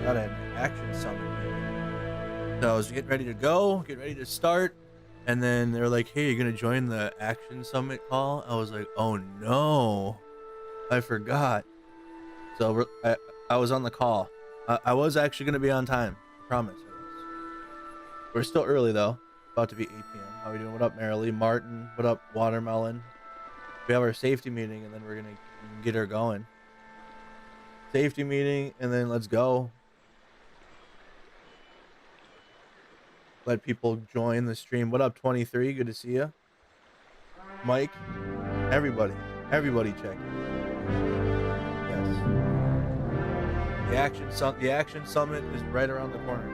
forgot I had an action summit meeting. So I was getting ready to go, getting ready to start, and then they're like, "Hey, you're gonna join the action summit call?" I was like, "Oh no, I forgot." So I was on the call. I was actually gonna be on time. I promise. I was. We're still early though. About to be 8 p.m. How we doing? What up, Marilee? Martin? What up, Watermelon? We have our safety meeting, and then we're gonna get her going. Safety meeting, and then let's go. Let people join the stream. What up, 23? Good to see you. Mike, everybody check. Yes. The action summit is right around the corner.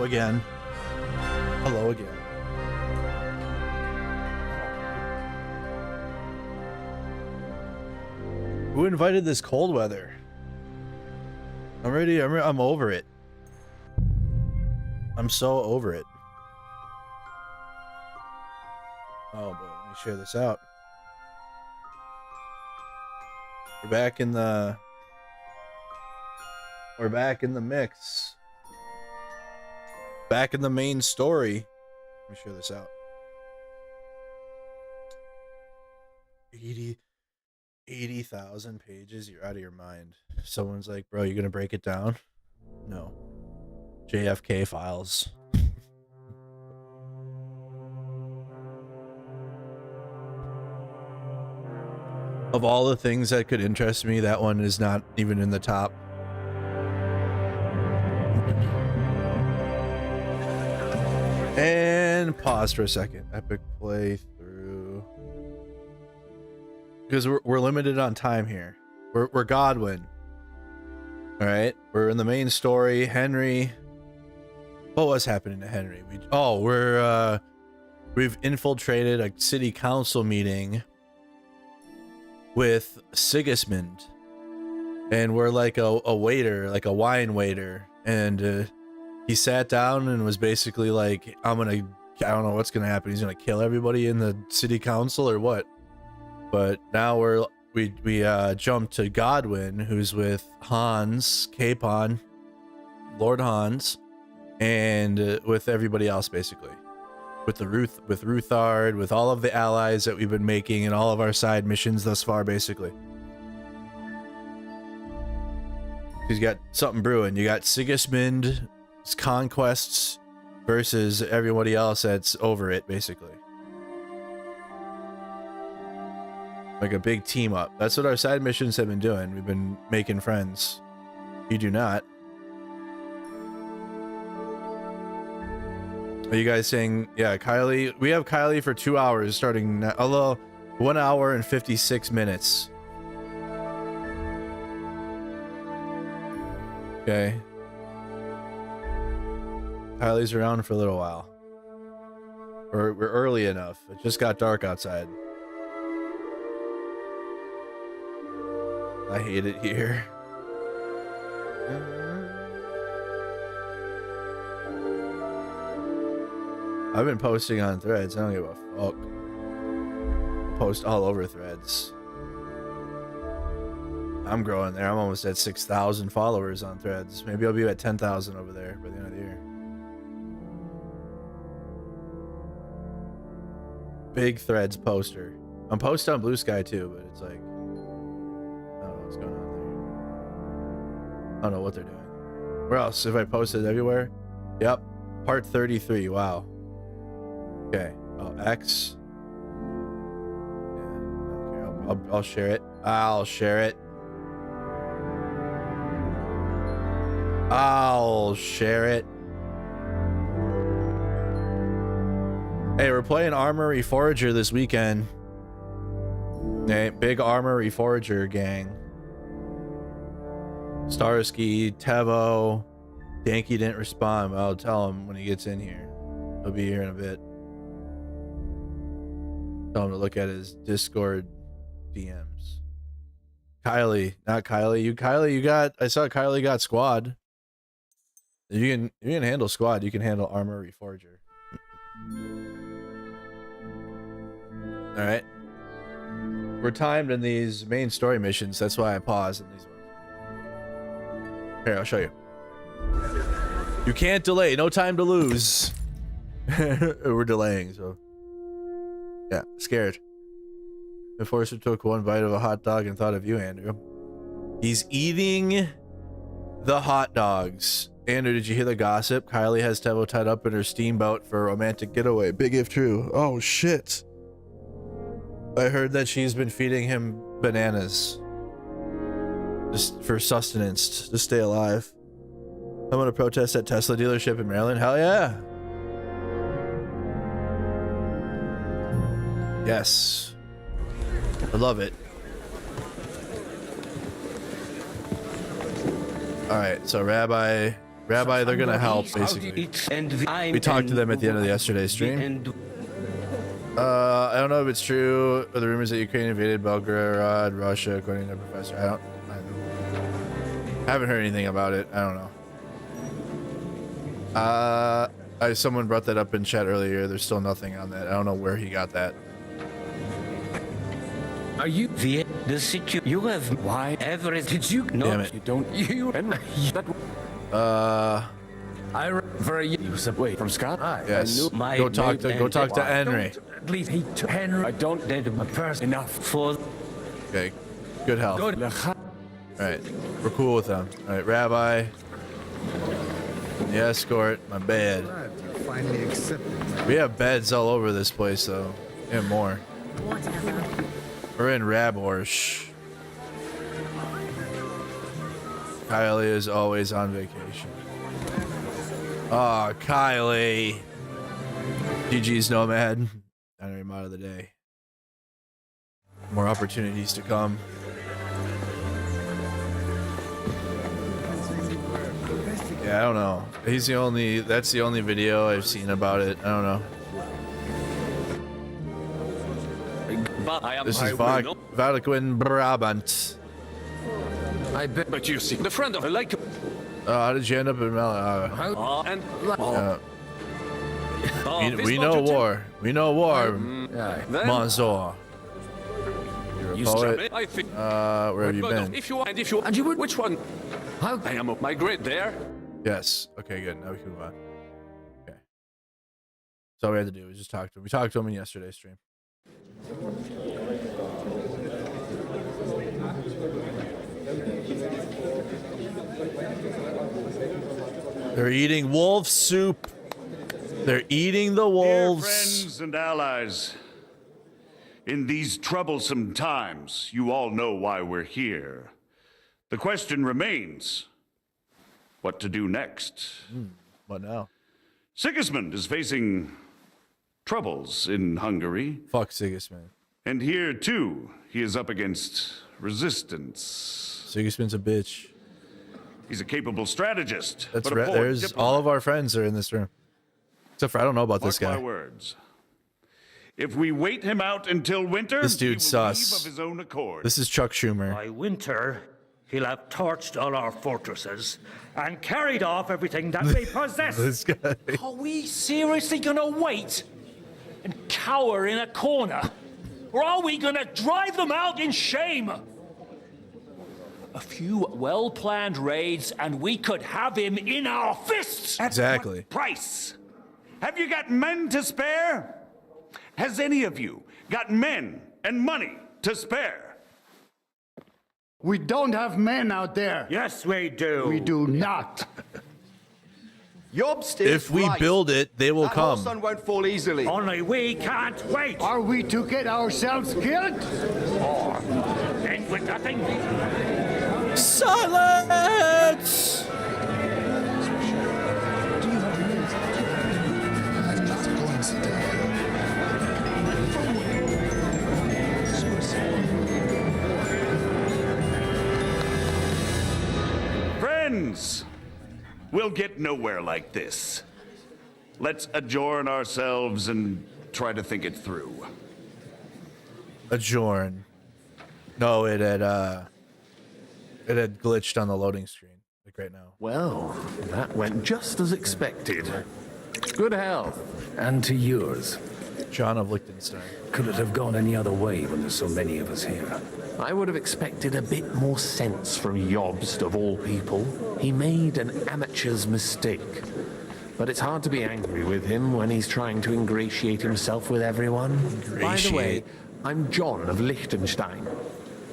Again. Hello again. Who invited this cold weather? I'm ready. I'm over it. I'm so over it. Oh boy, let me share this out. We're back in the mix. Back in the main story. Let me share this out. 80,000 pages. You're out of your mind. Someone's like, bro, you gonna break it down? No. JFK files. Of all the things that could interest me, that one is not even in the top. And pause for a second. Epic playthrough. Because we're limited on time here. We're Godwin. All right, we're in the main story. Henry. What was happening to Henry? We've infiltrated a city council meeting with Sigismund, and we're like a waiter, like a wine waiter, and he sat down and was basically like, I'm gonna I don't know what's gonna happen. He's gonna kill everybody in the city council or what? But now we jumped to Godwin, who's with Hans, Capon, Lord Hans, and with everybody else basically. With Ruthard, with all of the allies that we've been making and all of our side missions thus far, basically. He's got something brewing. You got Sigismund's conquests versus everybody else that's over it, basically. Like a big team up. That's what our side missions have been doing. We've been making friends. You do not. Are you guys saying, yeah, Kylie? We have Kylie for 2 hours starting now, although 1 hour and 56 minutes. Okay. Kylie's around for a little while. We're early enough. It just got dark outside. I hate it here. I've been posting on Threads. I don't give a fuck. Post all over Threads. I'm growing there. I'm almost at 6,000 followers on Threads. Maybe I'll be at 10,000 over there by the end of the year. Big Threads poster. I'm posted on Blue Sky too, but it's like, I don't know what's going on there. I don't know what they're doing. Where else? If I posted everywhere? Yep. Part 33. Wow. Okay. Oh, X. Yeah. Okay. I'll share it. I'll share it. I'll share it. Hey, we're playing Armory Forager this weekend. Hey, big Armory Forager gang. Starsky, Tevo, Danky didn't respond. I'll tell him when he gets in here. He'll be here in a bit. Tell him to look at his Discord DMs. Kylie, not Kylie. You got. I saw Kylie got squad. You can handle squad. You can handle Armory Forager. All right. We're timed in these main story missions. That's why I pause in these ones. Here, I'll show you. You can't delay. No time to lose. We're delaying, so. Yeah, scared. The Forcer took one bite of a hot dog and thought of you, Andrew. He's eating the hot dogs. Andrew, did you hear the gossip? Kylie has Tevo tied up in her steamboat for a romantic getaway. Big if true. Oh, shit. I heard that she's been feeding him bananas. Just for sustenance, to stay alive. I'm gonna protest at Tesla dealership in Maryland. Hell yeah. Yes. I love it. Alright, so Rabbi, they're gonna help, basically. We talked to them at the end of yesterday's stream. I don't know if it's true, or the rumors that Ukraine invaded Belgorod, Russia, according to the professor. I haven't heard anything about it. I don't know. Someone brought that up in chat earlier. There's still nothing on that. I don't know where he got that. Are you the situation you have? Why ever did you know? Damn it. You don't you and I for you away from Scott. Yes. Go talk to Henry. At least he took Henry. I don't need a person enough for. Okay. Good health. All right. We're cool with them. All right, Rabbi. The escort. My bed. Finally accepted. We have beds all over this place, though. And more. Whatever. We're in Raborsh. Kylie is always on vacation. Oh, Kylie. GG's Nomad. Dynamite mod of the day. More opportunities to come. Yeah, I don't know. That's the only video I've seen about it. I don't know. This is Valquin Brabant. I bet, but you see, the friend of a like. How did you end up in Mel? We know war. We know war, Aye. Monsieur. You're a poet. I think. Where have you been? If you would, which one? How? I am up my grid there. Yes. Okay, good. Now we can move on. Okay. That's all we had to do was just talk to him. We talked to him in yesterday's stream. They're eating wolf soup. They're eating the Dear wolves. friends and allies, in these troublesome times, you all know why we're here. The question remains, what to do next? What now? Sigismund is facing troubles in Hungary, Fuck Sigismund. and here too, he is up against resistance. Sigismund's a bitch. He's a capable strategist, That's but a right. poor There's diplomat. all of our friends are in this room. Except for I don't know about this Mark my guy. words. If we wait him out until winter, This dude's he will sus. leave of his own accord. This is Chuck Schumer. By winter, he'll have torched all our fortresses and carried off everything that we possess. This guy. Are we seriously gonna wait and cower in a corner? Or are we gonna drive them out in shame? A few well-planned raids and we could have him in our fists! Exactly. Price. Have you got men to spare? Has any of you got men and money to spare? We don't have men out there. Yes, we do. We do not. Yobst If we build it, they will that whole come. sun won't fall easily. Only we can't wait. Are we to get ourselves killed? End with nothing. Silence! Friends, we'll get nowhere like this. Let's adjourn ourselves and try to think it through. Adjourn. No, it had glitched on the loading screen, like right now. Well, that went just as expected. Good health. And to yours. John of Liechtenstein. Could it have gone any other way when there's so many of us here? I would have expected a bit more sense from Jobst, of all people. He made an amateur's mistake. But it's hard to be angry with him when he's trying to ingratiate himself with everyone. By the way, I'm John of Liechtenstein.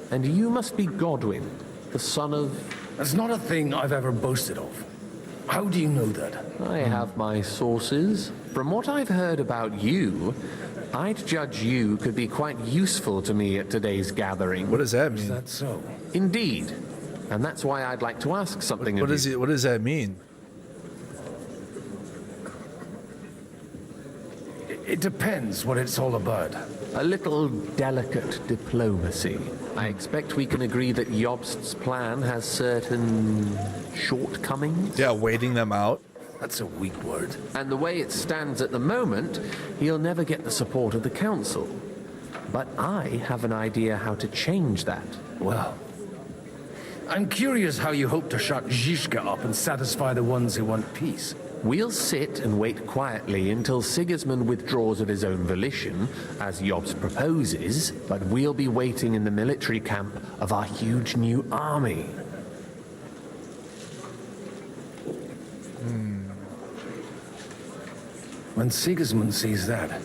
And you must be Godwin, the son of... That's not a thing I've ever boasted of. How do you know that? I have my sources. From what I've heard about you, I'd judge you could be quite useful to me at today's gathering. What does that Is mean? that so? Indeed. And that's why I'd like to ask something of you. What does that mean? It depends what it's all about. A little delicate diplomacy. I expect we can agree that Jobst's plan has certain shortcomings. Yeah, waiting them out. That's a weak word. And the way it stands at the moment, he'll never get the support of the council. But I have an idea how to change that. Well, I'm curious how you hope to shut Zizka up and satisfy the ones who want peace. We'll sit and wait quietly until Sigismund withdraws of his own volition, as Jobst proposes, but we'll be waiting in the military camp of our huge new army. When Sigismund sees that,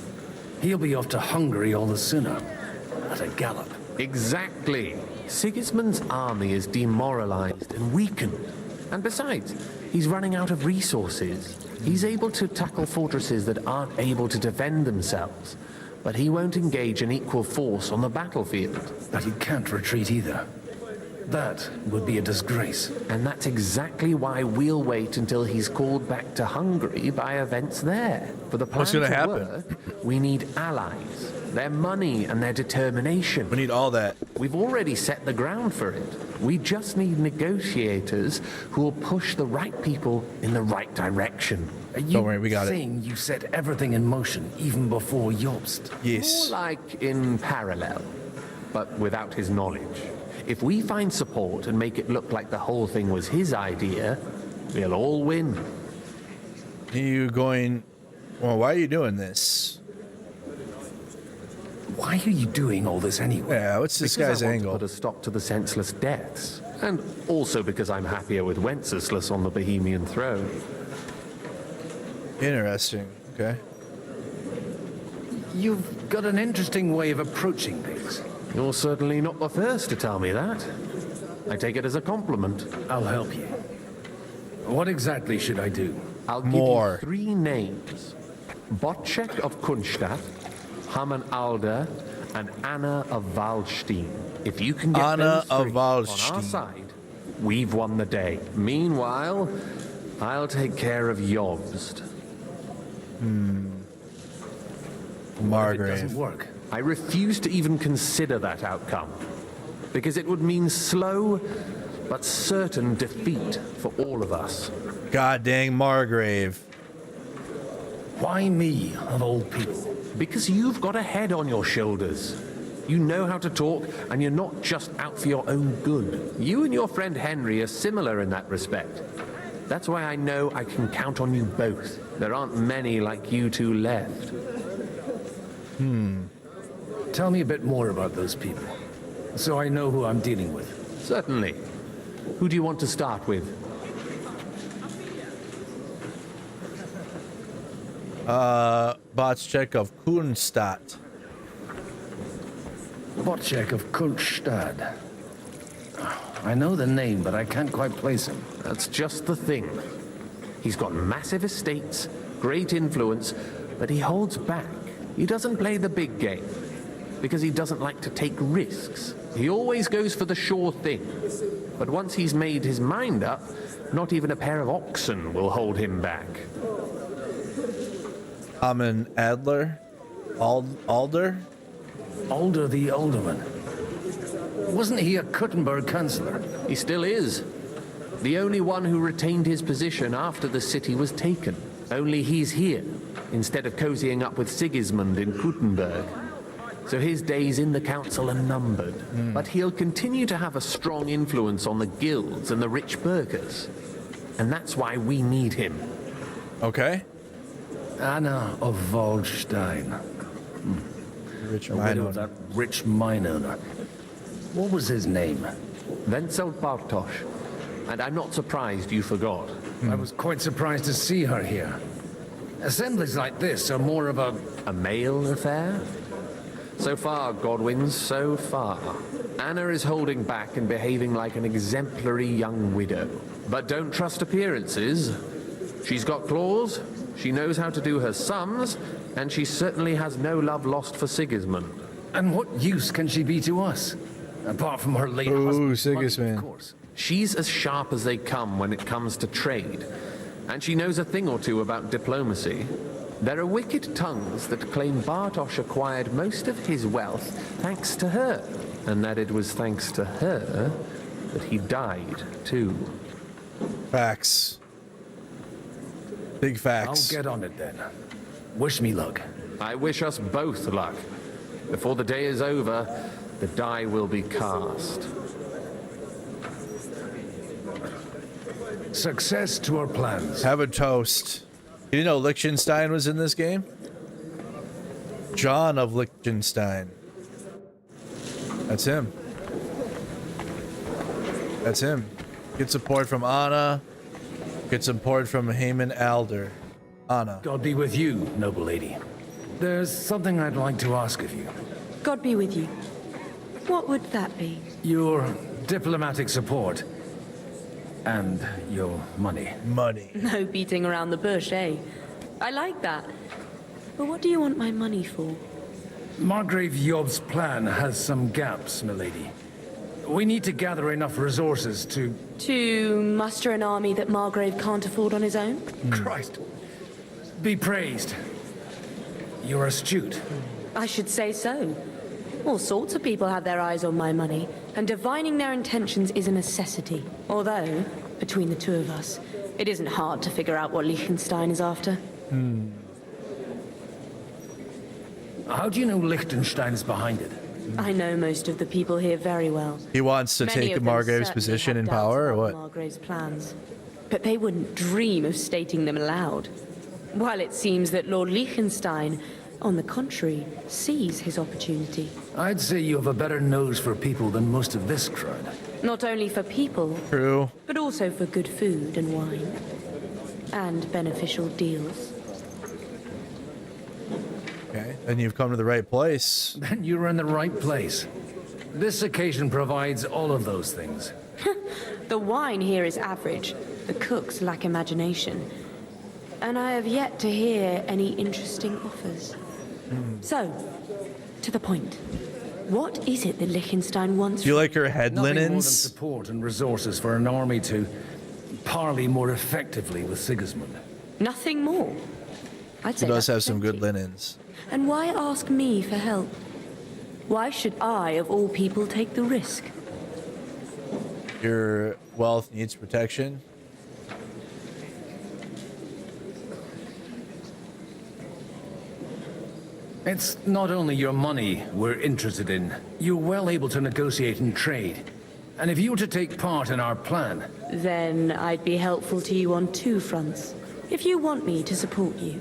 he'll be off to Hungary all the sooner. At a gallop. Exactly. Sigismund's army is demoralized and weakened. And besides, he's running out of resources. He's able to tackle fortresses that aren't able to defend themselves. But he won't engage an equal force on the battlefield. But he can't retreat either. That would be a disgrace. And that's exactly why we'll wait until he's called back to Hungary by events there. For the plan What's gonna to happen? work, we need allies, their money and their determination. We need all that. We've already set the ground for it. We just need negotiators who will push the right people in the right direction. Are you Don't worry, we got it. saying you set everything in motion even before Jobst? Yes. More like in parallel, but without his knowledge. If we find support and make it look like the whole thing was his idea, we'll all win. Are you going Well, why are you doing this? Why are you doing all this anyway? Yeah, what's this Because guy's I want angle? to put a stop to the senseless deaths. And also because I'm happier with Wenceslas on the Bohemian throne. Interesting. Okay. You've got an interesting way of approaching things. You're certainly not the first to tell me that. I take it as a compliment. I'll help you. What exactly should I do? I'll give More. you 3 names. Botchek of Kunstadt, Haman Alder, and Anna of Waldstein. If you can get Anna those of 3 on Waldstein. our side, we've won the day. Meanwhile, I'll take care of Jobst. It Margrave. doesn't work. I refuse to even consider that outcome, because it would mean slow but certain defeat for all of us. God dang Margrave. Why me, of all people? Because you've got a head on your shoulders. You know how to talk, and you're not just out for your own good. You and your friend Henry are similar in that respect. That's why I know I can count on you both. There aren't many like you two left. Tell me a bit more about those people, so I know who I'm dealing with. Certainly. Who do you want to start with? Botchek of Kunstadt. Botchek of Kunststadt. I know the name, but I can't quite place him. That's just the thing. He's got massive estates, great influence, but he holds back. He doesn't play the big game because he doesn't like to take risks. He always goes for the sure thing. But once he's made his mind up, not even a pair of oxen will hold him back. Haman Adler? Alder? Alder the Alderman. Wasn't he a Kuttenberg councillor? He still is. The only one who retained his position after the city was taken. Only he's here, instead of cozying up with Sigismund in Kuttenberg. So his days in the council are numbered. But he'll continue to have a strong influence on the guilds and the rich burghers. And that's why we need him. Okay. Anna of Waldstein. Rich The widow of that rich mine owner. What was his name? Wenzel Bartosz. And I'm not surprised you forgot. I was quite surprised to see her here. Assemblies like this are more of a... male affair? So far, Godwin's, so far. Anna is holding back and behaving like an exemplary young widow. But don't trust appearances. She's got claws, she knows how to do her sums, and she certainly has no love lost for Sigismund. And what use can she be to us? Apart from her late Ooh, husband's money, Sigismund. of course. She's as sharp as they come when it comes to trade, and she knows a thing or two about diplomacy. There are wicked tongues that claim Bartosz acquired most of his wealth thanks to her, and that it was thanks to her that he died, too. Facts. Big I'll facts. get on it then. Wish me luck. I wish us both luck. Before the day is over, the die will be cast. Success to our plans. Have a toast. You didn't know Liechtenstein was in this game? John of Liechtenstein. That's him. That's him. Get support from Anna. Get support from Haman Alder. Anna. God be with you, noble lady. There's something I'd like to ask of you. God be with you. What would that be? Your diplomatic support. And your money. Money. No beating around the bush, eh? I like that. But what do you want my money for? Margrave Job's plan has some gaps, milady. We need to gather enough resources to... To muster an army that Margrave can't afford on his own? Christ. Be praised. You're astute. I should say so. All sorts of people have their eyes on my money, and divining their intentions is a necessity. Although, between the two of us, it isn't hard to figure out what Liechtenstein is after. How do you know Liechtenstein's behind it? I know most of the people here very well. He wants to Many take of them Margrave's certainly position have in doubts power or about what? Margrave's plans, but they wouldn't dream of stating them aloud. While it seems that Lord Liechtenstein, on the contrary, sees his opportunity. I'd say you have a better nose for people than most of this crowd. Not only for people, True. but also for good food and wine. And beneficial deals. Okay, then you've come to the right place. Then you're in the right place. This occasion provides all of those things. The wine here is average. The cooks lack imagination. And I have yet to hear any interesting offers. So, to the point. What is it that Liechtenstein wants? Do you like her head Nothing more than linens? support and resources for an army to parley more effectively with Sigismund. Nothing more. I'd say She does that's have some good plenty. linens. And why ask me for help? Why should I, of all people, take the risk? Your wealth needs protection. It's not only your money we're interested in. You're well able to negotiate and trade. And if you were to take part in our plan, Then I'd be helpful to you on two fronts. If you want me to support you,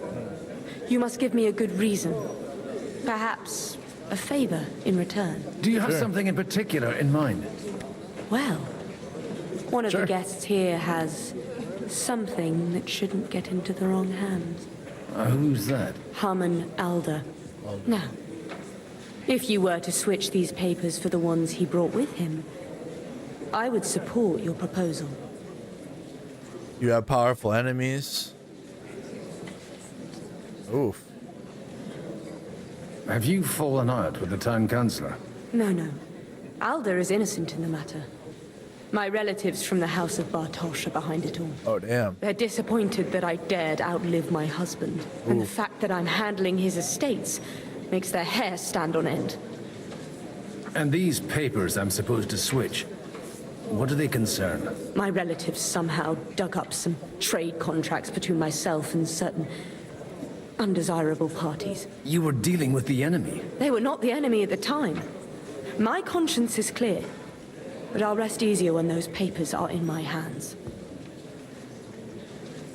you must give me a good reason. Perhaps a favor in return. do you have something in particular in mind? Well, one of Sure. the guests here has something that shouldn't get into the wrong hands. Who's that? Haman Alder. Now, if you were to switch these papers for the ones he brought with him, I would support your proposal. You have powerful enemies. Oof. Have you fallen out with the town councillor? No. Alder is innocent in the matter. My relatives from the House of Bartosz are behind it all. Oh, damn. They're disappointed that I dared outlive my husband. And the fact that I'm handling his estates makes their hair stand on end. And these papers I'm supposed to switch, what do they concern? My relatives somehow dug up some trade contracts between myself and certain undesirable parties. You were dealing with the enemy. They were not the enemy at the time. My conscience is clear, but I'll rest easier when those papers are in my hands.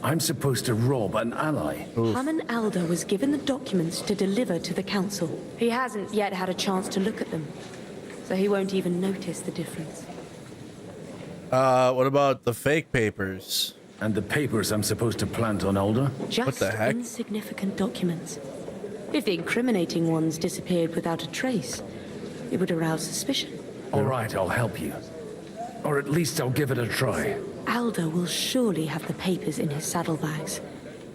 I'm supposed to rob an ally. Haman Alder was given the documents to deliver to the council. He hasn't yet had a chance to look at them, so he won't even notice the difference. What about the fake papers? And the papers I'm supposed to plant on Alder? Just the heck? insignificant documents. If the incriminating ones disappeared without a trace, it would arouse suspicion. All right, I'll help you. Or at least I'll give it a try. Alder will surely have the papers in his saddlebags,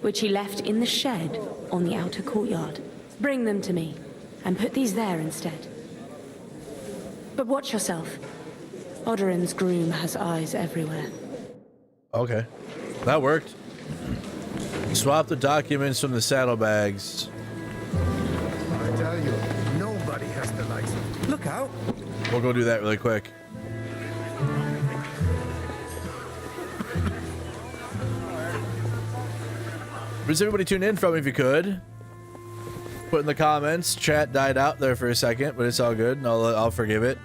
which he left in the shed on the outer courtyard. Bring them to me, and put these there instead. But watch yourself. Odoran's groom has eyes everywhere. Okay. That worked. Swap the documents from the saddlebags. I tell you, nobody has the license. Look out! We'll go do that really quick. Where's everybody tune in from if you could? Put in the comments. Chat died out there for a second, but it's all good. I'll forgive it.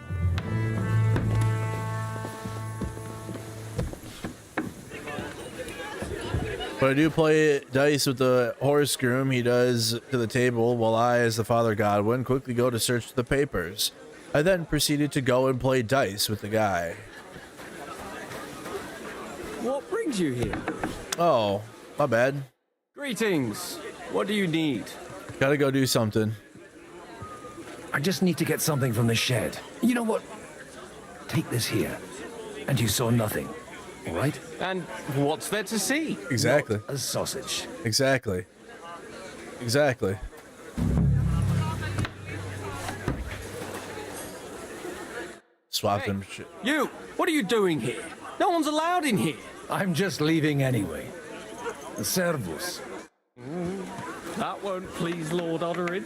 But I do play dice with the horse groom. He does to the table while I, as the Father Godwin, quickly go to search the papers. I then proceeded to go and play dice with the guy. What brings you here? Oh, my bad. Greetings. What do you need? Gotta go do something. I just need to get something from the shed. You know what? Take this here. And you saw nothing. All right? And what's there to see? Exactly. A sausage. Exactly. Exactly. Swap them shit. You, what are you doing here? No one's allowed in here. I'm just leaving anyway. Servus. That won't please Lord Odorin.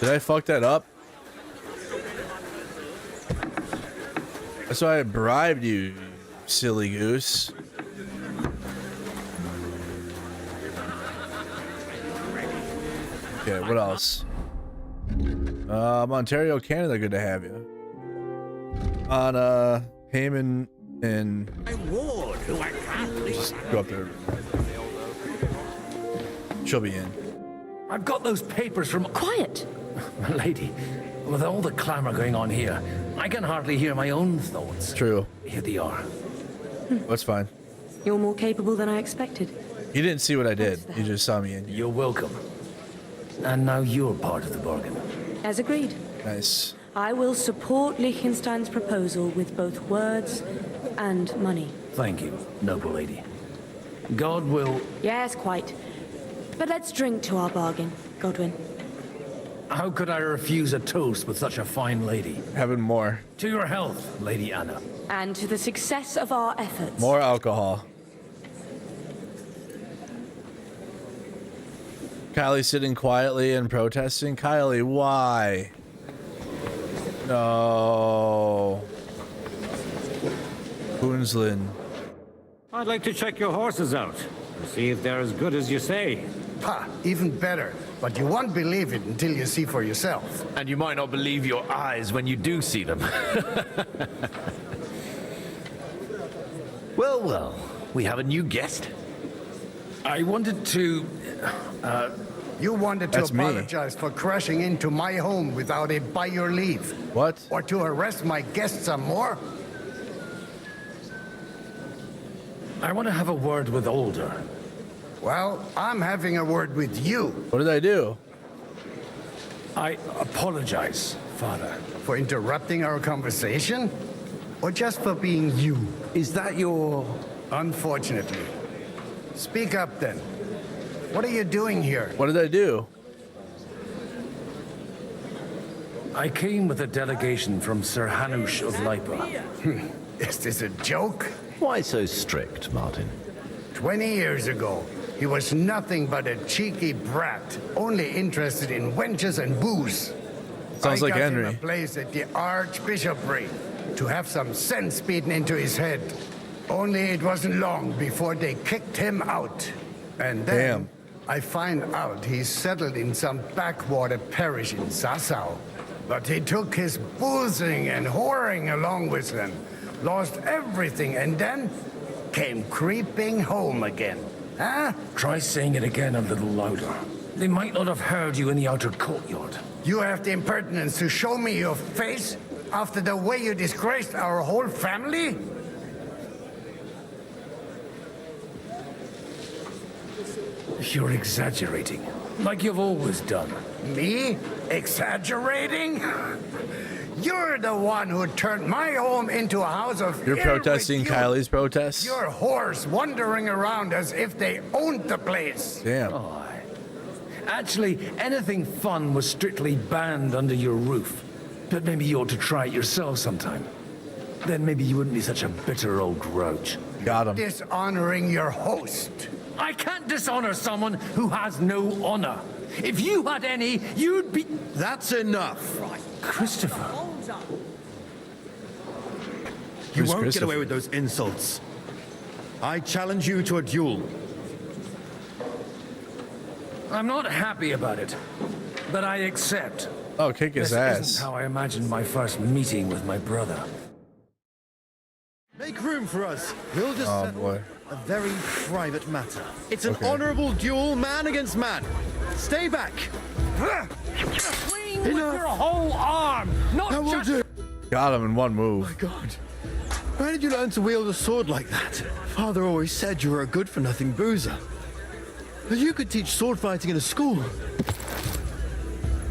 Did I fuck that up? That's why I bribed you, silly goose. Okay, what else? Ontario, Canada, good to have you. On Haman And I ward who I can't leave. just go up there. She'll be in. I've got those papers from... Quiet! Lady, with all the clamor going on here, I can hardly hear my own thoughts. True. Here they are. That's fine. You're more capable than I expected. He didn't see what I did. He just saw me in. You're welcome. And now you're part of the bargain. As agreed. Nice. I will support Liechtenstein's proposal with both words and money. Thank you, noble lady. God will... Yes, quite. But let's drink to our bargain, Godwin. How could I refuse a toast with such a fine lady? Having more. To your health, Lady Anna. And to the success of our efforts. More alcohol. Kylie sitting quietly and protesting. Kylie, why? No. Boonslin. I'd like to check your horses out and see if they're as good as you say. Ha, even better. But you won't believe it until you see for yourself. And you might not believe your eyes when you do see them. Well, well, we have a new guest. I wanted to... You wanted to That's me. apologize for crashing into my home without it by your leave. What? Or to arrest my guests some more? I want to have a word with Older. Well, I'm having a word with you. What did I do? I apologize, Father. For interrupting our conversation? Or just for being you? Is that your... Unfortunately. Speak up then. What are you doing here? What did I do? I came with a delegation from Sir Hanush of Lipa. Is this a joke? Why so strict, Martin? 20 years ago, he was nothing but a cheeky brat, only interested in wenches and booze. Sounds like I got Henry. him a place at the Archbishopric to have some sense beaten into his head. Only it wasn't long before they kicked him out. And then Damn. I find out he's settled in some backwater parish in Sassau. But he took his boozing and whoring along with him, lost everything, and then came creeping home again. Huh? Try saying it again a little louder. They might not have heard you in the outer courtyard. You have the impertinence to show me your face after the way you disgraced our whole family? You're exaggerating, like you've always done. Me? Exaggerating? You're the one who turned my home into a house of You're protesting irreligion. Kylie's protest? Your whores wandering around as if they owned the place. Damn. Actually, anything fun was strictly banned under your roof. But maybe you ought to try it yourself sometime. Then maybe you wouldn't be such a bitter old grouch. Got him. Dishonoring your host. I can't dishonor someone who has no honor. If you had any, you'd be... That's enough. Christopher. You Who's won't get Christopher? away with those insults. I challenge you to a duel. I'm not happy about it, but I accept. Oh, kick his This ass. isn't how I imagined my first meeting with my brother. Make room for us. We'll just Oh, settle boy. a very private matter. It's an Okay. honorable duel, man against man. Stay back. Swing with your whole arm, not I will just... do. Got him in one move. God, where did you learn to wield a sword like that? Father always said you were a good-for-nothing boozer. But you could teach sword fighting in a school.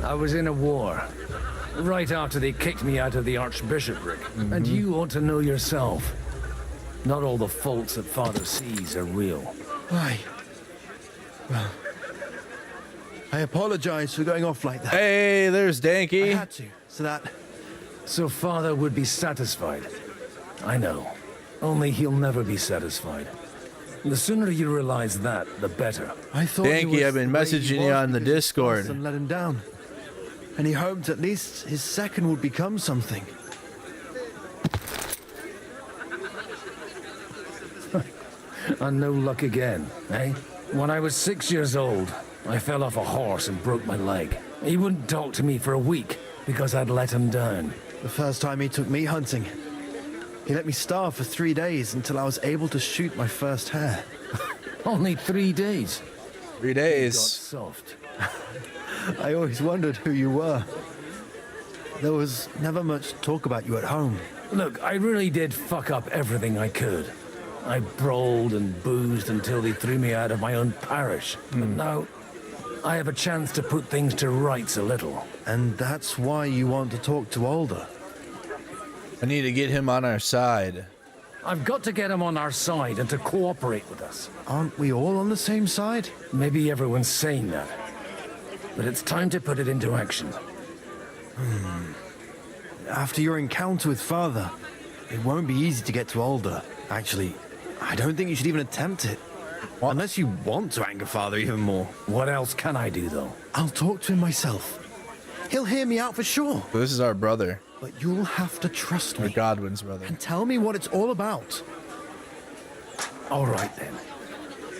I was in a war. Right after they kicked me out of the Archbishopric. And you ought to know yourself. Not all the faults that Father sees are real. Aye. Well, I apologize for going off like that. Hey, there's I Danky. had to, so that... So Father would be satisfied. I know. Only he'll never be satisfied. The sooner you realize that, the better. I thought Thank he you, was I've been the way he messaging you was on the because his Discord. son let him down. And he hoped at least his second would become something. And no luck again, eh? When I was 6 years old, I fell off a horse and broke my leg. He wouldn't talk to me for a week because I'd let him down. The first time he took me hunting. He let me starve for 3 days until I was able to shoot my first hare. Only 3 days. 3 Got days. soft. I always wondered who you were. There was never much talk about you at home. Look, I really did fuck up everything I could. I brawled and boozed until they threw me out of my own parish. But now, I have a chance to put things to rights a little. And that's why you want to talk to Alder. I need to get him on our side. I've got to get him on our side and to cooperate with us. Aren't we all on the same side? Maybe everyone's saying that. But it's time to put it into action. After your encounter with Father, it won't be easy to get to Alder. Actually, I don't think you should even attempt it. What? Unless you want to anger Father even more. What else can I do, though? I'll talk to him myself. He'll hear me out for sure. So this is our brother. But you'll have to trust Or me. Godwin's brother. And tell me what it's all about. All right, then.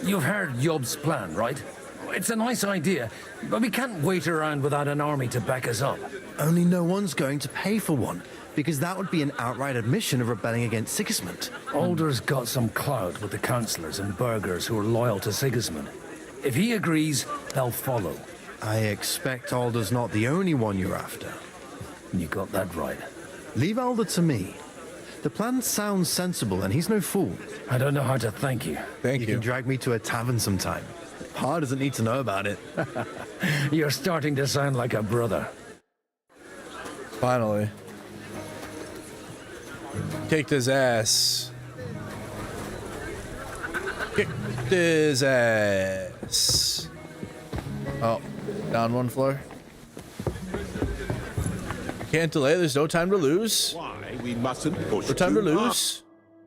You've heard Yob's plan, right? It's a nice idea, but we can't wait around without an army to back us up. Only no one's going to pay for one, because that would be an outright admission of rebelling against Sigismund. Alder's got some clout with the councillors and burghers who are loyal to Sigismund. If he agrees, they'll follow. I expect Alder's not the only one you're after. You got that right. Leave Alder to me. The plan sounds sensible, and he's no fool. I don't know how to thank you. Thank You you. can drag me to a tavern sometime. Pa doesn't need to know about it. You're starting to sound like a brother. Finally. Kicked his ass. Kicked his ass. Oh, down one floor. Can't delay, there's no time to lose. Why we mustn't push No time to too hard. lose.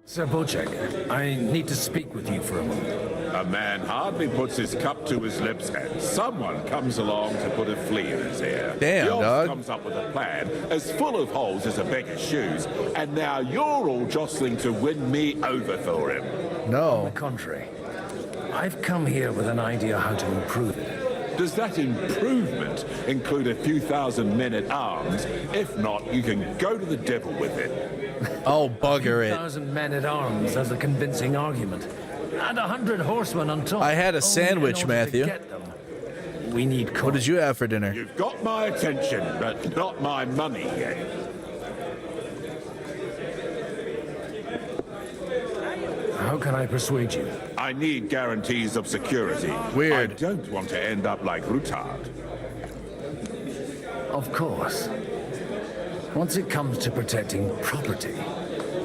Sir Bocek, I need to speak with you for a moment. A man hardly puts his cup to his lips and someone comes along to put a flea in his ear. Damn, Yours dog. comes up with a plan as full of holes as a beggar's shoes, and now you're all jostling to win me over for him. On No. the contrary, I've come here with an idea how to improve it. Does that improvement include a few thousand men at arms? If not, you can go to the devil with it. Oh, bugger it. 1,000 men at arms as a convincing argument. And 100 horsemen on top. I had a Only sandwich, in order to Matthew. get them, we need coal. What did you have for dinner? You've got my attention, but not my money yet. How can I persuade you? I need guarantees of security. Weird. I don't want to end up like Rutard. Of course. Once it comes to protecting property,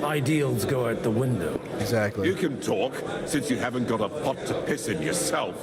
ideals go out the window. Exactly. You can talk, since you haven't got a pot to piss in yourself.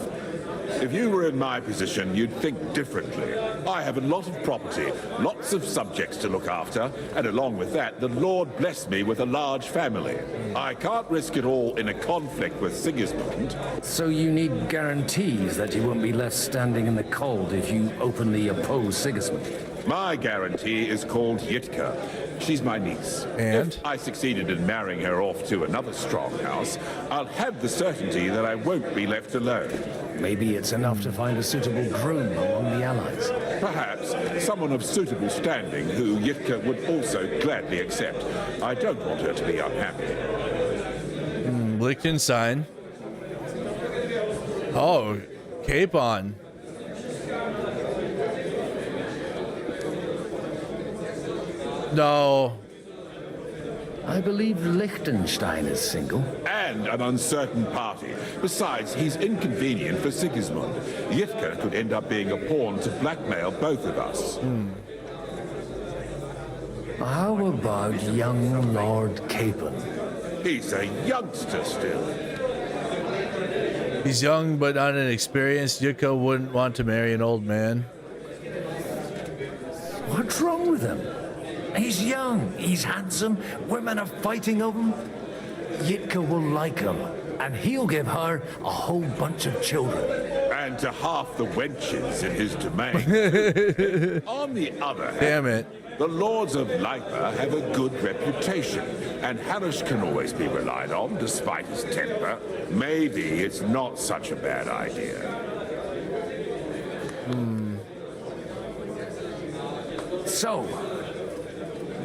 If you were in my position, you'd think differently. I have a lot of property, lots of subjects to look after, and along with that, the Lord blessed me with a large family. I can't risk it all in a conflict with Sigismund. So you need guarantees that you won't be left standing in the cold if you openly oppose Sigismund. My guarantee is called Yitka. She's my niece. And? If I succeeded in marrying her off to another strong house, I'll have the certainty that I won't be left alone. Maybe it's enough to find a suitable groom among the allies. Perhaps someone of suitable standing who Yitka would also gladly accept. I don't want her to be unhappy. Liechtenstein. Oh, Capon. No. I believe Liechtenstein is single. And an uncertain party. Besides, he's inconvenient for Sigismund. Yitka could end up being a pawn to blackmail both of us. How about young Lord Capon? He's a youngster still. He's young but inexperienced. Yuka wouldn't want to marry an old man. What's wrong with him? He's young, he's handsome, women are fighting over him. Yitka will like him, and he'll give her a whole bunch of children. And to half the wenches in his domain. On the other hand, Damn it. the lords of Lipa have a good reputation, and Harish can always be relied on despite his temper. Maybe it's not such a bad idea. So,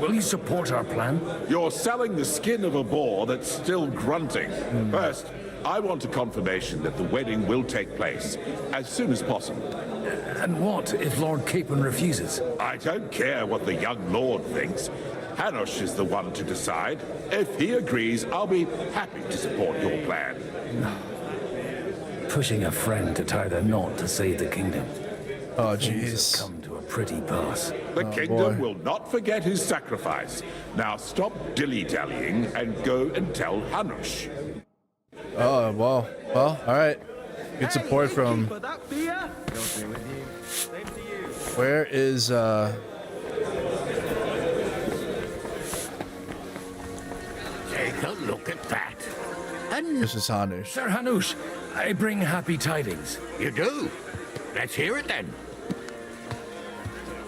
will you support our plan? You're selling the skin of a boar that's still grunting. First, I want a confirmation that the wedding will take place as soon as possible. And what if Lord Capon refuses? I don't care what the young lord thinks. Hanush is the one to decide. If he agrees, I'll be happy to support your plan. Pushing a friend to tie the knot to save the kingdom. Oh, Things jeez. have come to a pretty pass. The kingdom boy. will not forget his sacrifice. Now stop dilly-dallying and go and tell Hanush. Oh, well, all right. Good support from. Where is Take a look at that. This is Hanush. Sir Hanush, I bring happy tidings. You do? Let's hear it then.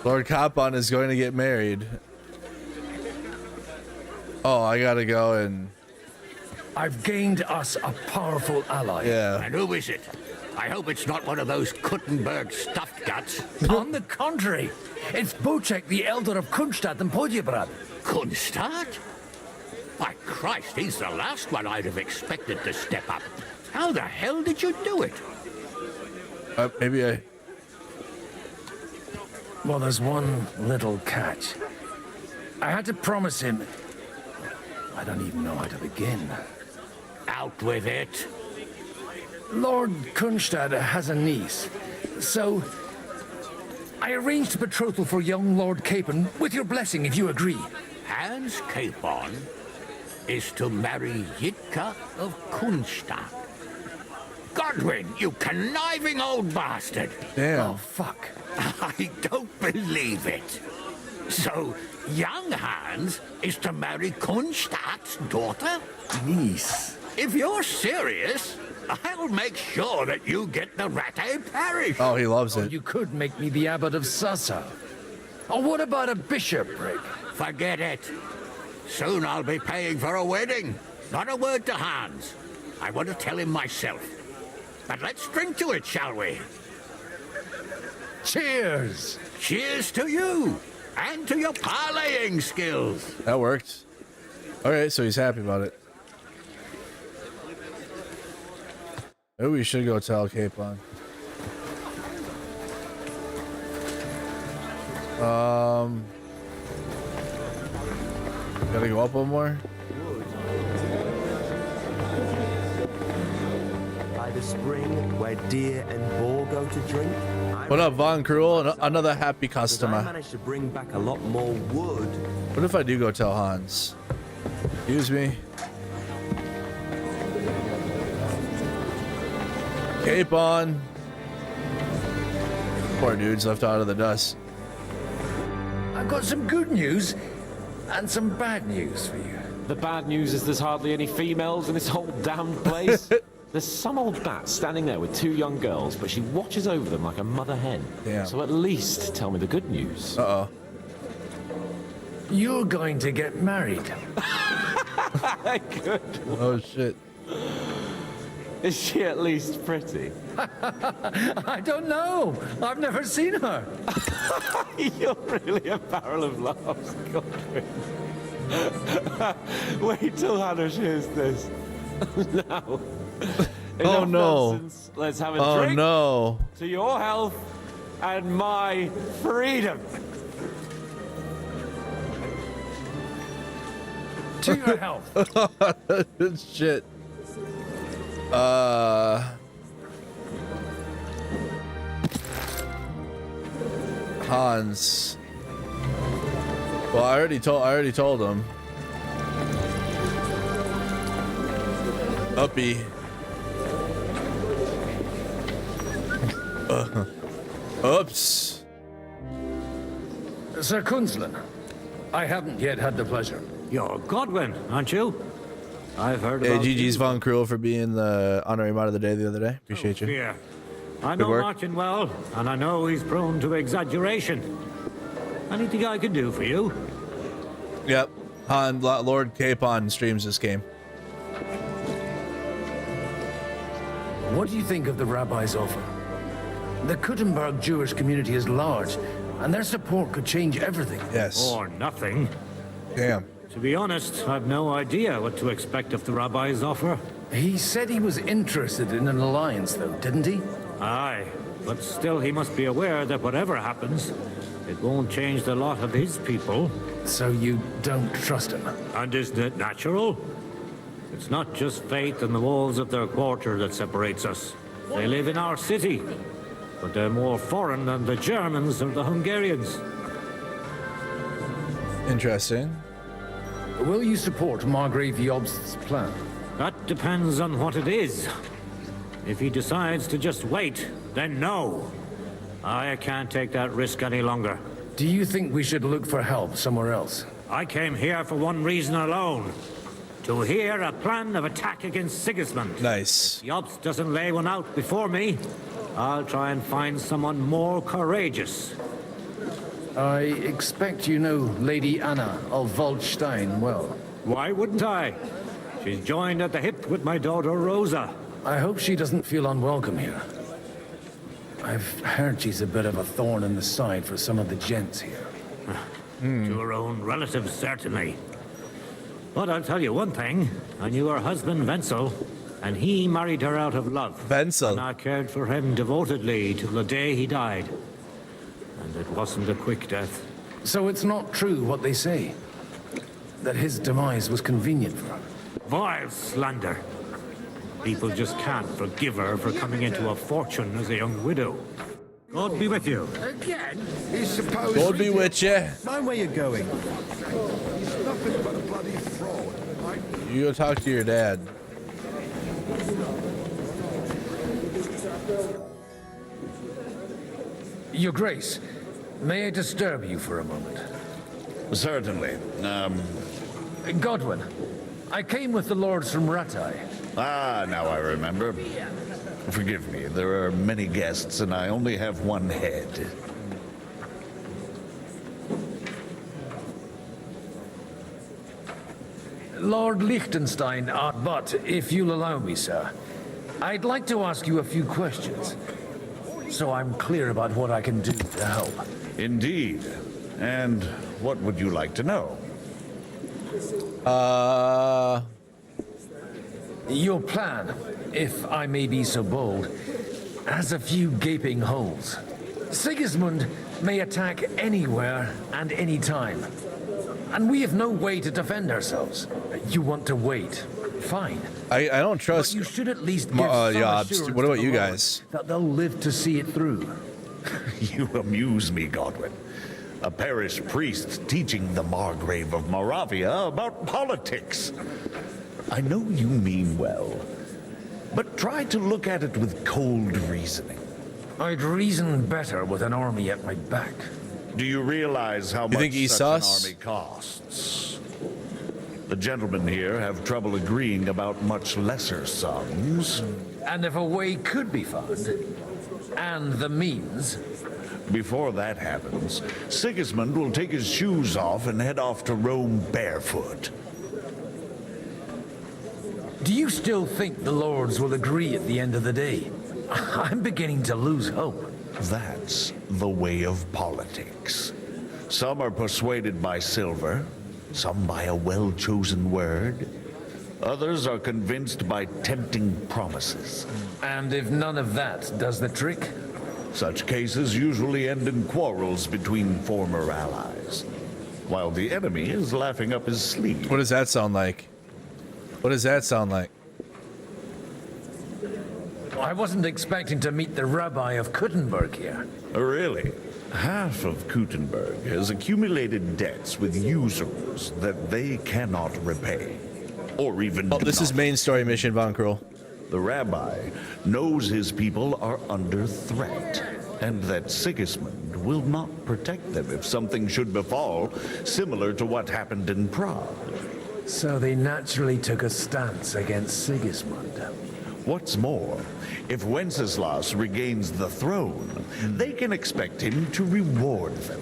Lord Capon is going to get married. Oh, I gotta go and I've gained us a powerful ally. yeah. And who is it? I hope it's not one of those Kuttenberg stuffed guts. On the contrary, it's Bocek, the elder of Kunstadt and Podjebrad. Kunstadt? By Christ, he's the last one I'd have expected to step up. How the hell did you do it? Maybe I. Well, there's one little catch. I had to promise him. I don't even know how to begin. Out with it. Lord Kunstad has a niece, so I arranged a betrothal for young Lord Capon, with your blessing if you agree. Hans Capon is to marry Yitka of Kunstadt. Godwin, you conniving old bastard! Damn. Oh, fuck. I don't believe it. So, young Hans is to marry Kunstadt's daughter? Niece. If you're serious, I'll make sure that you get the Rattay parish. Oh, he loves Or it. you could make me the abbot of Sassa. Or what about a bishopric? Forget it. Soon I'll be paying for a wedding. Not a word to Hans. I want to tell him myself. But let's drink to it, shall we? Cheers! Cheers to you, and to your parlaying skills. That worked. Okay, so he's happy about it. Maybe we should go tell Capon. Gotta go up one more. By the spring where deer and boar go to drink. What up, Von Cruel? Another happy I customer. managed to bring back a lot more wood. What if I do go tell Hans? Excuse me. Capon. Poor dude's left out of the dust. I've got some good news and some bad news for you. The bad news is there's hardly any females in this whole damned place. There's some old bat standing there with two young girls, but she watches over them like a mother hen. Damn. So at least tell me the good news. Uh-oh. You're going to get married. Good. Oh, shit. Is she at least pretty? I don't know. I've never seen her. You're really a barrel of laughs, Godwin. Wait till Hanush hears this. Now. Oh, Enough no. nonsense. Let's have a Oh, drink no. to your health and my freedom. To your health. Shit. Hans. Well, I already told him. Uppy. Oops. Sir Kunzlin, I haven't yet had the pleasure. You're Godwin, aren't you? I've heard Hey, about GG's you. Von Cruel for being the honorary mod of the day the other day. Appreciate you. Yeah. I Good know work. Martin well, and I know he's prone to exaggeration. Anything I can do for you? Yep. Lord Capon streams this game. What do you think of the rabbi's offer? The Kuttenberg Jewish community is large, and their support could change everything. Yes. Or nothing. Damn. To be honest, I've no idea what to expect of the rabbi's offer. He said he was interested in an alliance, though, didn't he? Aye, but still he must be aware that whatever happens, it won't change the lot of his people. So you don't trust him? And isn't it natural? It's not just faith in the walls of their quarter that separates us. They live in our city, but they're more foreign than the Germans or the Hungarians. Interesting. Will you support Margrave Jobst's plan? That depends on what it is. If he decides to just wait, then no. I can't take that risk any longer. Do you think we should look for help somewhere else? I came here for one reason alone. To hear a plan of attack against Sigismund. Nice. If Jobst doesn't lay one out before me, I'll try and find someone more courageous. I expect you know Lady Anna of Waldstein well. Why wouldn't I? She's joined at the hip with my daughter Rosa. I hope she doesn't feel unwelcome here. I've heard she's a bit of a thorn in the side for some of the gents here. To her own relatives, certainly. But I'll tell you one thing. I knew her husband, Wenzel, and he married her out of love. Wenzel. And I cared for him devotedly till the day he died. And it wasn't a quick death. So it's not true what they say? That his demise was convenient for her? Vile slander. People just can't forgive her for coming into a fortune as a young widow. God be with you. Again? He's supposed God be with you. Mind where you're going. He's nothing but a bloody fraud. You go talk to your dad. Your Grace, may I disturb you for a moment? Certainly. Godwin, I came with the lords from Rattay. Ah, now I remember. Forgive me, there are many guests and I only have one head. Lord Liechtenstein, but if you'll allow me, sir, I'd like to ask you a few questions, so I'm clear about what I can do to help. Indeed. And what would you like to know? Your plan, if I may be so bold, has a few gaping holes. Sigismund may attack anywhere and any time, and we have no way to defend ourselves. You want to wait? Fine. I don't trust. But you should at least give some assurance what about to you the guys? Lord that they'll live to see it through. You amuse me, Godwin. A parish priest teaching the Margrave of Moravia about politics. I know you mean well, but try to look at it with cold reasoning. I'd reason better with an army at my back. Do you realize how You think much he's such an sus? army costs? The gentlemen here have trouble agreeing about much lesser sums. And if a way could be found, and the means... Before that happens, Sigismund will take his shoes off and head off to Rome barefoot. Do you still think the lords will agree at the end of the day? I'm beginning to lose hope. That's the way of politics. Some are persuaded by silver, some by a well-chosen word. Others are convinced by tempting promises. And if none of that does the trick? Such cases usually end in quarrels between former allies, while the enemy is laughing up his sleeve. What does that sound like? What does that sound like? I wasn't expecting to meet the rabbi of Kuttenberg here. Really? Half of Kuttenberg has accumulated debts with usurers that they cannot repay, or even. Oh, this is main story mission, Von Krull. The rabbi knows his people are under threat, and that Sigismund will not protect them if something should befall, similar to what happened in Prague. So they naturally took a stance against Sigismund. What's more, if Wenceslas regains the throne, they can expect him to reward them.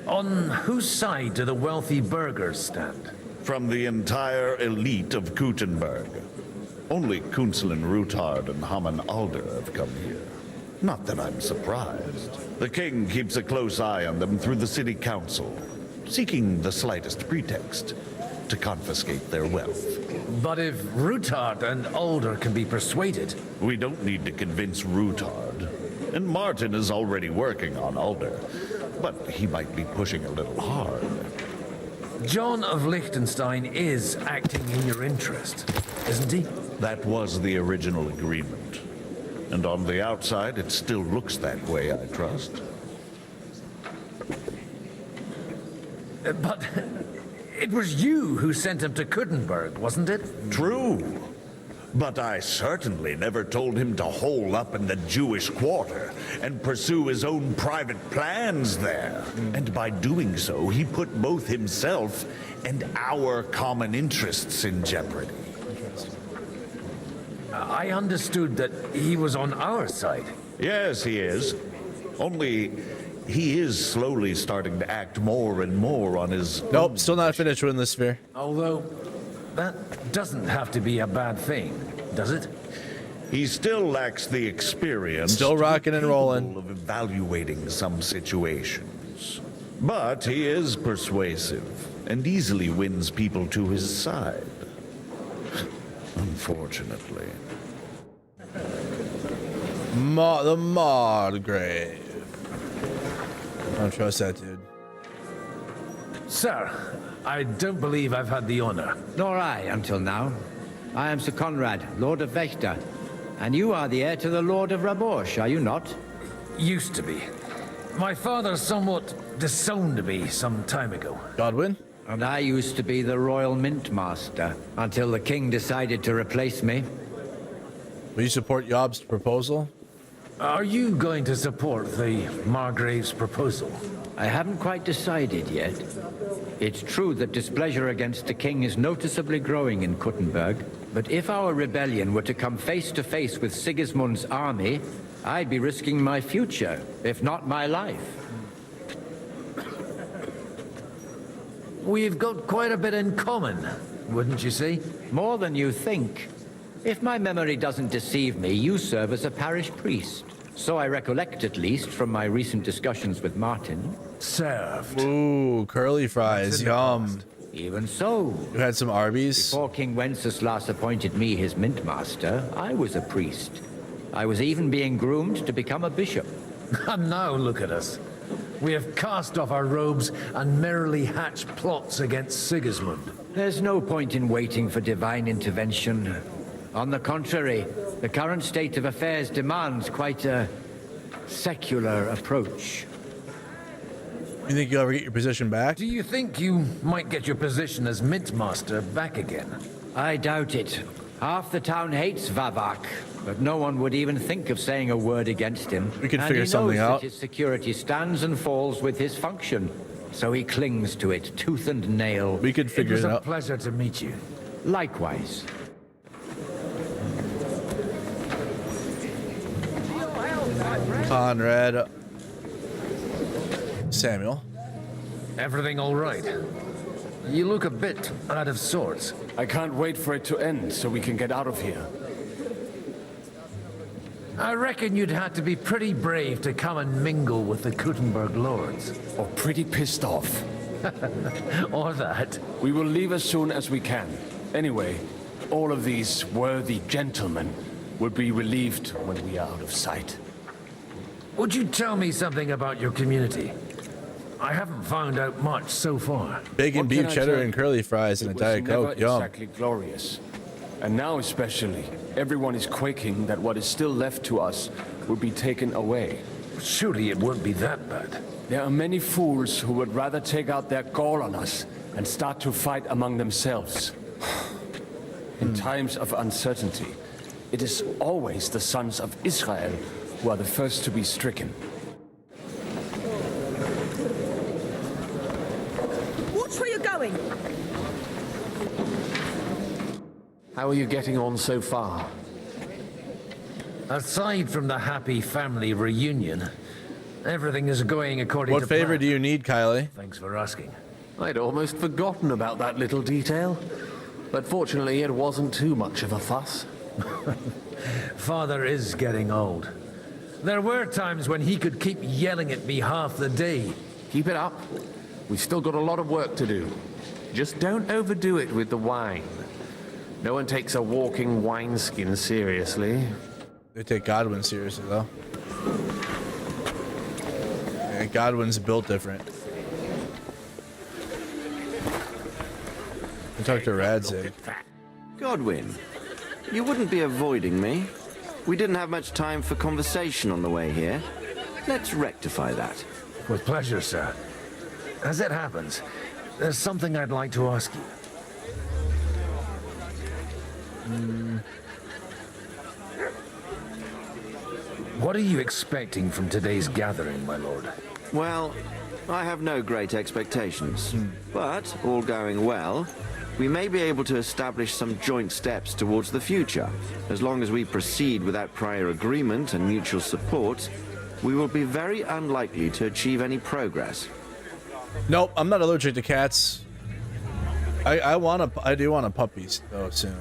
On whose side do the wealthy burghers stand? From the entire elite of Kuttenberg. Only Kunzelin Ruthard and Hamann Alder have come here. Not that I'm surprised. The king keeps a close eye on them through the city council, seeking the slightest pretext to confiscate their wealth. But if Rutard and Alder can be persuaded... We don't need to convince Rutard. And Martin is already working on Alder. But he might be pushing a little hard. John of Liechtenstein is acting in your interest, isn't he? That was the original agreement. And on the outside, it still looks that way, I trust. But it was you who sent him to Kuttenberg, wasn't it? True. But I certainly never told him to hole up in the Jewish quarter and pursue his own private plans there. And by doing so, he put both himself and our common interests in jeopardy. I understood that he was on our side. Yes, he is. Only he is slowly starting to act more and more on his... Nope, still not finished with this sphere. Although, that doesn't have to be a bad thing, does it? He still lacks the experience. Still rocking and rolling. Of evaluating some situations. But he is persuasive and easily wins people to his side. Unfortunately. The Margrave. I don't trust that dude. Sir, I don't believe I've had the honor. Nor I, until now. I am Sir Conrad, Lord of Wächter. And you are the heir to the Lord of Rabosh, are you not? Used to be. My father somewhat disowned me some time ago. Godwin? And I used to be the Royal Mint Master, until the king decided to replace me. Will you support Job's proposal? Are you going to support the Margrave's proposal? I haven't quite decided yet. It's true that displeasure against the king is noticeably growing in Kuttenberg, but if our rebellion were to come face to face with Sigismund's army, I'd be risking my future, if not my life. We've got quite a bit in common, wouldn't you say? More than you think. If my memory doesn't deceive me, you serve as a parish priest. So I recollect, at least, from my recent discussions with Martin. Served. Ooh, curly fries, yum. Even so. You had some Arby's? Before King Wenceslas appointed me his mint master, I was a priest. I was even being groomed to become a bishop. And now look at us. We have cast off our robes and merrily hatched plots against Sigismund. There's no point in waiting for divine intervention. On the contrary, the current state of affairs demands quite a secular approach. You think you'll ever get your position back? Do you think you might get your position as Mint Master back again? I doubt it. Half the town hates Vavak, but no one would even think of saying a word against him. We could figure something out. That his security stands and falls with his function, so he clings to it tooth and nail. We could figure it out. It was a pleasure to meet you. Likewise. Conrad. Samuel. Everything all right? You look a bit out of sorts. I can't wait for it to end so we can get out of here. I reckon you'd have to be pretty brave to come and mingle with the Kuttenberg lords. Or pretty pissed off. Or that. We will leave as soon as we can. Anyway, all of these worthy gentlemen will be relieved when we are out of sight. Would you tell me something about your community? I haven't found out much so far. Bacon, beef, cheddar, and curly fries and a Diet Coke. Yum. Exactly glorious. And now especially, everyone is quaking that what is still left to us will be taken away. Surely it won't be that bad. There are many fools who would rather take out their gall on us and start to fight among themselves. In times of uncertainty, it is always the sons of Israel who are the first to be stricken. Watch where you're going! How are you getting on so far? Aside from the happy family reunion, everything is going according to What favor plan. do you need, Kylie? Thanks for asking. I'd almost forgotten about that little detail. But fortunately, it wasn't too much of a fuss. Father is getting old. There were times when he could keep yelling at me half the day. Keep it up. We've still got a lot of work to do. Just don't overdo it with the wine. No one takes a walking wineskin seriously. They take Godwin seriously, though. Yeah, Godwin's built different. I talked to Radzig. Godwin, you wouldn't be avoiding me. We didn't have much time for conversation on the way here. Let's rectify that. With pleasure, sir. As it happens, there's something I'd like to ask you. What are you expecting from today's gathering, my lord? Well, I have no great expectations. But, all going well, we may be able to establish some joint steps towards the future. As long as we proceed without prior agreement and mutual support, we will be very unlikely to achieve any progress. Nope, I'm not allergic to cats. I do want a puppy though soon.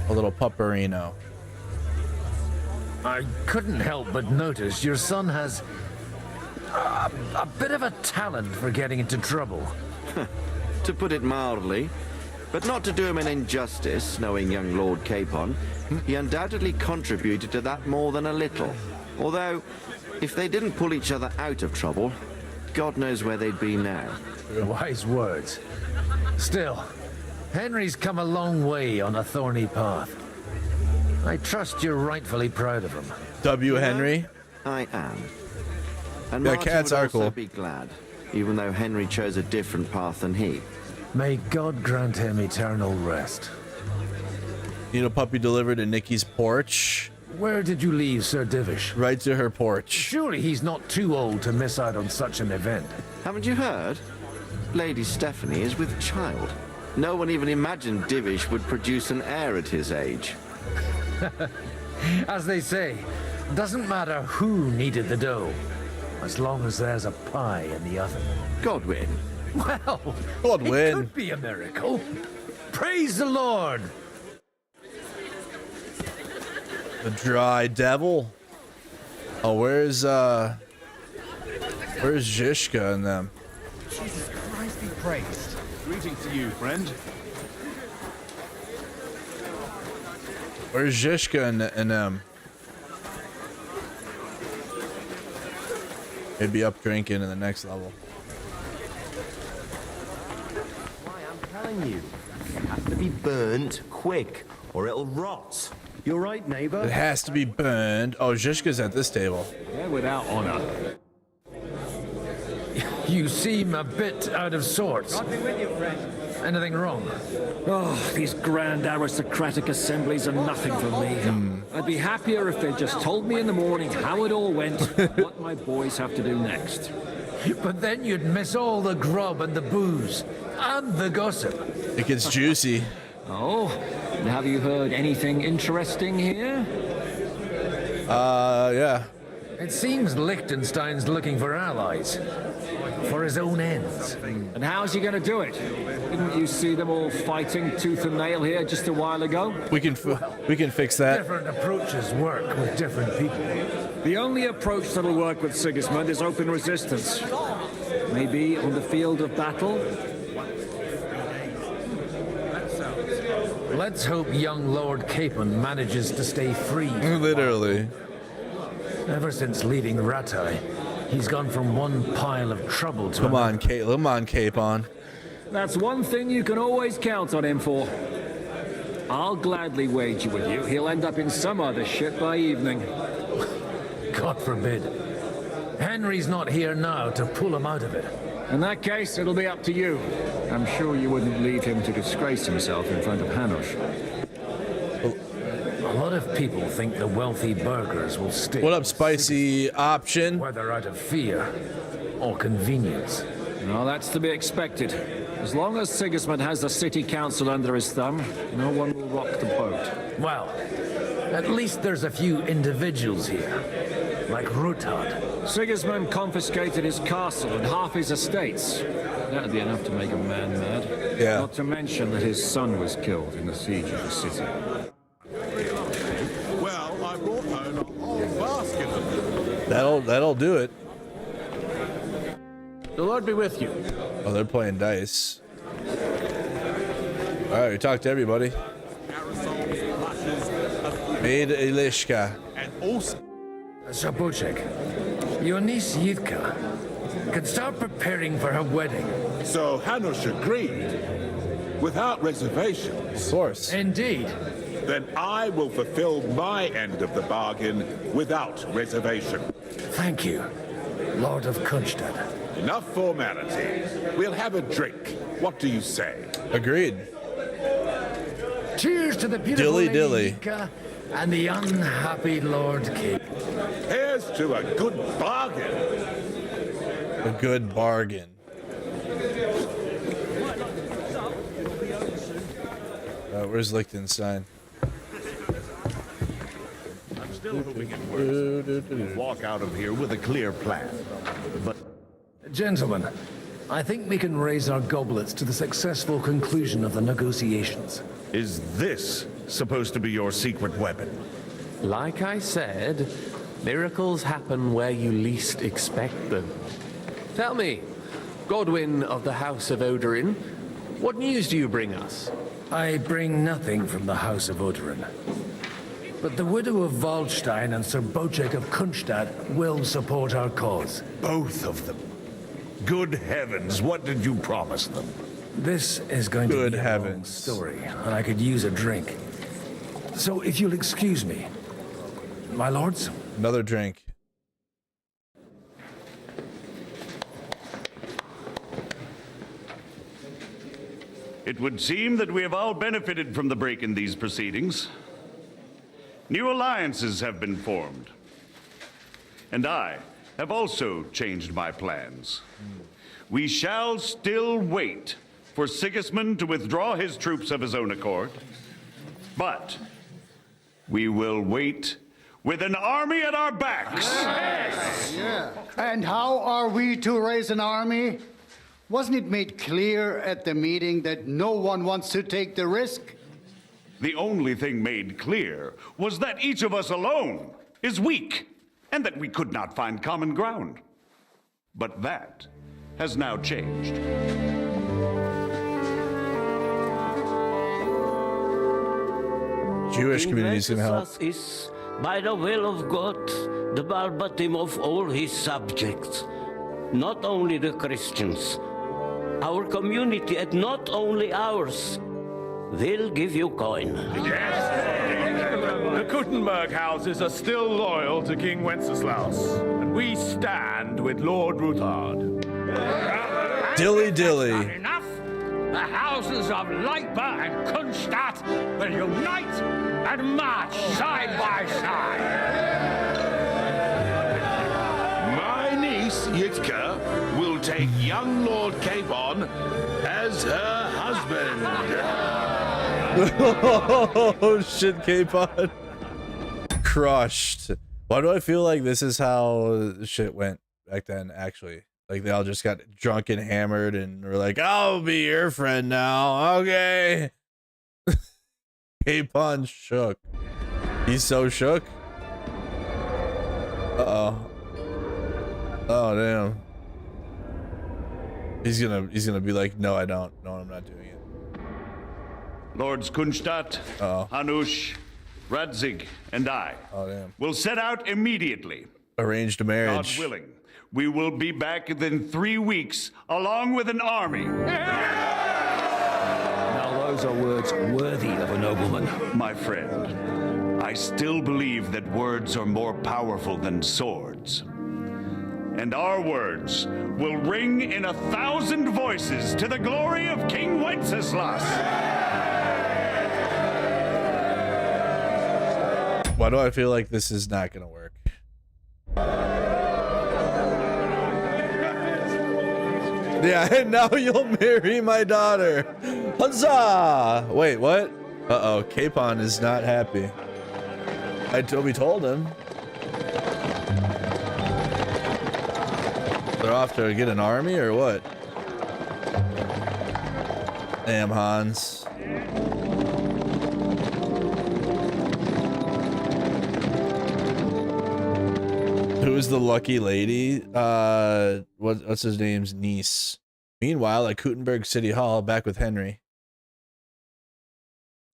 A little pupperino. I couldn't help but notice your son has a bit of a talent for getting into trouble. To put it mildly, but not to do him an injustice, knowing young Lord Capon, he undoubtedly contributed to that more than a little. Although, if they didn't pull each other out of trouble, God knows where they'd be now. Wise words. Still, Henry's come a long way on a thorny path. I trust you're rightfully proud of him. W. Henry? I am. And Yeah, Martin cats would are also cool. be glad, even though Henry chose a different path than he. May God grant him eternal rest. Need a puppy delivered to Nikki's porch? Where did you leave Sir Divish? Right to her porch. Surely he's not too old to miss out on such an event. Haven't you heard? Lady Stephanie is with child. No one even imagined Divish would produce an heir at his age. As they say, doesn't matter who needed the dough, as long as there's a pie in the oven. Godwin. Well, Godwin. It could be a miracle. Praise the Lord. The dry devil. Oh, where's Zishka and them? Jesus Christ be praised. Greetings to you, friend. Where's Zishka and them? Maybe up drinking in the next level. Why, I'm telling you, it has to be burnt quick, or it'll rot. You're right, neighbor. It has to be burned. Oh, Zishka's at this table. Yeah, without honor. You seem a bit out of sorts. God be with you, friend. Anything wrong? Oh, these grand aristocratic assemblies are nothing for me. I'd be happier if they just told me in the morning how it all went, what my boys have to do next. But then you'd miss all the grub and the booze, and the gossip. It gets juicy. Oh, and have you heard anything interesting here? Yeah. It seems Liechtenstein's looking for allies. For his own ends. And how's he going to do it? Didn't you see them all fighting tooth and nail here just a while ago? We can fix that. Different approaches work with different people. The only approach that'll work with Sigismund is open resistance. Maybe on the field of battle? Let's hope young Lord Capon manages to stay free. Literally. Ever since leaving Rattay, he's gone from one pile of trouble to Come another. on, come on, Capon. That's one thing you can always count on him for. I'll gladly wager with you he'll end up in some other shit by evening. God forbid. Henry's not here now to pull him out of it. In that case, it'll be up to you. I'm sure you wouldn't leave him to disgrace himself in front of Hanush. A lot of people think the wealthy burghers will stick. What up, spicy option? Whether out of fear or convenience. No, that's to be expected. As long as Sigismund has the city council under his thumb, no one will rock the boat. Well, at least there's a few individuals here, like Ruthard. Sigismund confiscated his castle and half his estates. That'd be enough to make a man mad. Yeah. Not to mention that his son was killed in the siege of the city. Well, I brought home a whole That'll do it. The Lord be with you. Oh, they're playing dice. All right, we talked to everybody. Maid Ilishka. And also, Zabocek, your niece Yivka can start preparing for her wedding. So Hanush agreed, without reservations. Of course. Indeed. Then I will fulfill my end of the bargain without reservation. Thank you, Lord of Kunstad. Enough formality. We'll have a drink. What do you say? Agreed. Cheers to the beautiful Dilly Lady dilly. Yivka and the unhappy Lord King. Here's to a good bargain. A good bargain. Where's Liechtenstein? I'm still hoping it works. We'll walk out of here with a clear plan. But Gentlemen, I think we can raise our goblets to the successful conclusion of the negotiations. is this supposed to be your secret weapon? Like I said, miracles happen where you least expect them. Tell me, Godwin of the House of Odorin, what news do you bring us? I bring nothing from the House of Odorin. But the widow of Waldstein and Sir Bocek of Kunstad will support our cause. Both of them. Good heavens, what did you promise them? This is going to be a long story, and I could use a drink. So if you'll excuse me, my lords? Another drink. It would seem that we have all benefited from the break in these proceedings. New alliances have been formed. And I have also changed my plans. We shall still wait for Sigismund to withdraw his troops of his own accord, but we will wait with an army at our backs. Yeah. And how are we to raise an army? Wasn't it made clear at the meeting that no one wants to take the risk? The only thing made clear was that each of us alone is weak, and that we could not find common ground. But that has now changed. Jewish communities can help. Is, by the will of God, the verbatim of all his subjects, not only the Christians, our community, and not only ours, will give you coin. The Kuttenberg houses are still loyal to King Wenceslaus, and we stand with Lord Ruthard. Dilly dilly. Not enough. The houses of Leipa and Kunstadt will unite and march side by side. My niece, Yitka, will take young Lord Capon as her husband. Oh shit, K-Pod. Crushed. Why do I feel like this is how shit went back then, actually? Like, they all just got drunk and hammered and were like, I'll be your friend now. Okay. Capon shook. He's so shook. Uh-oh. Oh, damn. He's gonna be like, no, I don't. No, I'm not doing it. Lords Kunstadt, Hanush, Radzig, and I will set out immediately. Arranged marriage. God willing, we will be back within 3 weeks, along with an army. Now those are words worthy of a nobleman. My friend, I still believe that words are more powerful than swords. And our words will ring in 1,000 voices to the glory of King Wenceslas. Why do I feel like this is not gonna work? Yeah, and now you'll marry my daughter. Huzzah! Wait, what? Uh-oh, Capon is not happy. We told him. They're off to get an army or what? Damn, Hans. Who is the lucky lady? What's his name's niece? Meanwhile, at Kuttenberg City Hall, back with Henry.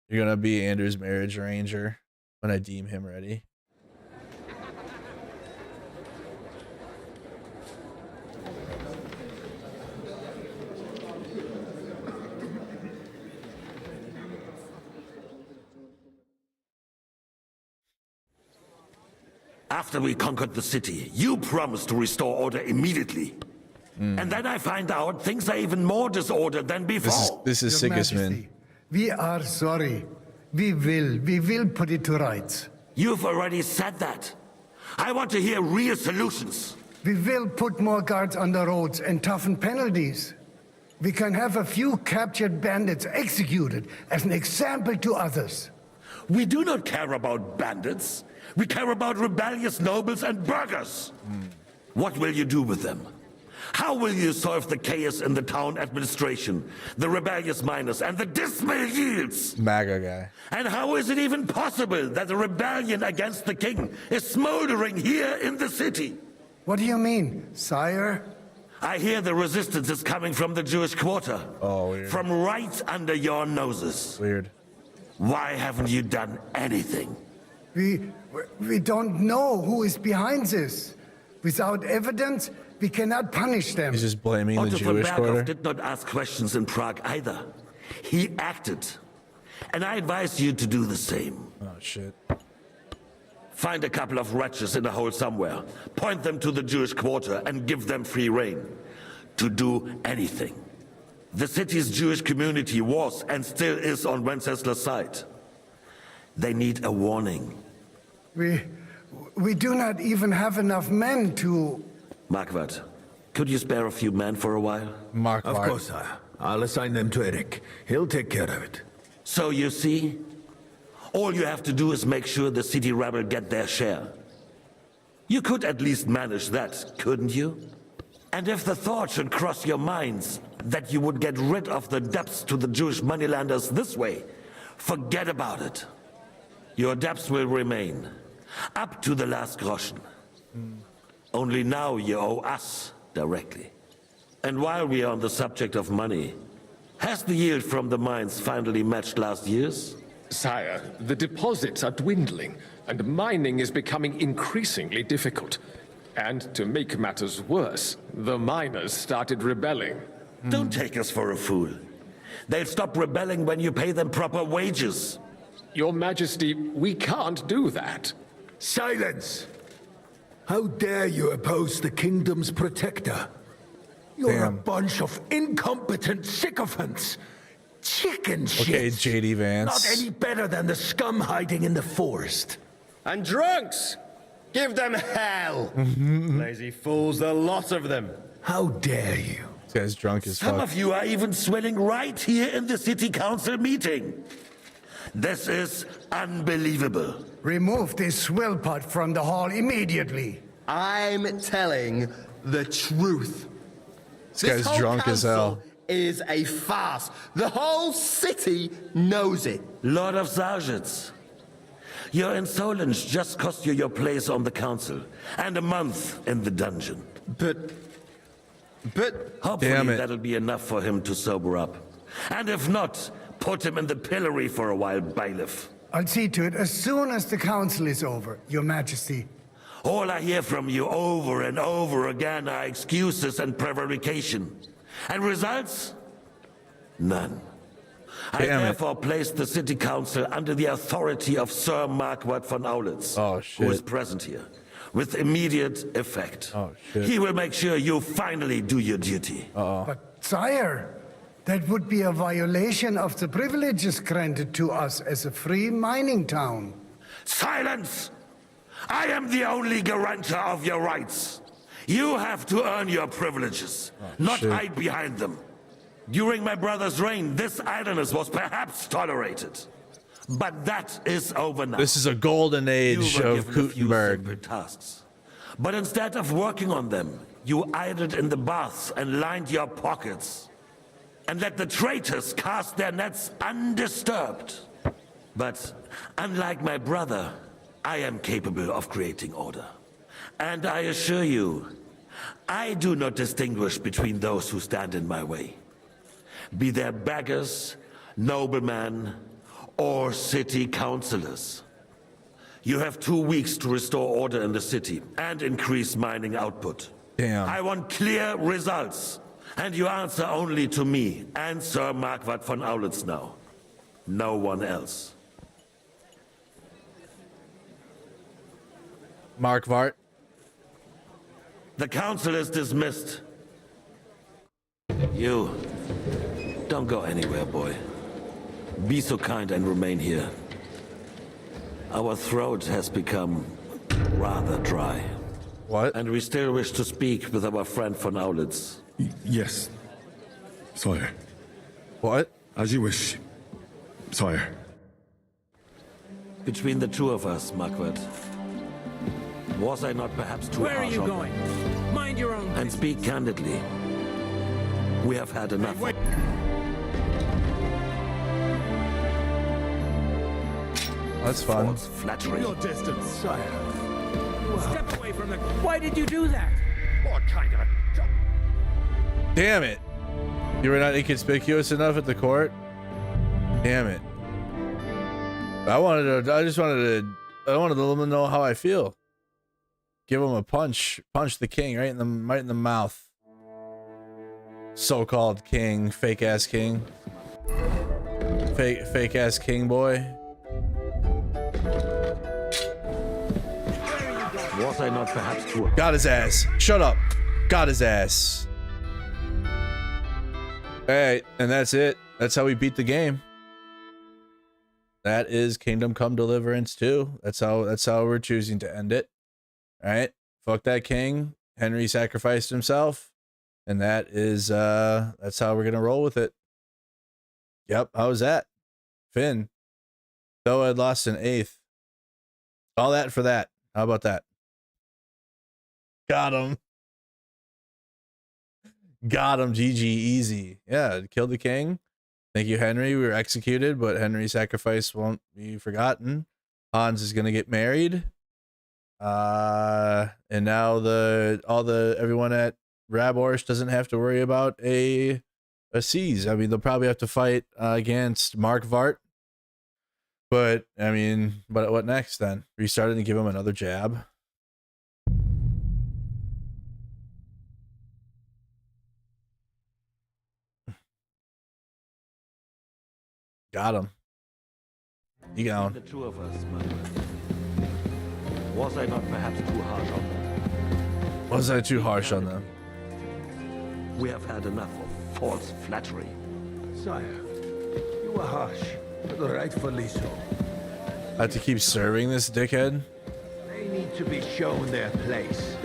You're gonna be Andrew's marriage arranger when I deem him ready. After we conquered the city, you promised to restore order immediately. And then I find out things are even more disordered than before. This is Your Sigismund. Majesty, we are sorry. We will put it to rights. You've already said that. I want to hear real solutions. We will put more guards on the roads and toughen penalties. We can have a few captured bandits executed as an example to others. We do not care about bandits. We care about rebellious nobles and burghers. What will you do with them? How will you solve the chaos in the town administration, the rebellious miners, and the dismal yields? MAGA guy. And how is it even possible that a rebellion against the king is smoldering here in the city? What do you mean, sire? I hear the resistance is coming from the Jewish quarter. Oh, weird. From right under your noses. Weird. Why haven't you done anything? We don't know who is behind this. Without evidence, we cannot punish them. He's just blaming the Otto von Jewish Berghoff quarter. did not ask questions in Prague either. He acted. And I advise you to do the same. Oh, shit. Find a couple of wretches in a hole somewhere, point them to the Jewish quarter, and give them free rein to do anything. The city's Jewish community was and still is on Wenceslas' side. They need a warning. We do not even have enough men to... Marquardt, could you spare a few men for a while? Marquardt. Of course, sire. I'll assign them to Eric. He'll take care of it. So you see, all you have to do is make sure the city rebel get their share. You could at least manage that, couldn't you? And if the thought should cross your minds that you would get rid of the debts to the Jewish moneylenders this way, forget about it. Your debts will remain, up to the last groschen. Only now you owe us directly. And while we are on the subject of money, has the yield from the mines finally matched last year's? Sire, the deposits are dwindling, and mining is becoming increasingly difficult. And to make matters worse, the miners started rebelling. Don't take us for a fool. They'll stop rebelling when you pay them proper wages. Your Majesty, we can't do that. Silence! How dare you oppose the kingdom's protector? You're a bunch of incompetent sycophants. Chicken shit. Okay, JD Vance. Not any better than the scum hiding in the forest. And drunks! Give them hell! Lazy fools, the lot of them. How dare you? This guy's drunk as fuck. Some of you are even swilling right here in the city council meeting. This is unbelievable. Remove this swill pot from the hall immediately. I'm telling the truth. This guy's whole drunk as hell. Is a farce. The whole city knows it. Lord of Sergeants, your insolence just cost you your place on the council and a month in the dungeon. But hopefully that'll be enough for him to sober up. And if not, put him in the pillory for a while, bailiff. I'll see to it as soon as the council is over, Your Majesty. All I hear from you over and over again are excuses and prevarication. And results? None. I therefore place the city council under the authority of Sir Marquardt von Aulitz, who is present here, with immediate effect. He will make sure you finally do your duty. But, sire, that would be a violation of the privileges granted to us as a free mining town. Silence! I am the only guarantor of your rights. You have to earn your privileges, not hide behind them. During my brother's reign, this idleness was perhaps tolerated. But that is over now. This is a golden age of Kuttenberg. Simple tasks. But instead of working on them, you idled in the baths and lined your pockets. And let the traitors cast their nets undisturbed. But unlike my brother, I am capable of creating order. And I assure you, I do not distinguish between those who stand in my way. Be they beggars, noblemen, or city councillors. You have 2 weeks to restore order in the city and increase mining output. Damn. I want clear results. And you answer only to me and Sir Marquardt von Aulitz now. No one else. Marquardt. The council is dismissed. You, don't go anywhere, boy. Be so kind and remain here. Our throat has become rather dry. What? And we still wish to speak with our friend von Aulitz. Yes, sire. What? As you wish, sire. Between the two of us, Marquardt, was I not perhaps too Where are harsh you on going? them? Mind your own. And speak candidly. We have had enough. That's fun. False flattery. Your distance, sire. Step away from the... Why did you do that? What kind of a... Damn it. You were not inconspicuous enough at the court? Damn it. I wanted to let them know how I feel. Give him a punch. Punch the king right in the mouth. So-called king. Fake ass king. Fake ass king boy. Was I not perhaps too... Got his ass. Shut up. Got his ass. Alright, and that's it. That's how we beat the game. That is Kingdom Come Deliverance 2. That's how we're choosing to end it. Alright. Fuck that king. Henry sacrificed himself. And that is that's how we're gonna roll with it. Yep, how was that? Finn. Though I'd lost an 8th. All that for that. How about that? Got him. Got him. GG. Easy. Yeah, killed the king. Thank you, Henry. We were executed, but Henry's sacrifice won't be forgotten. Hans is gonna get married. And now everyone at Raborsch doesn't have to worry about a siege. I mean, they'll probably have to fight against Marquardt. But I mean, but what next then? Restarting to give him another jab. Got him. You got The two of us, Marquardt. Was I not perhaps too harsh on them? Was I too harsh on them? We have had enough of false flattery. Sire, you were harsh, but rightfully so. I have to keep serving this dickhead? They need to be shown their place.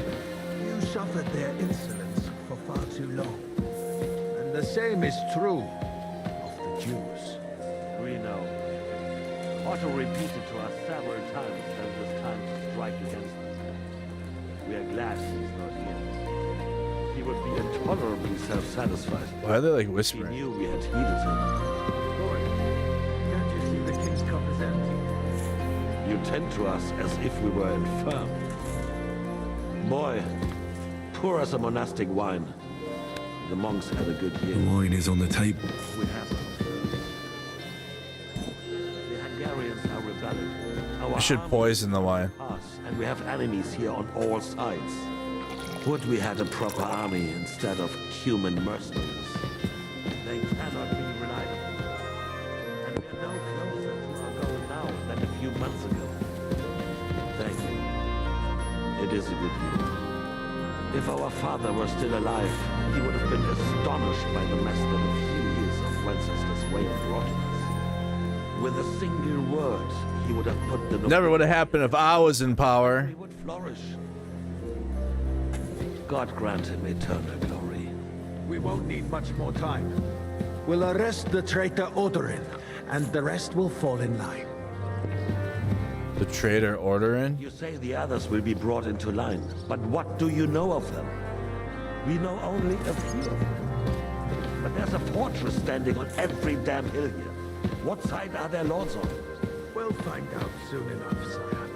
You suffered their insolence for far too long. And the same is true of the Jews. We know. Otto repeated to us several times that it was time to strike against them. We are glad he's not here. He would be intolerably self-satisfied. Why are they like whispering? He knew we had heeded him. Lord, can't you see the king's cup is empty? You tend to us as if we were infirm. Boy, pour us a monastic wine. The monks had a good year. The wine is on the table. We have it. The Hungarians are rebelling. I should poison the wine. And we have enemies here on all sides. Would we had a proper army instead of human mercenaries? They cannot be relied upon. And we are no closer to our goal now than a few months ago. Thank you. It is a good year. If our father were still alive, he would have been astonished by the mess that a few years of Wenceslas reign brought to us. With a single word, he would have put the... Never would have happened if I was in power. He would flourish. God grant him eternal glory. We won't need much more time. We'll arrest the traitor Odorin, and the rest will fall in line. The traitor Odorin? You say the others will be brought into line, but what do you know of them? We know only a few of them. But there's a fortress standing on every damn hill here. What side are their lords on? We'll find out soon enough, sire.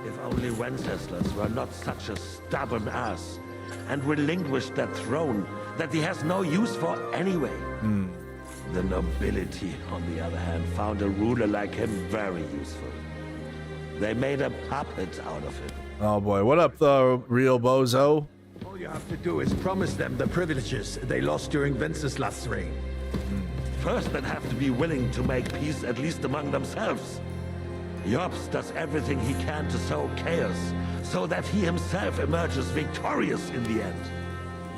If only Wenceslas were not such a stubborn ass and relinquished that throne that he has no use for anyway. The nobility, on the other hand, found a ruler like him very useful. They made a puppet out of him. Oh boy, what up, the real bozo? All you have to do is promise them the privileges they lost during Wenceslas' reign. First, they'd have to be willing to make peace, at least among themselves. Jobs does everything he can to sow chaos, so that he himself emerges victorious in the end.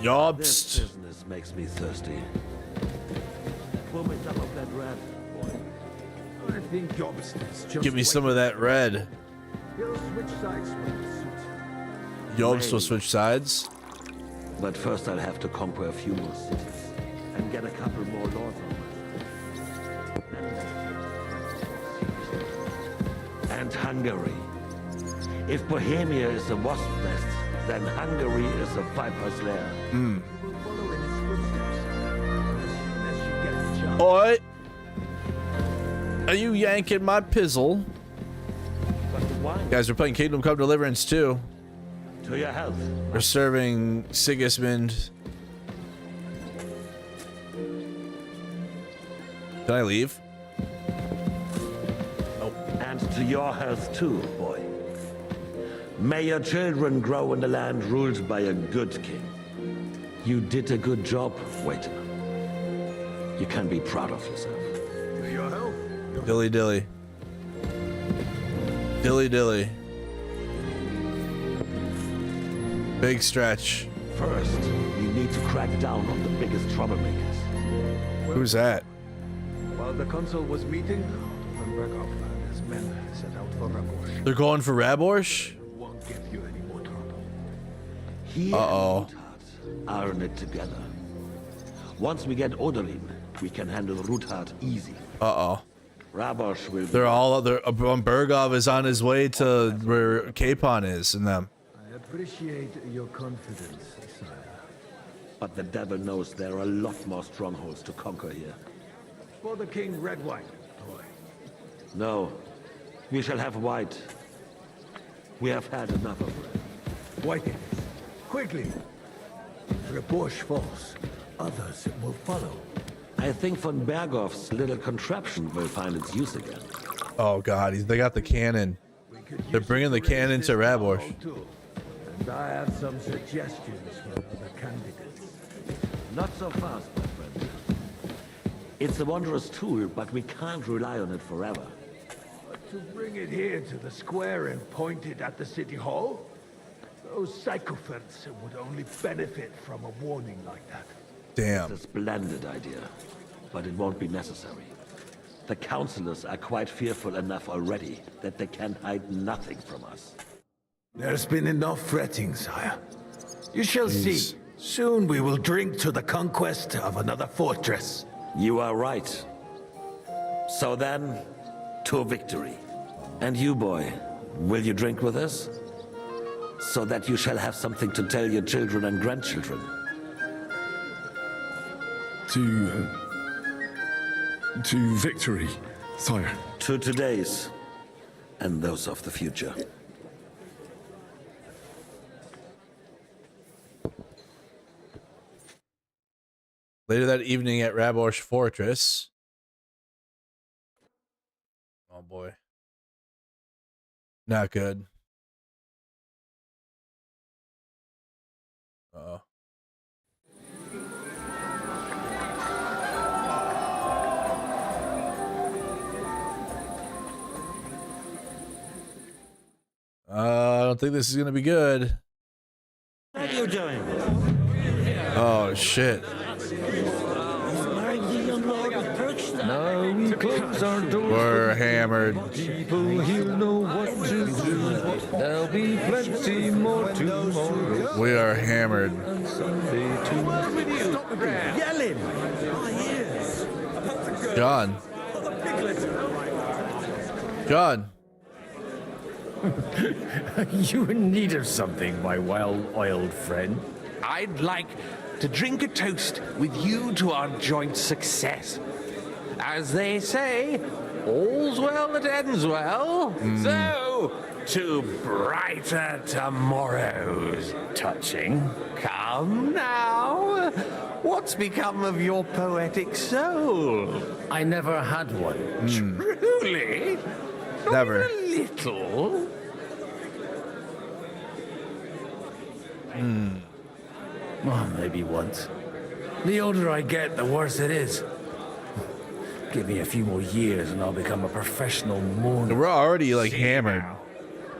Jobs. This business makes me thirsty. Pour me some of that red, boy. I think Jobs is just Give me some of that red. He'll switch sides when it suits. Jobs will switch sides. But first I'll have to conquer a few more cities and get a couple more lords on my side. And Hungary. If Bohemia is a wasp nest, then Hungary is a viper's lair. Oi! Are you yanking my pizzle? Guys, we're playing Kingdom Come Deliverance 2. To your health. We're serving Sigismund. Can I leave? And to your health too, boy. May your children grow in a land ruled by a good king. You did a good job, waiter. You can be proud of yourself. To your health. Dilly dilly. Dilly dilly. Big stretch. First, we need to crack down on the biggest troublemakers. Who's that? While the consul was meeting, Mercado and his men set out for Rabosh. They're going for Rabosh? Won't give you any more trouble. He Uh-oh. and Ruthard are in it together. Once we get Odolin, we can handle Ruthard easy. Uh-oh. Rabosh will. They're all other. Bergov is on his way to where Capon is and them. I appreciate your confidence, sire. But the devil knows there are a lot more strongholds to conquer here. For the king, red wine. Boy. No, we shall have white. We have had enough of red. White it is. Quickly. Rabosh falls. Others will follow. I think von Bergov's little contraption will find its use again. Oh god, they got the cannon. They're bringing the cannon to Rabosh. And I have some suggestions for other candidates. Not so fast, my friend. It's a wondrous tool, but we can't rely on it forever. But to bring it here to the square and point it at the city hall? Those sycophants would only benefit from a warning like that. Damn. It's a splendid idea, but it won't be necessary. The councillors are quite fearful enough already that they can hide nothing from us. There's been enough fretting, sire. You shall see. Soon we will drink to the conquest of another fortress. You are right. So then, to victory. And you, boy, will you drink with us? So that you shall have something to tell your children and grandchildren. To victory, sire. To today's, and those of the future. Later that evening at Rabosh Fortress. Oh boy. Not good. Uh-oh. I don't think this is gonna be good. What are you doing? Oh shit. Now we close our doors. We're hammered. People here know what to do. There'll be plenty more tomorrow. We are hammered. And Sunday too. Stop the yelling! John. John. You in need of something, my well-oiled friend? I'd like to drink a toast with you to our joint success. As they say, all's well that ends well. So, to brighter tomorrows. Touching. Come now. What's become of your poetic soul? I never had one. Truly? Never. Not even a little? Well, maybe once. The older I get, the worse it is. Give me a few more years and I'll become a professional mourner. We're already like hammered.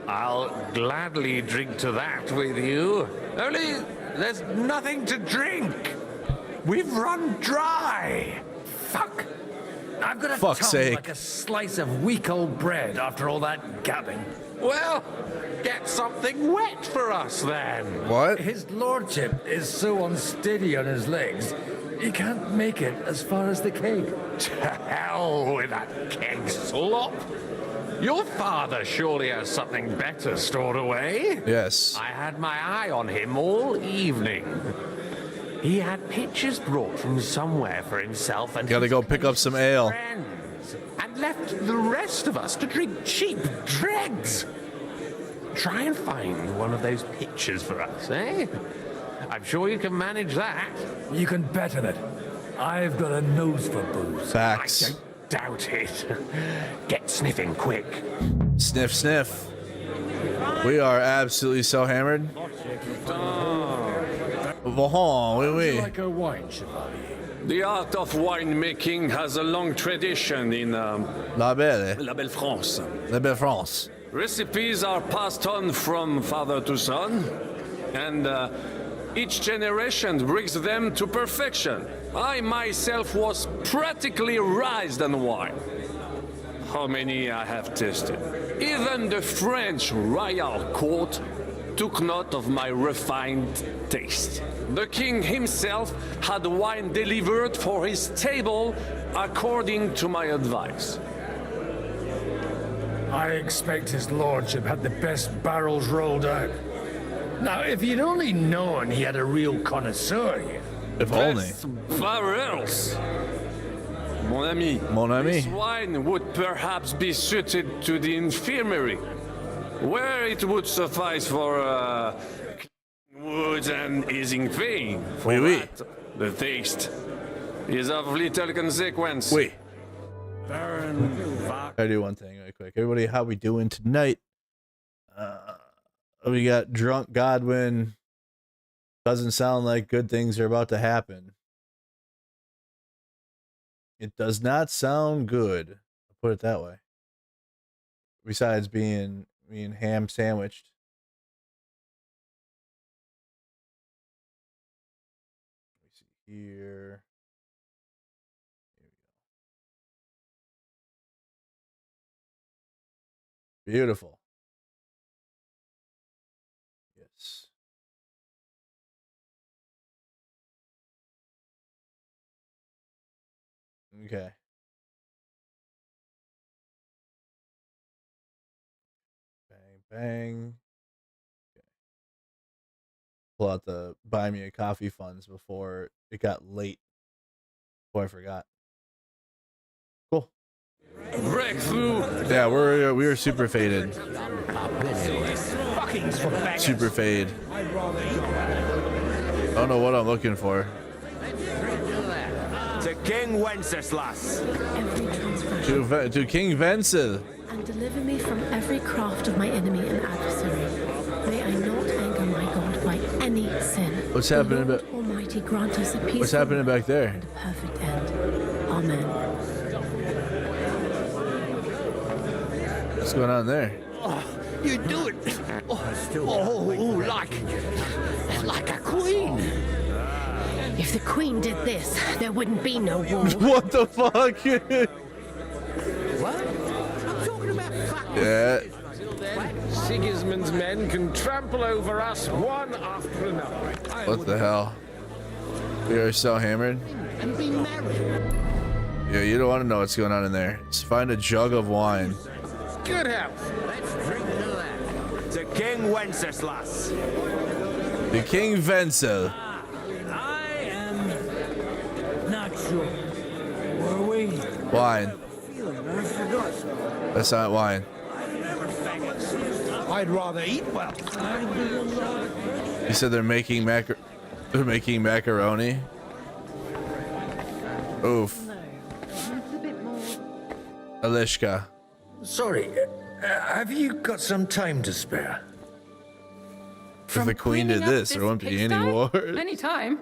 I'll gladly drink to that with you. Only there's nothing to drink. We've run dry. Fuck. I've got a Fuck's tongue sake. like a slice of weak old bread after all that gabbing. Well, get something wet for us then. What? His lordship is so unsteady on his legs, he can't make it as far as the keg. To hell with that keg slop. Your father surely has something better stored away. Yes. I had my eye on him all evening. He had pictures brought from somewhere for himself and Gotta go pick up some ale. friends, and left the rest of us to drink cheap dregs. Try and find one of those pictures for us, eh? I'm sure you can manage that. You can bet on it. I've got a nose for booze. Facts. I don't doubt it. Get sniffing quick. Sniff, sniff. We are absolutely so hammered. Oui, oui. Like a wine, Chevalier. The art of winemaking has a long tradition in La Belle. La Belle France. La Belle France. Recipes are passed on from father to son, and each generation brings them to perfection. I myself was practically raised on wine. How many I have tasted. Even the French royal court took note of my refined taste. The king himself had wine delivered for his table according to my advice. I expect his lordship had the best barrels rolled out. Now, if he'd only known he had a real connoisseur here. If only. Barrels. Mon ami. Mon ami. This wine would perhaps be suited to the infirmary, where it would suffice for wounds and easing pain. For Oui, oui. that, the taste is of little consequence. Wait. Baron. Gotta do one thing right quick. Everybody, how we doing tonight? We got drunk Godwin. Doesn't sound like good things are about to happen. It does not sound good. I'll put it that way. Besides being ham sandwiched. Let me see here. Beautiful. Yes. Okay. Bang, bang. Okay. Pull out the buy me a coffee funds before it got late. Before I forgot. Cool. Breakthrough. Yeah, we were super faded. Super fade. I don't know what I'm looking for. To King Wenceslas. To King Wenzel. And deliver me from every craft of my enemy and adversary. May I not anger my God by any sin. What's happening back? Almighty, grant us a peaceful What's happening back there? and a perfect end. Amen. What's going on there? You do it. Like a queen. If the queen did this, there wouldn't be no war. What the fuck? What? I'm talking about fucking. Yeah. Sigismund's men can trample over us one after another. What the hell? We are so hammered. And be married. Yeah, you don't want to know what's going on in there. Just find a jug of wine. Good health. Let's drink to that. To King Wenceslas. The King Wenzel. I am not sure. Were we? Wine. That's not wine. I'd rather eat well. You said they're making macaroni. Oof. Alishka. Sorry, have you got some time to spare? If the queen did this, there won't be any war. Any time.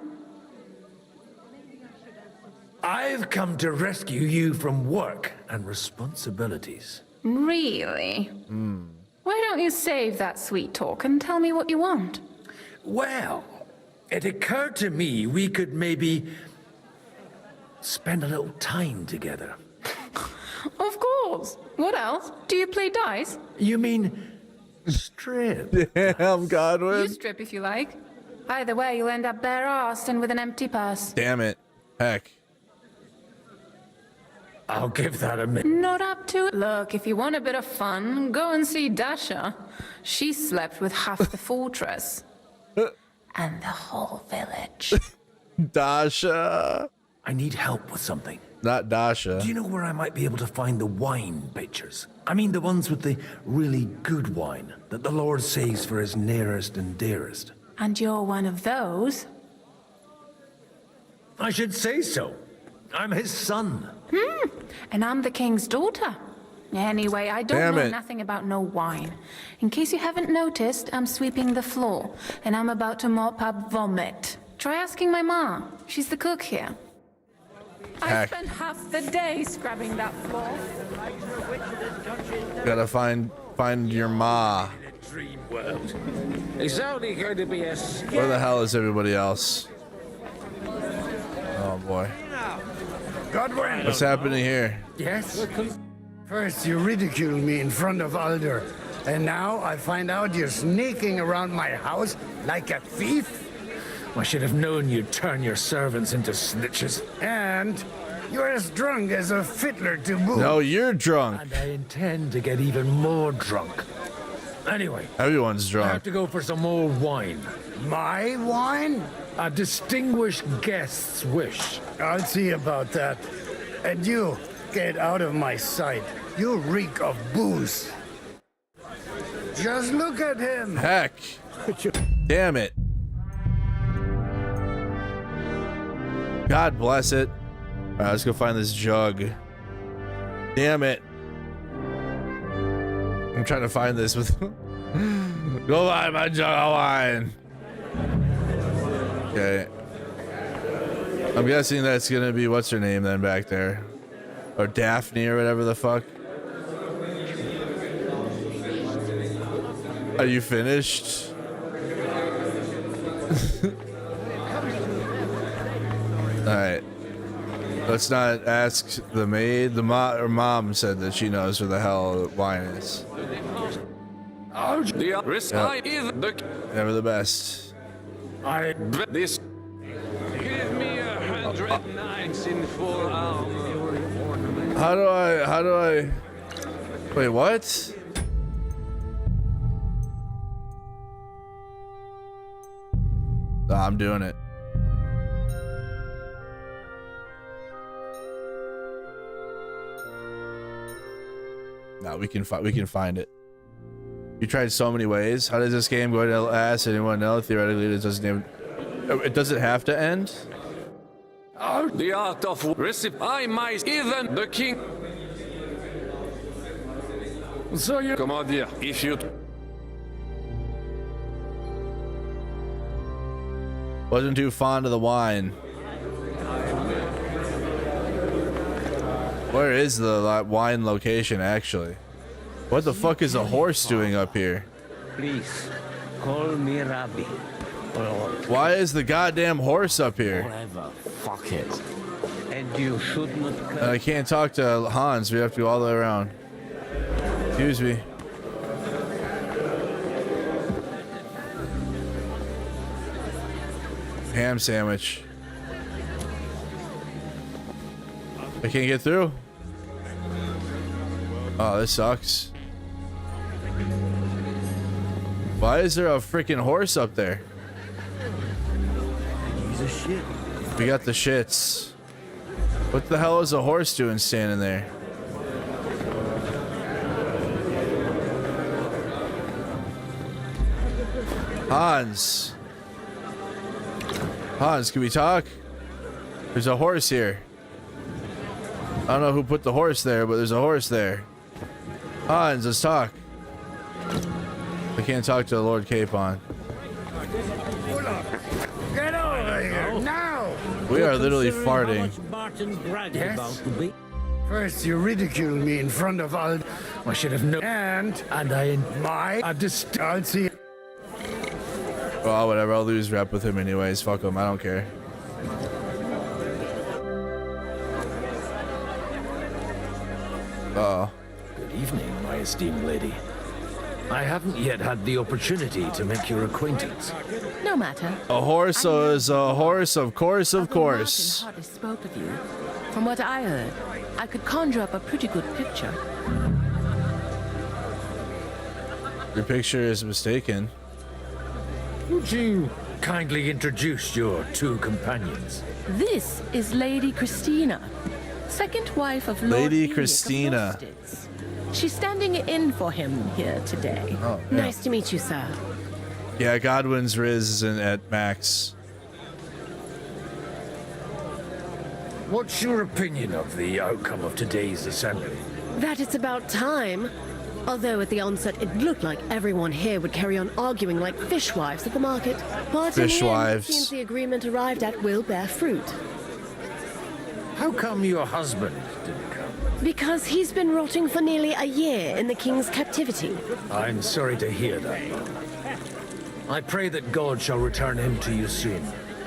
I've come to rescue you from work and responsibilities. Really? Why don't you save that sweet talk and tell me what you want? Well, it occurred to me we could maybe spend a little time together. Of course. What else? Do you play dice? You mean strip? Damn, Godwin. You strip if you like. Either way, you'll end up bare-assed and with an empty purse. Damn it. Heck. I'll give that a minute. Not up to it. Look, if you want a bit of fun, go and see Dasha. She slept with half the fortress. And the whole village. Dasha. I need help with something. Not Dasha. Do you know where I might be able to find the wine pitchers? I mean the ones with the really good wine that the Lord saves for his nearest and dearest. And you're one of those? I should say so. I'm his son. And I'm the king's daughter. Anyway, I don't know nothing about no wine. In case you haven't noticed, I'm sweeping the floor, and I'm about to mop up vomit. Try asking my ma. She's the cook here. I spent half the day scrubbing that floor. Gotta find your ma. It's only going to be a Where the hell is everybody else? Oh boy. Godwin! What's happening here? Yes? First you ridiculed me in front of Alder, and now I find out you're sneaking around my house like a thief? I should have known you'd turn your servants into snitches. And you're as drunk as a fiddler to boot. No, you're drunk. And I intend to get even more drunk. Anyway. Everyone's drunk. I have to go for some more wine. My wine? A distinguished guest's wish. I'll see about that. And you, get out of my sight. You reek of booze. Just look at him. Heck. Damn it. God bless it. All right, let's go find this jug. Damn it. I'm trying to find this with... Go buy my jug of wine. Okay. I'm guessing that's gonna be what's her name then back there, or Daphne or whatever the fuck. Are you finished? All right. Let's not ask the maid. Her mom said that she knows where the hell wine is. The risk I give the Never the best. I bet this. Give me 100 knights in full armor. How do I wait, what? Nah, I'm doing it. No, we can find it. You tried so many ways. How does this game go to ask anyone know? Theoretically, it doesn't have to end. The art of receive. I might even the king. So you come on, dear. If you Wasn't too fond of the wine. Where is the wine location actually? What the fuck is a horse doing up here? Please, call me Rabbi. Why is the goddamn horse up here? Whatever, fuck it. And you should not... And I can't talk to Hans, we have to go all the way around. Excuse me. Ham sandwich. I can't get through. Oh, this sucks. Why is there a freaking horse up there? He's a shit. We got the shits. What the hell is a horse doing standing there? Hans. Hans, can we talk? There's a horse here. I don't know who put the horse there, but there's a horse there. Hans, let's talk. I can't talk to Lord Capon. Get over here now! We are literally farting. Yes? First, you ridicule me in front of all. I should have known. And I just. I'll see. Well, whatever. I'll lose rep with him anyways. Fuck him. I don't care. Uh-oh. Good evening, my esteemed lady. I haven't yet had the opportunity to make your acquaintance. No matter. A horse is a horse, of course, of course. Martin hardly spoke of you. From what I heard, I could conjure up a pretty good picture. Your picture is mistaken. Would you kindly introduce your two companions? This is Lady Christina, second wife of Lord Lady Enoch of Christina. Norsteds. She's standing in for him here today. Oh, yeah. Nice to meet you, sir. Yeah, Godwin's Riz isn't at max. What's your opinion of the outcome of today's assembly? That it's about time. Although at the onset it looked like everyone here would carry on arguing like fishwives at the market. But in the end, it Fishwives. seems the agreement arrived at will bear fruit. How come your husband didn't come? Because he's been rotting for nearly a year in the king's captivity. I'm sorry to hear that. I pray that God shall return him to you soon.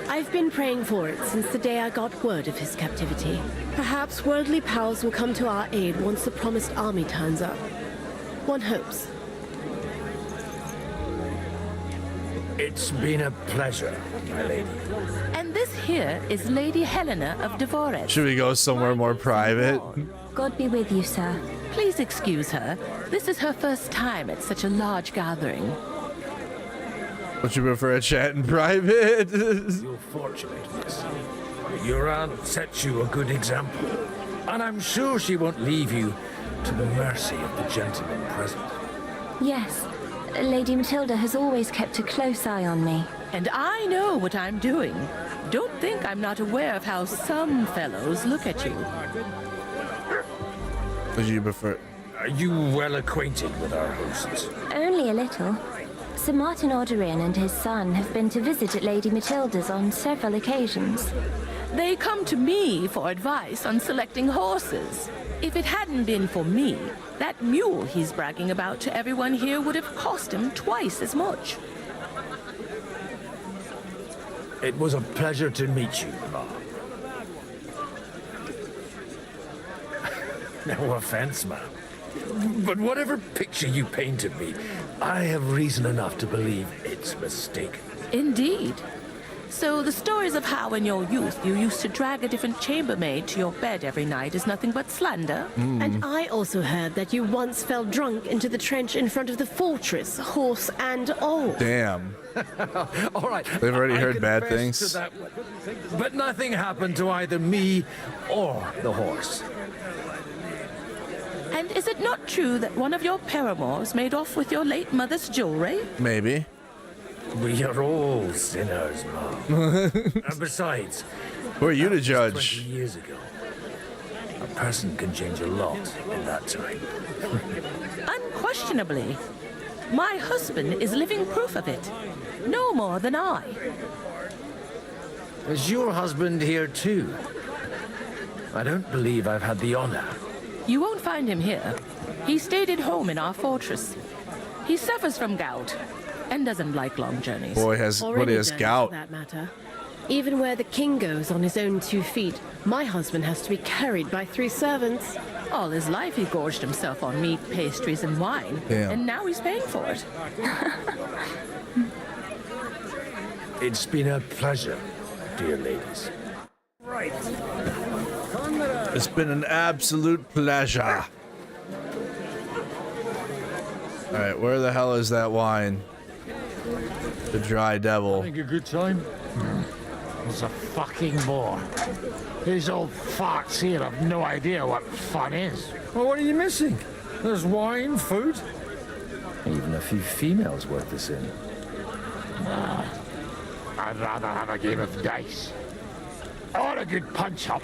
I've been praying for it since the day I got word of his captivity. Perhaps worldly powers will come to our aid once the promised army turns up. One hopes. It's been a pleasure, my lady. And this here is Lady Helena of Deliverance. Should we go somewhere more private? God be with you, sir. Please excuse her. This is her first time at such a large gathering. Would you prefer a chat in private? You're fortunate, miss. Your aunt sets you a good example. And I'm sure she won't leave you to the mercy of the gentleman present. Yes. Lady Matilda has always kept a close eye on me. And I know what I'm doing. Don't think I'm not aware of how some fellows look at you. Would you prefer? Are you well acquainted with our hosts? Only a little. Sir Martin Orderin and his son have been to visit at Lady Matilda's on several occasions. They come to me for advice on selecting horses. If it hadn't been for me, that mule he's bragging about to everyone here would have cost him twice as much. It was a pleasure to meet you, Ma. No offense, ma'am. But whatever picture you painted me, I have reason enough to believe it's mistaken. Indeed. So the stories of how in your youth you used to drag a different chambermaid to your bed every night is nothing but slander? And I also heard that you once fell drunk into the trench in front of the fortress, horse and all. Damn. All right. They've already heard bad confess things. to that one. But nothing happened to either me or the horse. And is it not true that one of your paramours made off with your late mother's jewelry? Maybe. We are all sinners, Mom. And besides, Who are you to that was judge? 20 years ago. A person can change a lot in that time. Unquestionably. My husband is living proof of it. No more than I. Is your husband here too? I don't believe I've had the honor. You won't find him here. He stayed at home in our fortress. He suffers from gout and doesn't like long journeys. Boy has Or what any is journey, gout. for that matter. Even where the king goes on his own 2 feet, my husband has to be carried by 3 servants. All his life he gorged himself on meat, pastries, and wine. Damn. And now he's paying for it. It's been a pleasure, dear ladies. Right. It's been an absolute pleasure. All right, where the hell is that wine? The dry devil. Having a good time? It's a fucking bore. These old farts here have no idea what fun is. Well, what are you missing? There's wine, food, even a few females worth the sin. I'd rather have a game of dice. Or a good punch-up.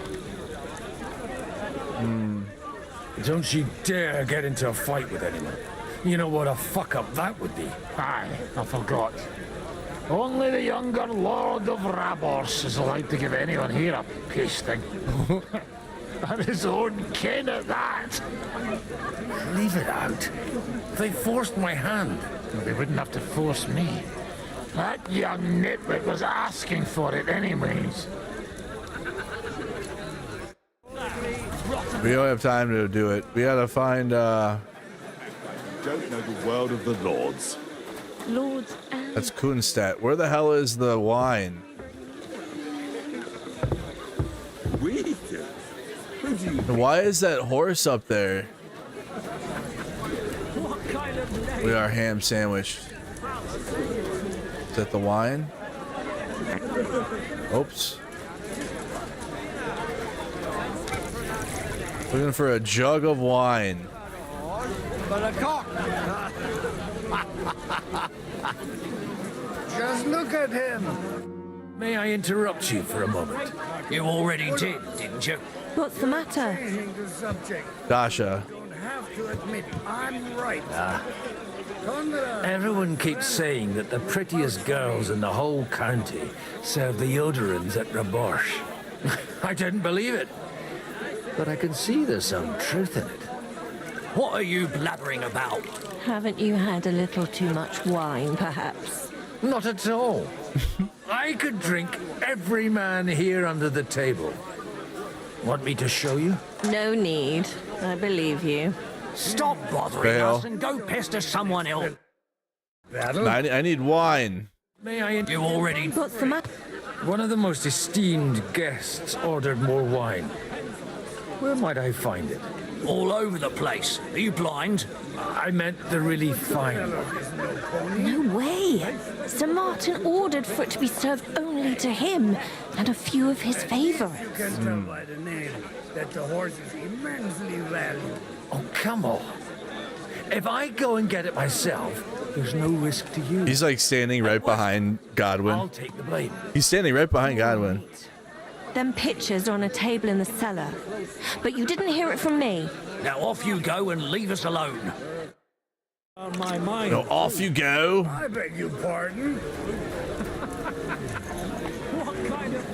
Don't you dare get into a fight with anyone. You know what a fuck-up that would be. Aye, I forgot. Only the younger Lord of Rabors is allowed to give anyone here a pasting. And his own kin at that. Leave it out. They forced my hand. They wouldn't have to force me. That young nitwit was asking for it anyways. We don't have time to do it. We gotta find, Don't know the world of the lords. Lords That's Kunstadt. Where the hell is the wine? And why is that horse up there? We are ham sandwiched. Is that the wine? Oops. Looking for a jug of wine. But a cock. Just look at him. May I interrupt you for a moment? You already did, didn't you? What's the matter? Changing the subject. Dasha. Don't have to admit I'm right. Everyone keeps saying that the prettiest girls in the whole county serve the Odorans at Raborsh. I didn't believe it. But I can see there's some truth in it. What are you blabbering about? Haven't you had a little too much wine, perhaps? Not at all. I could drink every man here under the table. Want me to show you? No need. I believe you. Stop bothering us and go pester someone else. I need wine. May I? You already. What's the matter? One of the most esteemed guests ordered more wine. Where might I find it? All over the place. Are you blind? I meant the really fine. No way. Sir Martin ordered for it to be served only to him and a few of his favorites. You can tell by the name that the horse is immensely valued. Oh, come on. If I go and get it myself, there's no risk to you. He's like standing right behind Godwin. I'll take the blame. He's standing right behind Godwin. Them pictures are on a table in the cellar. But you didn't hear it from me. Now off you go and leave us alone. On my mind. No, off you go. I beg your pardon. What kind of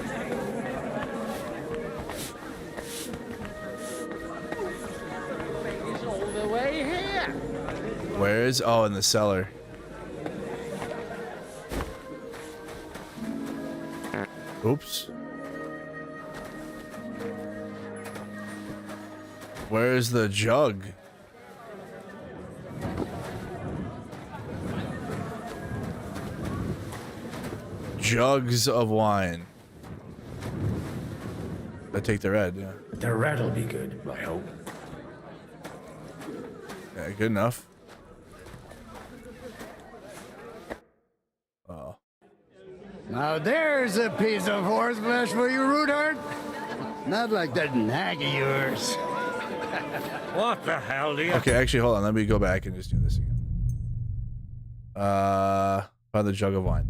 It's all the way here. Where is? Oh, in the cellar. Oops. Where's the jug? Jugs of wine. I take the red, yeah. The red'll be good, I hope. Yeah, good enough. Oh. Now there's a piece of horseflesh for you, Rootheart. Not like that nag of yours. What the hell do you... Okay, actually, hold on. Let me go back and just do this again. Find the jug of wine.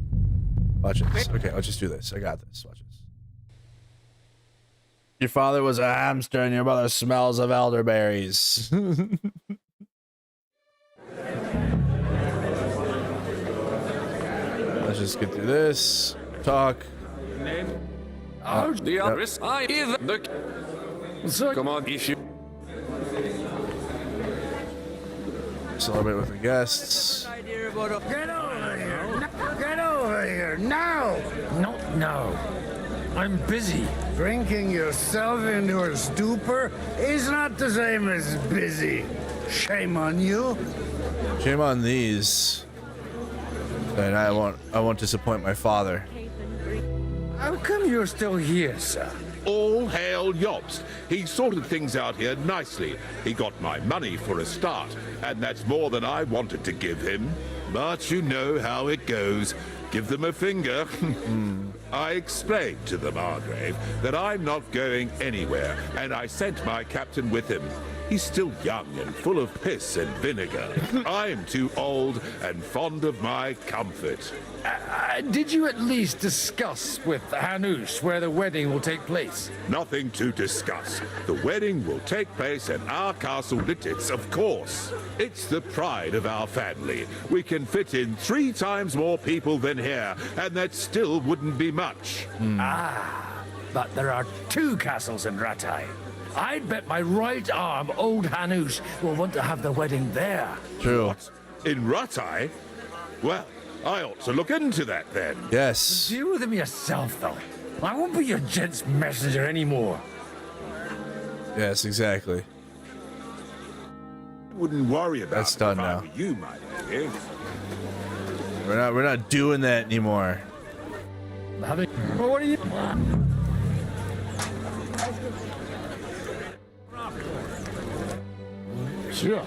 Watch this. Okay, I'll just do this. I got this. Watch this. Your father was a hamster and your mother smells of elderberries. Let's just get through this. Talk. The unrest. I give the. So come on, if you. Celebrate with the guests. Get over here! Get over here now! Not now. I'm busy. Drinking yourself into a stupor is not the same as busy. Shame on you. Shame on these. And I won't disappoint my father. How come you're still here, sir? All hail Jobst. He sorted things out here nicely. He got my money for a start, and that's more than I wanted to give him. But you know how it goes. Give them a finger. I explained to the Margrave that I'm not going anywhere, and I sent my captain with him. He's still young and full of piss and vinegar. I'm too old and fond of my comfort. Did you at least discuss with Hanush where the wedding will take place? Nothing to discuss. The wedding will take place at our castle Littitz, of course. It's the pride of our family. We can fit in 3 times more people than here, and that still wouldn't be much. But there are 2 castles in Rattay. I'd bet my right arm old Hanush will want to have the wedding there. True. What? In Rattay? Well, I ought to look into that then. Yes. Deal with him yourself, though. I won't be your gent's messenger anymore. Yes, exactly. Wouldn't worry about That's done now. You, my lady. We're not doing that anymore. Well, what are you? Sure.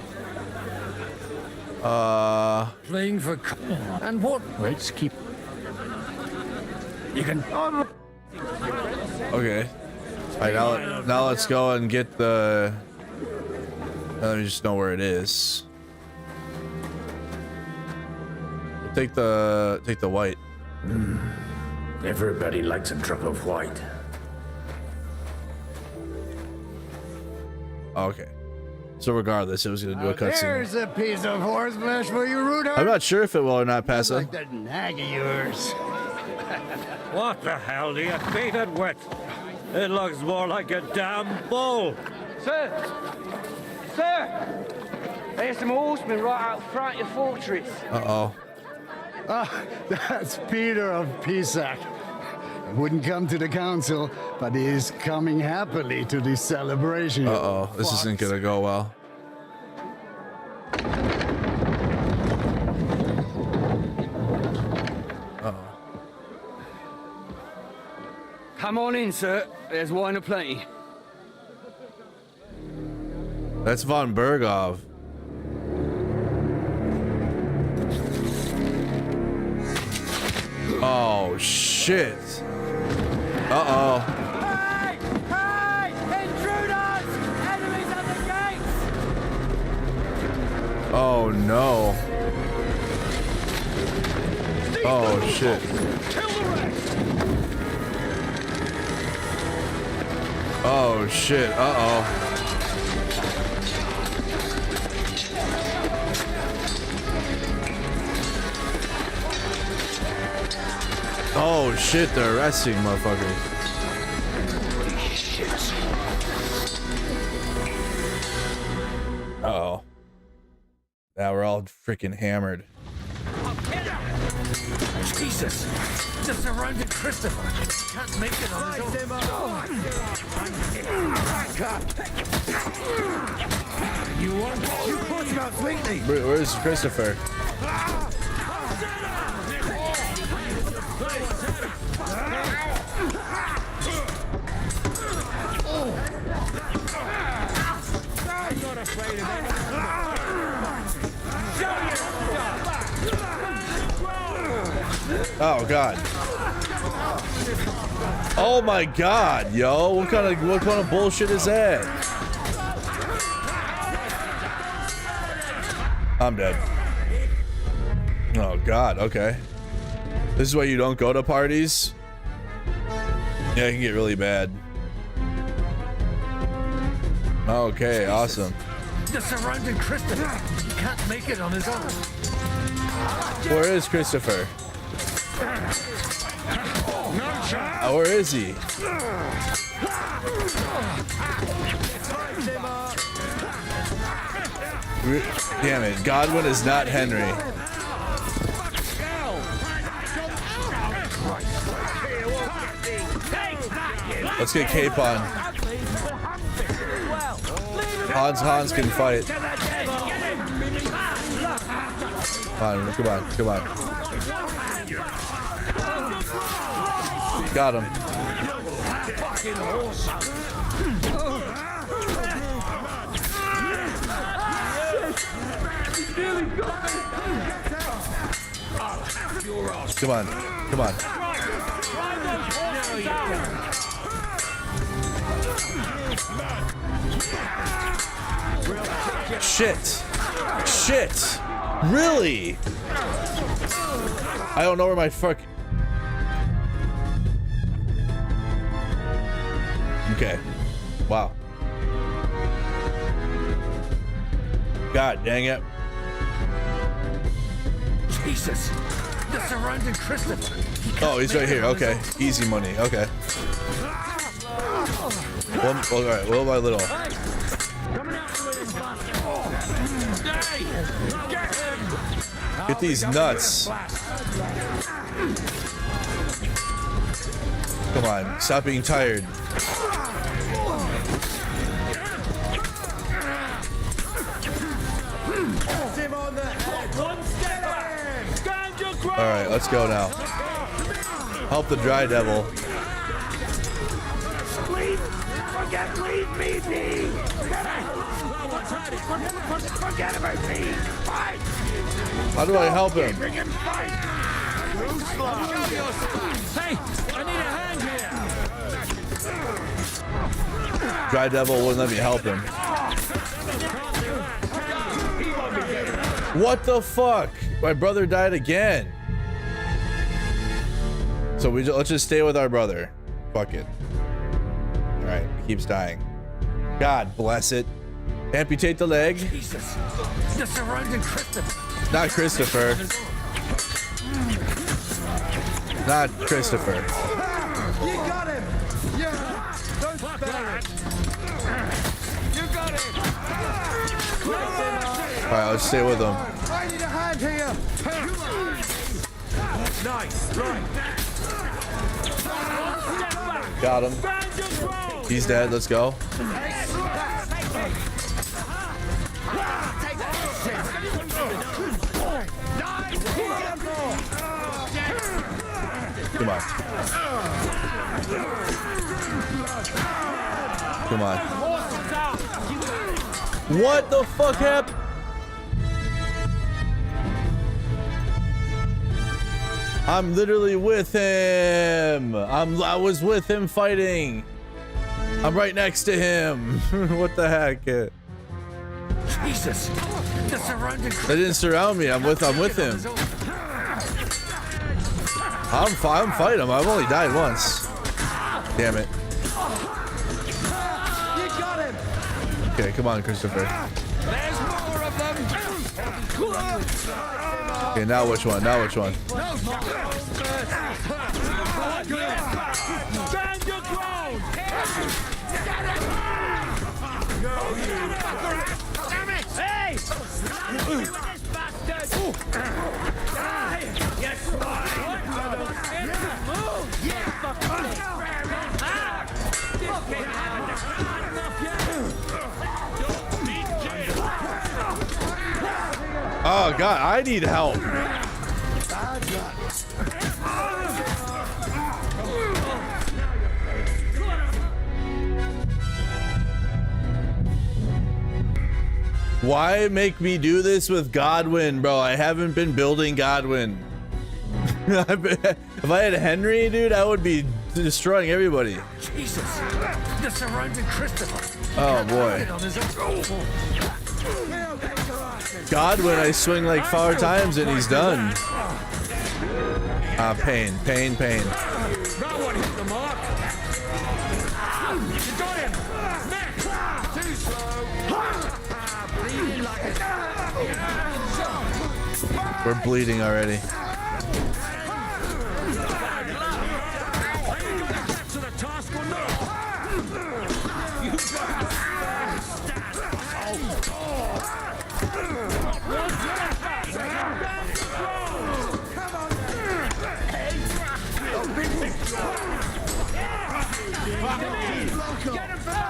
Playing for and what? Let's keep. You can. Okay. All right, now let's go and get the. Let me just know where it is. We'll take the white. Everybody likes a drop of white. Okay. So regardless, it was gonna do a cutscene. There's a piece of horseflesh for you, Rudolph. I'm not sure if it will or not, Passa. Like that nag of yours. What the hell do you beat it with? It looks more like a damn bull. Sir! Sir! There's some horsemen right out front of the fortress. Uh-oh. Ah, that's Peter of Pisac. He wouldn't come to the council, but he is coming happily to the celebration. Uh-oh, this isn't gonna go well. Uh-oh. Come on in, sir. There's wine aplenty. That's Von Bergov. Oh, shit. Uh-oh. Hey! Hey! Intruders! Enemies at the gates! Oh, no. Oh, shit. Oh, shit. Uh-oh. Oh shit, they're arresting motherfuckers. Uh-oh. Now we're all freaking hammered. Jesus! Just surrounded Christopher. Can't make it on his own. You want? You talking about sweetly? Where's Christopher? Oh god. Oh my god, yo. What kind of bullshit is that? I'm dead. Oh god, okay. This is why you don't go to parties? Yeah, it can get really bad. Okay, awesome. Just surrounded Christopher. He can't make it on his own. Where is Christopher? Oh, where is he? Damn it, Godwin is not Henry. Let's get Cape on. Hans can fight. Come on. Got him. Come on. Shit. Shit. Really? I don't know where my fuck. Okay. Wow. God dang it. Jesus. The surrounding Christopher. Oh, he's right here. Okay. Easy money. Okay. All right. Little by little. Get these nuts. Come on. Stop being tired. All right, let's go now. Help the dry devil. Please, leave me be. Forget about me. Fight. How do I help him? Hey, I need a hand here. Dry devil wouldn't let me help him. What the fuck? My brother died again. So let's just stay with our brother. Fuck it. All right, he keeps dying. God bless it. Amputate the leg. Jesus. The surrounding Christopher. Not Christopher. Not Christopher. You got him. Yeah. Don't spare it. You got him. All right, let's stay with him. I need a hand here. Nice. Right. Got him. He's dead. Let's go. Come on. Come on. What the fuck happened? I'm literally with him. I was with him fighting. I'm right next to him. What the heck? Jesus. The surrounding. They didn't surround me. I'm with him. I'm fighting him. I've only died once. Damn it. You got him. Okay, come on, Christopher. There's more of them. Okay, now which one? Now which one? Stand your ground. Damn it! Hey! Oh God, I need help. Why make me do this with Godwin, bro? I haven't been building Godwin. If I had Henry, dude, I would be destroying everybody. Jesus. The surrounding Christopher. Oh boy. Godwin, I swing like 4 times and he's done. Ah, pain, pain, pain. That one hit the mark. You got him. Next. Too slow. Bleeding like a... We're bleeding already. To the task or not?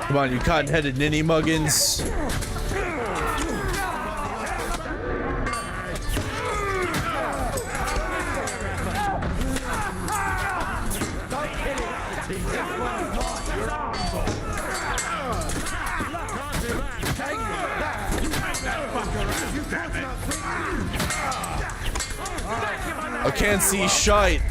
Come on, you cotton-headed ninny muggins. I can't see shite.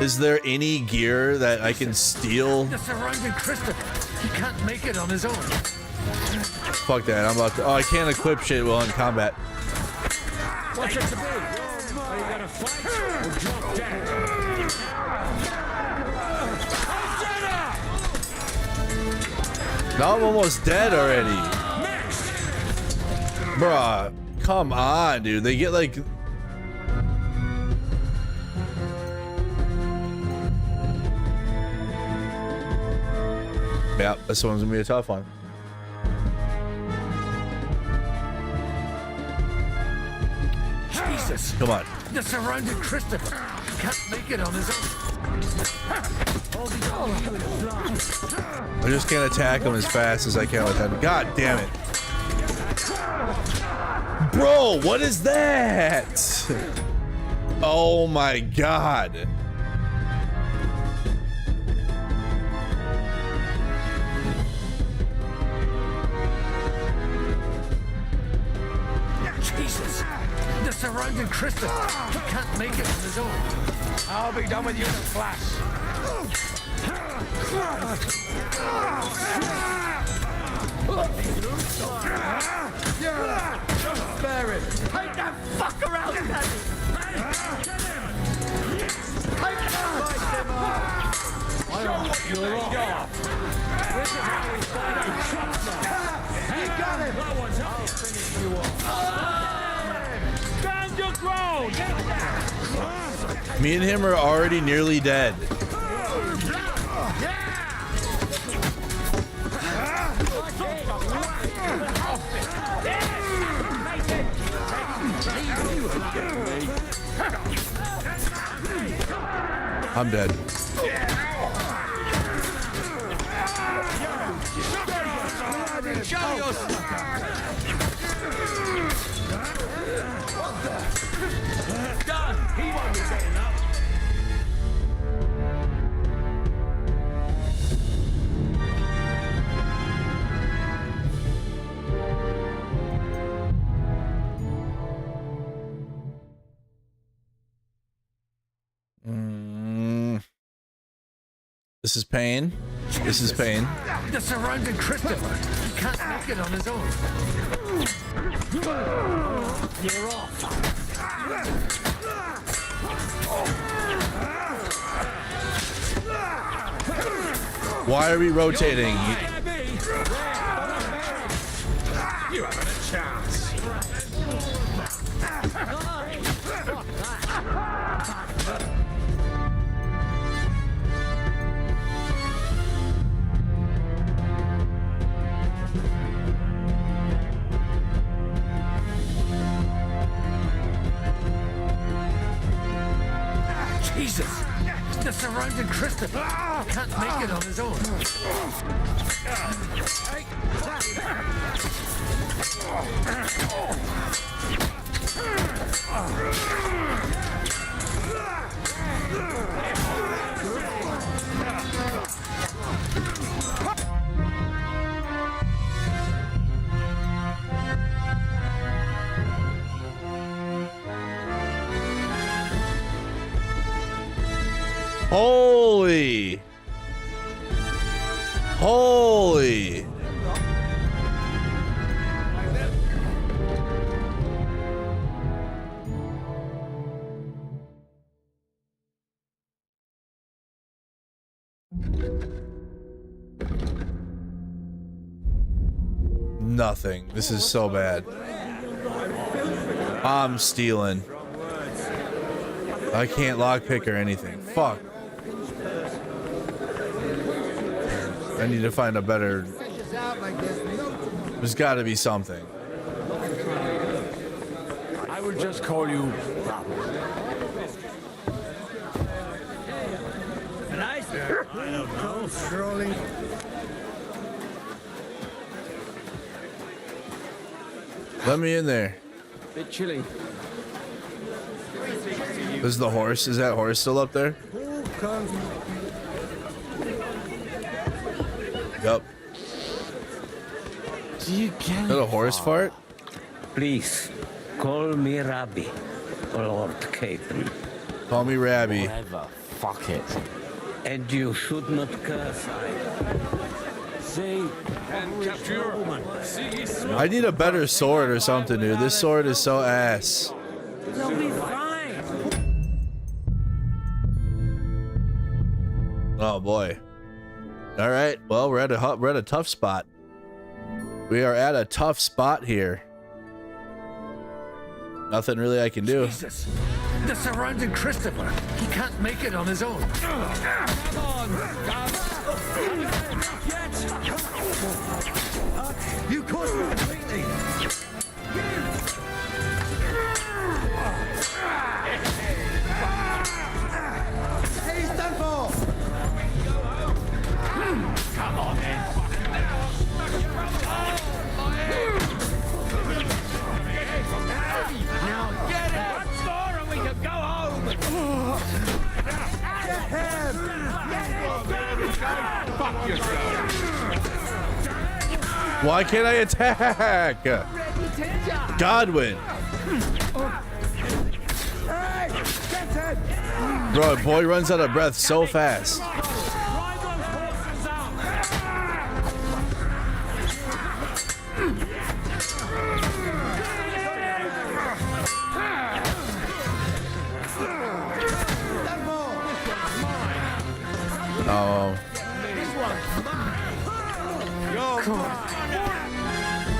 Is there any gear that I can steal? The surrounding Christopher. He can't make it on his own. Fuck that. I'm about to. Oh, I can't equip shit while in combat. What's it to be? Are you gonna fight or drop dead? Now I'm almost dead already. Bruh, come on, dude. They get like... Yeah, this one's gonna be a tough one. Jesus! Come on. The surrounding Christopher. He can't make it on his I just can't attack him as fast as I can with that. God damn it. Bro, what is that? Oh my god. Jesus! The surrounding Christopher. He can't make it on his own. I'll be done with you in a flash. Spare him. Take that fucker out, Daddy. Take him out. Show what you're off. This is how we find out shots now. You got him. That one's up. I'll finish you off. Stand your ground. Me and him are already nearly dead. I'm dead. Done. He won't be getting up. This is pain. This is pain. The surrounding Christopher. He can't make it on his own. You're off. Why are we rotating? You haven't a chance. Jesus! The surrounding Christopher. He can't make it on his own. Holy. Holy. Nothing. This is so bad. I'm stealing. I can't lockpick or anything. Fuck. I need to find a better... There's got to be something. I would just call you Nice. I don't know. Strolling. Let me in there. bit chilly. This is the horse. Is that horse still up there? Yup. Is that a horse fart? Please, call me Rabbi, or Lord Capon. Call me Rabbi. Whatever fuck it. And you should not curse. See, And capture. I need a better sword or something, dude. This sword is so ass. they'll be fine. Oh boy. All right. Well, we're at a tough spot. We are at a tough spot here. Nothing really I can do. Jesus. They're surrounding Christopher. He can't make it on his own. Come on, You caused me completely. He's done for. Come on, man. Now get it. Once more and we can go home. Get him. Fuck yourself. Why can't I attack? Godwin. Bro, boy runs out of breath so fast. Oh.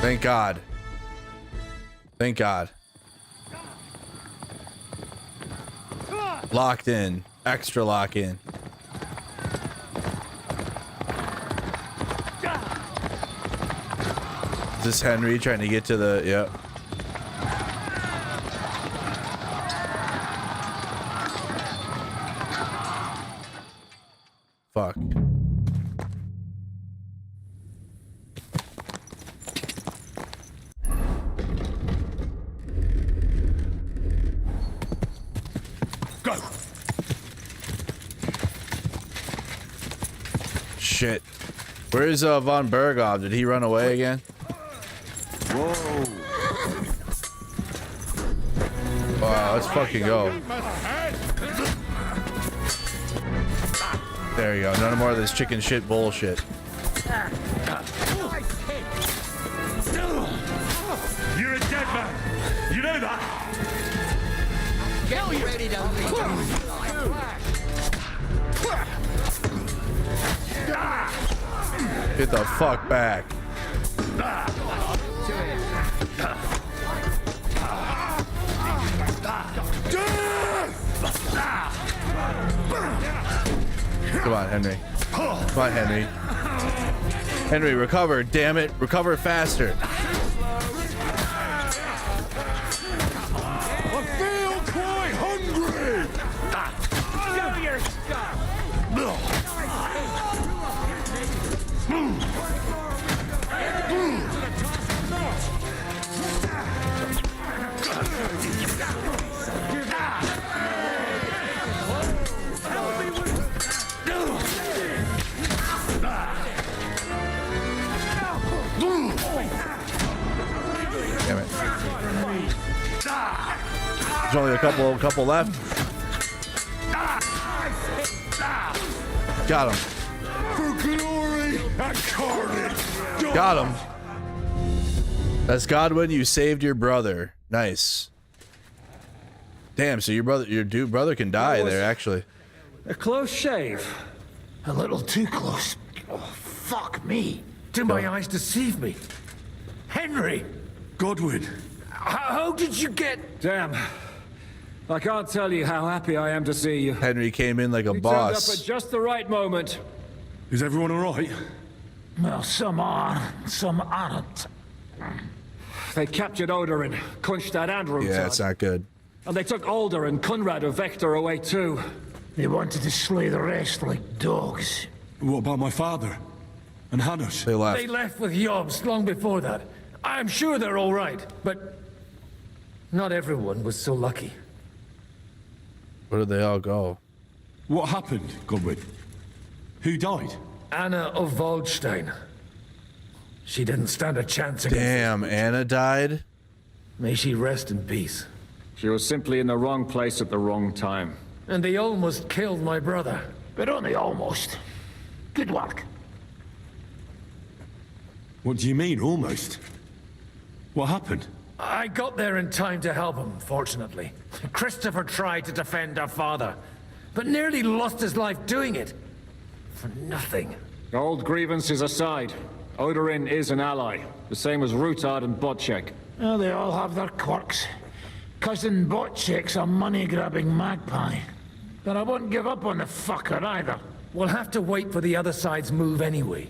Thank God. Thank God. Locked in. Extra lock in. Is this Henry trying to get to the... Yep. Fuck. Go. Shit. Where's Von Berghoff? Did he run away again? Whoa. Wow, let's fucking go. There you go. None more of this chicken shit bullshit. You're a dead man. You know that. Get ready to Get the fuck back. Come on, Henry. Come on, Henry. Henry, recover, damn it. Recover faster. I feel quite hungry. Show your stuff. Damn it. There's only a couple left. Got him. For glory and carnage. Got him. That's Godwin. You saved your brother. Nice. Damn. So your brother can die there. Actually. A close shave. A little too close. Oh, fuck me. Do my eyes deceive me? Henry! Godwin. How did you get... Damn. I can't tell you how happy I am to see you. Henry came in like a You boss. turned up at just the right moment. Is everyone all right? Well, some are, some aren't. They captured Oder and Kunstad and Rutard. Yeah, it's not good. And they took Alder and Conrad of Vector away too. They wanted to slay the rest like dogs. What about my father? And Hanush? They left. They left with Yobs long before that. I'm sure they're all right, but not everyone was so lucky. Where did they all go? What happened, Godwin? Who died? Anna of Waldstein. She didn't stand a chance against Damn, Anna died? May she rest in peace. She was simply in the wrong place at the wrong time. And they almost killed my brother. But only almost. Good work. What do you mean, almost? What happened? I got there in time to help him, fortunately. Christopher tried to defend our father, but nearly lost his life doing it. For nothing. Old grievances aside, Odorin is an ally, the same as Rutard and Bocek. Well, they all have their quirks. Cousin Bocek's a money-grabbing magpie. But I won't give up on the fucker either. We'll have to wait for the other side's move anyway.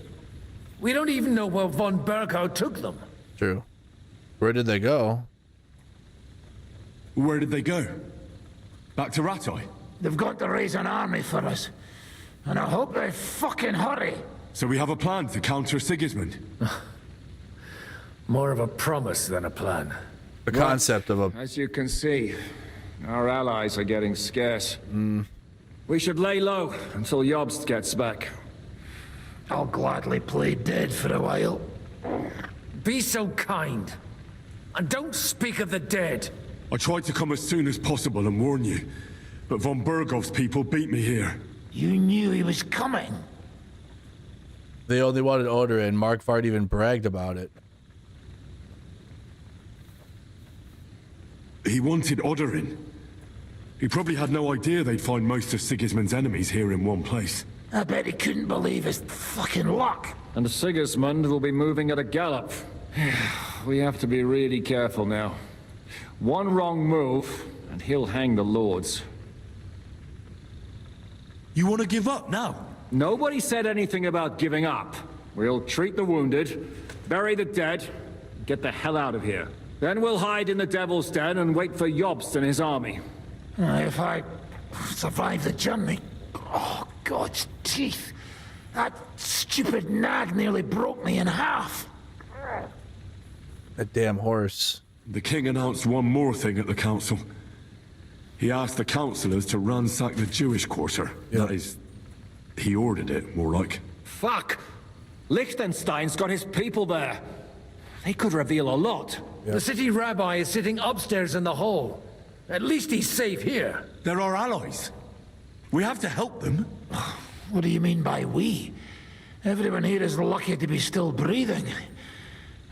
We don't even know where von Bergau took them. True. Where did they go? Where did they go? Back to Rattay? They've got to raise an army for us. And I hope they fucking hurry. So we have a plan to counter Sigismund? More of a promise than a plan. The concept of a... As you can see, our allies are getting scarce. We should lay low until Jobst gets back. I'll gladly play dead for a while. Be so kind. And don't speak of the dead. I tried to come as soon as possible and warn you, but von Bergov's people beat me here. You knew he was coming. They only wanted Odorin. Markvart even bragged about it. He wanted Odorin. He probably had no idea they'd find most of Sigismund's enemies here in one place. I bet he couldn't believe his fucking luck. And Sigismund will be moving at a gallop. We have to be really careful now. One wrong move, and he'll hang the lords. You want to give up now? Nobody said anything about giving up. We'll treat the wounded, bury the dead, get the hell out of here. Then we'll hide in the Devil's Den and wait for Jobst and his army. If I survive the journey... Oh, God's teeth. That stupid nag nearly broke me in half. That damn horse. The king announced one more thing at the council. He asked the councillors to ransack the Jewish quarter. That is, he ordered it, more like. Fuck! Liechtenstein's got his people there. They could reveal a lot. The city rabbi is sitting upstairs in the hall. At least he's safe here. They're our allies. We have to help them. What do you mean by we? Everyone here is lucky to be still breathing.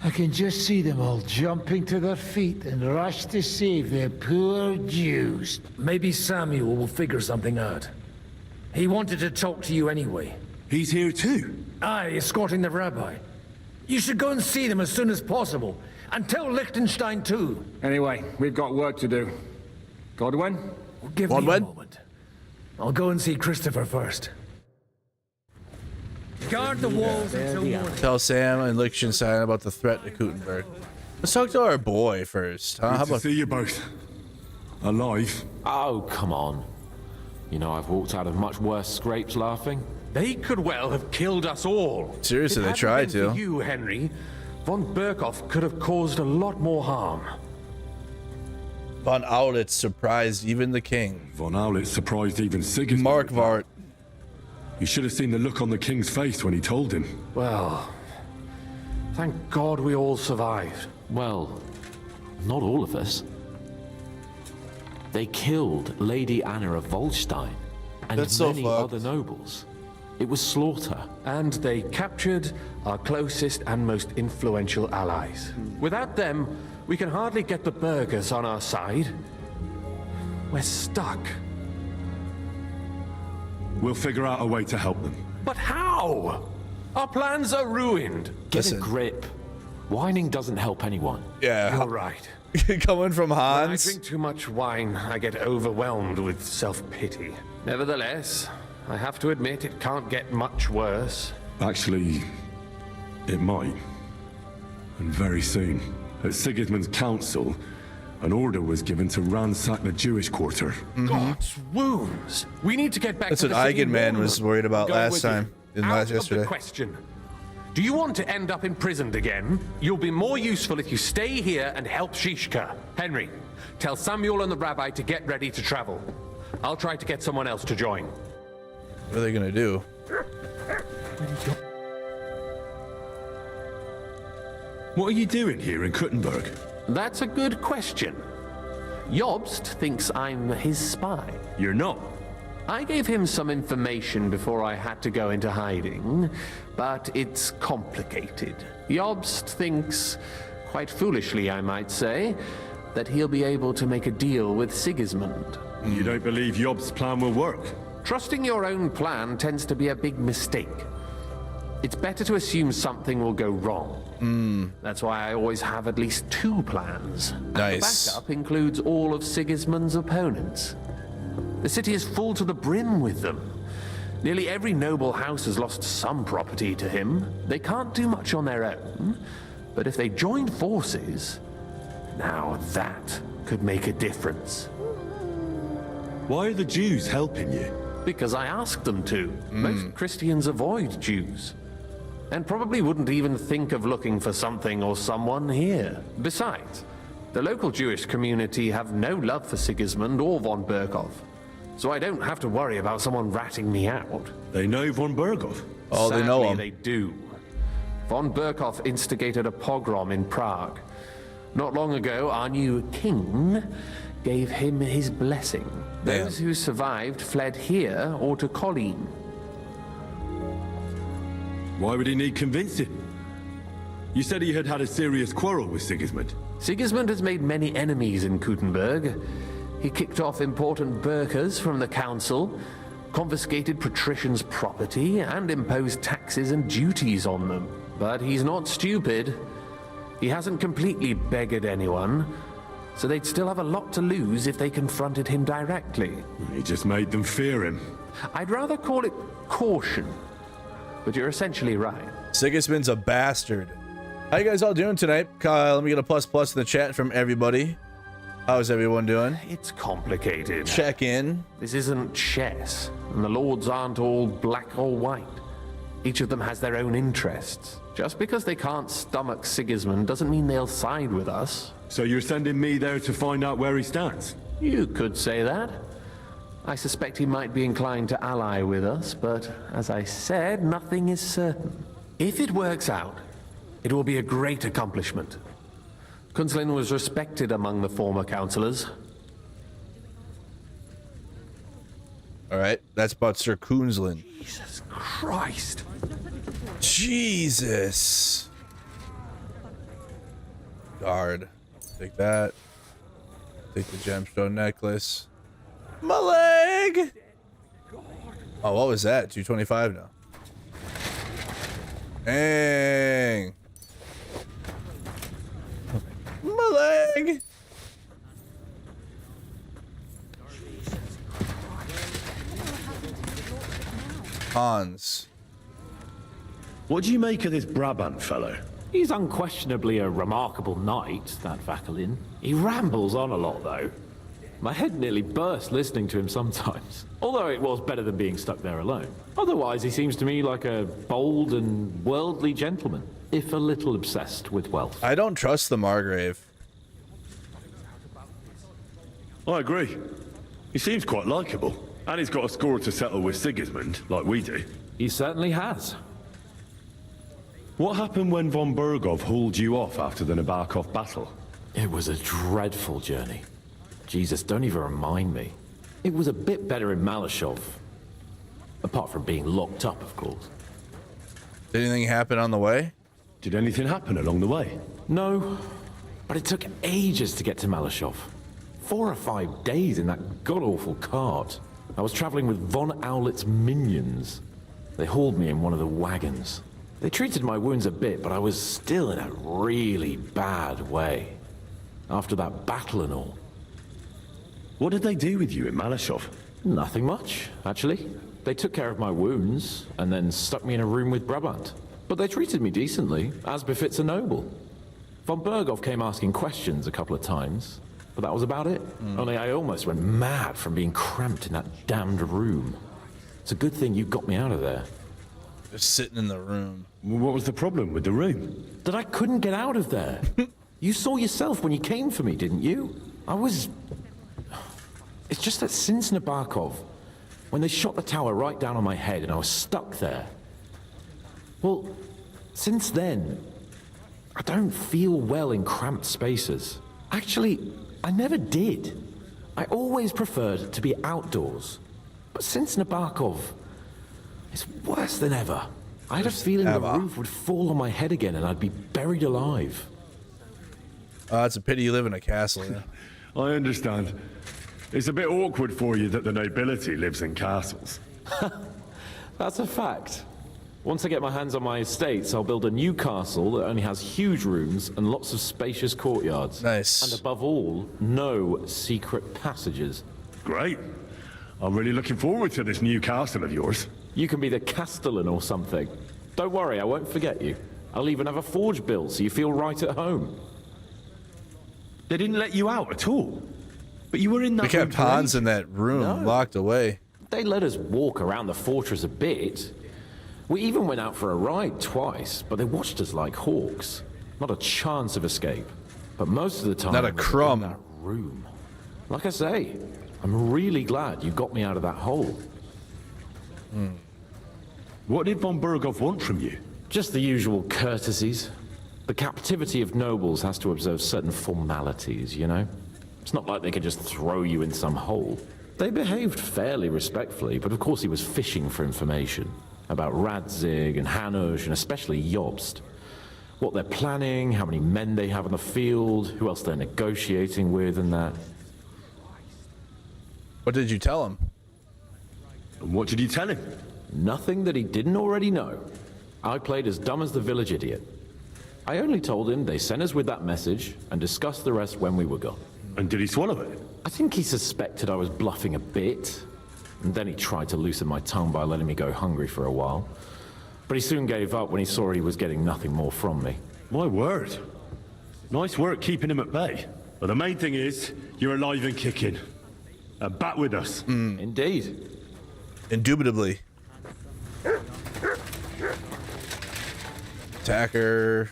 I can just see them all jumping to their feet and rush to save their poor Jews. Maybe Samuel will figure something out. He wanted to talk to you anyway. He's here too? Aye, escorting the rabbi. You should go and see them as soon as possible. And tell Liechtenstein too. Anyway, we've got work to do. Godwin? Give me a moment. I'll go and see Christopher first. Guard the walls until morning. Tell Sam and Liechtenstein about the threat to Kuttenberg. Let's talk to our boy first. Huh? Good How to about see you both. Alive. Oh, come on. You know I've walked out of much worse scrapes laughing. They could well have killed us all. Seriously, they tried to. For you, Henry, von Berkhoff could have caused a lot more harm. Von Aulitz surprised even the king. Von Aulitz surprised even Sigismund. Markvart. You should have seen the look on the king's face when he told him. Well, thank God we all survived. Well, not all of us. They killed Lady Anna of Volstein and many other nobles. It was slaughter. And they captured our closest and most influential allies. Without them, we can hardly get the burghers on our side. We're stuck. We'll figure out a way to help them. But how? Our plans are ruined. Get a grip. Whining doesn't help anyone. Yeah. You're right. Coming from Hans. When I drink too much wine, I get overwhelmed with self-pity. Nevertheless, I have to admit it can't get much worse. Actually, it might. And very soon. At Sigismund's council, an order was given to ransack the Jewish quarter. God's wounds. We need to get back That's to what the city Eigenman was worried about Go last with you. time. Yesterday. Question. Do you want to end up imprisoned again? You'll be more useful if you stay here and help Shishka. Henry, tell Samuel and the rabbi to get ready to travel. I'll try to get someone else to join. What are they gonna do? What are you doing here in Kuttenberg? That's a good question. Jobst thinks I'm his spy. You're not. I gave him some information before I had to go into hiding, but it's complicated. Jobst thinks, quite foolishly I might say, that he'll be able to make a deal with Sigismund. You don't believe Job's plan will work? Trusting your own plan tends to be a big mistake. It's better to assume something will go wrong. That's why I always have at least 2 plans. Nice. The backup includes all of Sigismund's opponents. The city is full to the brim with them. Nearly every noble house has lost some property to him. They can't do much on their own, but if they join forces, now that could make a difference. Why are the Jews helping you? Because I asked them to. Most Christians avoid Jews. And probably wouldn't even think of looking for something or someone here. Besides, the local Jewish community have no love for Sigismund or von Berkov. So I don't have to worry about someone ratting me out. They know von Berkov? Oh, they know him. Sadly, they do. Von Berkov instigated a pogrom in Prague. Not long ago, our new king gave him his blessing. Damn. Those who survived fled here or to Colleen. Why would he need convincing? You said he had had a serious quarrel with Sigismund. Sigismund has made many enemies in Kuttenberg. He kicked off important burghers from the council, confiscated patricians' property, and imposed taxes and duties on them. But he's not stupid. He hasn't completely beggared anyone, so they'd still have a lot to lose if they confronted him directly. He just made them fear him. I'd rather call it caution, but you're essentially right. Sigismund's a bastard. How you guys all doing tonight? Let me get a plus in the chat from everybody. How's everyone doing? It's complicated. Check in. This isn't chess, and the lords aren't all black or white. Each of them has their own interests. Just because they can't stomach Sigismund doesn't mean they'll side with us. So you're sending me there to find out where he stands? You could say that. I suspect he might be inclined to ally with us, but as I said, nothing is certain. If it works out, it will be a great accomplishment. Kunzlin was respected among the former councillors. Alright, that's about Sir Kunzlin. Jesus Christ. Jesus. Guard. Take that. Take the gemstone necklace. My leg! Oh, what was that? 225 now. Dang. My leg! Hans. What do you make of this Brabant fellow? He's unquestionably a remarkable knight, that Vakelin. He rambles on a lot, though. My head nearly burst listening to him sometimes. Although it was better than being stuck there alone. Otherwise, he seems to me like a bold and worldly gentleman, if a little obsessed with wealth. I don't trust the Margrave. I agree. He seems quite likable. And he's got a score to settle with Sigismund, like we do. He certainly has. What happened when von Berkov hauled you off after the Nabokov battle? It was a dreadful journey. Jesus, don't even remind me. It was a bit better in Malashov. Apart from being locked up, of course. Did anything happen on the way? Did anything happen along the way? No, but it took ages to get to Malashov. 4 or 5 days in that god-awful cart. I was traveling with von Owlet's minions. They hauled me in one of the wagons. They treated my wounds a bit, but I was still in a really bad way. After that battle and all. What did they do with you in Malashov? Nothing much, actually. They took care of my wounds, and then stuck me in a room with Brabant. But they treated me decently, as befits a noble. Von Berkov came asking questions a couple of times, but that was about it. Only I almost went mad from being cramped in that damned room. It's a good thing you got me out of there. Just sitting in the room. What was the problem with the room? That I couldn't get out of there. You saw yourself when you came for me, didn't you? It's just that since Nabokov, when they shot the tower right down on my head and I was stuck there. Well, since then, I don't feel well in cramped spaces. Actually, I never did. I always preferred to be outdoors. But since Nabokov, it's worse than ever. I had a feeling the roof would fall on my head again and I'd be buried alive. It's a pity you live in a castle. Yeah. I understand. It's a bit awkward for you that the nobility lives in castles. That's a fact. Once I get my hands on my estates, I'll build a new castle that only has huge rooms and lots of spacious courtyards. Nice. And above all, no secret passages. Great. I'm really looking forward to this new castle of yours. You can be the castellan or something. Don't worry, I won't forget you. I'll even have a forge built so you feel right at home. They didn't let you out at all. But you were in that They kept Hans in that room, locked away. They let us walk around the fortress a bit. We even went out for a ride twice, but they watched us like hawks. Not a chance of escape. But most of the time, not a crumb. In that room. Like I say, I'm really glad you got me out of that hole. What did von Burgov want from you? Just the usual courtesies. The captivity of nobles has to observe certain formalities, you know? It's not like they could just throw you in some hole. They behaved fairly respectfully, but of course he was fishing for information. About Radzig and Hanush, and especially Jobst. What they're planning, how many men they have in the field, who else they're negotiating with, and that. What did you tell him? And what did you tell him? Nothing that he didn't already know. I played as dumb as the village idiot. I only told him they sent us with that message and discussed the rest when we were gone. And did he swallow it? I think he suspected I was bluffing a bit. And then he tried to loosen my tongue by letting me go hungry for a while. But he soon gave up when he saw he was getting nothing more from me. My word. Nice work keeping him at bay. But the main thing is, you're alive and kicking. And back with us. Indeed. Indubitably. Attacker.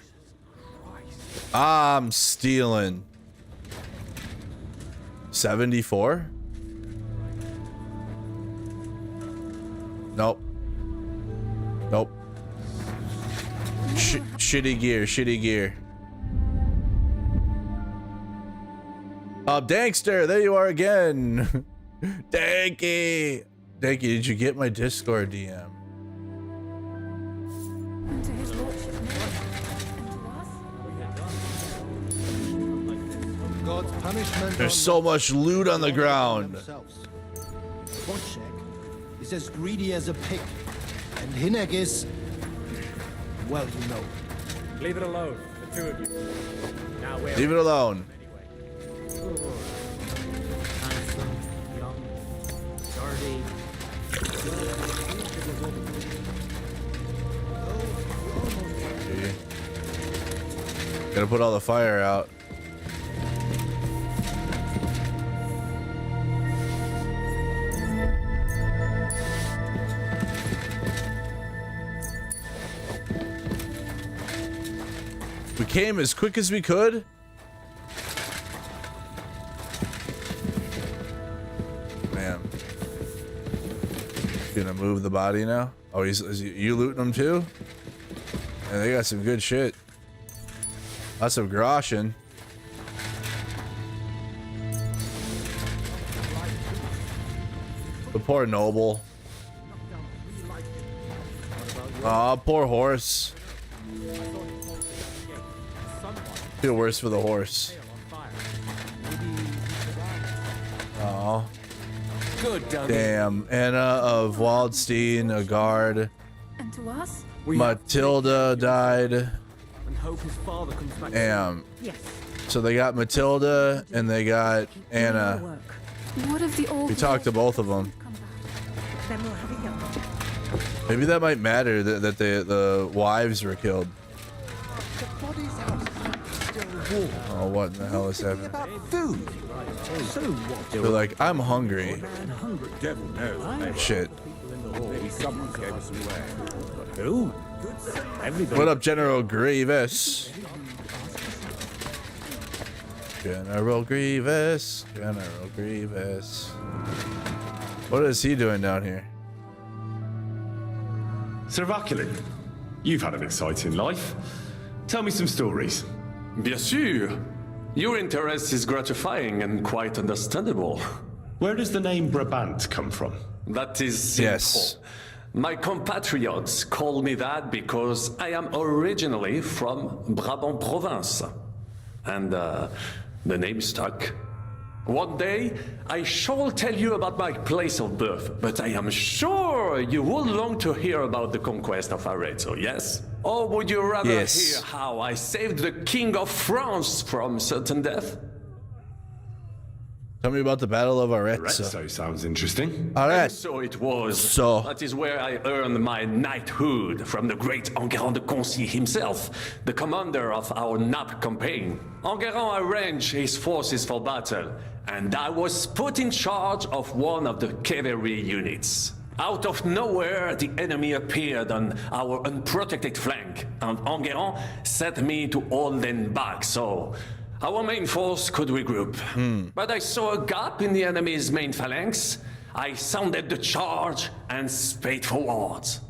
I'm stealing. 74? Nope. Nope. Shitty gear, shitty gear. Dankster, there you are again. Danky. Danky, did you get my Discord DM? God's punishment. There's so much loot on the ground. Wojciech is as greedy as a pig, and Hinek is, well, you know. Leave it alone, the two of you. Now we're Leave it alone. handsome, young, sturdy. Gotta put all the fire out. We came as quick as we could. Man. Gonna move the body now. Oh, is you looting them too? Yeah, they got some good shit. Lots of groschen. The poor noble. Aw, poor horse. Feel worse for the horse. Oh. Good, damn. Anna of Waldstein, a guard. And to us? Matilda died. And hope his father comes back. Damn. Yes. So they got Matilda and they got Anna. What if the old We talked to both of them. Then we'll have a young. Maybe that might matter that the wives were killed. Oh, what in the hell is happening? Food. They're like, I'm hungry. Shit. Maybe someone gave us away. Who? What up, General Grievous? General Grievous. General Grievous. What is he doing down here? Sir Vaculin, you've had an exciting life. Tell me some stories. Bien sûr. Your interest is gratifying and quite understandable. Where does the name Brabant come from? That is simple. Yes. My compatriots call me that because I am originally from Brabant province. And the name stuck. One day, I shall tell you about my place of birth, but I am sure you would long to hear about the conquest of Arezzo, yes? Or would you rather hear how I saved the King of France from certain death? Tell me about the Battle of Arezzo. Arezzo sounds interesting. Alright. So it was. So. That is where I earned my knighthood from the great Enguerrand de Concy himself, the commander of our Naples campaign. Enguerrand arranged his forces for battle, and I was put in charge of one of the cavalry units. Out of nowhere, the enemy appeared on our unprotected flank, and Enguerrand set me to hold them back, so our main force could regroup. But I saw a gap in the enemy's main phalanx. I sounded the charge and sped forwards.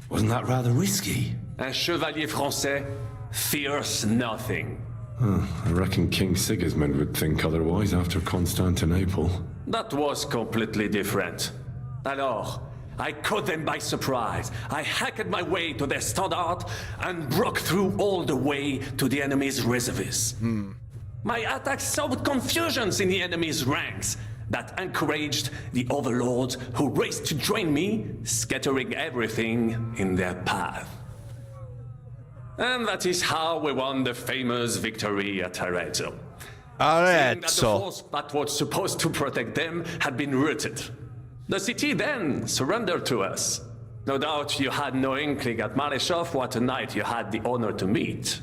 Wasn't that rather risky? Un chevalier français fears nothing. I reckon King Sigismund would think otherwise after Constantinople. That was completely different. Alors, I caught them by surprise. I hacked my way to their standard and broke through all the way to the enemy's reservoirs. My attack sowed confusions in the enemy's ranks that encouraged the overlords who raced to join me, scattering everything in their path. And that is how we won the famous victory at Arezzo. Seeing that the force that was supposed to protect them had been routed. The city then surrendered to us. No doubt you had no inkling at Maleshov what a knight you had the honor to meet.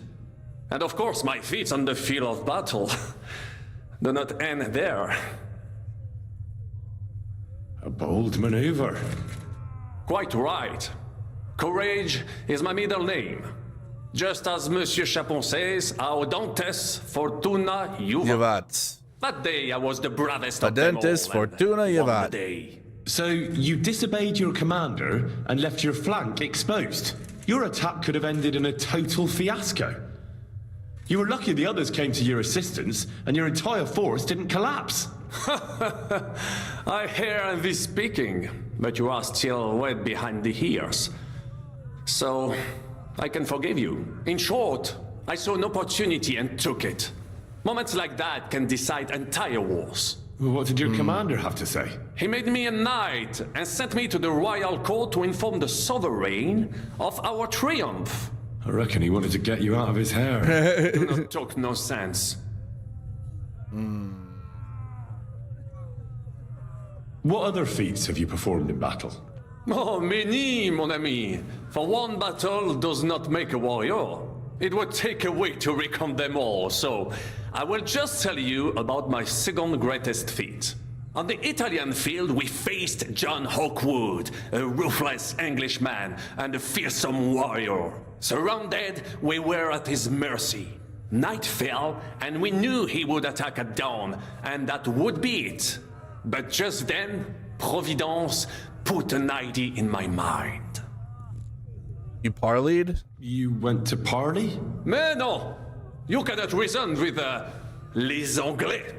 And of course my feats on the field of battle do not end there. A bold maneuver. Quite right. Courage is my middle name. Just as Monsieur Chapon says, Audentes Fortuna Juvat. That day I was the bravest of them all. Audentes Fortuna Juvat. So you disobeyed your commander and left your flank exposed. Your attack could have ended in a total fiasco. You were lucky the others came to your assistance and your entire force didn't collapse. I hear thee speaking, but you are still wet behind the ears. So, I can forgive you. In short, I saw an opportunity and took it. Moments like that can decide entire wars. What did your commander have to say? He made me a knight and sent me to the royal court to inform the sovereign of our triumph. I reckon he wanted to get you out of his hair. Do not talk nonsense. What other feats have you performed in battle? Oh, many, mon ami. For one battle does not make a warrior. It would take a week to recount them all, so I will just tell you about my second greatest feat. On the Italian field, we faced John Hawkwood, a ruthless Englishman and a fearsome warrior. Surrounded, we were at his mercy. Night fell, and we knew he would attack at dawn, and that would be it. But just then, Providence put an idea in my mind. You parleyed? You went to parley? Mais non! You cannot reason with les Anglais.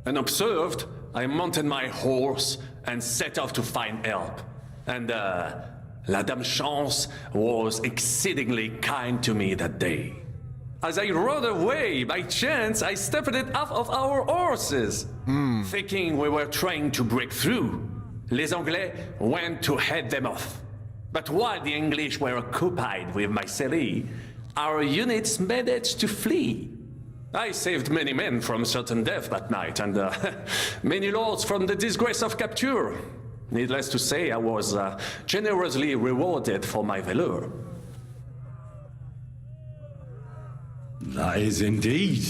Unobserved, I mounted my horse and set off to find help. And La Dame Chance was exceedingly kind to me that day. As I rode away, by chance, I stepped it off of our horses. Thinking we were trying to break through, les Anglais went to head them off. But while the English were occupied with my city, our units managed to flee. I saved many men from certain death that night, and many lords from the disgrace of capture. Needless to say, I was generously rewarded for my valor. That is indeed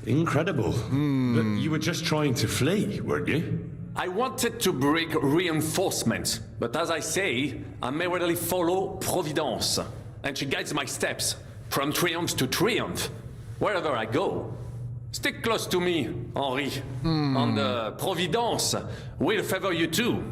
incredible. But you were just trying to flee, weren't you? I wanted to bring reinforcements, but as I say, I merely follow Providence, and she guides my steps from triumph to triumph, wherever I go. Stick close to me, Henri, and Providence will favor you too.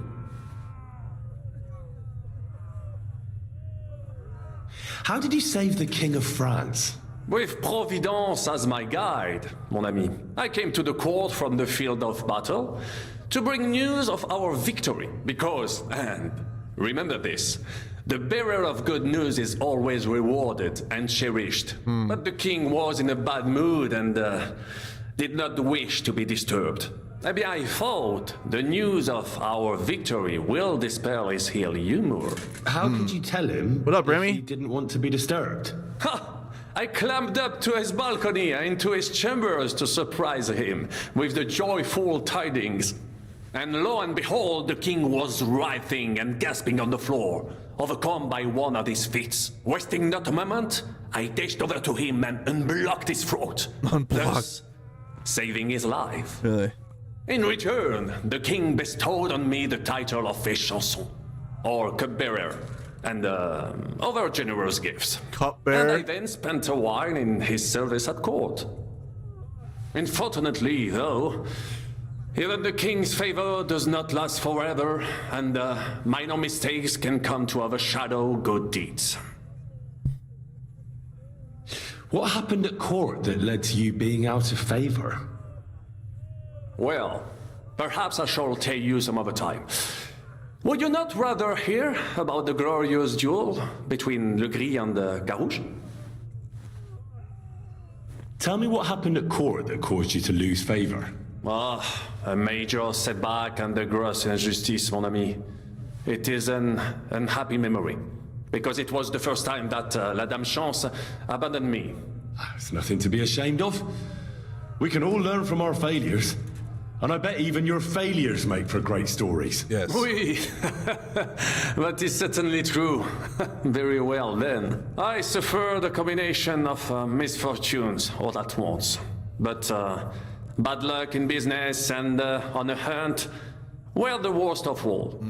How did you save the King of France? With Providence as my guide, mon ami, I came to the court from the field of battle to bring news of our victory, because, and remember this, the bearer of good news is always rewarded and cherished. But the king was in a bad mood and did not wish to be disturbed. Maybe I thought the news of our victory will dispel his ill humor. How could you tell him what up, Remy? He didn't want to be disturbed? Ha! I climbed up to his balcony and into his chambers to surprise him with the joyful tidings. And lo and behold, the king was writhing and gasping on the floor, overcome by one of his fits. Wasting not a moment, I dashed over to him and unblocked his throat, thus saving his life. Really? In return, the king bestowed on me the title of Chanson, or cupbearer, and other generous gifts. Cupbearer? And I then spent a while in his service at court. Unfortunately, though, even the king's favor does not last forever, and minor mistakes can come to overshadow good deeds. What happened at court that led to you being out of favor? Well, perhaps I shall tell you some other time. Would you not rather hear about the glorious duel between Le Gris and Carouge? Tell me what happened at court that caused you to lose favor. A major setback and a gross injustice, mon ami. It is an unhappy memory, because it was the first time that La Dame Chance abandoned me. It's nothing to be ashamed of. We can all learn from our failures. And I bet even your failures make for great stories. Yes. Oui, that is certainly true. Very well then. I suffered a combination of misfortunes all at once. But bad luck in business and on a hunt were the worst of all.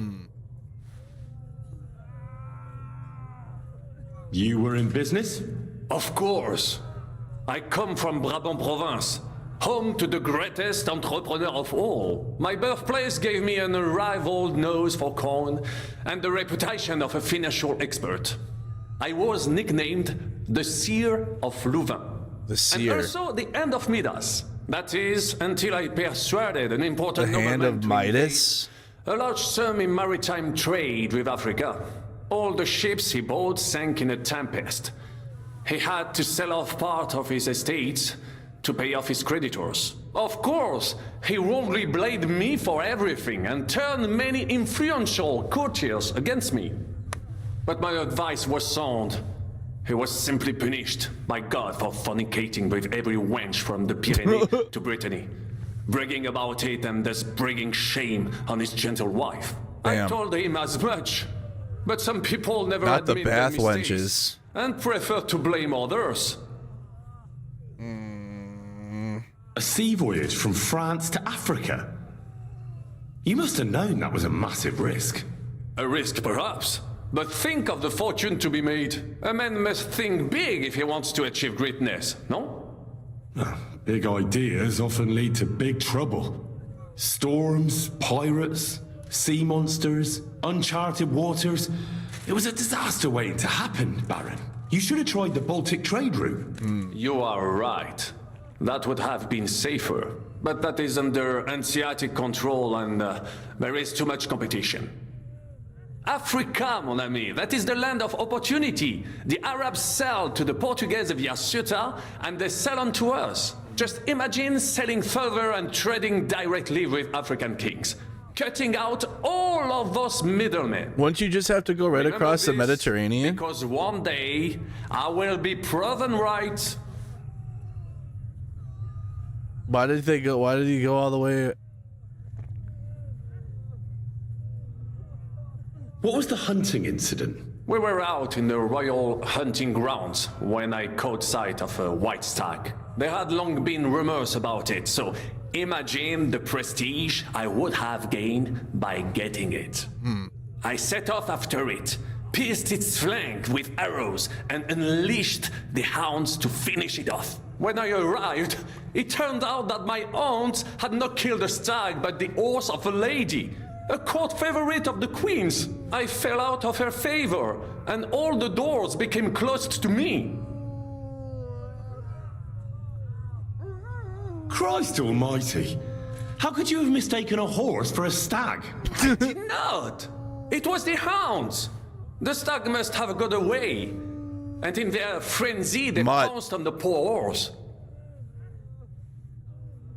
You were in business? Of course. I come from Brabant province, home to the greatest entrepreneur of all. My birthplace gave me an unrivaled nose for coin and the reputation of a financial expert. I was nicknamed the Seer of Louvain. The Seer. And also the Hand of Midas. That is, until I persuaded an important The Hand of Midas? A large sum in maritime trade with Africa. All the ships he bought sank in a tempest. He had to sell off part of his estates to pay off his creditors. Of course, he wrongly blamed me for everything and turned many influential courtiers against me. But my advice was sound. He was simply punished by God for fornicating with every wench from the Pyrenees to Brittany, bragging about it and thus bringing shame on his gentle wife. Damn. I told him as much, but some people never Not the admit bath their mistakes wenches. and prefer to blame others. A sea voyage from France to Africa? You must have known that was a massive risk. A risk, perhaps. But think of the fortune to be made. A man must think big if he wants to achieve greatness, no? Big ideas often lead to big trouble. Storms, pirates, sea monsters, uncharted waters. It was a disaster waiting to happen, Baron. You should have tried the Baltic trade route. You are right. That would have been safer. But that is under Hanseatic control and there is too much competition. Africa, mon ami, that is the land of opportunity. The Arabs sell to the Portuguese via Ceuta and they sell on to us. Just imagine selling further and trading directly with African kings. Cutting out all of those middlemen. Wouldn't you just have to go right Remember across the this, Mediterranean? Because one day I will be proven right. Why did they go? Why did he go all the way? What was the hunting incident? We were out in the royal hunting grounds when I caught sight of a white stag. There had long been rumors about it, so imagine the prestige I would have gained by getting it. I set off after it, pierced its flank with arrows, and unleashed the hounds to finish it off. When I arrived, it turned out that my aunt had not killed a stag but the horse of a lady, a court favorite of the queen's. I fell out of her favor, and all the doors became closed to me. Christ almighty! How could you have mistaken a horse for a stag? I did not! It was the hounds! The stag must have got away. And in their frenzy, they pounced on the poor horse.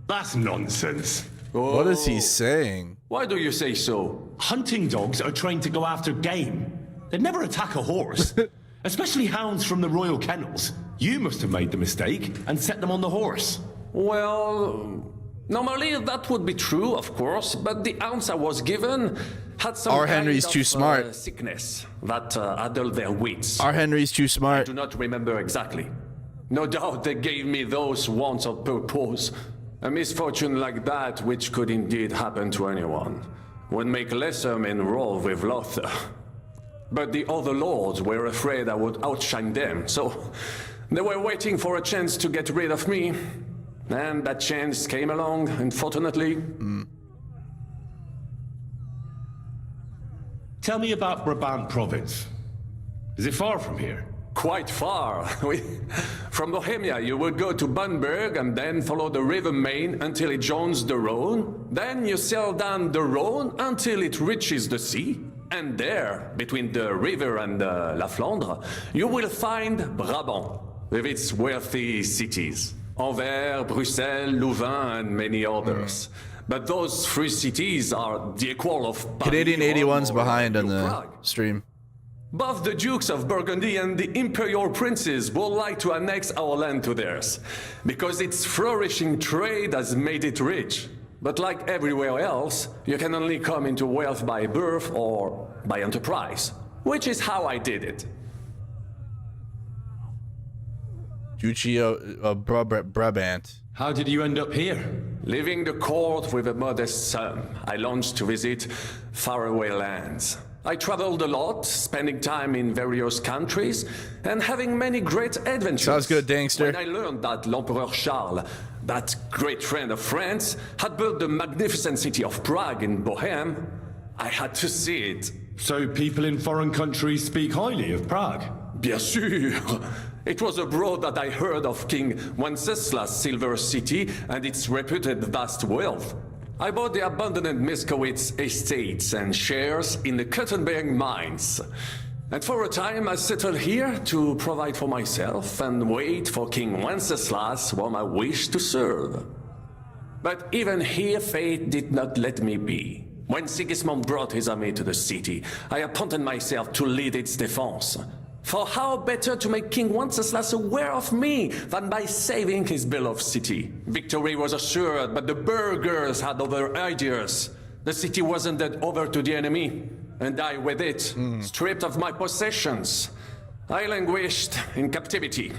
That's nonsense. What is he saying? Why do you say so? Hunting dogs are trained to go after game. They'd never attack a horse. Especially hounds from the royal kennels. You must have made the mistake and set them on the horse. Well, normally that would be true, of course, but the ounce I was given had some Our Henry's too smart. Sickness that addled their wits. Our Henry's too smart. I do not remember exactly. No doubt they gave me those wants of purpose. A misfortune like that, which could indeed happen to anyone, would make lesser men roll with laughter. But the other lords were afraid I would outshine them, so they were waiting for a chance to get rid of me. And that chance came along, unfortunately. Tell me about Brabant province. Is it far from here? Quite far. From Bohemia, you would go to Bunburg and then follow the river Main until it joins the Rhone. Then you sail down the Rhone until it reaches the sea. And there, between the river and La Flandre, you will find Brabant, with its wealthy cities. Anvers, Bruxelles, Louvain, and many others. But those three cities are the equal of Paris, Canadian 81's Rome, behind on the Prague. stream. Both the Dukes of Burgundy and the Imperial Princes would like to annex our land to theirs, because its flourishing trade has made it rich. But like everywhere else, you can only come into wealth by birth or by enterprise, which is how I did it. Duchy of Brabant. How did you end up here? Leaving the court with a modest sum, I launched to visit faraway lands. I traveled a lot, spending time in various countries, and having many great adventures. Sounds good, Dangster. When I learned that l'Empereur Charles, that great friend of France, had built the magnificent city of Prague in Bohemia, I had to see it. So people in foreign countries speak highly of Prague? Bien sûr! It was abroad that I heard of King Wenceslas' silver city and its reputed vast wealth. I bought the abandoned Miskowitz estates and shares in the cotton-bearing mines. And for a time I settled here to provide for myself and wait for King Wenceslas, whom I wished to serve. But even here fate did not let me be. When Sigismund brought his army to the city, I appointed myself to lead its defense. For how better to make King Wenceslas aware of me than by saving his beloved city? Victory was assured, but the burghers had other ideas. The city was handed over to the enemy, and I with it, stripped of my possessions. I languished in captivity,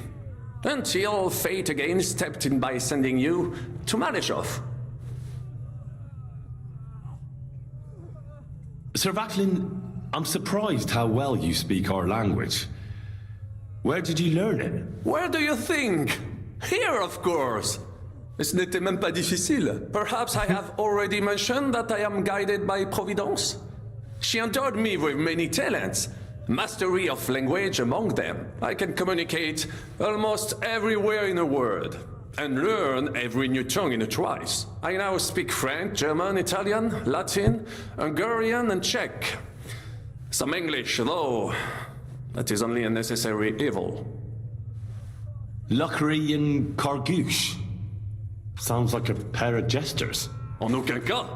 until fate again stepped in by sending you to Malishov. Sir Vaclin, I'm surprised how well you speak our language. Where did you learn it? Where do you think? Here, of course. Ce n'était même pas difficile. Perhaps I have already mentioned that I am guided by Providence. She endowed me with many talents, mastery of language among them. I can communicate almost everywhere in a word, and learn every new tongue in a trice. I now speak French, German, Italian, Latin, Hungarian, and Czech. Some English, though that is only a necessary evil. Luckery and Cargouche. Sounds like a pair of jesters. En aucun cas.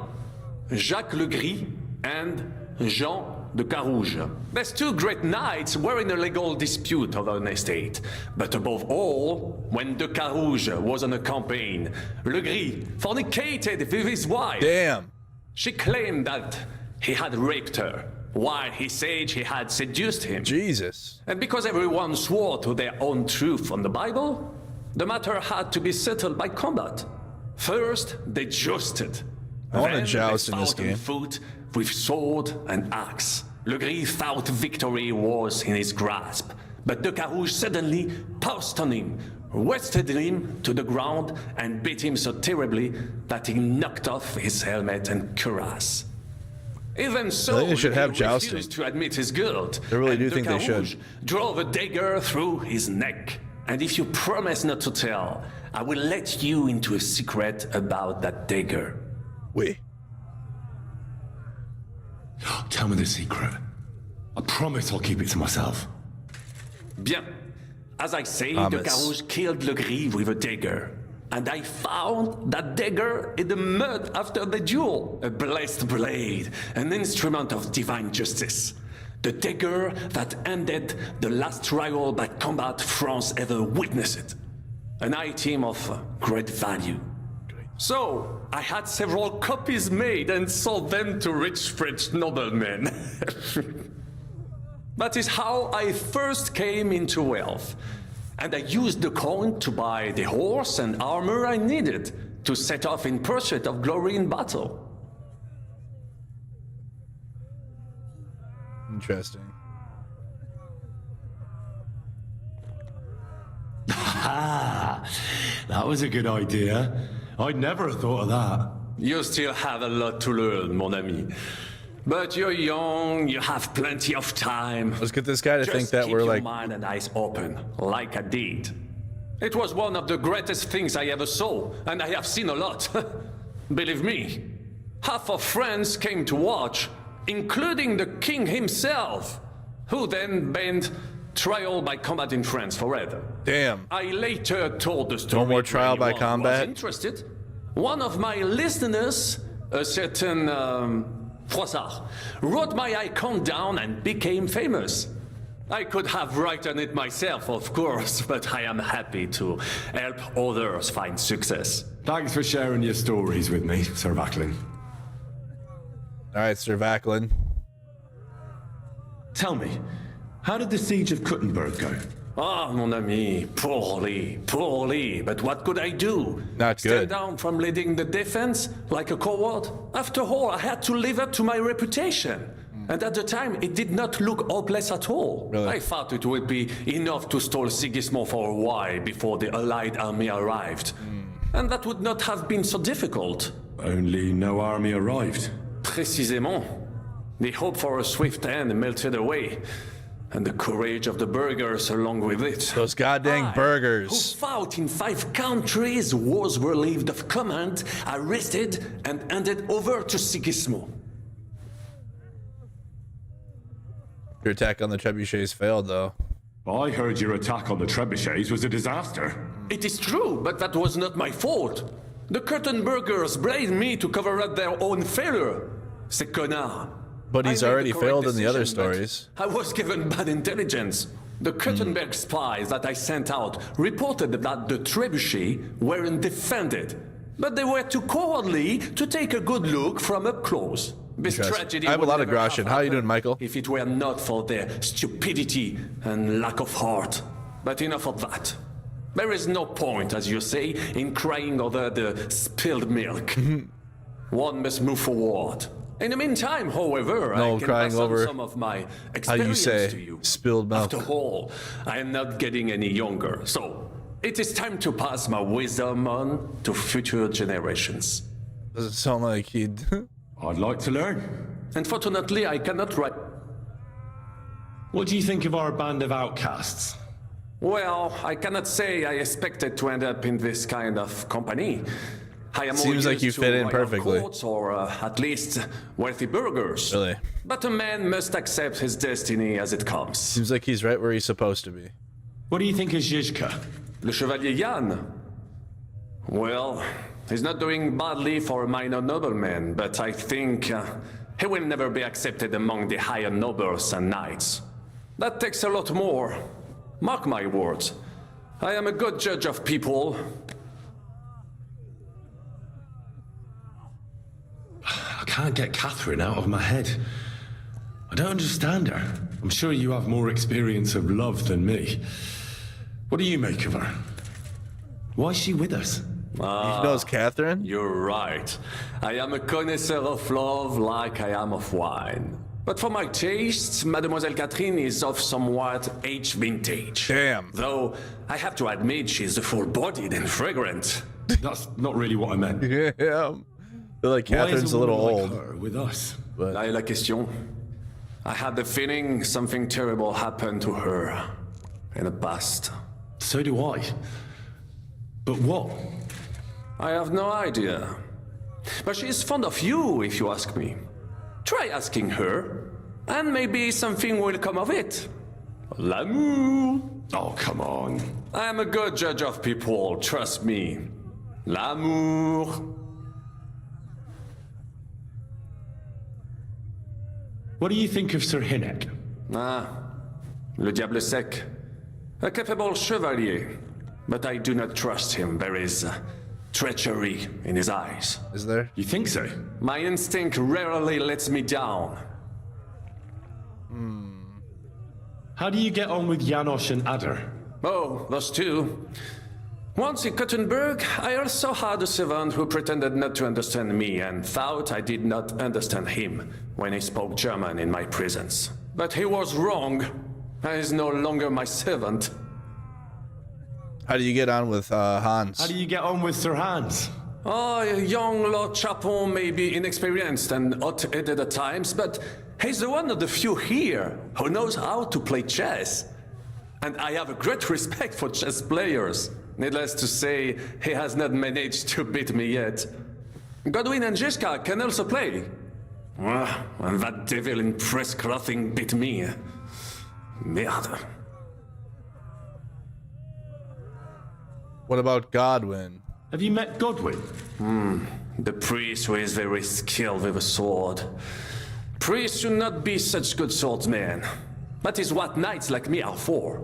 Jacques le Gris and Jean de Carouge. These two great knights were in a legal dispute over an estate. But above all, when de Carouge was on a campaign, Le Gris fornicated with his wife. Damn. She claimed that he had raped her, while he said he had seduced him. Jesus. And because everyone swore to their own truth on the Bible, the matter had to be settled by combat. First, they jousted. I want to Then joust they in this fought on game. foot with sword and axe. Le Gris thought victory was in his grasp, but de Carouge suddenly pounced on him, wrested him to the ground, and beat him so terribly that he knocked off his helmet and cuirass. Even so, I think they should have he jousting. refused to admit his guilt. I really and do de think they Carouge should. drove a dagger through his neck. And if you promise not to tell, I will let you into a secret about that dagger. Oui. Tell me the secret. I promise I'll keep it to myself. Bien. As I say, Promise. the Carouge killed Le Gris with a dagger. And I found that dagger in the mud after the duel. A blessed blade, an instrument of divine justice. The dagger that ended the last trial by combat France ever witnessed. An item of great value. So, I had several copies made and sold them to rich French noblemen. That is how I first came into wealth. And I used the coin to buy the horse and armor I needed to set off in pursuit of glory in battle. Interesting. Ah, that was a good idea. I'd never have thought of that. You still have a lot to learn, mon ami. But you're young, you have plenty of time. Let's get this guy to think that we're keep like... your mind and eyes open, like I did. It was one of the greatest things I ever saw, and I have seen a lot. Believe me, half of France came to watch, including the king himself, who then banned trial by combat in France forever. Damn. I later told the story. No more trial by combat? Was interested. One of my listeners, a certain Froissart, wrote my icon down and became famous. I could have written it myself, of course, but I am happy to help others find success. Thanks for sharing your stories with me, Sir Vaclin. All right, Sir Vaclin. Tell me, how did the siege of Kuttenberg go? Ah, mon ami, poorly, poorly. But what could I do? Not good. Stand down from leading the defense like a coward? After all, I had to live up to my reputation. And at the time, it did not look hopeless at all. Really? I thought it would be enough to stall Sigismund for a while before the Allied army arrived. And that would not have been so difficult. Only no army arrived. Précisément. The hope for a swift end melted away. And the courage of the burghers along with it. Those goddamn burghers. Who fought in 5 countries, was relieved of command, arrested, and handed over to Sigismund. Your attack on the trebuchets failed, though. I heard your attack on the trebuchets was a disaster. It is true, but that was not my fault. The Kuttenbergers blamed me to cover up their own failure. Ces connards. But he's I made already the correct failed in the other decision, but stories. I was given bad intelligence. The Kuttenberg spies that I sent out reported that the trebuchet weren't defended, but they were too cowardly to take a good look from up close. This tragedy I have a would lot of never Groshen. have How are you doing, happened Michael? If it were not for their stupidity and lack of heart. But enough of that. There is no point, as you say, in crying over the spilled milk. One must move forward. In the meantime, however, No I can crying pass on over some of my how experience you say to you. spilled milk. After all, I am not getting any younger, so it is time to pass my wisdom on to future generations. Does it sound like he'd... I'd like to learn. Unfortunately, I cannot write. What do you think of our band of outcasts? Well, I cannot say I expected to end up in this kind of company. I am Seems more like you used fit to in royal perfectly. courts or at least wealthy burghers. Really? But a man must accept his destiny as it comes. Seems like he's right where he's supposed to be. What do you think of Zizka? Le Chevalier Jan? Well, he's not doing badly for a minor nobleman, but I think he will never be accepted among the higher nobles and knights. That takes a lot more. Mark my words. I am a good judge of people. I can't get Catherine out of my head. I don't understand her. I'm sure you have more experience of love than me. What do you make of her? Why is she with us? He knows Catherine? You're right. I am a connoisseur of love like I am of wine. But for my tastes, Mademoiselle Catherine is of somewhat aged vintage. Damn. Though, I have to admit she's full-bodied and fragrant. That's not really what I meant. Yeah. I feel like Catherine's a little old. Like her with us? But Là est la question. I had the feeling something terrible happened to her in the past. So do I. But what? I have no idea. But she is fond of you, if you ask me. Try asking her, and maybe something will come of it. L'amour. Oh, come on. I am a good judge of people, trust me. L'amour. What do you think of Sir Hinek? Ah, le diable sec. A capable chevalier, but I do not trust him. There is treachery in his eyes. Is there? You think so? My instinct rarely lets me down. How do you get on with Janosch and Adder? Oh, those two. Once in Gothenburg, I also had a servant who pretended not to understand me and thought I did not understand him when he spoke German in my presence. But he was wrong. He is no longer my servant. How do you get on with Hans? How do you get on with Sir Hans? Oh, young Lord Chapon may be inexperienced and hot-headed at times, but he's one of the few here who knows how to play chess. And I have a great respect for chess players. Needless to say, he has not managed to beat me yet. Godwin and Jeska can also play. And that devil in press clothing beat me. Merde. What about Godwin? Have you met Godwin? The priest who is very skilled with a sword. Priests should not be such good swordsmen. That is what knights like me are for.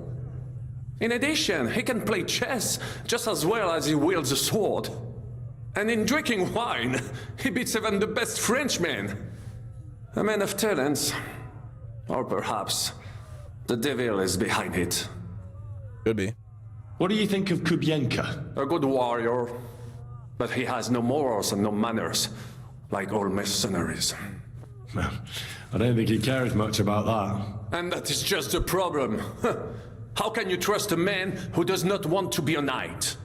In addition, he can play chess just as well as he wields a sword. And in drinking wine, he beats even the best Frenchmen. A man of talents. Or perhaps the devil is behind it. Could be. What do you think of Kubienka? A good warrior, but he has no morals and no manners, like all mercenaries. Well, I don't think he cares much about that. And that is just the problem. How can you trust a man who does not want to be a knight?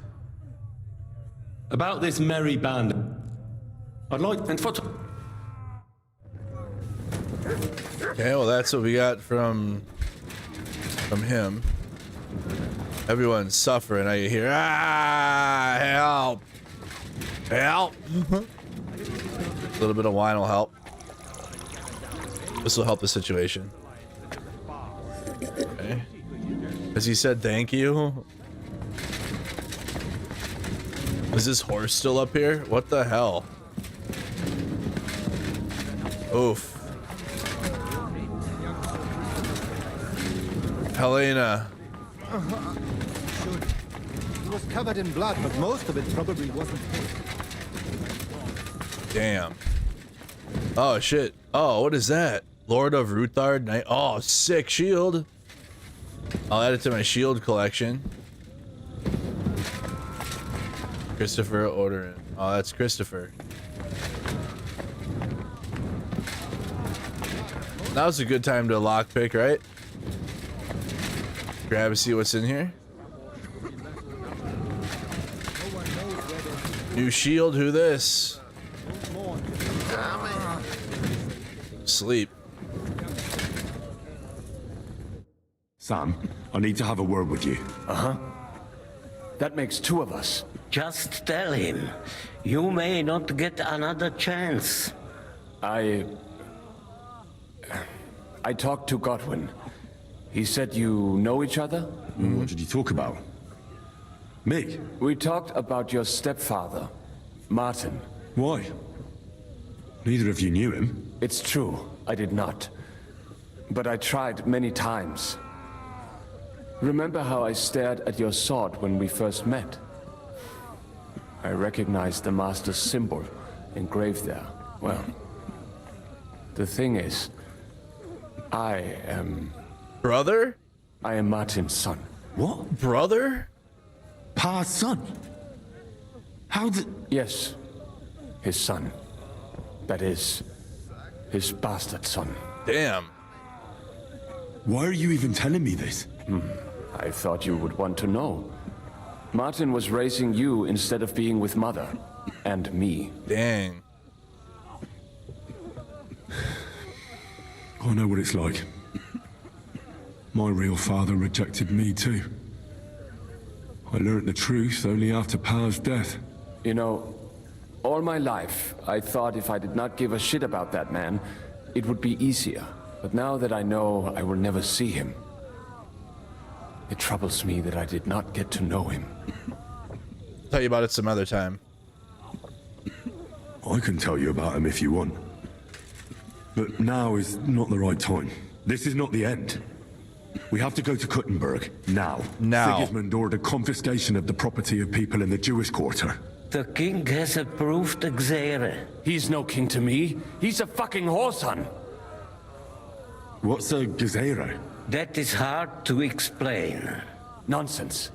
About this merry band, I'd like... And for... Okay, well that's what we got from him. Everyone's suffering. I hear, help! Help! A little bit of wine will help. This will help the situation. Okay. Has he said thank you? Is this horse still up here? What the hell? Oof. Helena. He was covered in blood, but most of it probably wasn't him. Damn. Oh shit. Oh, what is that? Lord of Ruthard Knight. Oh, sick shield. I'll add it to my shield collection. Christopher Orderin. Oh, that's Christopher. Now's a good time to lockpick, right? Grab and see what's in here. New shield, who this? Sleep. Sam, I need to have a word with you. That makes two of us. Just tell him. You may not get another chance. I talked to Godwin. He said you know each other? What did you talk about? Me? We talked about your stepfather, Martin. Why? Neither of you knew him. It's true, I did not. But I tried many times. Remember how I stared at your sword when we first met? I recognized the Master's symbol engraved there. Well, the thing is, I am... Brother? I am Martin's son. What? Brother? Pa's son? How did... Yes, his son. That is, his bastard son. Damn. Why are you even telling me this? I thought you would want to know. Martin was raising you instead of being with Mother. And me. Dang. I know what it's like. My real father rejected me too. I learned the truth only after Pa's death. You know, all my life, I thought if I did not give a shit about that man, it would be easier. But now that I know I will never see him, it troubles me that I did not get to know him. I'll tell you about it some other time. I can tell you about him if you want. But now is not the right time. This is not the end. We have to go to Kuttenberg, now. Now. Sigismund ordered confiscation of the property of people in the Jewish quarter. The king has approved Xere. He's no king to me. He's a fucking whoreson. What's a Gezerah? That is hard to explain. Nonsense.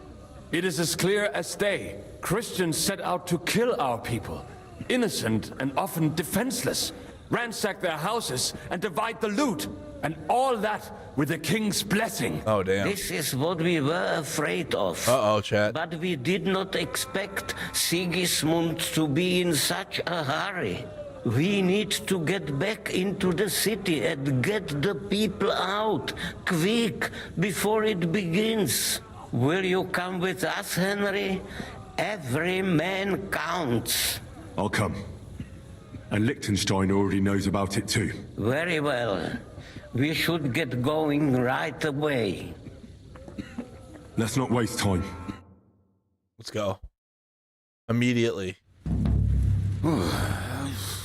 It is as clear as day. Christians set out to kill our people. Innocent and often defenseless. Ransack their houses and divide the loot. And all that with the king's blessing. Oh, damn. This is what we were afraid of. Uh-oh, chat. But we did not expect Sigismund to be in such a hurry. We need to get back into the city and get the people out, quick, before it begins. Will you come with us, Henry? Every man counts. I'll come. And Liechtenstein already knows about it too. Very well. We should get going right away. Let's not waste time. Let's go. Immediately.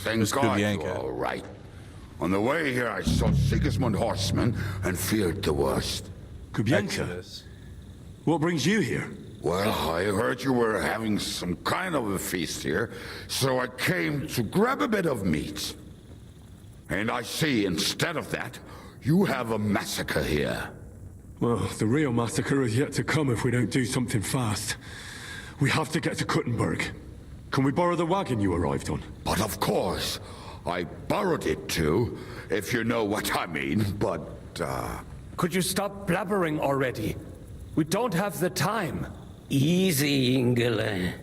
Thank God you're all right. On the way here, I saw Sigismund horsemen and feared the worst. Kubienka? What brings you here? Well, I heard you were having some kind of a feast here, so I came to grab a bit of meat. And I see, instead of that, you have a massacre here. Well, the real massacre is yet to come if we don't do something fast. We have to get to Kuttenberg. Can we borrow the wagon you arrived on? But of course. I borrowed it too, if you know what I mean, but, Could you stop blabbering already? We don't have the time. Easy, Ingele.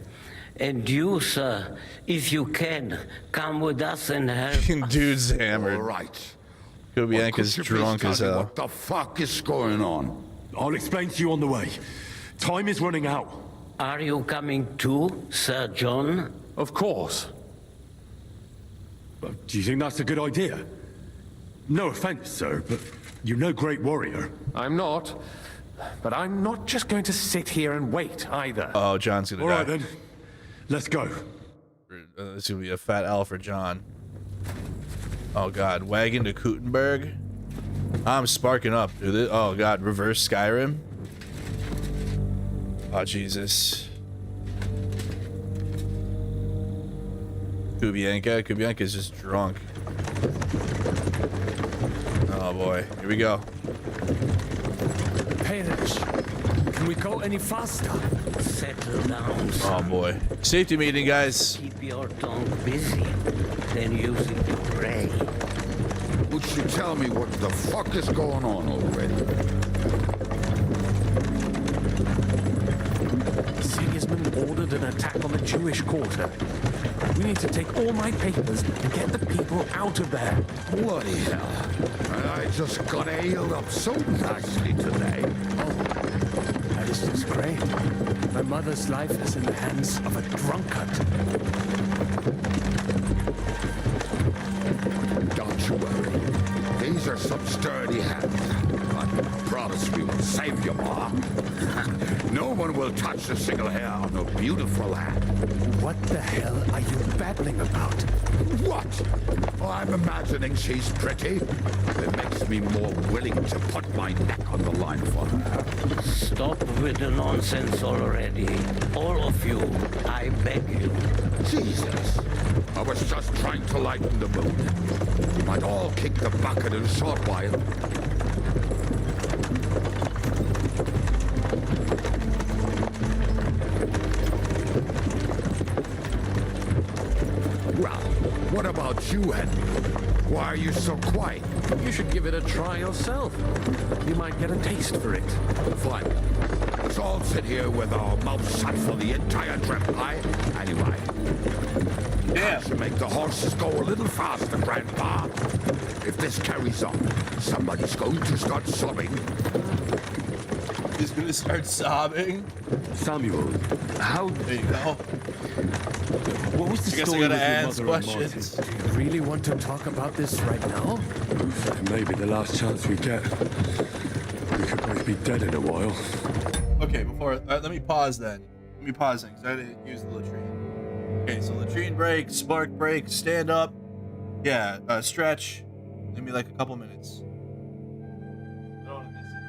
And you, sir, if you can, come with us and help. Dude's hammered. All right. Kubienka's drunk as hell. What the fuck is going on? I'll explain to you on the way. Time is running out. Are you coming too, Sir John? Of course. Do you think that's a good idea? No offense, sir, but you're no great warrior. I'm not. But I'm not just going to sit here and wait, either. Oh, John's gonna die. All right, then. Let's go. This is gonna be a fat L for John. Oh, God. Wagon to Kuttenberg? I'm sparking up, dude. Oh, God. Reverse Skyrim? Oh, Jesus. Kubienka's just drunk. Oh, boy. Here we go. Parents, can we go any faster? Settle down, son. Oh, boy. Safety meeting, guys. Keep your tongue busy, then use it to pray. Would you tell me what the fuck is going on already? Sigismund ordered an attack on the Jewish quarter. We need to take all my papers and get the people out of there. Bloody hell. And I just got ailed up so nicely today. Oh, that is just great. My mother's life is in the hands of a drunkard. Don't you worry. These are some sturdy hands. I promise we will save you, Ma. No one will touch a single hair on her beautiful head. What the hell are you babbling about? What? Oh, I'm imagining she's pretty. It makes me more willing to put my neck on the line for her. Stop with the nonsense already. All of you, I beg you. Jesus. I was just trying to lighten the mood. We might all kick the bucket in a short while. Well, what about you, Henry? Why are you so quiet? You should give it a try yourself. You might get a taste for it. Fine. Let's all sit here with our mouths shut for the entire trip, aye? Anyway. Yeah. Should make the horses go a little faster, Grandpa. If this carries on, somebody's going to start sobbing. He's gonna start sobbing. Samuel, how... There you go. What was the I guess I story gotta with your ask mother and questions. Martin? You really want to talk about this right now? It may be the last chance we get. We could both be dead in a while. Okay, before let me pause then. Let me pause then, because I had to use the latrine. Okay, so latrine break, spark break, stand up. Yeah, stretch. Maybe like a couple minutes. Don't wanna miss it.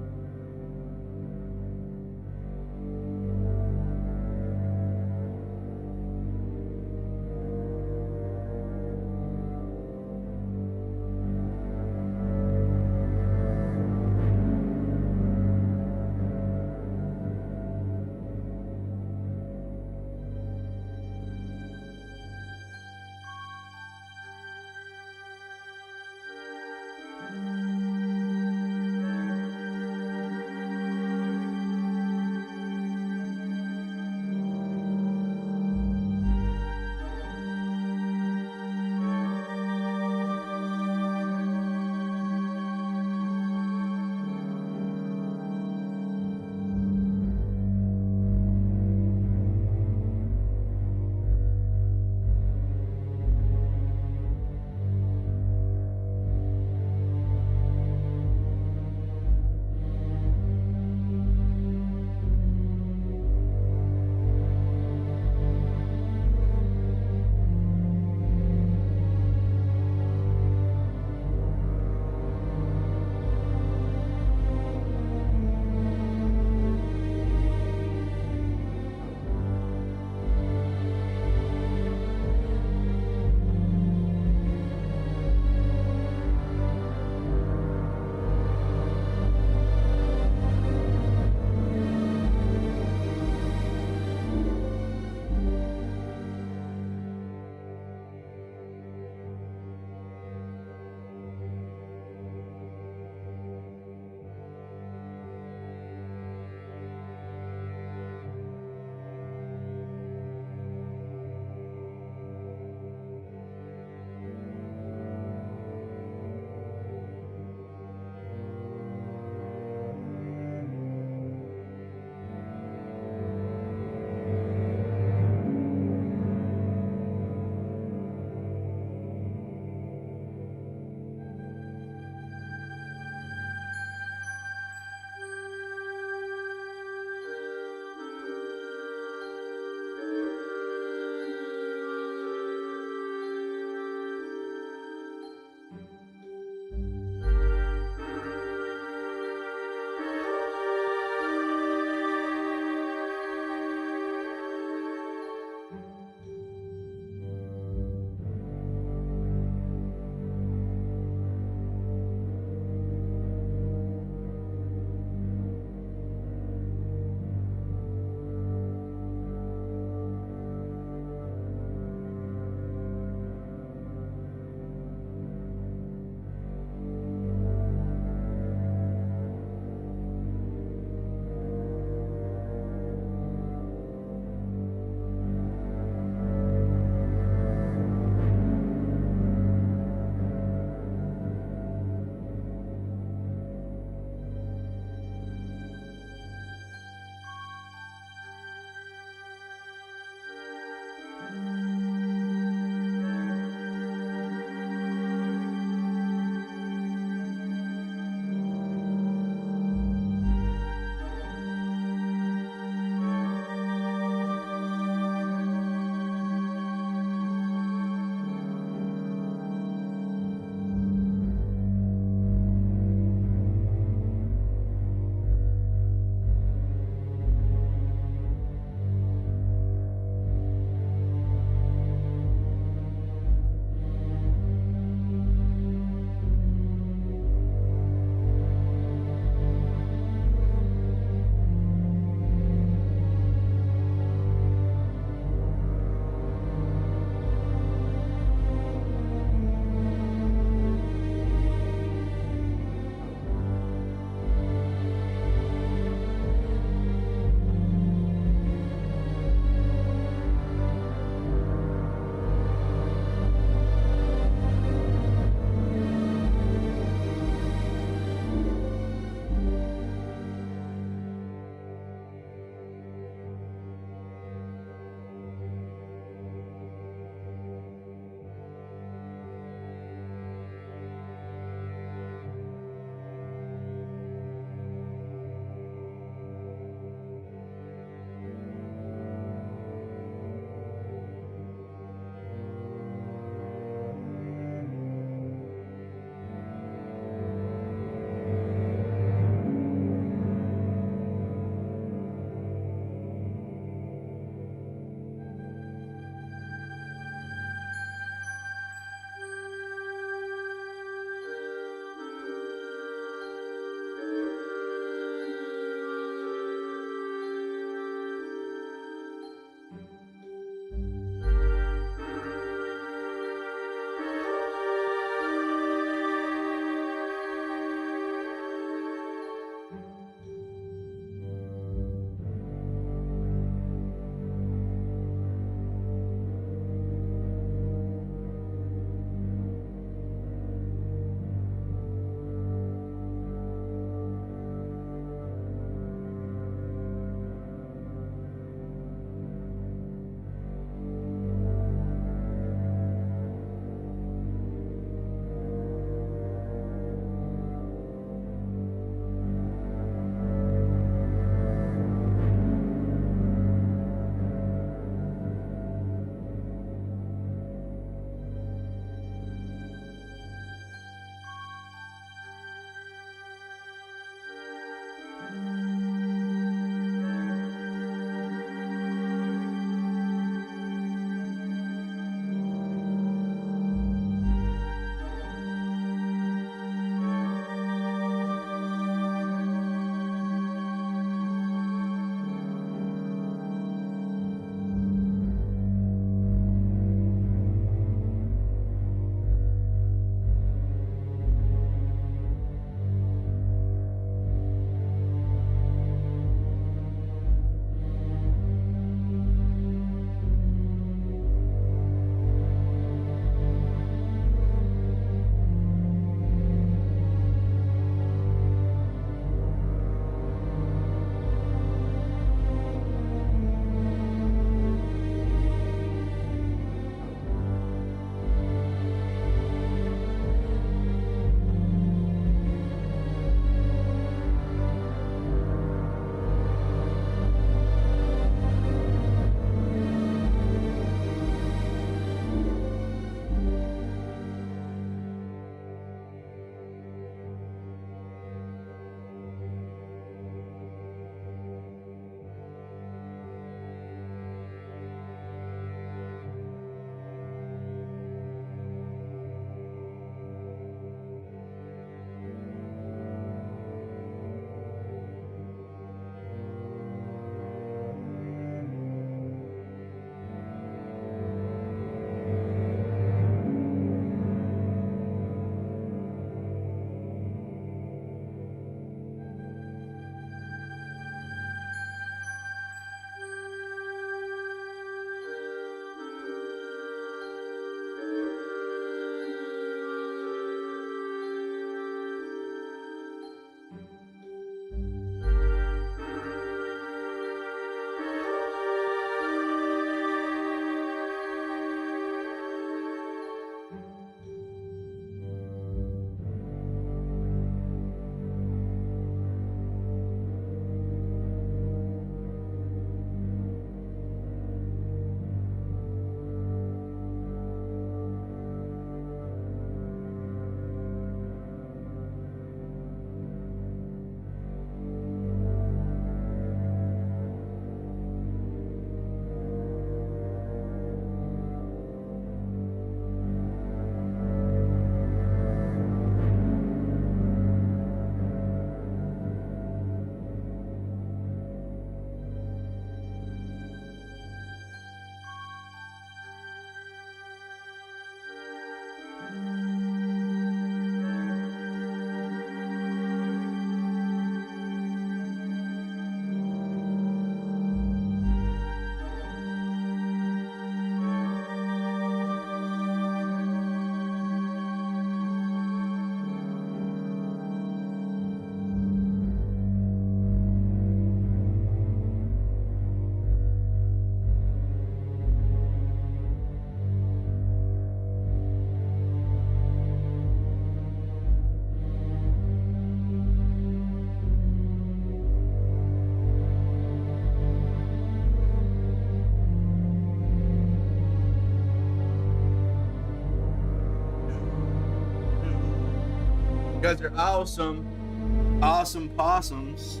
You guys are awesome. Awesome possums.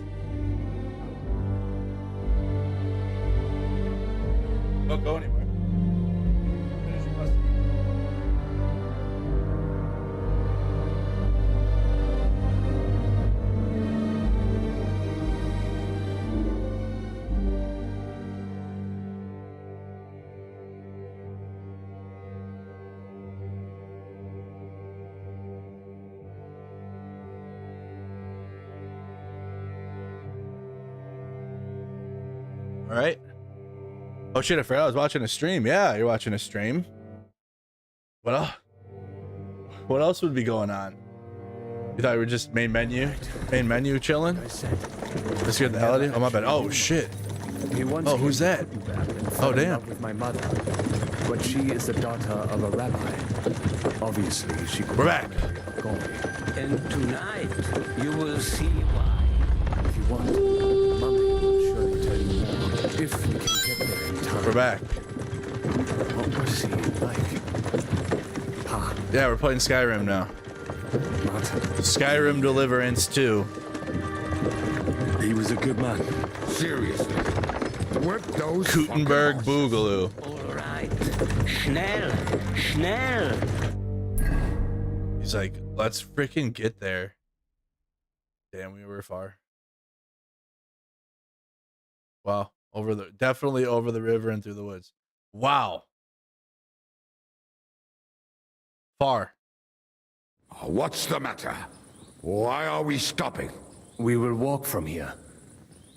Don't go anywhere. Finish your quest. All right. Oh shit, I forgot I was watching a stream. Yeah, you're watching a stream. What else? What else would be going on? You thought we were just main menu chilling? Let's get the hell out of here. Oh my bad. Oh shit. Oh, who's that? Oh damn. With my mother, but she is the daughter of a rabbi. Obviously, she. We're back. And tonight you will see why. If you want, Mummy will surely tell you more. If we can get there in time. We're back. What was he like? Ha. Yeah, we're playing Skyrim now. Skyrim Deliverance 2. He was a good man. Seriously. Weren't those Gutenberg Boogaloo. All right. Schnell. Schnell. He's like, let's freaking get there. Damn, we were far. Wow. Definitely over the river and through the woods. Wow. Far. What's the matter? Why are we stopping? We will walk from here.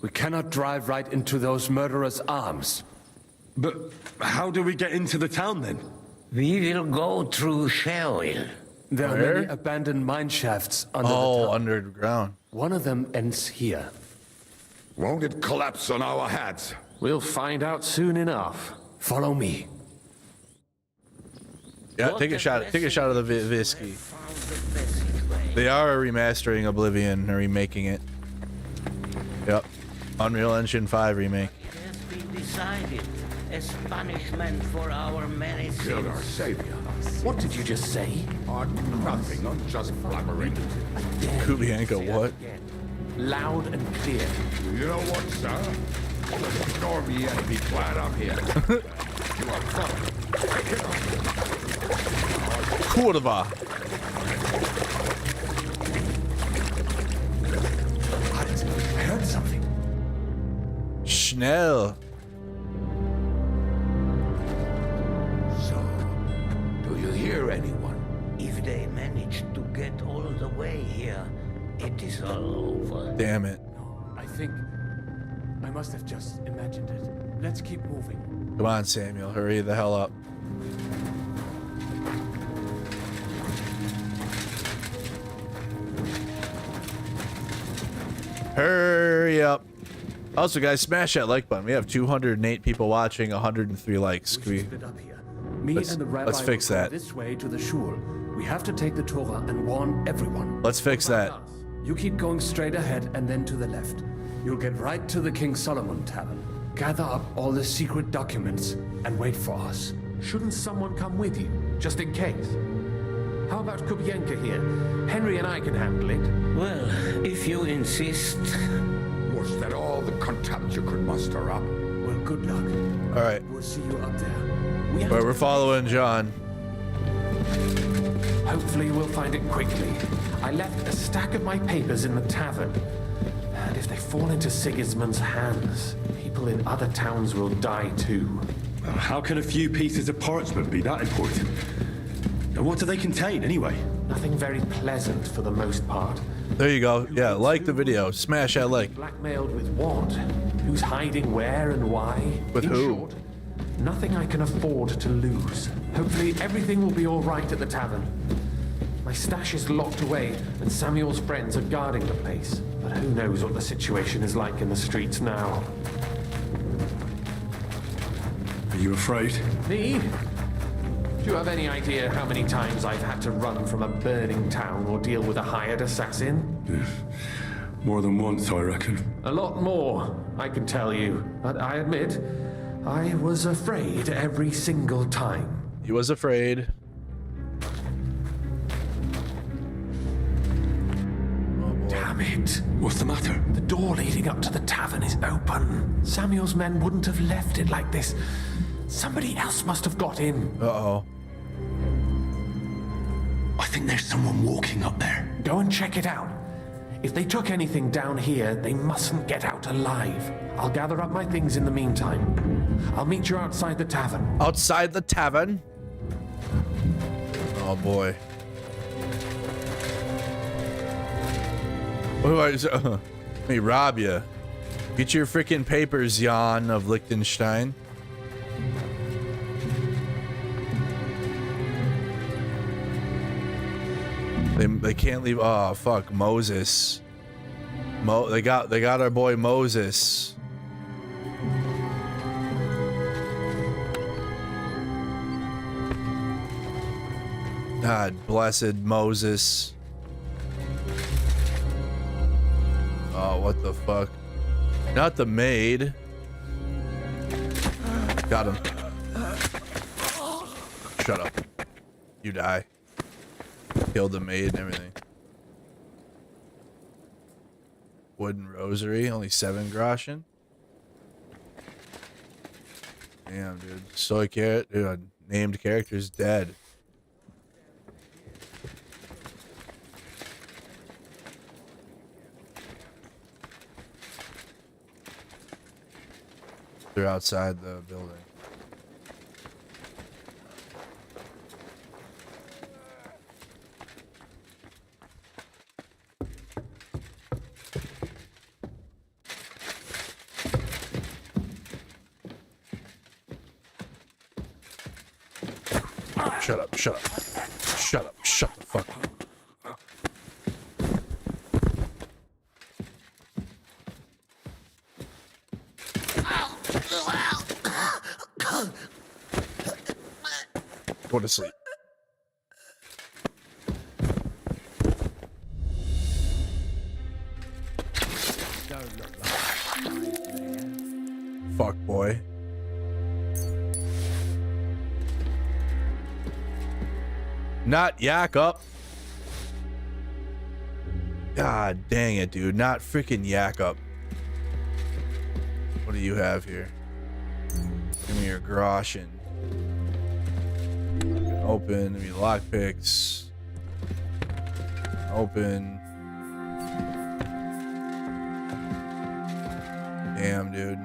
We cannot drive right into those murderers' arms. But how do we get into the town then? We will go through Sheol. There are many abandoned mine shafts under the town. Underground. One of them ends here. Won't it collapse on our heads? We'll find out soon enough. Follow me. Yeah, take a shot. Take a shot of the whiskey. They are remastering Oblivion, or remaking it. Yep. Unreal Engine 5 remake. It has been decided as punishment for our many sins. Killed our savior. What did you just say? Nothing. I'm just blabbering. Kubianka, what? Loud and clear. You know what, sir? Let's ignore me and be glad I'm here. You are fine. Kurva. I heard something. Schnell. So, do you hear anyone? If they manage to get all the way here, it is all over. Damn it. I think I must have just imagined it. Let's keep moving. Come on, Samuel. Hurry the hell up. Hurry up. Also, guys, smash that like button. We have 208 people watching, 103 likes. Can we... Let's fix that. This way to the shul. We have to take the Torah and warn everyone. Let's fix that. You keep going straight ahead and then to the left. You'll get right to the King Solomon Tavern. Gather up all the secret documents and wait for us. Shouldn't someone come with you, just in case? How about Kubienka here? Henry and I can handle it. Well, if you insist. Was that all the contempt you could muster up? Well, good luck. All right. We'll see you up there. We're following John. Hopefully we'll find it quickly. I left a stack of my papers in the tavern. And if they fall into Sigismund's hands, people in other towns will die too. How can a few pieces of parchment be that important? And what do they contain, anyway? Nothing very pleasant for the most part. There you go. Yeah, like the video. Smash that like. Blackmailed with what? Who's hiding where and why? With who? Short, nothing I can afford to lose. Hopefully everything will be all right at the tavern. My stash is locked away, and Samuel's friends are guarding the place. But who knows what the situation is like in the streets now. Are you afraid? Me? Do you have any idea how many times I've had to run from a burning town or deal with a hired assassin? More than once, I reckon. A lot more, I can tell you. But I admit, I was afraid every single time. He was afraid. Damn it. What's the matter? The door leading up to the tavern is open. Samuel's men wouldn't have left it like this. Somebody else must have got in. Uh-oh. I think there's someone walking up there. Go and check it out. If they took anything down here, they mustn't get out alive. I'll gather up my things in the meantime. I'll meet you outside the tavern. Outside the tavern? Oh boy. Let me rob you. Get your freaking papers, Jan of Liechtenstein. They can't leave. Oh fuck, Moses. They got our boy Moses. God blessed Moses. Oh, what the fuck? Not the maid. Got him. Shut up. You die. Killed the maid and everything. Wooden rosary, only 7 groschen. Damn, dude. Soy carrot, dude. Named character's dead. They're outside the building. Shut up, shut up. Shut up, shut the fuck up. Go to sleep. Fuck boy. Not yak up. God dang it, dude. Not freaking yak up. What do you have here? Give me your groschen. Open. Give me lockpicks. Open. Damn, dude.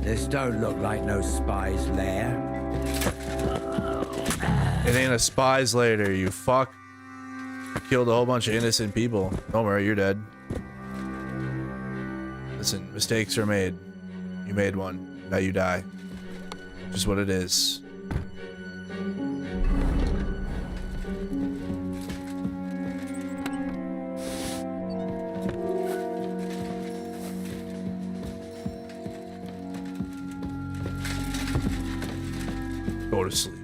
This don't look like no spy's lair. It ain't a spy's lair, you fuck. You killed a whole bunch of innocent people. Don't worry, you're dead. Listen, mistakes are made. You made one. Now you die. Just what it is. Go to sleep.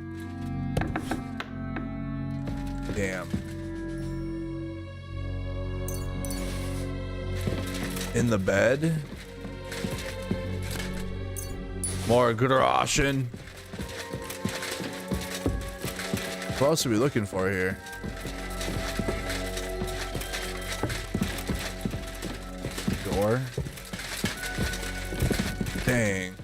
Damn. In the bed. More groschen. What else are we looking for here? Door. Dang.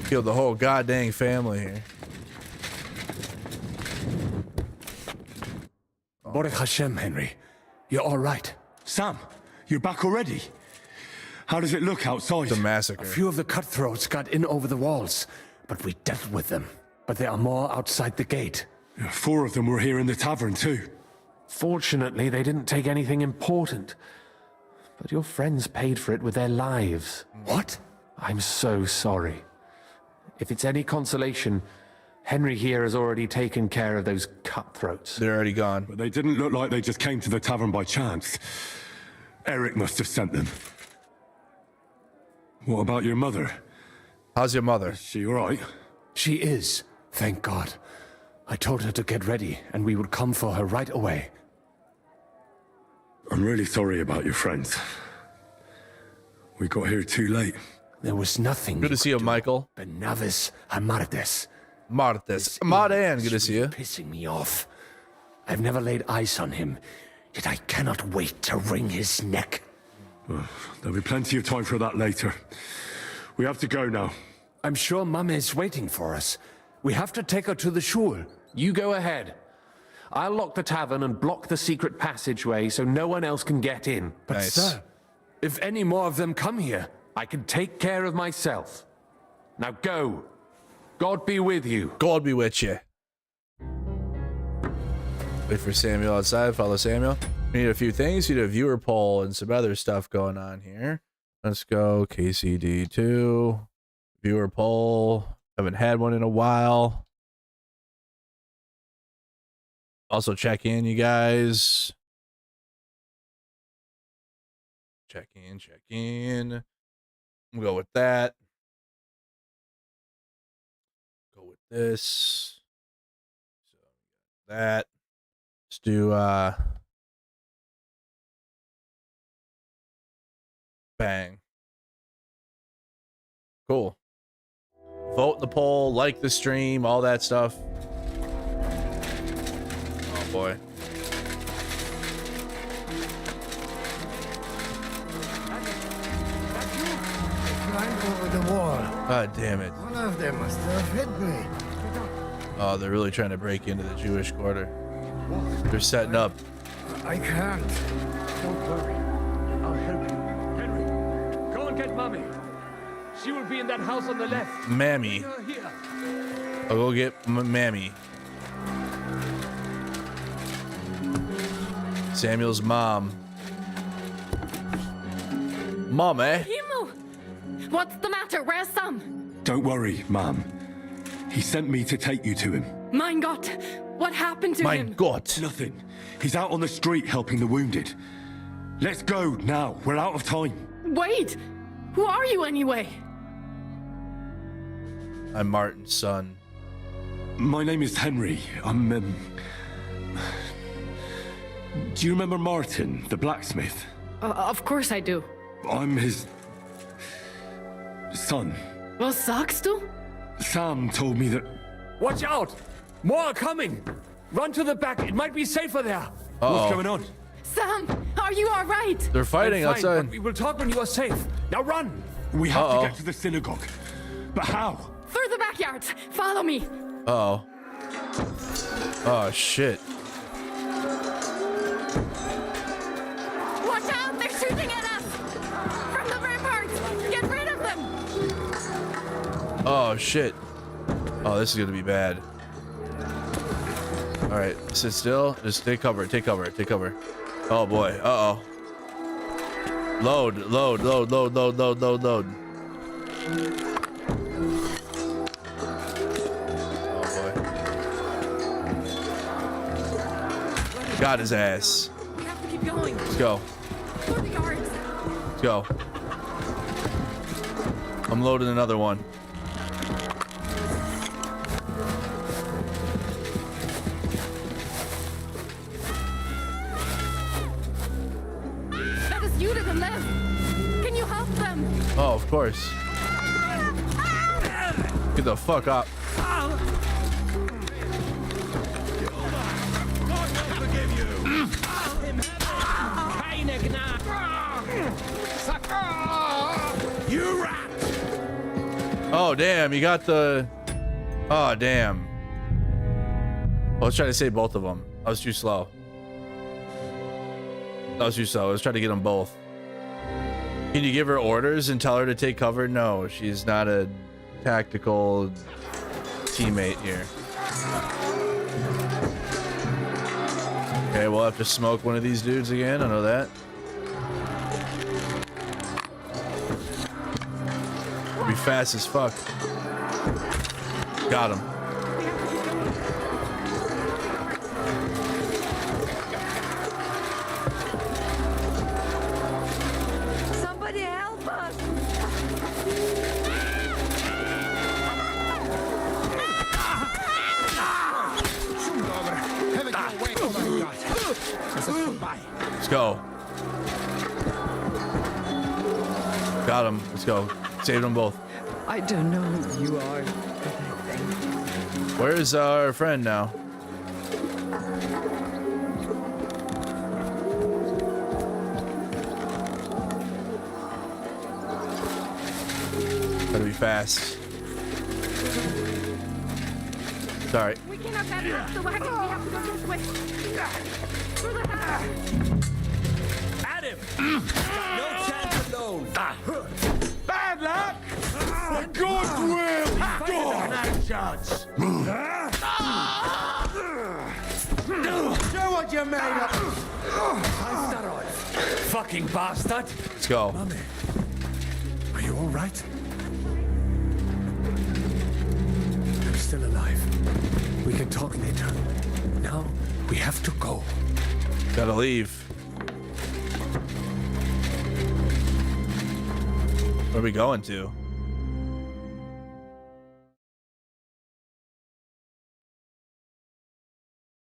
Killed the whole goddamn family here. Baruch Hashem, Henry. You're all right. Sam, you're back already? How does it look outside? The massacre. A few of the cutthroats got in over the walls, but we dealt with them. But there are more outside the gate. 4 of them were here in the tavern too. Fortunately, they didn't take anything important. But your friends paid for it with their lives. What? I'm so sorry. If it's any consolation, Henry here has already taken care of those cutthroats. They're already gone. But they didn't look like they just came to the tavern by chance. Eric must have sent them. What about your mother? How's your mother? Is she all right? She is, thank God. I told her to get ready, and we would come for her right away. I'm really sorry about your friends. We got here too late. There was nothing. Good to see you, Michael. Benavis Amartes. Martes. Martin, good to see you. Pissing me off. I've never laid eyes on him, yet I cannot wait to wring his neck. There'll be plenty of time for that later. We have to go now. I'm sure Mum is waiting for us. We have to take her to the shul. You go ahead. I'll lock the tavern and block the secret passageway so no one else can get in. But sir, if any more of them come here, I can take care of myself. Now go. God be with you. God be with you. Wait for Samuel outside. Follow Samuel. We need a few things. We need a viewer poll and some other stuff going on here. Let's go KCD2. Viewer poll. Haven't had one in a while. Also check in, you guys. Check in. We'll go with that. Go with this. So that. Let's do bang. Cool. Vote in the poll, like the stream, all that stuff. Oh boy. Climbed over the wall. God damn it. One of them must have hit me. Oh, they're really trying to break into the Jewish quarter. They're setting up. I can't. Don't worry. I'll help you. Henry, go and get Mommy. She will be in that house on the left. Mammy. Here. I'll go get Mammy. Samuel's mom. Mom, eh? Himmel! What's the matter? Where's Sam? Don't worry, Mom. He sent me to take you to him. Mein Gott! What happened to him? Mein Gott! Nothing. He's out on the street helping the wounded. Let's go now. We're out of time. Wait! Who are you anyway? I'm Martin's son. My name is Henry. I'm, Do you remember Martin, the blacksmith? Of course I do. I'm his son. Was sagst du? Sam told me that... Watch out! More are coming! Run to the back, it might be safer there. What's going on? Sam, are you all right? They're fighting I'm fine, outside. but we will talk when you are safe. Now run! We have to get to the synagogue. But how? Through the backyard. Follow me. Uh-oh. Oh, shit. Watch out! They're shooting at us! From the ramparts! Get rid of them! Oh, shit. Oh, this is gonna be bad. Alright, sit still. Just take cover, take cover, take cover. Oh, boy. Uh-oh. Load, load, load, load, load, load, load, load. Oh, boy. Got his ass. We have to keep going. Let's go. Through the yards. Let's go. I'm loading another one. That is you to the left. Can you help them? Oh, of course. Get the fuck up. You rat! Oh, damn. You got the... Oh, damn. I was trying to save both of them. I was too slow. I was trying to get them both. Can you give her orders and tell her to take cover? No, she's not a tactical teammate here. Okay, we'll have to smoke one of these dudes again. I know that. Be fast as fuck. Got him. Somebody help us! Let's go. Got him. Let's go. Saved them both. I don't know who you are, but I thank you. Where's our friend now? Gotta be fast. Sorry. We cannot bypass the wagon. We have to go this way. Through the house. At him! No chance alone. Bad luck! Goodwill! Show what you're made of! Fucking bastard! Let's go. Mummy, are you all right? I'm still alive. We can talk later. Now, we have to go. Gotta leave. Where are we going to?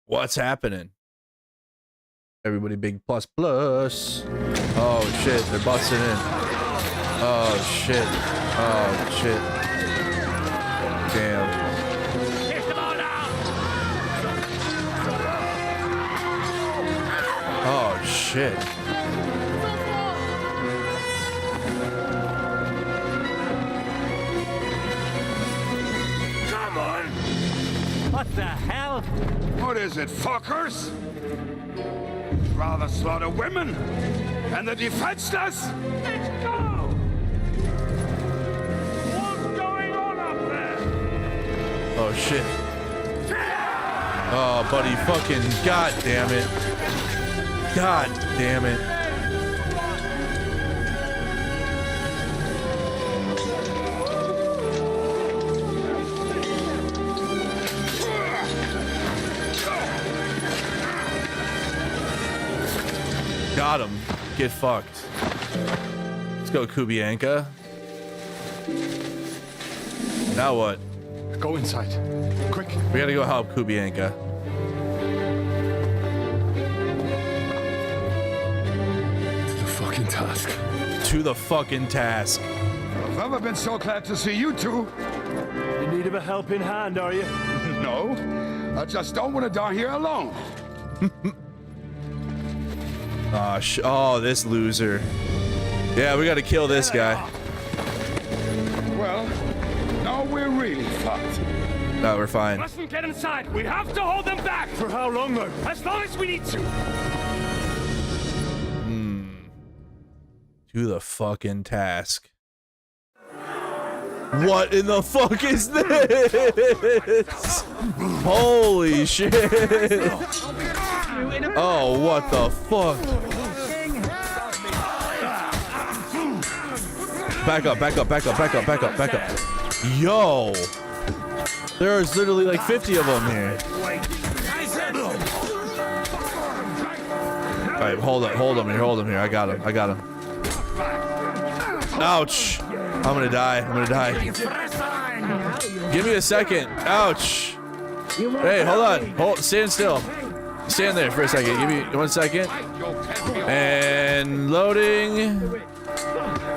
What's happening? Everybody big plus plus. Oh shit, they're busting in. Oh shit. Oh shit. Damn. Oh shit. Come on! What the hell? What is it, fuckers? Rather slaughter women and the defenseless? Let's go! What's going on up there? Oh shit. Oh buddy, fucking god damn it. God damn it. Got him. Get fucked. Let's go, Kubianka. Now what? Go inside. Quick. We gotta go help Kubianka. To the fucking task. To the fucking task. I've never been so glad to see you two. In need of a helping hand, are you? No, I just don't want to die here alone. Oh, this loser. Yeah, we gotta kill this guy. Well, now we're really fucked. No, we're fine. Mustn't get inside. We have to hold them back. For how long, though? As long as we need to. To the fucking task. What in the fuck is this? Holy shit. Oh, what the fuck? Back up, back up, back up, back up, back up, back up. Yo. There's literally like 50 of them here. All right, hold him here. I got him. Ouch. I'm gonna die. Give me a second. Ouch. Hey, hold on. Stand still. Stand there for a second. Give me 1 second. And loading.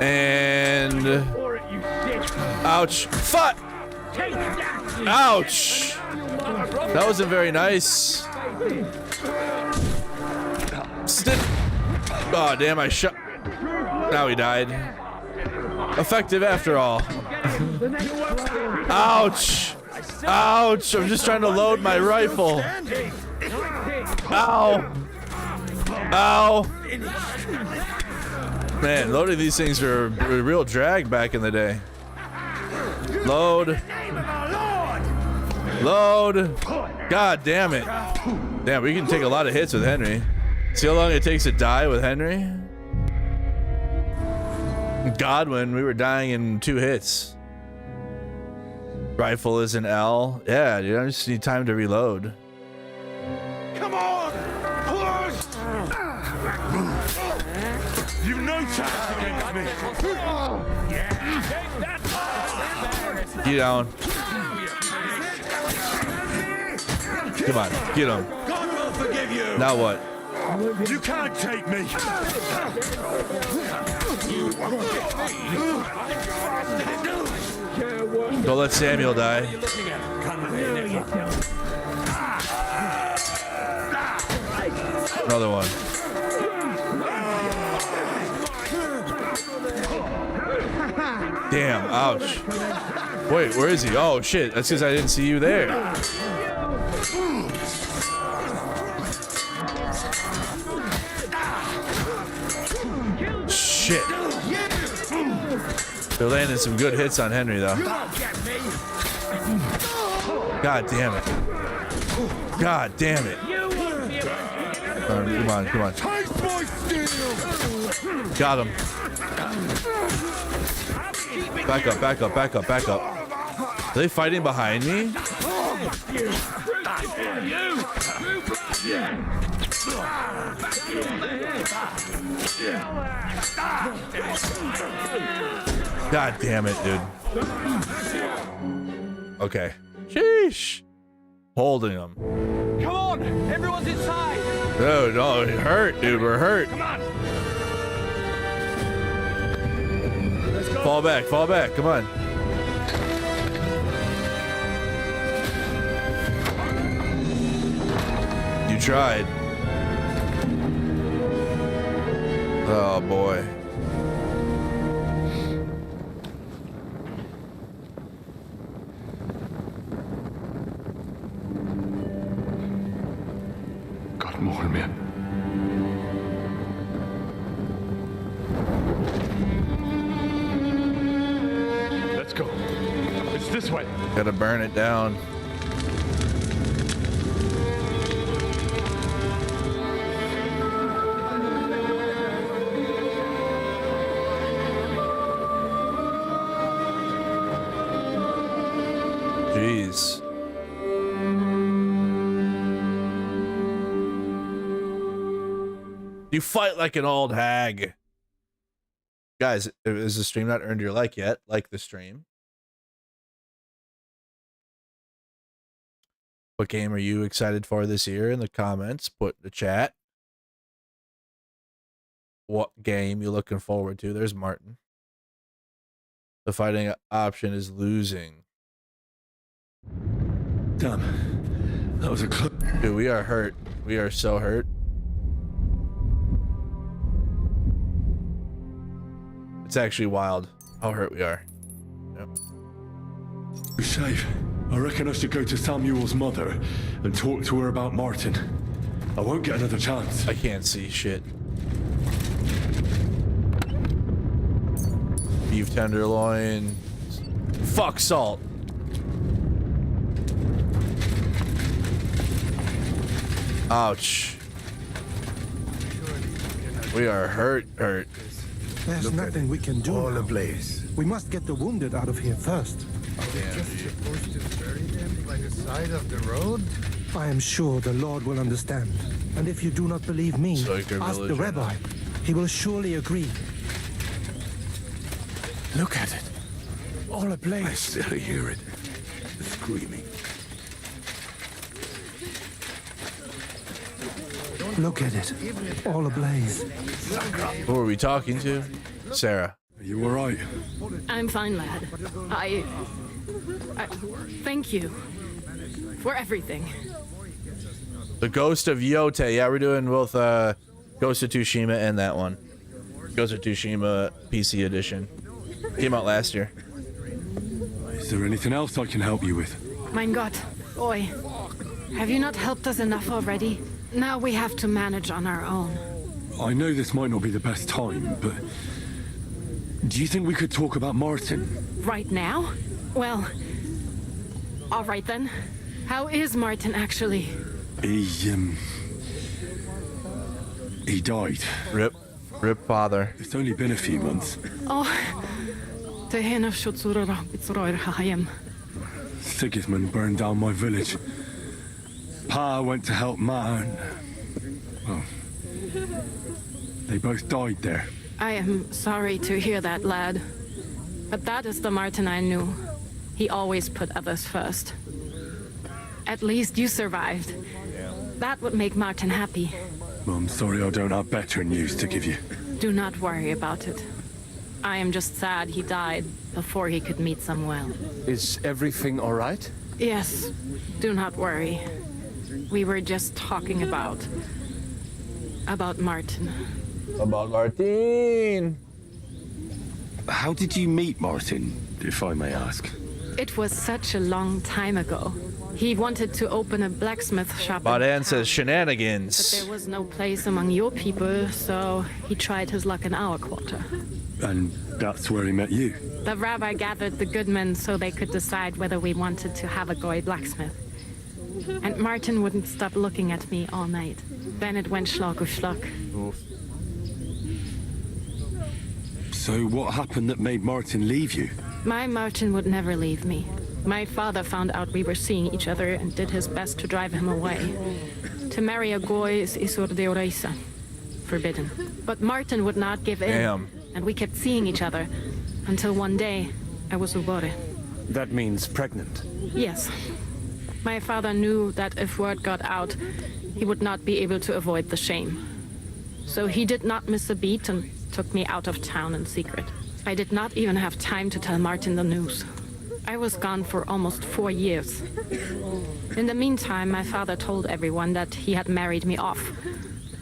And ouch. Fuck. Ouch. That wasn't very nice. Oh damn, I shot. Now he died. Effective after all. Ouch. Ouch. I'm just trying to load my rifle. Ow. Ow. Man, loading these things were a real drag back in the day. Load. Load. God damn it. Damn, we can take a lot of hits with Henry. See how long it takes to die with Henry? Godwin, we were dying in 2 hits. Rifle is an L. Yeah, dude, I just need time to reload. Come on! Push! You've no chance against me. Get down. Come on, get him. God will forgive you. Now what? You can't take me! Don't let Samuel die. Another one. Damn, ouch. Wait, where is he? Oh shit, that's because I didn't see you there. Shit. They're landing some good hits on Henry though. God damn it. God damn it. Come on, come on. Got him. Back up, back up, back up, back up. Are they fighting behind me? God damn it, dude. Okay. Sheesh. Holding them. Come on, everyone's inside. No, no, it hurt, dude. We're hurt. Come on. Fall back, fall back. Come on. You tried. Oh boy. God, Bohemia. Let's go. It's this way. Gotta burn it down. Jeez. You fight like an old hag. Guys, is the stream not earned your like yet? Like the stream. What game are you excited for this year? In the comments, put in the chat. What game you looking forward to? There's Martin. The fighting option is losing. Damn. That was a clip. Dude, we are hurt. We are so hurt. It's actually wild how hurt we are. Yep. Shave. I reckon I should go to Samuel's mother and talk to her about Martin. I won't get another chance. I can't see shit. Beef tenderloin. Fuck salt. Ouch. We are hurt. There's nothing we can do. All ablaze. We must get the wounded out of here first. Are we just supposed to bury them by the side of the road? I am sure the Lord will understand. And if you do not believe me, ask the rabbi. He will surely agree. Look at it. All ablaze. I still hear it. The screaming. Look at it. All ablaze. Who are we talking to? Sarah. Are you alright? I'm fine, lad. I thank you for everything. The Ghost of Yote. Yeah, we're doing both Ghost of Tsushima and that one. Ghost of Tsushima PC edition. Came out last year. Is there anything else I can help you with? Mein Gott, boy. Have you not helped us enough already? Now we have to manage on our own. I know this might not be the best time, but do you think we could talk about Martin? Right now? Well, all right then. How is Martin actually? He died. Rip father. It's only been a few months. Oh, Sigismund burned down my village. Pa went to help Ma and... well, they both died there. I am sorry to hear that, lad. But that is the Martin I knew. He always put others first. At least you survived. That would make Martin happy. I'm sorry I don't have better news to give you. Do not worry about it. I am just sad he died before he could meet Samuel. Is everything all right? Yes, do not worry. We were just talking about Martin. About Martin. How did you meet Martin, if I may ask? It was such a long time ago. He wanted to open a blacksmith shop. Baran says but shenanigans. there was no place among your people, so he tried his luck in our quarter. And that's where he met you? The rabbi gathered the good men so they could decide whether we wanted to have a goy blacksmith. And Martin wouldn't stop looking at me all night. Then it went schlock auf schlock. So what happened that made Martin leave you? My Martin would never leave me. My father found out we were seeing each other and did his best to drive him away. To marry a goy is isur deoraisa, forbidden. But Martin would not give in. Damn. And we kept seeing each other until one day I was ubore. That means pregnant. Yes. My father knew that if word got out, he would not be able to avoid the shame. So he did not miss a beat and took me out of town in secret. I did not even have time to tell Martin the news. I was gone for almost 4 years. In the meantime, my father told everyone that he had married me off.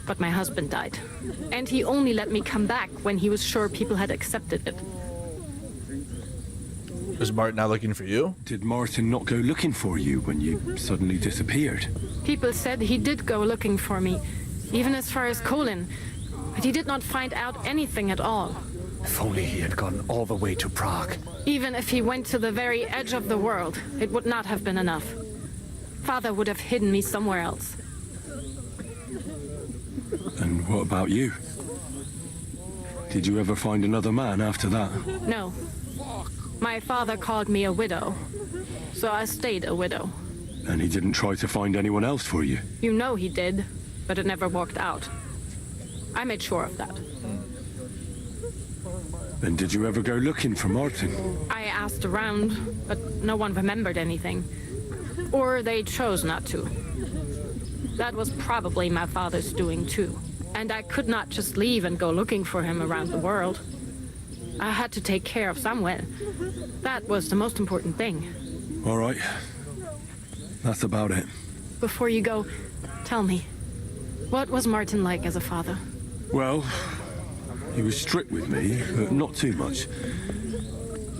But my husband died. And he only let me come back when he was sure people had accepted it. Was Martin not looking for you? Did Martin not go looking for you when you suddenly disappeared? People said he did go looking for me, even as far as Colin. But he did not find out anything at all. If only he had gone all the way to Prague. Even if he went to the very edge of the world, it would not have been enough. Father would have hidden me somewhere else. And what about you? Did you ever find another man after that? No. My father called me a widow, so I stayed a widow. And he didn't try to find anyone else for you? You know he did, but it never worked out. I made sure of that. And did you ever go looking for Martin? I asked around, but no one remembered anything. Or they chose not to. That was probably my father's doing too. And I could not just leave and go looking for him around the world. I had to take care of Samuel. That was the most important thing. All right. That's about it. Before you go, tell me, what was Martin like as a father? Well, he was strict with me, but not too much.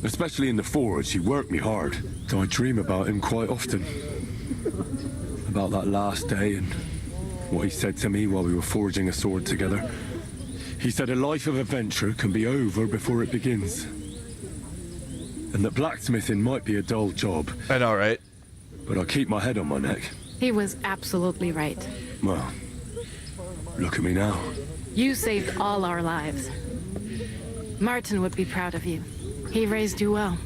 Especially in the forge, he worked me hard. So I dream about him quite often. About that last day and what he said to me while we were forging a sword together. He said a life of adventure can be over before it begins. And that blacksmithing might be a dull job. I know, right? But I keep my head on my neck. He was absolutely right. Well, look at me now. You saved all our lives. Martin would be proud of you. He raised you well.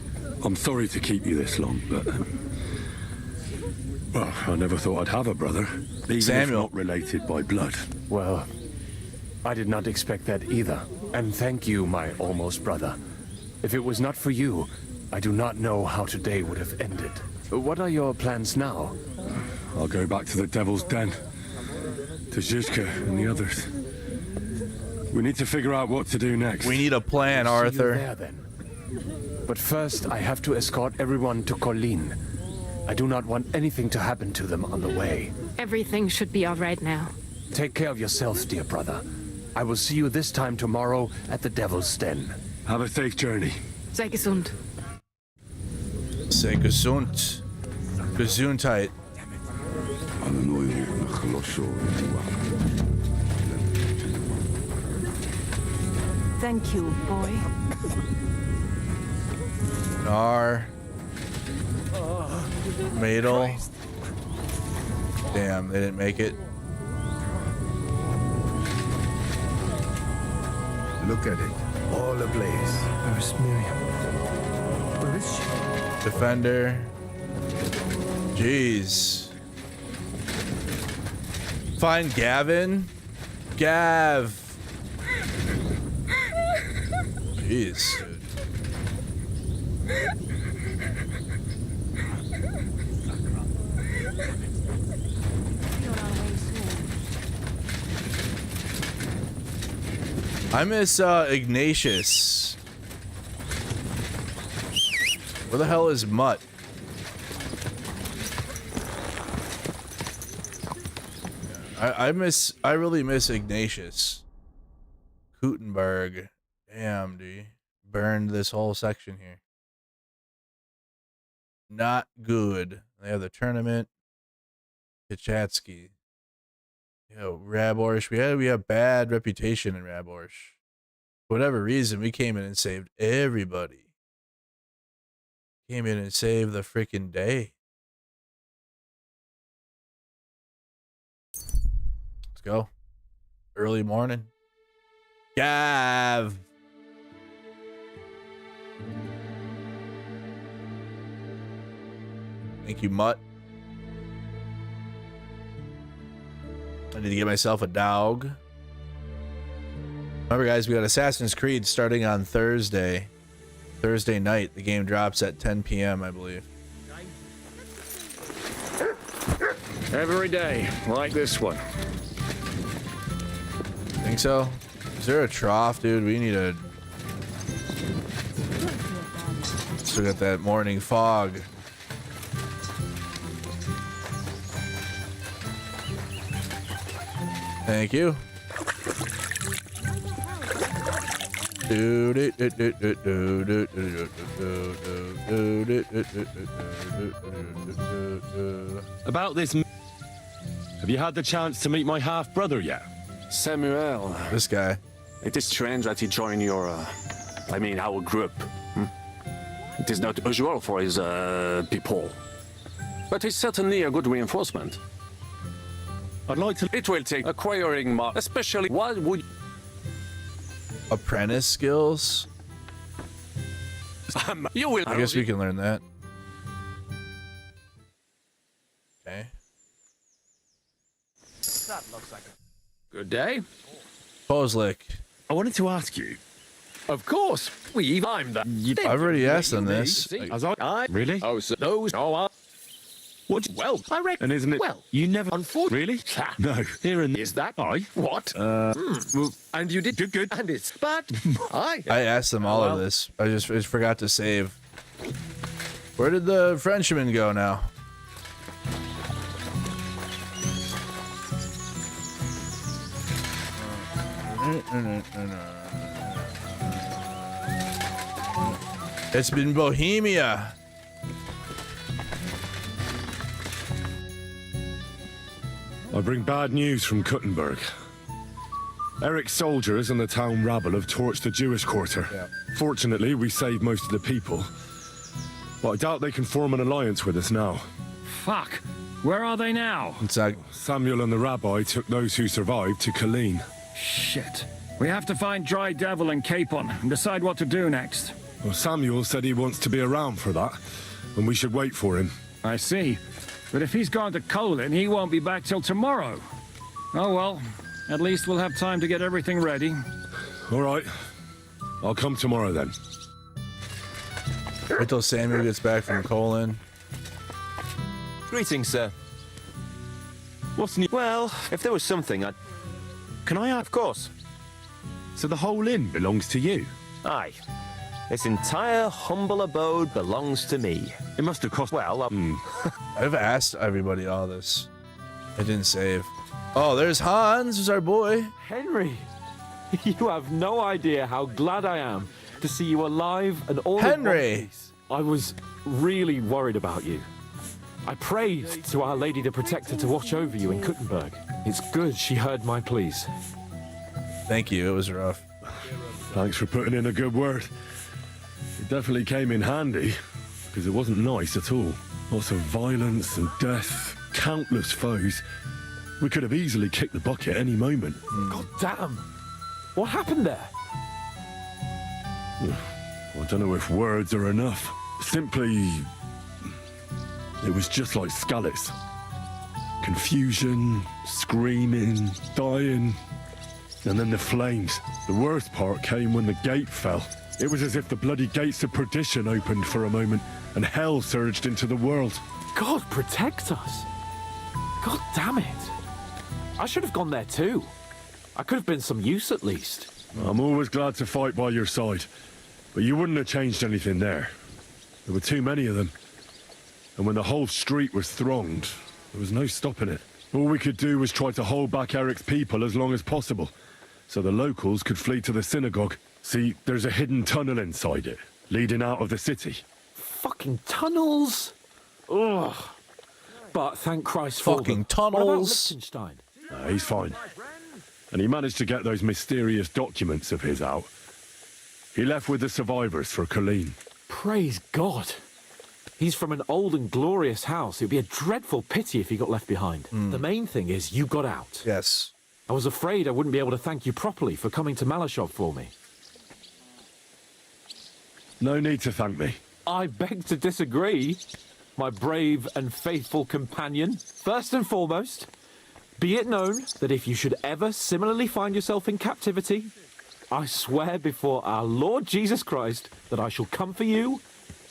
I'm sorry to keep you this long, but... well, I never thought I'd have a brother. Even Samuel. if not related by blood. Well, I did not expect that either. And thank you, my almost brother. If it was not for you, I do not know how today would have ended. What are your plans now? I'll go back to the Devil's Den. To Zizka and the others. We need to figure out what to do next. We need a plan, I'll see Arthur. you there, then. But first, I have to escort everyone to Colleen. I do not want anything to happen to them on the way. Everything should be all right now. Take care of yourself, dear brother. I will see you this time tomorrow at the Devil's Den. Have a safe journey. Sei gesund. Sei gesund. Gesundheit. Thank you, boy. Nar. Madel. Damn, they didn't make it. Look at it, all ablaze. Where's Miriam? Where is she? Defender. Jeez. Find Gavin. Gav. Jeez. I miss Ignatius. Where the hell is Mutt? I really miss Ignatius. Gutenberg. Damn, dude. Burned this whole section here. Not good. They have the tournament. Kachatsky. Yo, Raborsh. We have bad reputation in Raborsh. For whatever reason, we came in and saved everybody. Came in and saved the freaking day. Let's go. Early morning. Gav. Thank you, Mutt. I need to get myself a dog. Remember, guys, we got Assassin's Creed starting on Thursday. Thursday night. The game drops at 10 p.m., I believe. Every day, like this one. Think so? Is there a trough, dude? We need a... Still got that morning fog. Thank you. About this... Have you had the chance to meet my half-brother yet? Samuel. This guy. It is strange that he joined your... I mean, our group. It is not usual for his people. But it's certainly a good reinforcement. I'd like to... It will take acquiring especially... What would... Apprentice skills? You will... I guess we can learn that. Okay. That looks like a good day. Kozlik. I wanted to ask you. Of course, I'm the... I've already asked them this. Really? Oh, so those... Oh, what? Well, I reckon. And isn't it? Well, you never. Unfortunately. Really? No. Here and is that? I. What? And you did good. And it's but I asked them all of this. I just forgot to save. Where did the Frenchman go now? It's been Bohemia. I bring bad news from Kuttenberg. Eric's soldiers and the town rabble have torched the Jewish quarter. Yeah. Fortunately, we saved most of the people. But I doubt they can form an alliance with us now. Fuck. Where are they now? Samuel and the rabbi took those who survived to Colleen. Shit. We have to find Dry Devil and Capon and decide what to do next. Well, Samuel said he wants to be around for that, and we should wait for him. I see. But if he's gone to Colin, he won't be back till tomorrow. Oh well, at least we'll have time to get everything ready. All right. I'll come tomorrow then. Wait till Samuel gets back from Colin. Greetings, sir. What's new? Well, if there was something I'd... Can I Of course. So the whole inn belongs to you? Aye. This entire humble abode belongs to me. It must have cost... Well, I've asked everybody all this. I didn't save. Oh, there's Hans, who's our boy. Henry, you have no idea how glad I am to see you alive and all Henry. in one piece. I was really worried about you. I prayed to Our Lady the Protector to watch over you in Kuttenberg. It's good she heard my pleas. Thank you, it was rough. Thanks for putting in a good word. It definitely came in handy, because it wasn't nice at all. Lots of violence and death, countless foes. We could have easily kicked the bucket any moment. God damn! What happened there? I don't know if words are enough. Simply... it was just like Skalitz. Confusion, screaming, dying, and then the flames. The worst part came when the gate fell. It was as if the bloody gates of perdition opened for a moment, and hell surged into the world. God protect us! God damn it! I should have gone there too. I could have been some use at least. I'm always glad to fight by your side, but you wouldn't have changed anything there. There were too many of them. And when the whole street was thronged, there was no stopping it. All we could do was try to hold back Eric's people as long as possible, so the locals could flee to the synagogue. See, there's a hidden tunnel inside it, leading out of the city. Fucking tunnels! Ugh. But thank Christ for fucking them. tunnels. What about Liechtenstein? He's fine. And he managed to get those mysterious documents of his out. He left with the survivors for Colleen. Praise God. He's from an old and glorious house. It would be a dreadful pity if he got left behind. The main thing is you got out. Yes. I was afraid I wouldn't be able to thank you properly for coming to Malashov for me. No need to thank me. I beg to disagree, my brave and faithful companion. First and foremost, be it known that if you should ever similarly find yourself in captivity, I swear before our Lord Jesus Christ that I shall come for you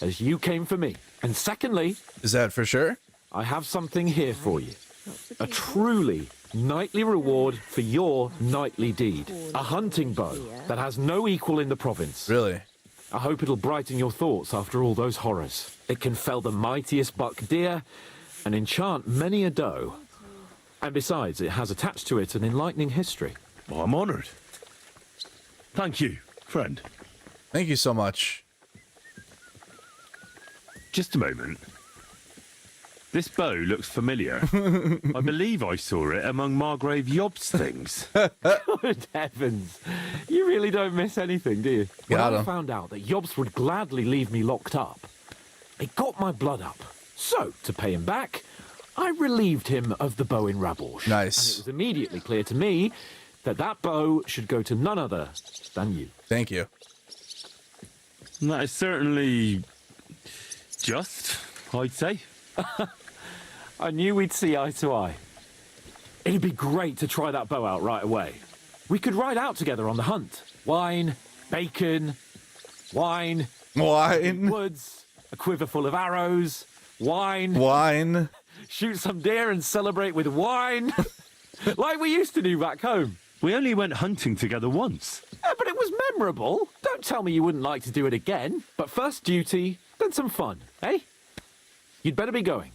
as you came for me. And secondly... Is that for sure? I have something here for you. A truly knightly reward for your knightly deed. A hunting bow that has no equal in the province. Really? I hope it'll brighten your thoughts after all those horrors. It can fell the mightiest buck deer and enchant many a doe. And besides, it has attached to it an enlightening history. Well, I'm honoured. Thank you, friend. Thank you so much. Just a moment. This bow looks familiar. I believe I saw it among Margrave Yob's things. Good heavens. You really don't miss anything, do you? When Got I him. found out that Yobs would gladly leave me locked up, it got my blood up. So, to pay him back, I relieved him of the bow in Raborsh. Nice. And it was immediately clear to me that that bow should go to none other than you. Thank you. That is certainly just, I'd say. I knew we'd see eye to eye. It'd be great to try that bow out right away. We could ride out together on the hunt. Wine, bacon, wine. Woods, a quiver full of arrows, wine. Shoot some deer and celebrate with wine. Like we used to do back home. We only went hunting together once. Yeah, but it was memorable. Don't tell me you wouldn't like to do it again. But first duty, then some fun, eh? You'd better be going.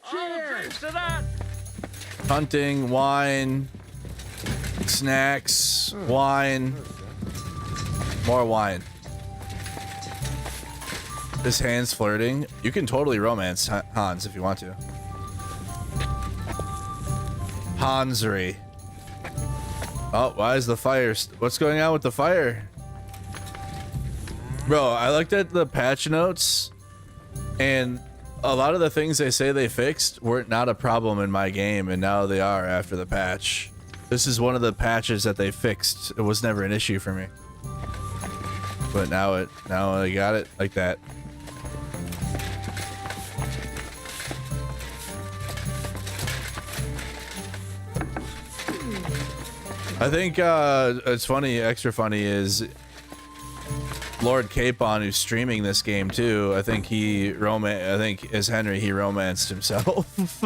Cheers to that! Hunting, wine, snacks, wine, more wine. This hand's flirting. You can totally romance Hans if you want to. Hansery. Oh, why is the fire? What's going on with the fire? Bro, I looked at the patch notes and a lot of the things they say they fixed weren't not a problem in my game, and now they are after the patch. This is one of the patches that they fixed. It was never an issue for me. But now I got it like that. I think it's funny, extra funny is Lord Capon, who's streaming this game too. I think as Henry he romanced himself.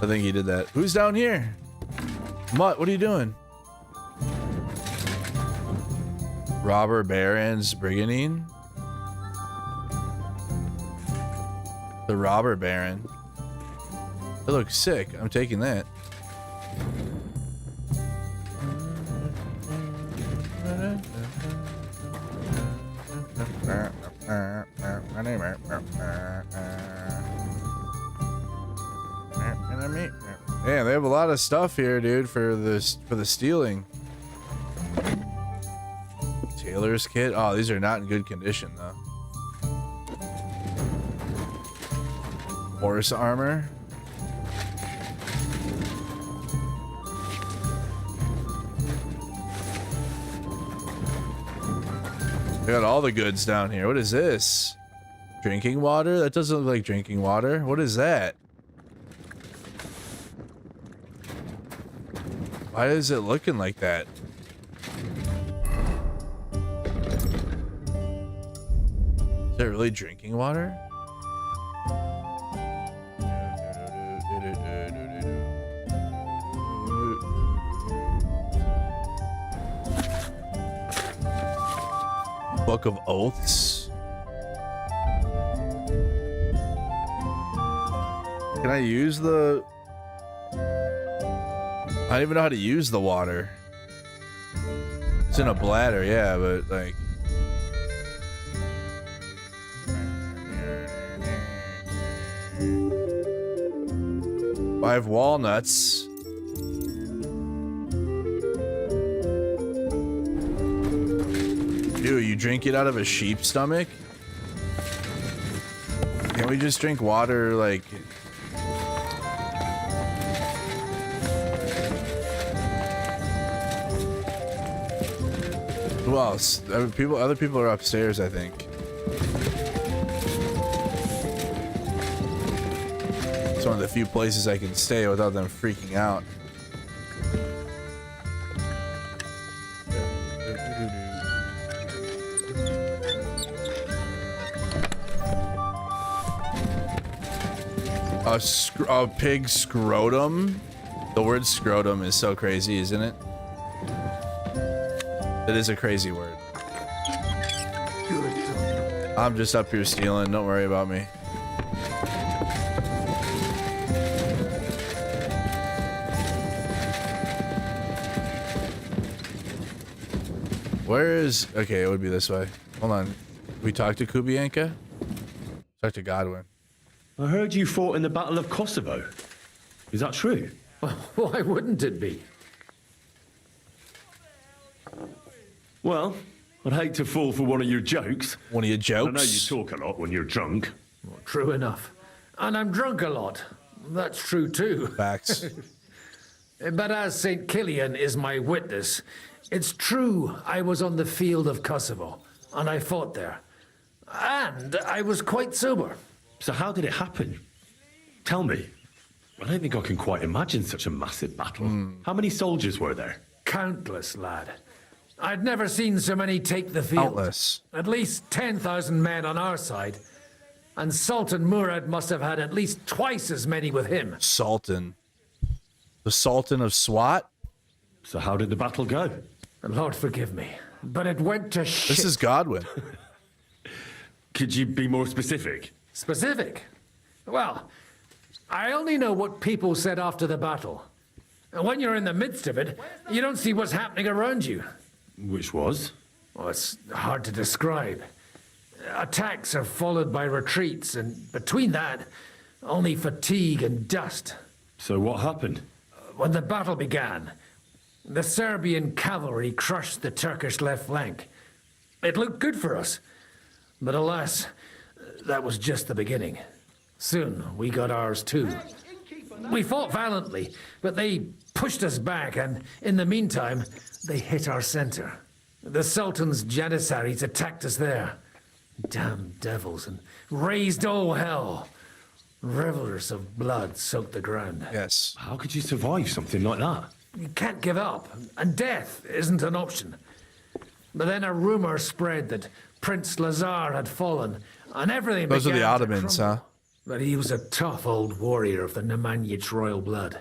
I think he did that. Who's down here? Mutt, what are you doing? Robber Baron's Brigandine? The Robber Baron. It looks sick. I'm taking that. Man, they have a lot of stuff here, dude, for the stealing. Tailor's kit. Oh, these are not in good condition though. Horse armor. I got all the goods down here. What is this? Drinking water? That doesn't look like drinking water. What is that? Why is it looking like that? Is it really drinking water? Book of Oaths. Can I use the... I don't even know how to use the water. It's in a bladder, yeah, but like... 5 walnuts. Dude, you drink it out of a sheep's stomach? Can't we just drink water like... Who else? Other people are upstairs, I think. It's one of the few places I can stay without them freaking out. A pig scrotum? The word scrotum is so crazy, isn't it? It is a crazy word. I'm just up here stealing, don't worry about me. Where is... Okay, it would be this way. Hold on. We talked to Kubianka? Talk to Godwin. I heard you fought in the Battle of Kosovo. Is that true? Why wouldn't it be? Well, I'd hate to fall for one of your jokes. One of your jokes? I know you talk a lot when you're drunk. Well, true enough. And I'm drunk a lot. That's true too. Facts. But as St. Killian is my witness, it's true I was on the field of Kosovo, and I fought there. And I was quite sober. So how did it happen? Tell me. I don't think I can quite imagine such a massive battle. How many soldiers were there? Countless, lad. I'd never seen so many take the field. Countless. At least 10,000 men on our side. And Sultan Murad must have had at least twice as many with him. Sultan. The Sultan of SWAT? So how did the battle go? Lord forgive me, but it went to shit. This is Godwin. Could you be more specific? Specific? Well, I only know what people said after the battle. And when you're in the midst of it, you don't see what's happening around you. Which was? Well, it's hard to describe. Attacks are followed by retreats, and between that, only fatigue and dust. So what happened? When the battle began, the Serbian cavalry crushed the Turkish left flank. It looked good for us, but alas, that was just the beginning. Soon, we got ours too. We fought valiantly, but they pushed us back, and in the meantime, they hit our center. The Sultan's Janissaries attacked us there. Damn devils, and raised all hell. Rivers of blood soaked the ground. Yes. How could you survive something like that? You can't give up, and death isn't an option. But then a rumor spread that Prince Lazar had fallen, and everything Those are began the Ottomans, to crumble. huh? But he was a tough old warrior of the Nemanjic royal blood.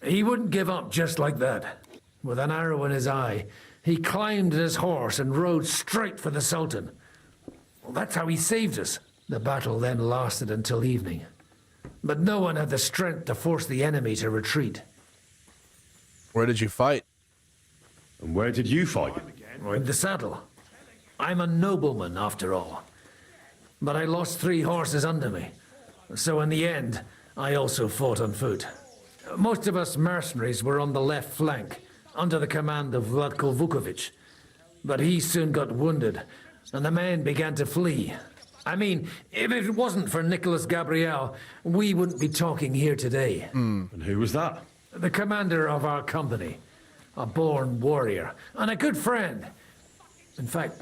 He wouldn't give up just like that. With an arrow in his eye, he climbed his horse and rode straight for the Sultan. Well, that's how he saved us. The battle then lasted until evening. But no one had the strength to force the enemy to retreat. Where did you fight? And where did you fight? In the saddle. I'm a nobleman, after all. But I lost 3 horses under me. So in the end, I also fought on foot. Most of us mercenaries were on the left flank, under the command of Vlatko Vukovic. But he soon got wounded, and the men began to flee. I mean, if it wasn't for Nicholas Gabriel, we wouldn't be talking here today. And who was that? The commander of our company. A born warrior, and a good friend. In fact,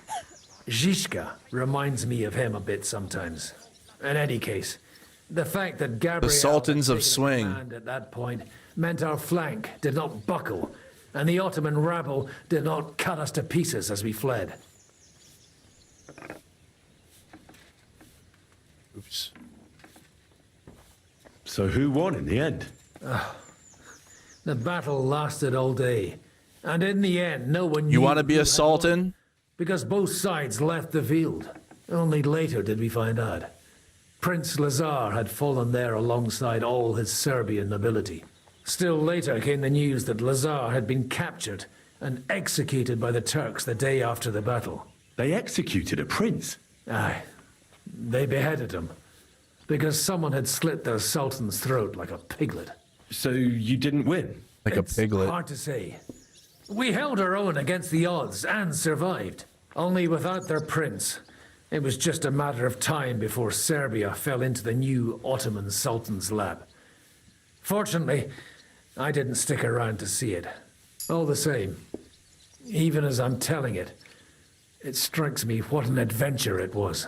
Zizka reminds me of him a bit sometimes. In any case, the fact that Gabriel The Sultans had of taken Swing. command at that point meant our flank did not buckle, and the Ottoman rabble did not cut us to pieces as we fled. Oops. So who won in the end? The battle lasted all day, and in the end, no one knew You want to be who a had sultan? because both sides left the field. Only later did we find out. Prince Lazar had fallen there alongside all his Serbian nobility. Still later came the news that Lazar had been captured and executed by the Turks the day after the battle. They executed a prince? Aye. They beheaded him because someone had slit their sultan's throat like a piglet. So you didn't win? Like a piglet. Hard to say. We held our own against the odds and survived. Only without their prince, it was just a matter of time before Serbia fell into the new Ottoman Sultan's lap. Fortunately, I didn't stick around to see it. All the same, even as I'm telling it, it strikes me what an adventure it was.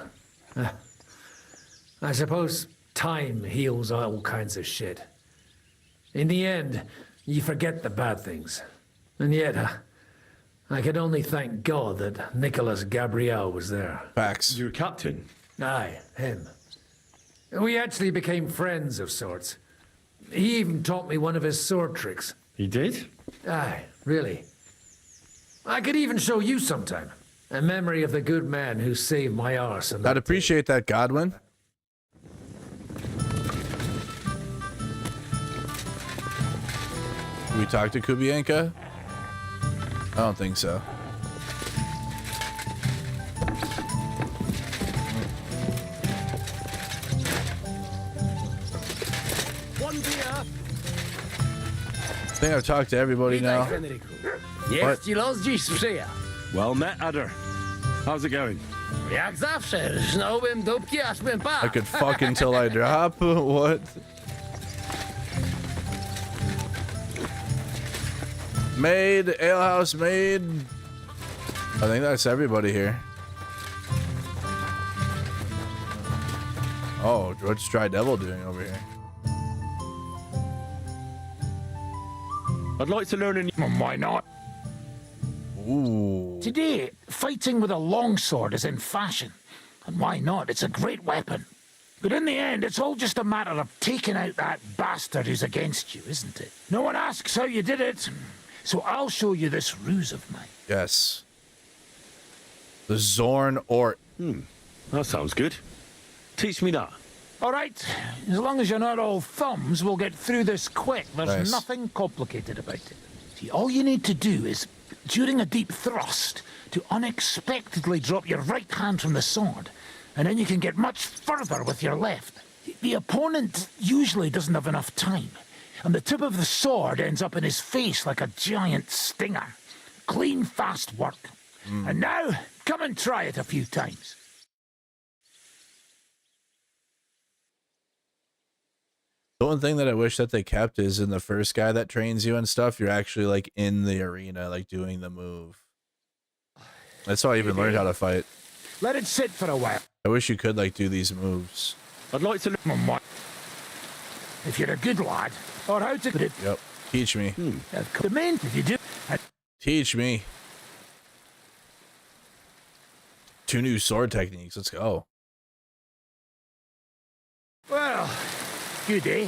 I suppose time heals all kinds of shit. In the end, you forget the bad things. And yet, I can only thank God that Nicholas Gabriel was there. Facts. Your captain? Aye, him. We actually became friends of sorts. He even taught me one of his sword tricks. He did? Aye, really. I could even show you sometime. A memory of the good man who saved my arse. I'd appreciate that, Godwin. We talked to Kubienka? I don't think so. I think I've talked to everybody now. What? Well met, Adder. How's it going? Jak zawsze, żnąłem dupki, aż bym padł. I could fuck until I drop? What? Maid, alehouse maid. I think that's everybody here. Oh, what's Dry Devil doing over here? I'd like to learn a new... Why not? Ooh. Today, fighting with a longsword is in fashion. And why not? It's a great weapon. But in the end, it's all just a matter of taking out that bastard who's against you, isn't it? No one asks how you did it. So I'll show you this ruse of mine. Yes. The Zorn Ort. That sounds good. Teach me that. All right. As long as you're not all thumbs, we'll get through this quick. There's Nice. nothing complicated about it. See, all you need to do is, during a deep thrust, to unexpectedly drop your right hand from the sword, and then you can get much further with your left. The opponent usually doesn't have enough time, and the tip of the sword ends up in his face like a giant stinger. Clean, fast work. And now, come and try it a few times. The one thing that I wish that they kept is in the first guy that trains you and stuff, you're actually like in the arena, like doing the move. That's how I even learned how to fight. Let it sit for a while. I wish you could like do these moves. I'd like to learn... If you're a good lad, or how to put it. Yep. Teach me. Come in if you do. Teach me. 2 new sword techniques. Let's go. Well, good, eh?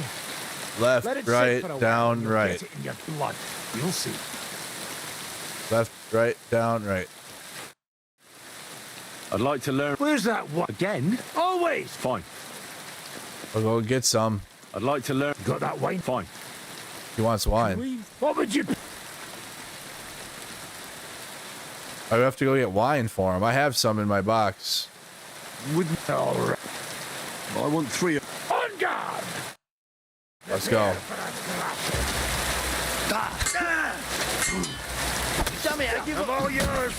Left, Let it sit right, for a while down, and you'll right. get it in your blood. You'll see. Left, right, down, right. I'd like to learn... Where's that one? Again? Always. Fine. I'll go get some. I'd like to learn... Got that wine? Fine. He wants wine. What would you... I have to go get wine for him. I have some in my box. Wouldn't... All right. I want 3 of... On guard! Let's go. Tell me, I give them all yours.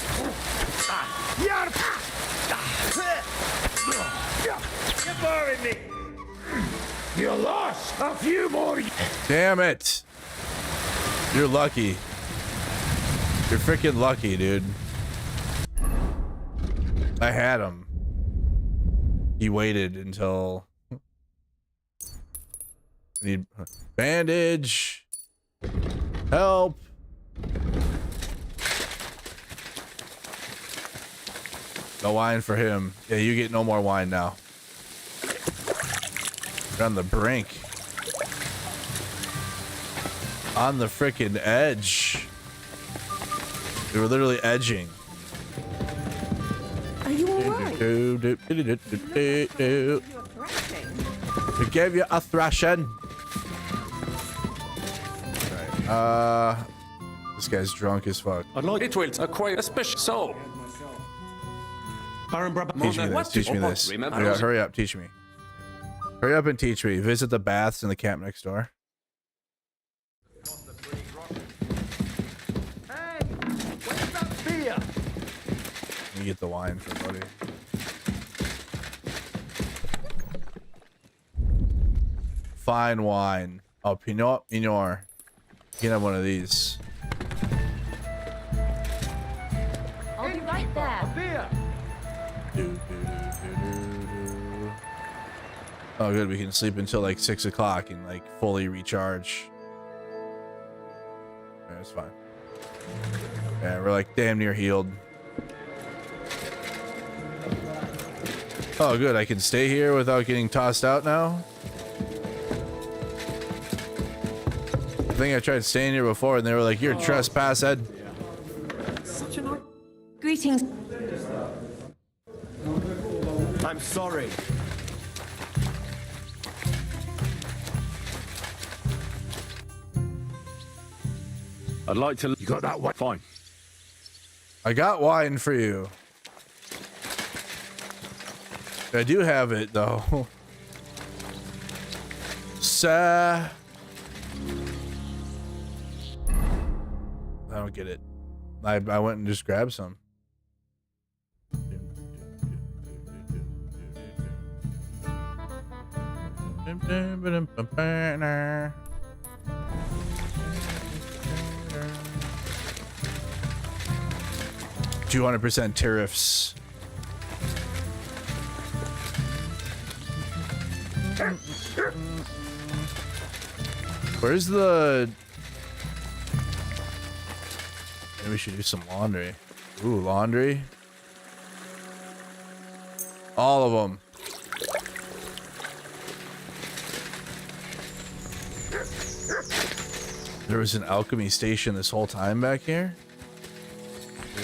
You're boring me. You lost a few more. Damn it. You're lucky. You're freaking lucky, dude. I had him. He waited until... I need bandage. Help. No wine for him. Yeah, you get no more wine now. You're on the brink. On the freaking edge. We were literally edging. Are you alright? We gave you a thrashing. Right. This guy's drunk as fuck. I'd like it will acquire a special soul. Teach me this. Teach me this. Hurry up. Teach me. Hurry up and teach me. Visit the baths in the camp next door. Hey, where's that beer? Let me get the wine for buddy. Fine wine. Oh, Pinot Noir. You can have one of these. I'll be right there. A beer. Oh, good. We can sleep until like 6 o'clock and like fully recharge. Yeah, it's fine. Yeah, we're like damn near healed. Oh, good. I can stay here without getting tossed out now. I think I tried staying here before and they were like, "You're trespassing." Such an odd. Greetings. I'm sorry. I'd like to... You got that one? Fine. I got wine for you. I do have it though. I don't get it. I went and just grabbed some. $200% tariffs. Where's the... Maybe we should do some laundry. Ooh, laundry. All of them. There was an alchemy station this whole time back here.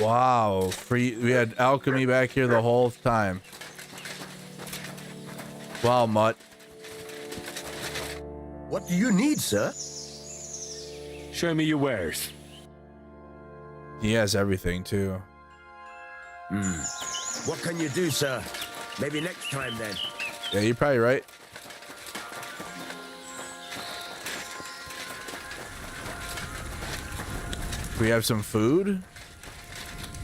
Wow, free. We had alchemy back here the whole time. Wow, Mutt. What do you need, sir? Show me your wares. He has everything too. What can you do, sir? Maybe next time then. Yeah, you're probably right. We have some food.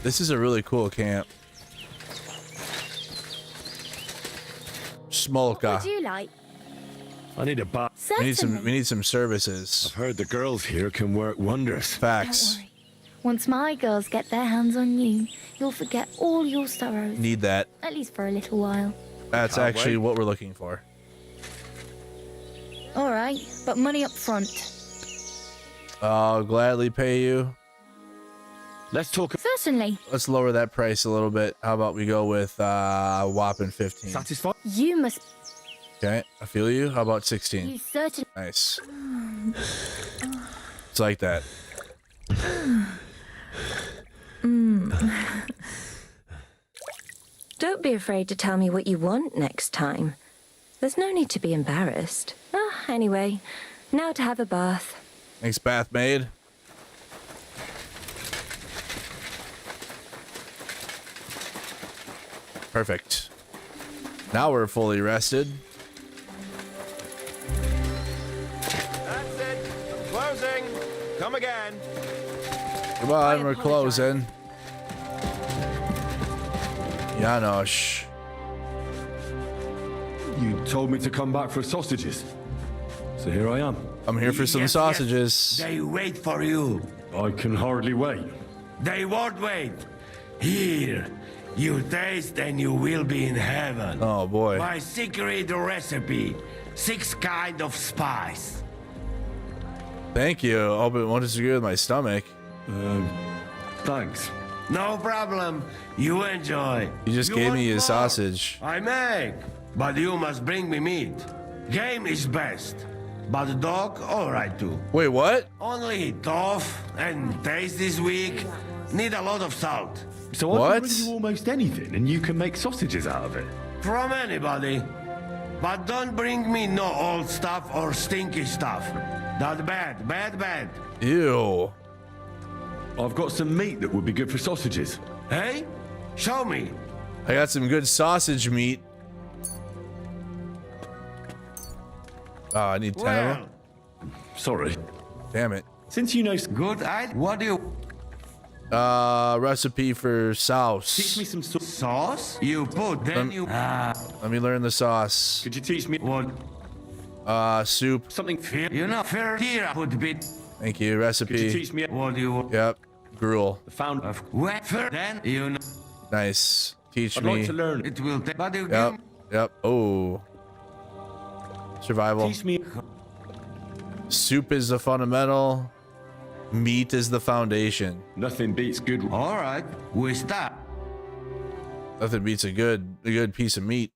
This is a really cool camp. Smolka. What would you like? I need a bath. We need some services. I've heard the girls here can work wonders. Facts. Don't worry. Once my girls get their hands on you, you'll forget all your sorrows. Need that. At least for a little while. That's actually what we're looking for. All right, but money up front. I'll gladly pay you. Let's talk. Certainly. Let's lower that price a little bit. How about we go with whopping 15? Satisfied? You must. Okay, I feel you. How about 16? You certainly. Nice. It's like that. Don't be afraid to tell me what you want next time. There's no need to be embarrassed. Anyway, now to have a bath. Thanks, bath maid. Perfect. Now we're fully rested. That's it. I'm closing. Come again. Come on, we're closing. Janosch. You told me to come back for sausages. So here I am. I'm here for some sausages. They wait for you. I can hardly wait. They won't wait. Here, you taste and you will be in heaven. Oh boy. My secret recipe. 6 kind of spice. Thank you. Hope it won't disagree with my stomach. Thanks. No problem. You enjoy. You just gave me a sausage. I make. But you must bring me meat. Game is best. But dog, alright too. Wait, what? Only tough and taste this week. Need a lot of salt. So I can bring you almost anything, and you can make sausages out of it. From anybody. But don't bring me no old stuff or stinky stuff. That's bad, bad, bad. Ew. I've got some meat that would be good for sausages. Hey? Show me. I got some good sausage meat. Oh, I need 10 of them. Sorry. Damn it. Since you know... Good, what do you... Recipe for sauce. Teach me some sauce? You put, then you... Let me learn the sauce. Could you teach me what? Soup. Something... You know, fair here would be... Thank you. Recipe. Could you teach me what do you... Yep. Gruel. The found of... Wafer, then you know... Nice. Teach I'd me. like to learn. It will take... But you Yep. Yep. Oh. Survival. Teach me... Soup is the fundamental. Meat is the foundation. Nothing beats good... Alright, we start. Nothing beats a good piece of meat.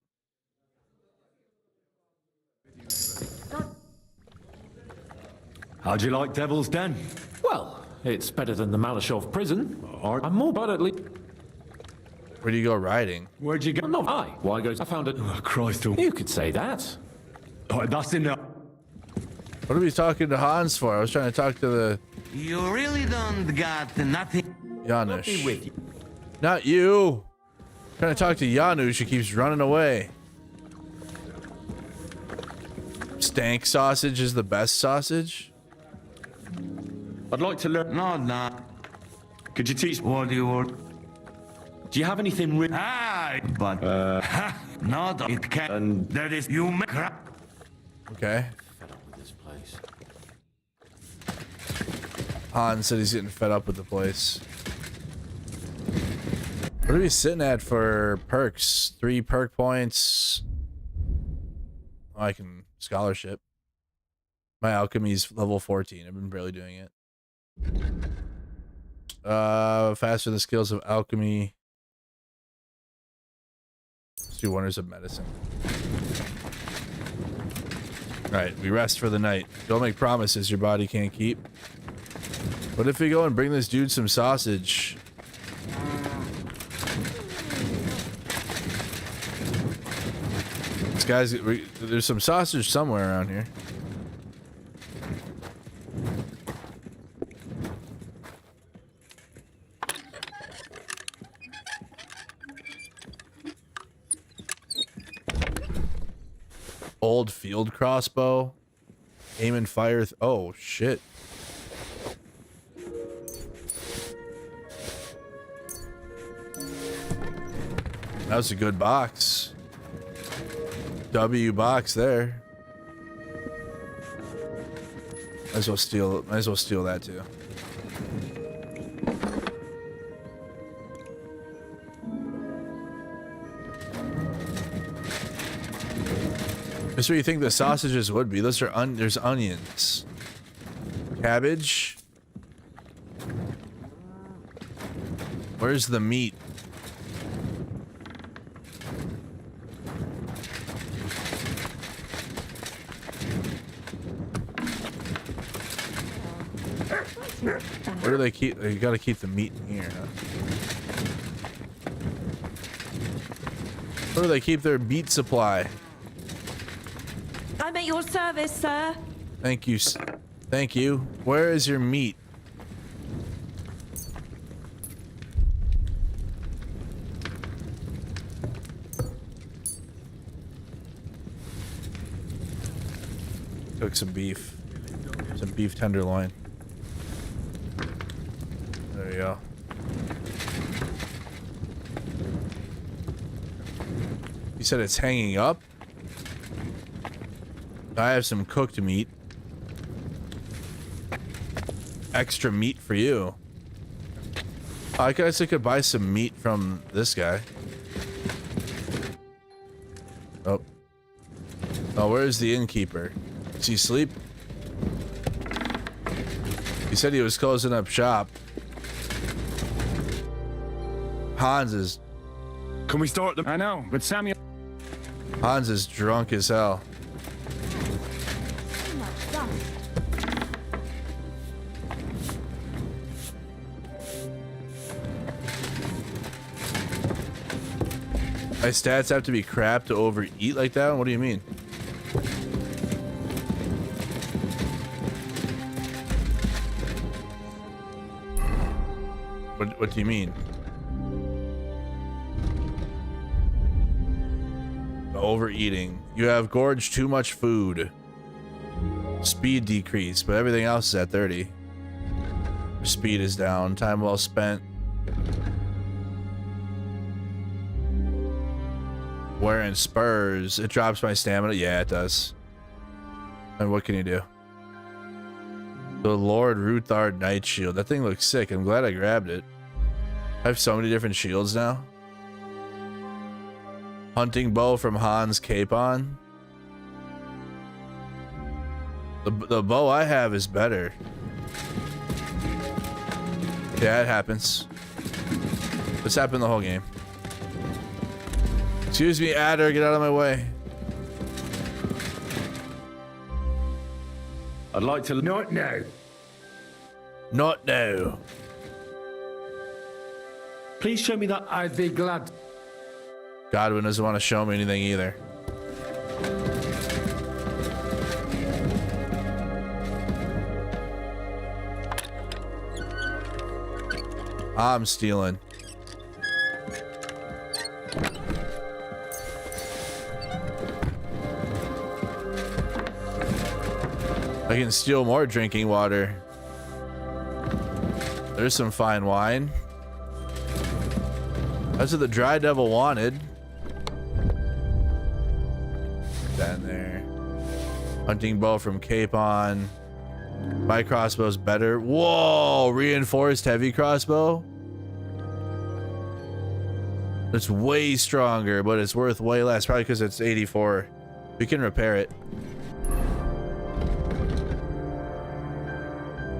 How'd you like Devil's Den? Well, it's better than the Malashov prison. I'm more but at least... Where do you go riding? Where'd you go? No, why go? I found it. Oh, Christ. You could say that. Oh, that's enough. What are we talking to Hans for? I was trying to talk to the... You really don't got nothing... Janusz. With you. Not you. I'm trying to talk to Janusz. She keeps running away. Stank sausage is the best sausage? I'd like to learn... No. Could you teach... What do you want? Do you have anything written? But... no, it can't... And... There is... You make... Okay. Han said he's getting fed up with the place. What are we sitting at for perks? 3 perk points. Oh, I can scholarship. My alchemy's level 14. I've been barely doing it. Faster the skills of alchemy. Let's do wonders of medicine. Alright, we rest for the night. Don't make promises your body can't keep. What if we go and bring this dude some sausage? This guy's... there's some sausage somewhere around here. Old field crossbow. Aim and fire. Oh, shit. That was a good box. W box there. Might as well steal that too. That's what you think the sausages would be. Those are there's onions. Cabbage. Where's the meat? Where do they keep? You gotta keep the meat in here, huh? Where do they keep their meat supply? I'm at your service, sir. Thank you. Thank you. Where is your meat? Cook some beef. Some beef tenderloin. There you go. You said it's hanging up? I have some cooked meat. Extra meat for you. Oh, I guess I could buy some meat from this guy. Oh. Oh, where's the innkeeper? Is he asleep? He said he was closing up shop. Hans is... Can we start them? I know, but Samuel... Hans is drunk as hell. My stats have to be crap to overeat like that? What do you mean? What do you mean? Overeating. You have gorged too much food. Speed decrease, but everything else is at 30. Speed is down. Time well spent. Wearing spurs. It drops my stamina. Yeah, it does. And what can you do? The Lord Ruthard Knight Shield. That thing looks sick. I'm glad I grabbed it. I have so many different shields now. Hunting bow from Hans Capon. The bow I have is better. Yeah, it happens. This happened the whole game. Excuse me, Adder, get out of my way. I'd like to... Not now. Not now. Please show me that. I'd be glad. Godwin doesn't want to show me anything either. I'm stealing. I can steal more drinking water. There's some fine wine. That's what the Dry Devil wanted. Down there. Hunting bow from Capon. My crossbow's better. Whoa! Reinforced heavy crossbow. It's way stronger, but it's worth way less. Probably because it's 84. We can repair it.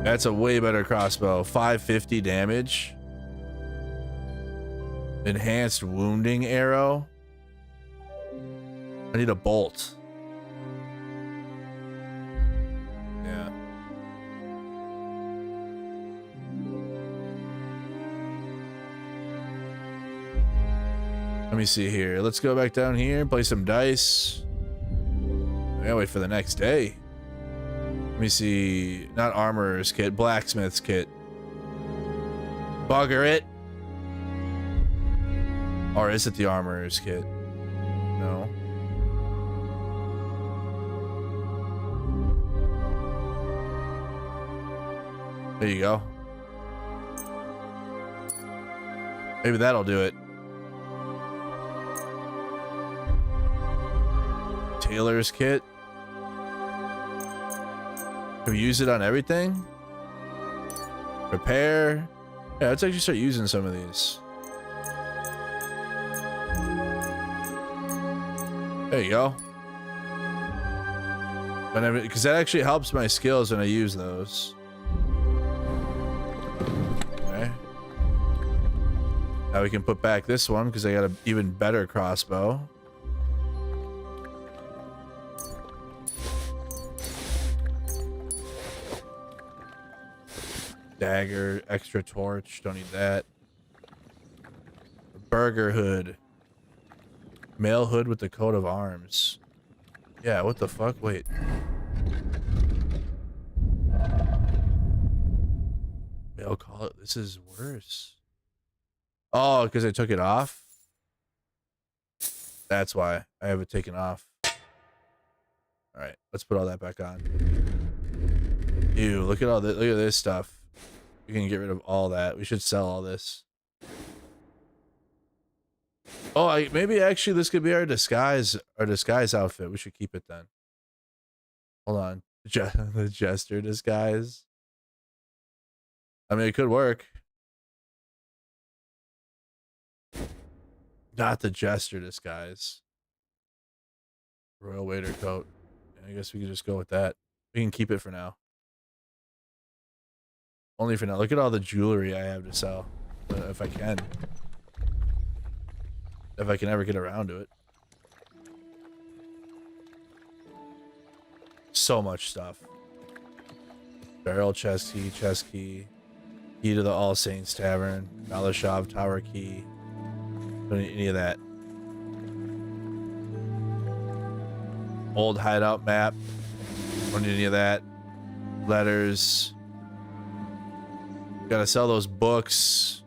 That's a way better crossbow. 550 damage. Enhanced wounding arrow. I need a bolt. Yeah. Let me see here. Let's go back down here, play some dice. I gotta wait for the next day. Let me see. Not armorer's kit, blacksmith's kit. Bugger it. Or is it the armorer's kit? No. There you go. Maybe that'll do it. Tailor's kit. Can we use it on everything? Repair. Yeah, let's actually start using some of these. There you go. Because that actually helps my skills when I use those. Okay. Now we can put back this one because I got an even better crossbow. Dagger, extra torch, don't need that. Burger hood. Male hood with the coat of arms. Yeah, what the fuck? Wait. Male collar. This is worse. Oh, because I took it off? That's why I have it taken off. Alright, let's put all that back on. Ew, look at all this. Look at this stuff. We can get rid of all that. We should sell all this. Oh, maybe actually this could be our disguise outfit. We should keep it then. Hold on. The jester disguise. I mean, it could work. Not the jester disguise. Royal waiter coat. I guess we could just go with that. We can keep it for now. Only for now. Look at all the jewelry I have to sell. If I can. If I can ever get around to it. So much stuff. Barrel chest key. Key to the All Saints Tavern. Malashov Tower key. Don't need any of that. Old hideout map. Don't need any of that. Letters. Gotta sell those books.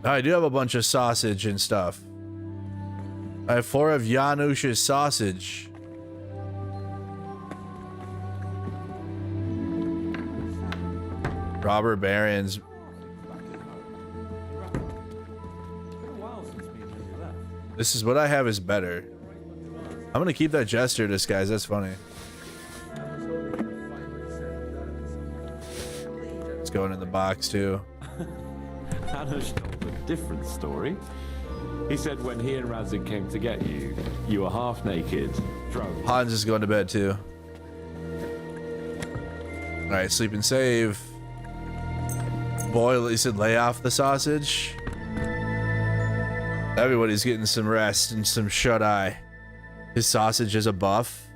I do have a bunch of sausage and stuff. I have 4 of Janusz's sausage. Robber barons. This is what I have is better. I'm gonna keep that jester disguise. That's funny. It's going in the box too. Janusz told a different story. He said when he and Razik came to get you, you were half naked, drunk. Hans is going to bed too. All right, sleep and save. Boil. He said lay off the sausage. Everybody's getting some rest and some shut-eye. His sausage is a buff.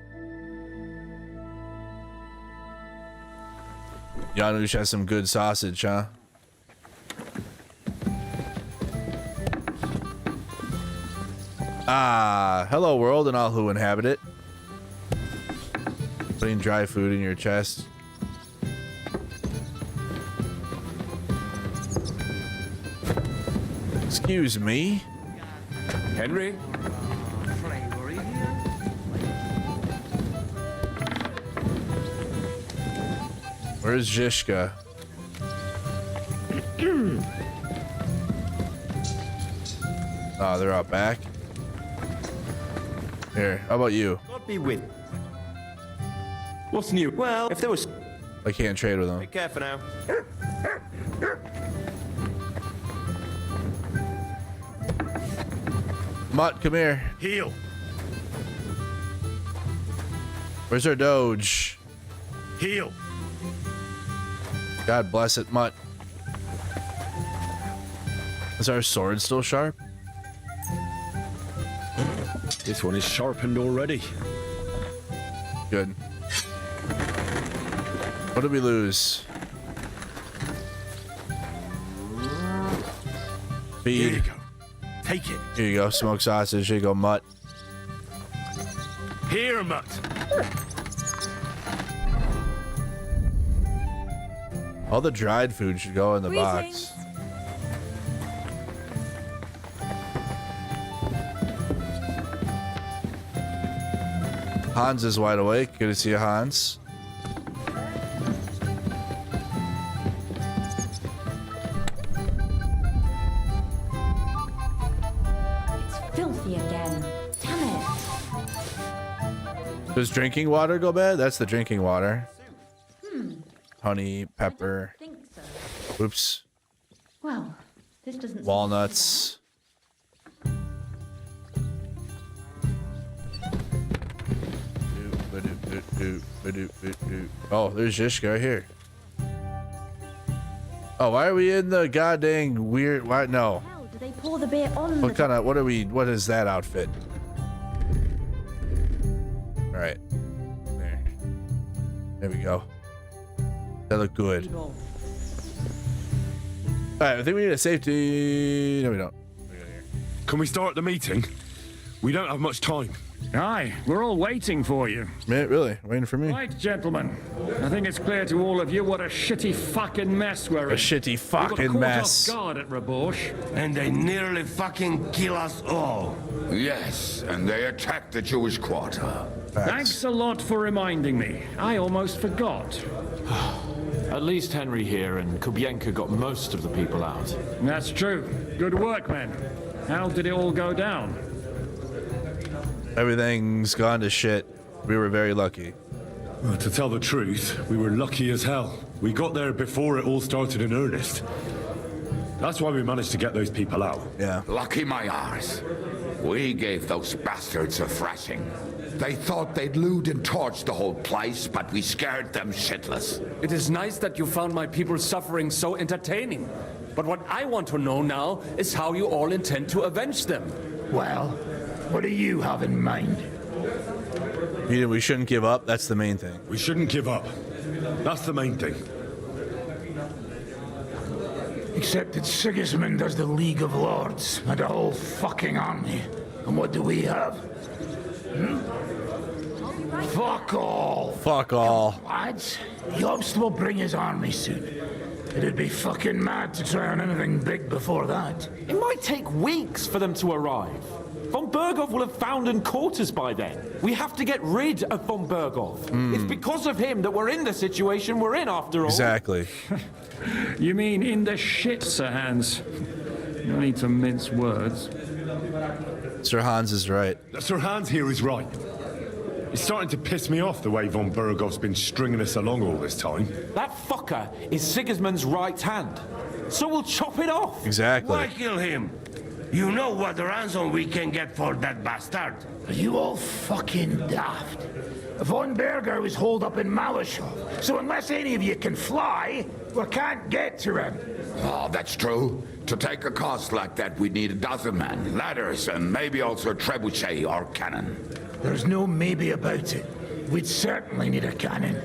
Janusz has some good sausage, huh? Ah, hello world and all who inhabit it. Putting dry food in your chest. Excuse me. Henry? Where's Zishka? Oh, they're out back. Here, how about you? Not be with. What's new? Well, if there was. I can't trade with them. Be careful now. Mutt, come here. Heal. Where's our Doge? Heal. God bless it, Mutt. Is our sword still sharp? This one is sharpened already. Good. What did we lose? Feed. Here you go. Take it. Here you go, smoked sausage. Here you go, Mutt. Here, Mutt. All the dried food should go in the box. Hans is wide awake. Good to see you, Hans. It's filthy again. Damn it. Does drinking water go bad? That's the drinking water. Honey, pepper. I think so. Oops. Well, this doesn't. Walnuts. Oh, there's Zishka right here. Oh, why are we in the goddamn weird? Why no? How do they pour the beer on? What kind of? What are we? What is that outfit? All right. There. There we go. That looked good. All right, I think we need a safety. No, we don't. Can we start the meeting? We don't have much time. Aye, we're all waiting for you. Man, really? Waiting for me? Right, gentlemen. I think it's clear to all of you what a shitty fucking mess we're in. A shitty fucking we mess. Off guard at Rabosh. And they nearly fucking kill us all. Yes, and they attacked the Jewish quarter. Thanks a lot for reminding me. I almost forgot. At least Henry here and Kubienka got most of the people out. That's true. Good work, men. How did it all go down? Everything's gone to shit. We were very lucky. Well, to tell the truth, we were lucky as hell. We got there before it all started in earnest. That's why we managed to get those people out. Yeah. Lucky my arse. We gave those bastards a thrashing. They thought they'd loot and torch the whole place, but we scared them shitless. It is nice that you found my people's suffering so entertaining. But what I want to know now is how you all intend to avenge them. Well, what do you have in mind? We shouldn't give up. That's the main thing. We shouldn't give up. That's the main thing. Except that Sigismund has the League of Lords and a whole fucking army. And what do we have? Fuck all. Fuck all. Lads, Jobst will bring his army soon. It'd be fucking mad to try on anything big before that. It might take weeks for them to arrive. Von Berghoff will have found and caught us by then. We have to get rid of Von Berghoff. It's because of him that we're in the situation we're in, after all. Exactly. You mean in the shit, Sir Hans? No need to mince words. Sir Hans is right. Sir Hans here is right. It's starting to piss me off the way Von Berghoff's been stringing us along all this time. That fucker is Sigismund's right hand. So we'll chop it off. Exactly. Why kill him? You know what ransom we can get for that bastard. Are you all fucking daft? Von Berger was holed up in Malashov, so unless any of you can fly, we can't get to him. Oh, that's true. To take a cost like that, we'd need a dozen men, ladders, and maybe also a trebuchet or cannon. There's no maybe about it. We'd certainly need a cannon.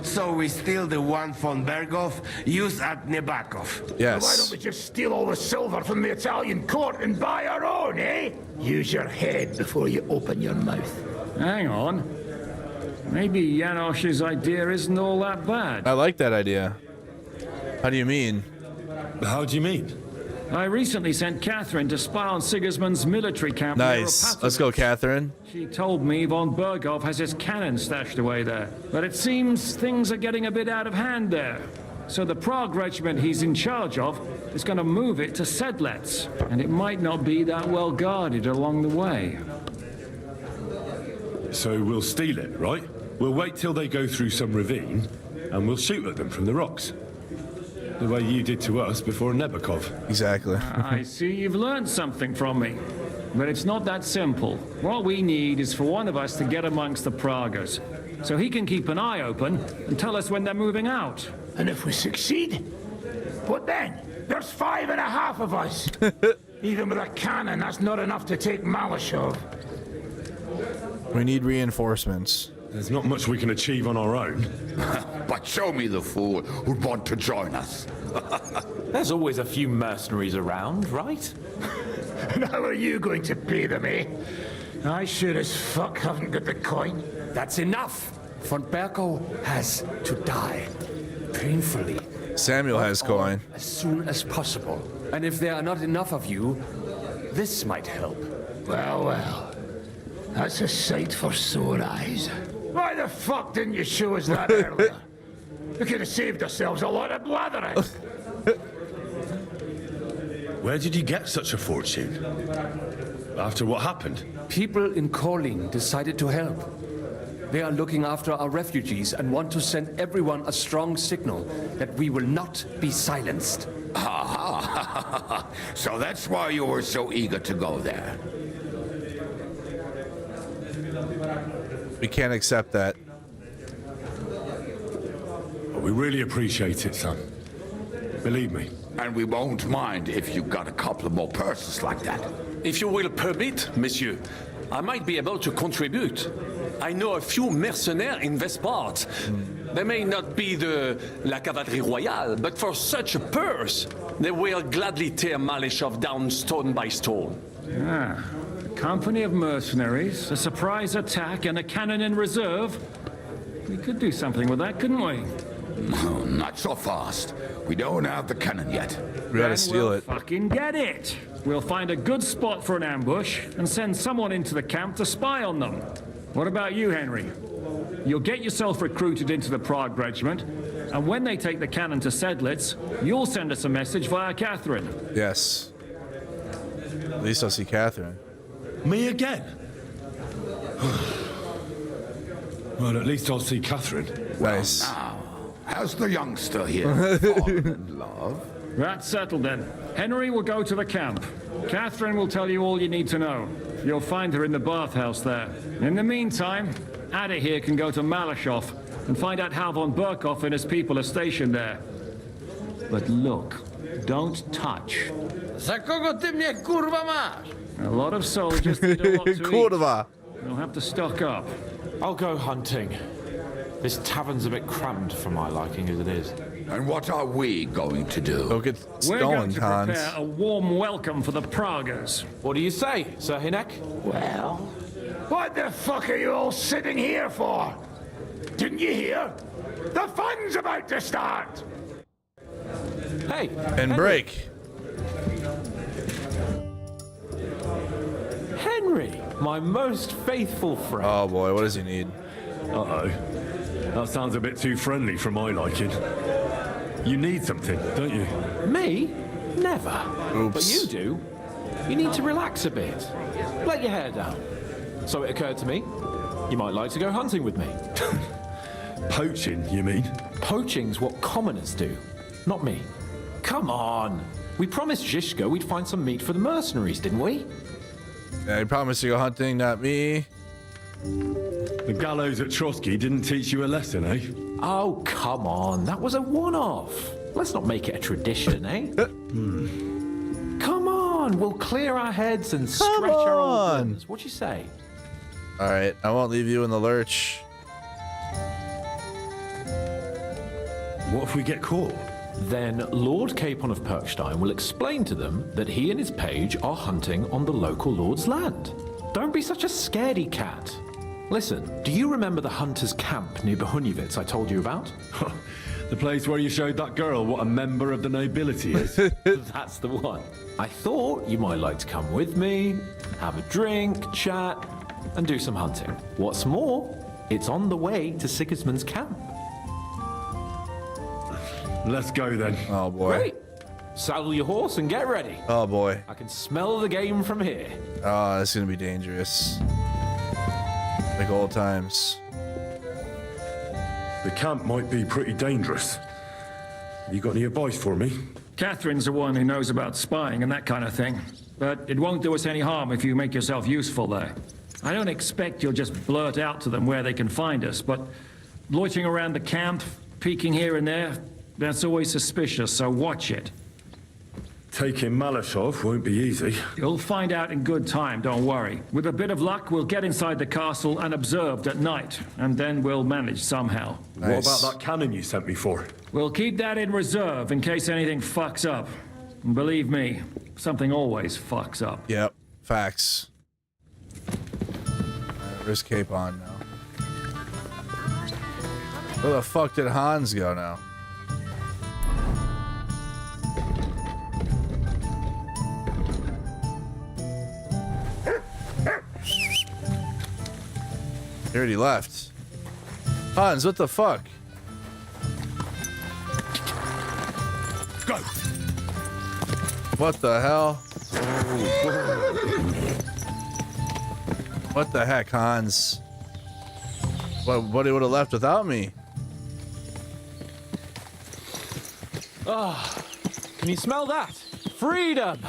So we steal the one von Berghoff used at Nebakov. Yes. Why don't we just steal all the silver from the Italian court and buy our own, eh? Use your head before you open your mouth. Hang on. Maybe Janosch's idea isn't all that bad. I like that idea. How do you mean? How do you mean? I recently sent Catherine to spy on Sigismund's military camp. Nice. Let's go, Catherine. She told me Von Berghoff has his cannon stashed away there. But it seems things are getting a bit out of hand there. So the Prague regiment he's in charge of is going to move it to Sedlets. And it might not be that well guarded along the way. So we'll steal it, right? We'll wait till they go through some ravine, and we'll shoot at them from the rocks. The way you did to us before Nebakov. Exactly. I see you've learned something from me. But it's not that simple. What we need is for one of us to get amongst the Pragas, so he can keep an eye open and tell us when they're moving out. And if we succeed, what then? There's 5.5 of us. Even with a cannon, that's not enough to take Malashov. We need reinforcements. There's not much we can achieve on our own. But show me the fool who'd want to join us. There's always a few mercenaries around, right? And how are you going to pay them, eh? I sure as fuck haven't got the coin. That's enough. Von Berghoff has to die. Painfully. Samuel has coin. As soon as possible. And if there are not enough of you, this might help. Well, well. That's a sight for sore eyes. Why the fuck didn't you show us that earlier? We could have saved ourselves a lot of blathering. Where did you get such a fortune? After what happened? People in Kolin decided to help. They are looking after our refugees and want to send everyone a strong signal that we will not be silenced. Ha! So that's why you were so eager to go there. We can't accept that. Well, we really appreciate it, son. Believe me. And we won't mind if you got a couple more purses like that. If you will permit, monsieur, I might be able to contribute. I know a few mercenaires in this part. They may not be la cavalerie royale, but for such a purse, they will gladly tear Malashov down stone by stone. Ah, a company of mercenaries, a surprise attack, and a cannon in reserve. We could do something with that, couldn't we? No, not so fast. We don't have the cannon yet. We gotta steal it. Fucking get it! We'll find a good spot for an ambush and send someone into the camp to spy on them. What about you, Henry? You'll get yourself recruited into the Prague regiment, and when they take the cannon to Sedlitz, you'll send us a message via Catherine. Yes. At least I'll see Catherine. Me again? Well, at least I'll see Catherine. Nice. Now, how's the youngster here? Fallen in love? That's settled then. Henry will go to the camp. Catherine will tell you all you need to know. You'll find her in the bathhouse there. In the meantime, Ada here can go to Malashov and find out how Von Berghoff and his people are stationed there. But look, don't touch. Za kogo ty mnie kurwa masz? A lot of soldiers need a lot to Kurwa. eat. You'll have to stock up. I'll go hunting. This tavern's a bit crammed for my liking as it is. And what are we going to do? Go get We're going stolen, to Hans. prepare a warm welcome for the Pragas. What do you say, Sir Hinek? Well, What the fuck are you all sitting here for? Didn't you hear? The fun's about to start! Hey! And break. Henry, my most faithful friend. Oh boy, what does he need? Uh-oh. That sounds a bit too friendly for my liking. You need something, don't you? Me? Never. Oops. But you do. You need to relax a bit. Let your hair down. So it occurred to me, you might like to go hunting with me. Poaching, you mean? Poaching's what commoners do, not me. Come on. We promised Zhishka we'd find some meat for the mercenaries, didn't we? Yeah, he promised to go hunting, not me. The gallows at Trotsky didn't teach you a lesson, eh? Oh, come on. That was a one-off. Let's not make it a tradition, eh? Come on. We'll clear our heads and stretch our old limbs. What'd you say? All right, I won't leave you in the lurch. What if we get caught? Then Lord Capon of Perkstein will explain to them that he and his page are hunting on the local lord's land. Don't be such a scaredy cat. Listen, do you remember the hunter's camp near Bohemia I told you about? The place where you showed that girl what a member of the nobility is. That's the one. I thought you might like to come with me, have a drink, chat, and do some hunting. What's more, it's on the way to Sigismund's camp. Let's go then. Oh boy. Great. Saddle your horse and get ready. Oh boy. I can smell the game from here. Oh, that's gonna be dangerous. Like old times. The camp might be pretty dangerous. Have you got any advice for me? Catherine's the one who knows about spying and that kind of thing. But it won't do us any harm if you make yourself useful there. I don't expect you'll just blurt out to them where they can find us, but loitering around the camp, peeking here and there, that's always suspicious, so watch it. Taking Malashov won't be easy. You'll find out in good time, don't worry. With a bit of luck, we'll get inside the castle unobserved at night, and then we'll manage somehow. Nice. What about that cannon you sent me for? We'll keep that in reserve in case anything fucks up. And believe me, something always fucks up. Yep, facts. Where's Capon now? Where the fuck did Hans go now? He already left. Hans, what the fuck? Go. What the hell? What the heck, Hans? What he would have left without me? Ah, can you smell that? Freedom!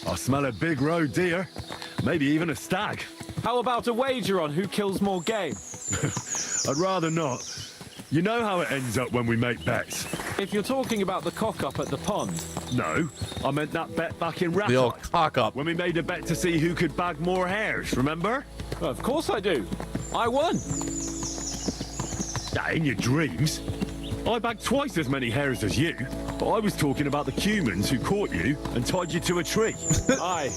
I smell a big roe deer. Maybe even a stag. How about a wager on who kills more game? I'd rather not. You know how it ends up when we make bets. If you're talking about the cock-up at the pond. No, I meant that bet back in Rattay. The old cock-up. When we made a bet to see who could bag more hares, remember? Well, of course I do. I won. In your dreams. I bagged twice as many hares as you, but I was talking about the humans who caught you and tied you to a tree. Aye.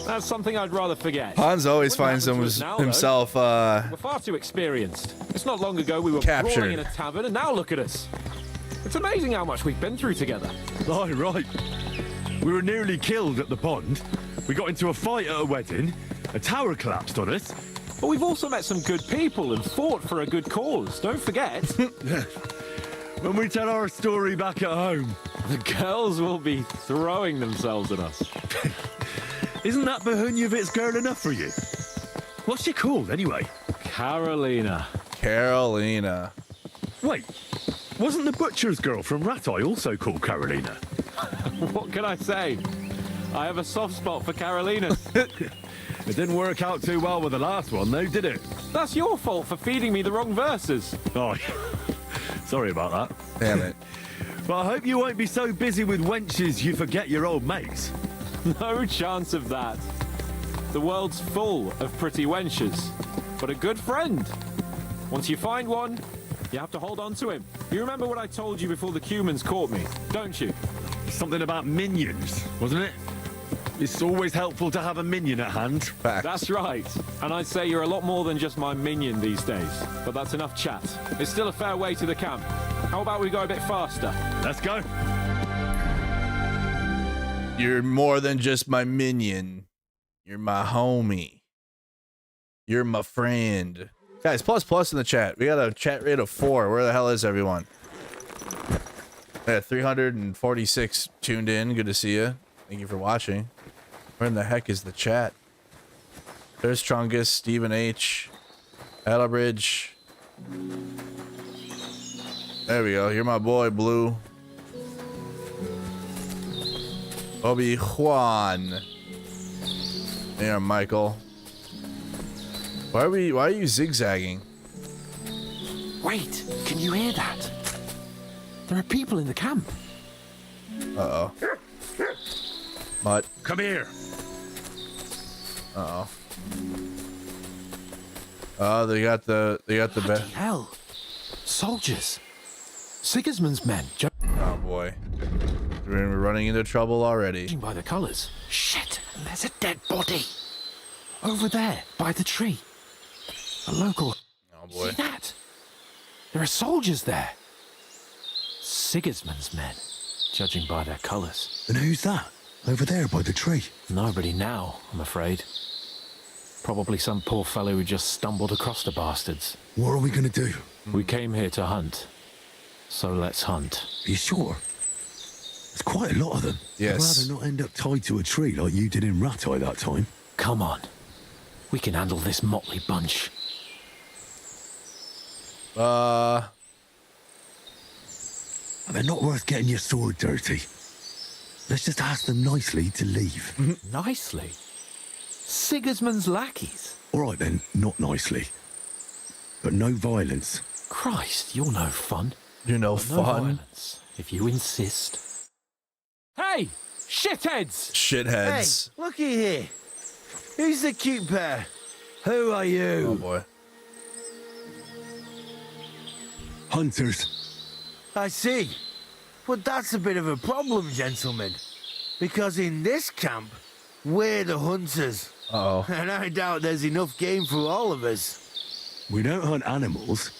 That's something I'd rather forget. Hans always finds himself We're far too experienced. It's not long ago we were brawling in a tavern, and now look at us. It's amazing how much we've been through together. Oh, right. We were nearly killed at the pond. We got into a fight at a wedding. A tower collapsed on us. But we've also met some good people and fought for a good cause. Don't forget. When we tell our story back at home, the girls will be throwing themselves at us. Isn't that Bohuniovit's girl enough for you? What's she called, anyway? Carolina. Carolina. Wait, wasn't the butcher's girl from Rattay also called Carolina? What can I say? I have a soft spot for Carolinas. It didn't work out too well with the last one, though, did it? That's your fault for feeding me the wrong verses. Oh, sorry about that. Damn it. But I hope you won't be so busy with wenches you forget your old mates. No chance of that. The world's full of pretty wenches. But a good friend. Once you find one, you have to hold on to him. You remember what I told you before the Cumans caught me, don't you? Something about minions, wasn't it? It's always helpful to have a minion at hand. Fact. That's right. And I'd say you're a lot more than just my minion these days. But that's enough chat. It's still a fair way to the camp. How about we go a bit faster? Let's go. You're more than just my minion. You're my homie. You're my friend. Guys, plus in the chat. We got a chat rate of 4. Where the hell is everyone? Yeah, 346 tuned in. Good to see you. Thank you for watching. Where in the heck is the chat? There's Strongest, Stephen H, Adalbridge. There we go. You're my boy, Blue. Obi-Juan. There, Michael. Why are you zigzagging? Wait, can you hear that? There are people in the camp. Uh-oh. Mutt. Come here. Uh-oh. Oh, they got the Bloody hell. Soldiers. Sigismund's men. Oh boy. We're running into trouble already. Judging by the colours. Shit, there's a dead body. Over there, by the tree. A local. Oh boy. See that? There are soldiers there. Sigismund's men, judging by their colours. And who's that? Over there by the tree? Nobody now, I'm afraid. Probably some poor fellow who just stumbled across the bastards. What are we gonna do? We came here to hunt. So let's hunt. Are you sure? There's quite a lot of them. Yes. I'd rather not end up tied to a tree like you did in Ratai that time. Come on. We can handle this motley bunch. They're not worth getting your sword dirty. Let's just ask them nicely to leave. Nicely? Sigismund's lackeys? All right then, not nicely. But no violence. Christ, you're no fun. You're no No fun. violence, if you insist. Hey! Shitheads! Shitheads. Hey, looky here. Who's the cute pair? Who are you? Oh boy. Hunters. I see. But that's a bit of a problem, gentlemen. Because in this camp, we're the hunters. Uh-oh. And I doubt there's enough game for all of us. We don't hunt animals.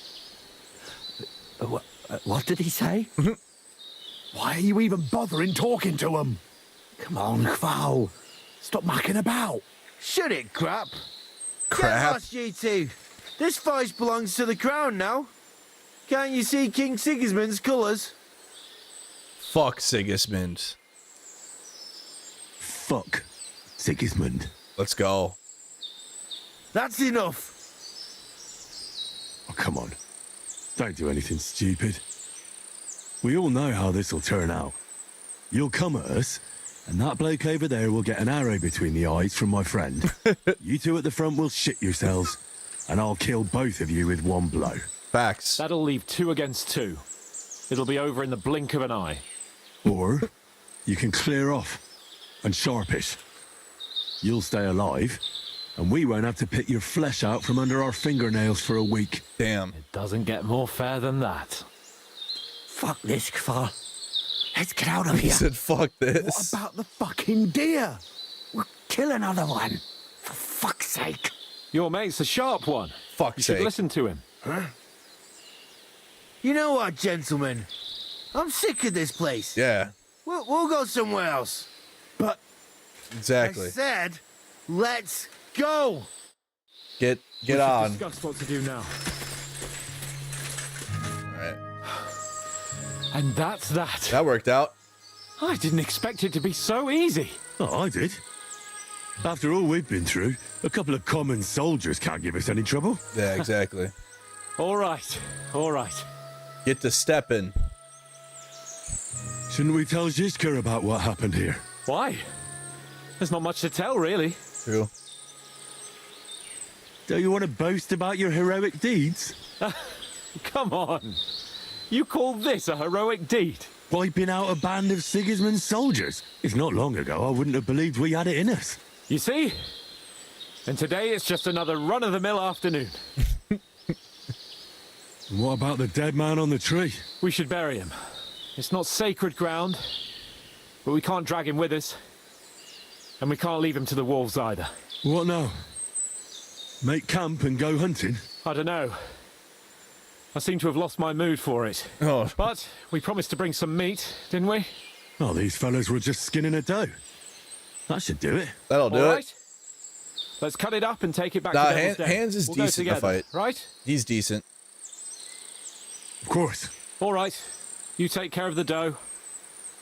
What did he say? Why are you even bothering talking to him? Come on, Kval. Stop mucking about. Shut it, crap. Get Crap. lost, you two. This fight belongs to the crown now. Can't you see King Sigismund's colours? Fuck Sigismund. Fuck Sigismund. Let's go. That's enough. Oh, come on. Don't do anything stupid. We all know how this will turn out. You'll come at us, and that bloke over there will get an arrow between the eyes from my friend. You two at the front will shit yourselves, and I'll kill both of you with one blow. Facts. That'll leave 2 against 2. It'll be over in the blink of an eye. Or you can clear off and sharpish. You'll stay alive, and we won't have to pick your flesh out from under our fingernails for a week. Damn. It doesn't get more fair than that. Fuck this, Kvar. Let's get out of He here. said fuck What this. about the fucking deer? We'll kill another one. For fuck's sake. Your mate's a sharp one. Fuck's You should sake. listen to him. Huh? You know what, gentlemen? I'm sick of this place. Yeah. We'll go somewhere else. But Exactly. I said, let's go. Get We should on. discuss what to do now. Alright. And that's that. That worked out. I didn't expect it to be so easy. Oh, I did. After all we've been through, a couple of common soldiers can't give us any trouble. Yeah, exactly. All right. All right. Get to stepping. Shouldn't we tell Zizka about what happened here? Why? There's not much to tell, really. True. Don't you want to boast about your heroic deeds? Come on. You call this a heroic deed? Wiping out a band of Sigismund's soldiers. If not long ago, I wouldn't have believed we had it in us. You see? And today it's just another run-of-the-mill afternoon. And what about the dead man on the tree? We should bury him. It's not sacred ground, but we can't drag him with us. And we can't leave him to the wolves either. What now? Make camp and go hunting? I don't know. I seem to have lost my mood for it. Oh. But we promised to bring some meat, didn't we? Oh, these fellas were just skinning a doe. That should do it. That'll do it. Let's cut it up and take it back Nah, to Devil's Den. Hands is We'll go decent to together, fight. right? He's decent. Of course. All right. You take care of the doe.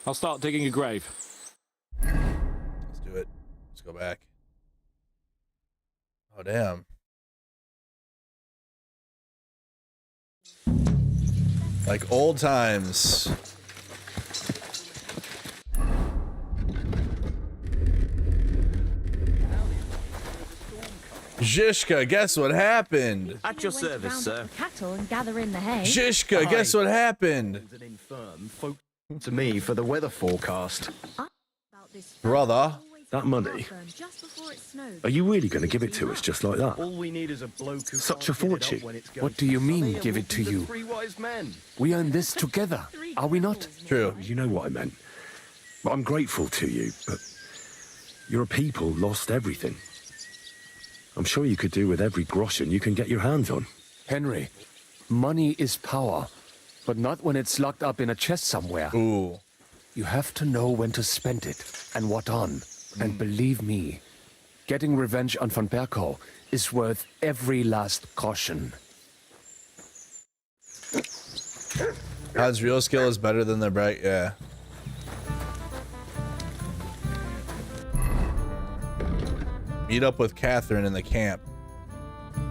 I'll start digging a grave. Let's do it. Let's go back. Oh, damn. Like old times. Zhishka, guess what happened? At your service, sir. Cattle and gather in the hay. Zhishka, guess what happened? An infirm folk to me for the weather forecast. Brother. That money? Are you really going to give it to us just like that? All we need is a bloke who Such a can't get it up fortune. when it's going What do you mean, give it to you? Three wise men. We earn this together, are we not? True. You know what I meant. I'm grateful to you, but your people lost everything. I'm sure you could do with every groschen you can get your hands on. Henry, money is power, but not when it's locked up in a chest somewhere. Ooh. You have to know when to spend it and what on. And believe me, getting revenge on Von Berko is worth every last caution. God's real skill is better than the bright. Yeah. Meet up with Catherine in the camp.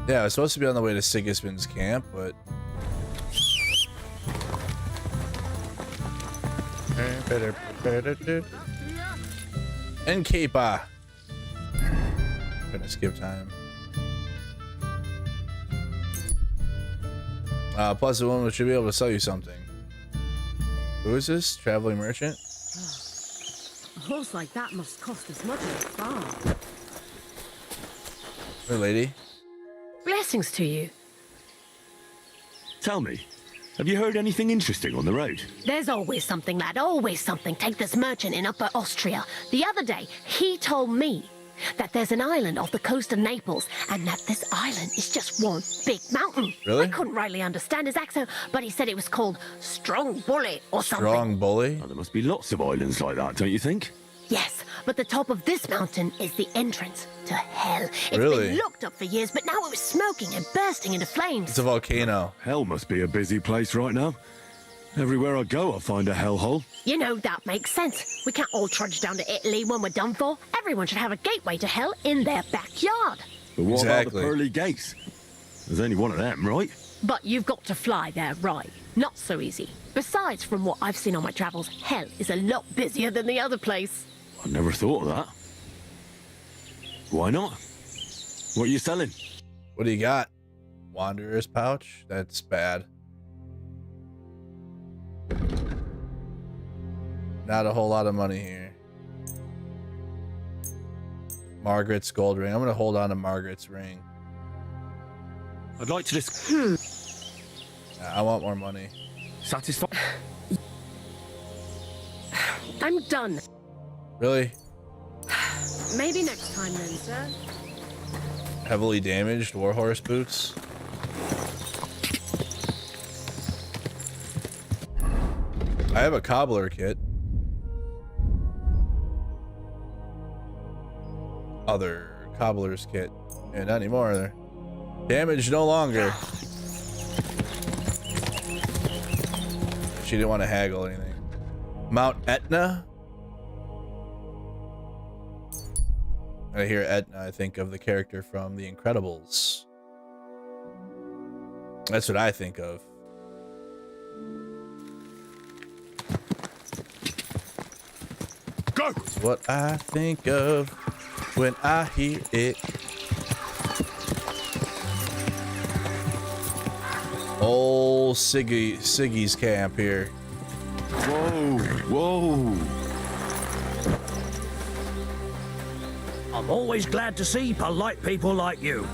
Yeah, I was supposed to be on the way to Sigismund's camp, but and Kepa. Gonna skip time. Plus the woman should be able to sell you something. Who is this? Traveling merchant? A horse like that must cost as much as a farm. Hey, lady. Blessings to you. Tell me, have you heard anything interesting on the road? There's always something, lad, always something. Take this merchant in Upper Austria. The other day, he told me that there's an island off the coast of Naples, and that this island is just one big mountain. Really? I couldn't rightly understand his accent, but he said it was called Strong Bully or something. Strong Bully? Oh, there must be lots of islands like that, don't you think? Yes, but the top of this mountain is the entrance to hell. It's Really? been locked up for years, but now it was smoking and bursting into flames. It's a volcano. Hell must be a busy place right now. Everywhere I go, I find a hellhole. You know, that makes sense. We can't all trudge down to Italy when we're done for. Everyone should have a gateway to hell in their backyard. But what Exactly. about the pearly gates? There's only one of them, right? But you've got to fly there, right? Not so easy. Besides, from what I've seen on my travels, hell is a lot busier than the other place. I never thought of that. Why not? What are you selling? What do you got? Wanderer's pouch? That's bad. Not a whole lot of money here. Margaret's gold ring. I'm gonna hold on to Margaret's ring. I'd like to just... I want more money. Satisfied? I'm done. Really? Maybe next time then, sir. Heavily damaged warhorse boots. I have a cobbler kit. Other cobbler's kit. And not anymore. Damaged no longer. She didn't want to haggle anything. Mount Etna? When I hear Etna, I think of the character from The Incredibles. That's what I think of. Go! It's what I think of when I hear it. Old Siggy's camp here. Whoa, whoa. I'm always glad to see polite people like you.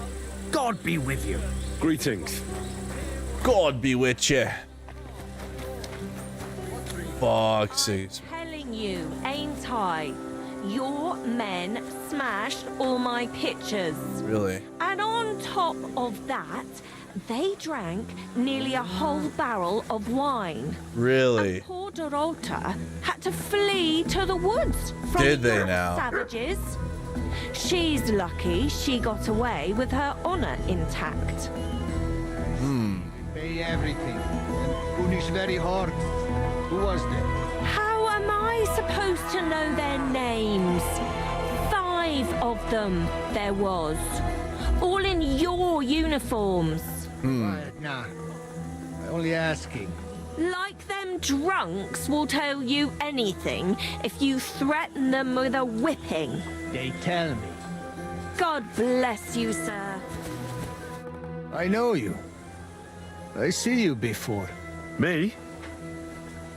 God be with you. Greetings. God be with you. Fuck sakes. Telling you, ain't I? Your men smashed all my pictures. Really? And on top of that, they drank nearly a whole barrel of wine. Really? And poor Dorota had to flee to the woods from Did they the now? savages. She's lucky she got away with her honor intact. Pay everything and punish very hard. Who was there? How am I supposed to know their names? 5 of them there was. All in your uniforms. Nah, I'm only asking. Like them drunks will tell you anything if you threaten them with a whipping. They tell me. God bless you, sir. I know you. I see you before. Me?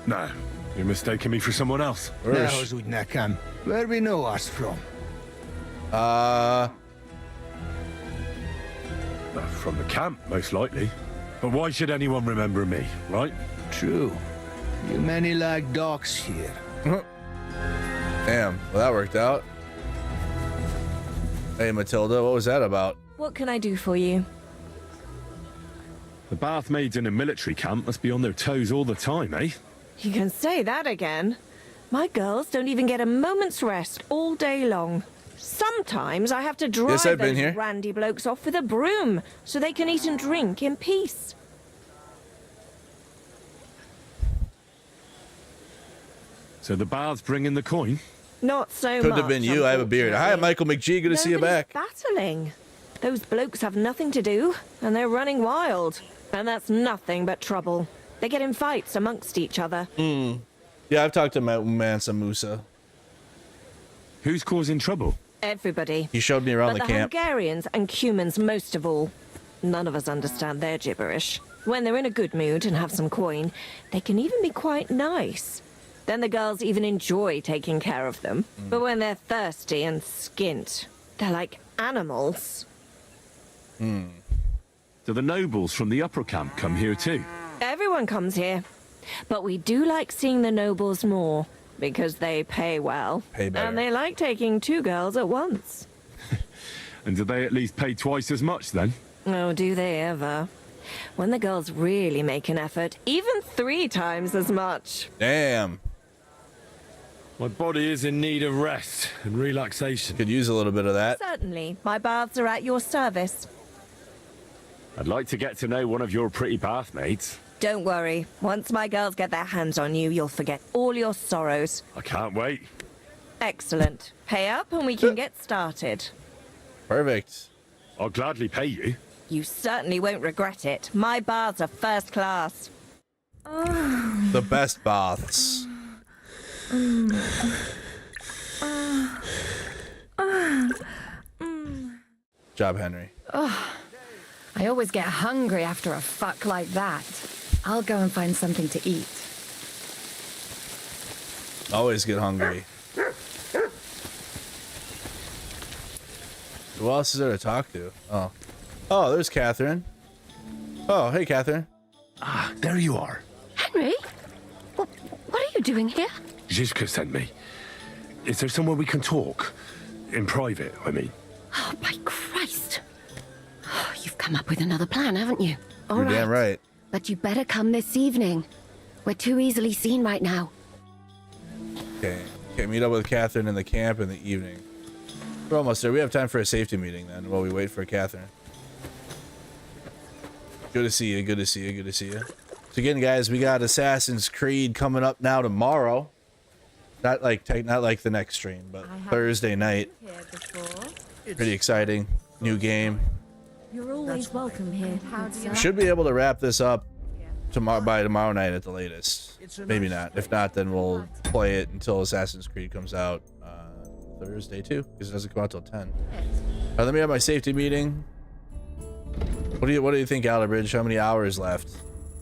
No, you're mistaking me for someone else. Where we know us from? From the camp, most likely. But why should anyone remember me, right? True. You many like dogs here. Damn, well that worked out. Hey Matilda, what was that about? What can I do for you? The bath maids in a military camp must be on their toes all the time, eh? You can say that again. My girls don't even get a moment's rest all day long. Sometimes I have to drive Yes, I've been those here. randy blokes off with a broom so they can eat and drink in peace. So the baths bring in the coin? Not so much. Could have been you. I have a beard. Hi, Michael McGee. Good to see you Nobody's back. Battling. Those blokes have nothing to do, and they're running wild. And that's nothing but trouble. They get in fights amongst each other. Yeah, I've talked to Mansa Musa. Who's causing trouble? Everybody. He showed me around But the camp. Hungarians and Cumans most of all. None of us understand their gibberish. When they're in a good mood and have some coin, they can even be quite nice. Then the girls even enjoy taking care of them. But when they're thirsty and skint, they're like animals. Do the nobles from the upper camp come here too? Everyone comes here. But we do like seeing the nobles more, because they pay well. Pay better. And they like taking 2 girls at once. And do they at least pay twice as much then? Oh, do they ever? When the girls really make an effort, even 3 times as much. Damn. My body is in need of rest and relaxation. Could use a little bit of that. Certainly, my baths are at your service. I'd like to get to know one of your pretty bath maids. Don't worry. Once my girls get their hands on you, you'll forget all your sorrows. I can't wait. Excellent. Pay up and we can get started. Perfect. I'll gladly pay you. You certainly won't regret it. My baths are first class. The best baths. Job, Henry. I always get hungry after a fuck like that. I'll go and find something to eat. Always get hungry. Who else is there to talk to? Oh. Oh, there's Catherine. Oh, hey, Catherine. Ah, there you are. Henry? What are you doing here? Zizka sent me. Is there somewhere we can talk? In private, I mean. Oh, by Christ. You've come up with another plan, haven't you? All You're damn right. But you better come this evening. We're too easily seen right now. Okay. Okay, meet up with Catherine in the camp in the evening. We're almost there. We have time for a safety meeting then while we wait for Catherine. Good to see you. Good to see you. Good to see you. So again, guys, we got Assassin's Creed coming up now tomorrow. Not like the next stream, but Thursday night. Pretty exciting. New game. You're always welcome here. We should be able to wrap this up by tomorrow night at the latest. Maybe not. If not, then we'll play it until Assassin's Creed comes out Thursday too, because it doesn't come out till 10. Let me have my safety meeting. What do you think, Alabridge? How many hours left?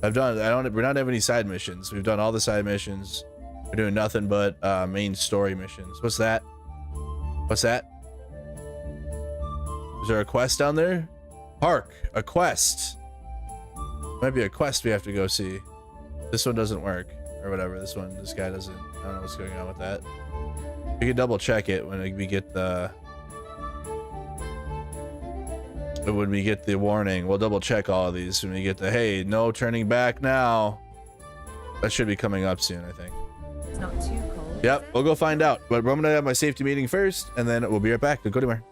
We're not having any side missions. We've done all the side missions. We're doing nothing but main story missions. What's that? What's that? Is there a quest down there? Hark, a quest. Might be a quest we have to go see. This one doesn't work. or whatever. This guy doesn't. I don't know what's going on with that. We can double check it when we get the warning. We'll double check all of these when we get the hey, no turning back now. That should be coming up soon, I think. It's not too cold. Yep, we'll go find out. But I'm gonna have my safety meeting first, and then we'll be right back. Don't go anywhere.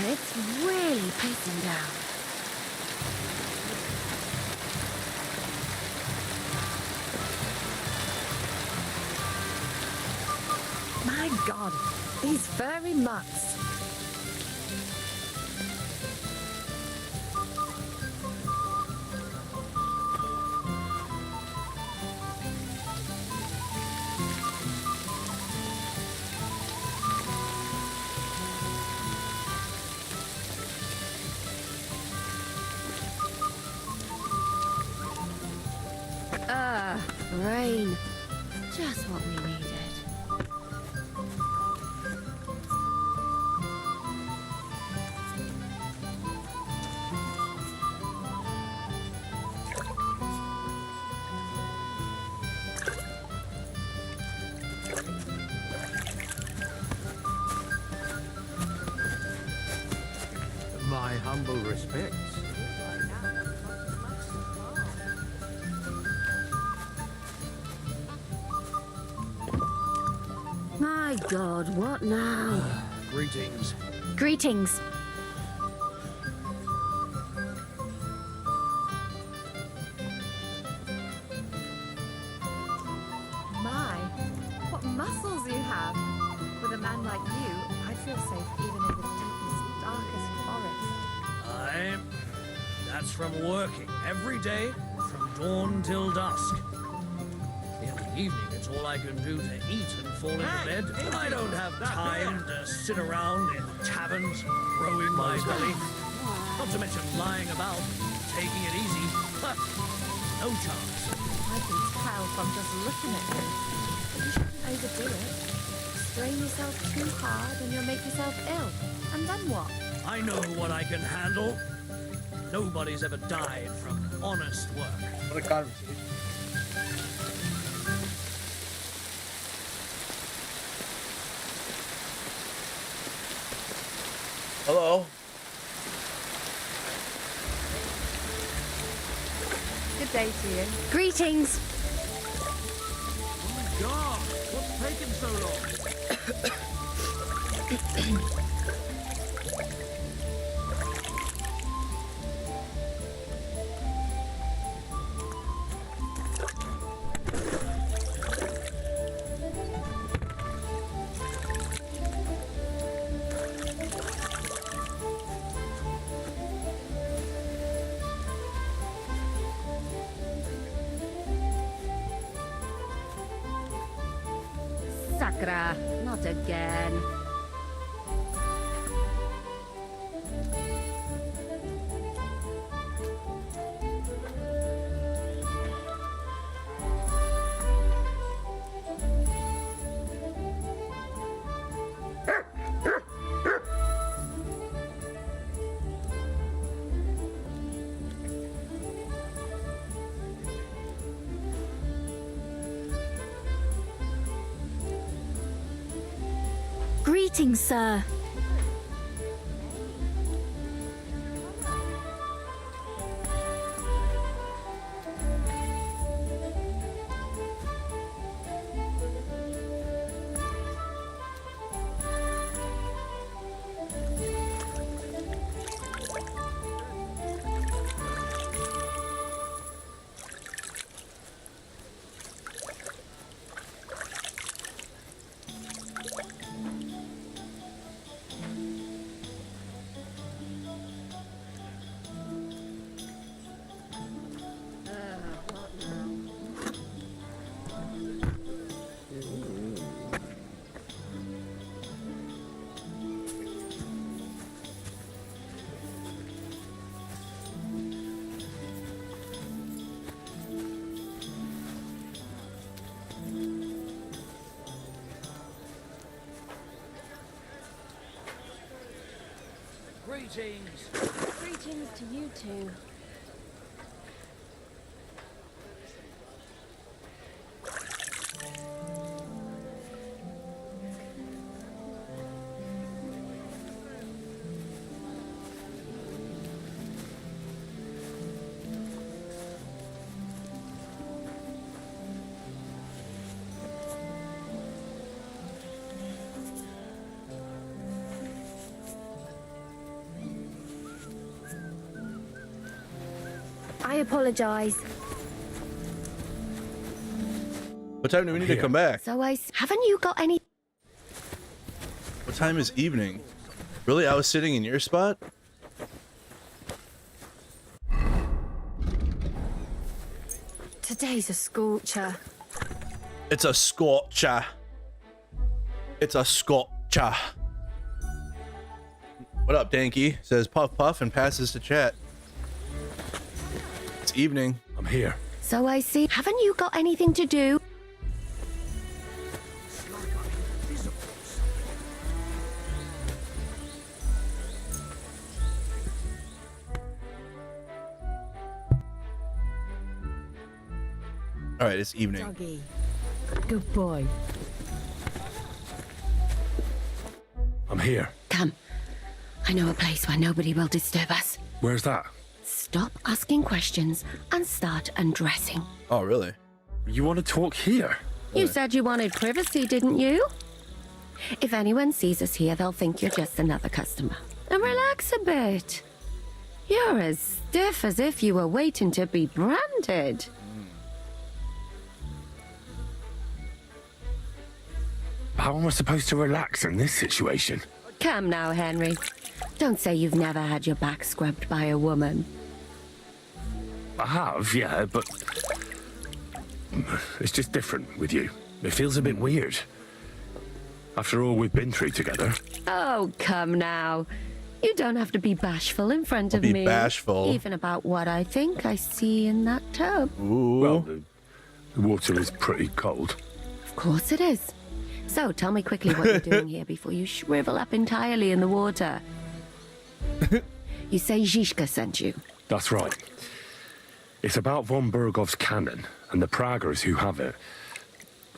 It's really pissing down. My God, these furry mutts. Rain. Just what we needed. My humble respects. My God, what now? Greetings. Greetings. My, what muscles you have. With a man like you, I'd feel safe even in the deepest, darkest forest. That's from working every day, from dawn till dusk. In the evening, it's all I can do to eat and fall into bed. I don't have time to sit around in taverns, growing my belly. Not to mention lying about, taking it easy. No chance. I can tell from just looking at you. You shouldn't overdo it. Strain yourself too hard and you'll make yourself ill. And then what? I know what I can handle. Nobody's ever died from honest work. What a conversation. Hello. Good day to you. Greetings. Oh my God! What's taking so long? Sakra, not again. Greetings, sir. Greetings. Greetings to you too. I apologize. What time do we need to come back? So haven't you got any? What time is evening? Really? I was sitting in your spot? Today's a scorcher. It's a scorcher. It's a scorcher. What up, Danky? Says puff puff and passes to chat. It's evening. I'm here. So I see. Haven't you got anything to do? All right, it's evening. Doggy. Good boy. I'm here. Come. I know a place where nobody will disturb us. Where's that? Stop asking questions and start undressing. Oh, really? You want to talk here? You said you wanted privacy, didn't you? If anyone sees us here, they'll think you're just another customer. And relax a bit. You're as stiff as if you were waiting to be branded. How am I supposed to relax in this situation? Come now, Henry. Don't say you've never had your back scrubbed by a woman. I have, yeah, but it's just different with you. It feels a bit weird. After all we've been through together. Oh, come now. You don't have to be bashful in front of Be me. bashful. Even about what I think I see in that tub. Ooh. Well, the water is pretty cold. Of course it is. So tell me quickly what you're doing here before you shrivel up entirely in the water. You say Zizka sent you. That's right. It's about von Bergov's cannon and the Praggers who have it.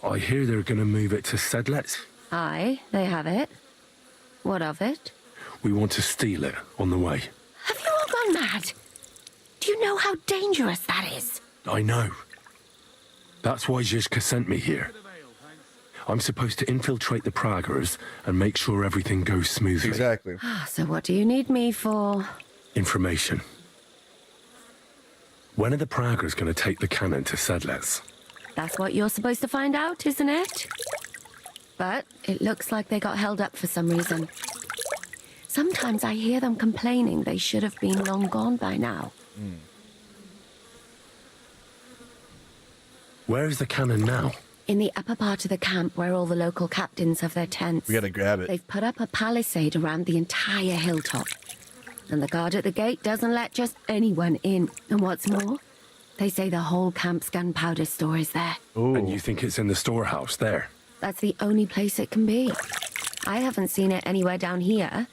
I hear they're going to move it to Sedlets. Aye, they have it. What of it? We want to steal it on the way. Have you all gone mad? Do you know how dangerous that is? I know. That's why Zizka sent me here. I'm supposed to infiltrate the Praggers and make sure everything goes smoothly. Exactly. So what do you need me for? Information. When are the Praggers going to take the cannon to Sedlets? That's what you're supposed to find out, isn't it? But it looks like they got held up for some reason. Sometimes I hear them complaining they should have been long gone by now. Where is the cannon now? In the upper part of the camp where all the local captains have their tents. We gotta grab it. They've put up a palisade around the entire hilltop. And the guard at the gate doesn't let just anyone in. And what's more, they say the whole camp's gunpowder store is there. Ooh. And you think it's in the storehouse there? That's the only place it can be. I haven't seen it anywhere down here,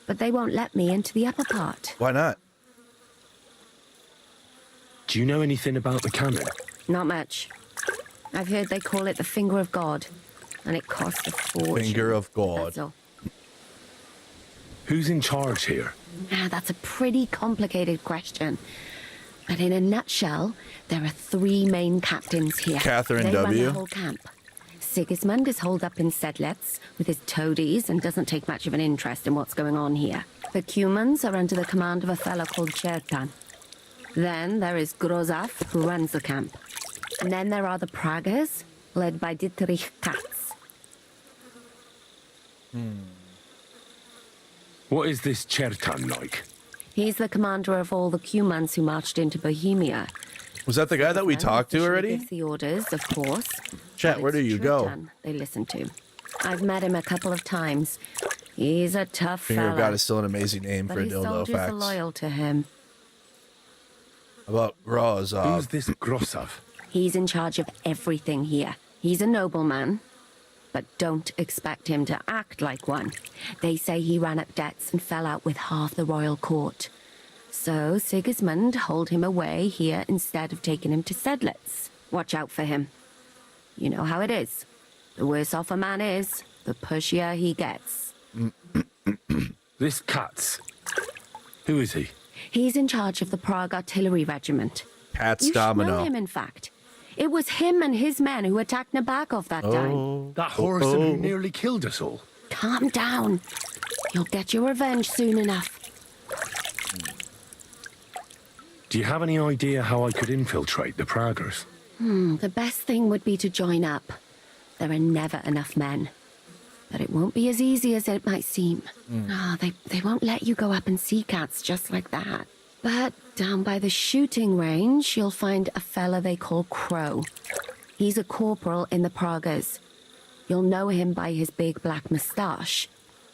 but they won't let me into the upper part. Why not? Do you know anything about the cannon? Not much. I've heard they call it the Finger of God, and it costs a fortune. Finger of God. That's all. Who's in charge here? That's a pretty complicated question. But in a nutshell, there are three main captains here. Catherine they W. run the whole camp. Sigismund is holed up in Sedlets with his toadies and doesn't take much of an interest in what's going on here. The Cumans are under the command of a fellow called Chertan. Then there is Grozaf, who runs the camp. And then there are the Praggers, led by Dietrich Katz. What is this Chertan like? He's the commander of all the Cumans who marched into Bohemia. Was that the guy that we talked to already? Gives the orders, of course. Chat, but where do it's you go? Chertan they listen to. I've met him a couple of times. He's a tough Finger of fella. God is still an amazing name but for a his dildo. soldiers Facts. are loyal to him. About Grozov. Who's this Grosov? He's in charge of everything here. He's a nobleman. but don't expect him to act like one. They say he ran up debts and fell out with half the royal court. So Sigismund hauled him away here instead of taking him to Sedlitz. Watch out for him. You know how it is. The worse off a man is, the pushier he gets. This Katz. Who is he? He's in charge of the Prague Artillery Regiment. Pat's You should Domino. know him, in fact. It was him and his men who attacked Nabokov that time. That Horson who nearly killed us all. Calm down. You'll get your revenge soon enough. Do you have any idea how I could infiltrate the Praggers? The best thing would be to join up. There are never enough men. But it won't be as easy as it might seem. They won't let you go up and see cats just like that. But down by the shooting range, you'll find a fella they call Crow. He's a corporal in the Praggers. You'll know him by his big black moustache.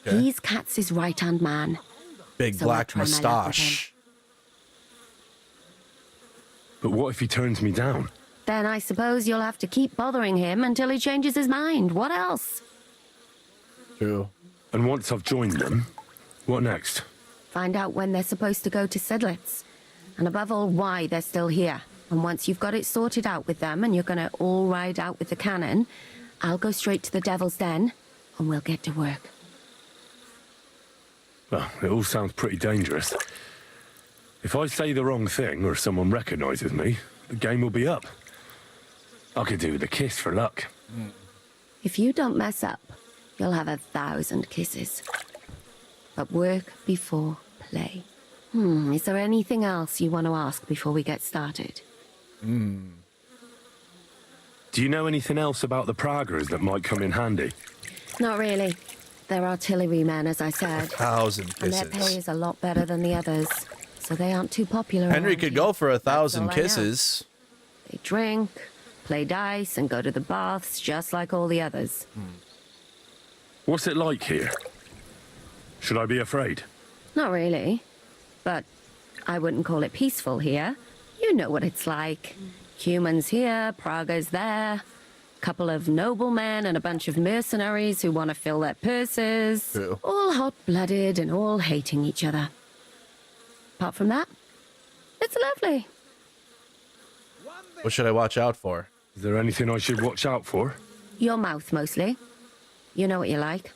Okay. He's Katz's right-hand man. Big So I'll black try my luck with him. moustache. But what if he turns me down? Then I suppose you'll have to keep bothering him until he changes his mind. What else? True. And once I've joined them, what next? Find out when they're supposed to go to Sedlitz. And above all, why they're still here. And once you've got it sorted out with them and you're gonna all ride out with the cannon, I'll go straight to the Devil's Den and we'll get to work. Well, it all sounds pretty dangerous. If I say the wrong thing or someone recognizes me, the game will be up. I could do with a kiss for luck. If you don't mess up, you'll have 1,000 kisses. But work before play. Is there anything else you want to ask before we get started? Do you know anything else about the Praggers that might come in handy? Not really. They're artillerymen, as I said. 1,000 And their kisses. pay is a lot better than the others, so they aren't too popular. Henry around could here. go for 1,000 That's all I know. kisses. They drink, play dice, and go to the baths just like all the others. What's it like here? Should I be afraid? Not really. But I wouldn't call it peaceful here. You know what it's like. Humans here, Prague's there. Couple of noblemen and a bunch of mercenaries who want to fill their purses. True. All hot-blooded and all hating each other. Apart from that, it's lovely. What should I watch out for? Is there anything I should watch out for? Your mouth, mostly. You know what you like.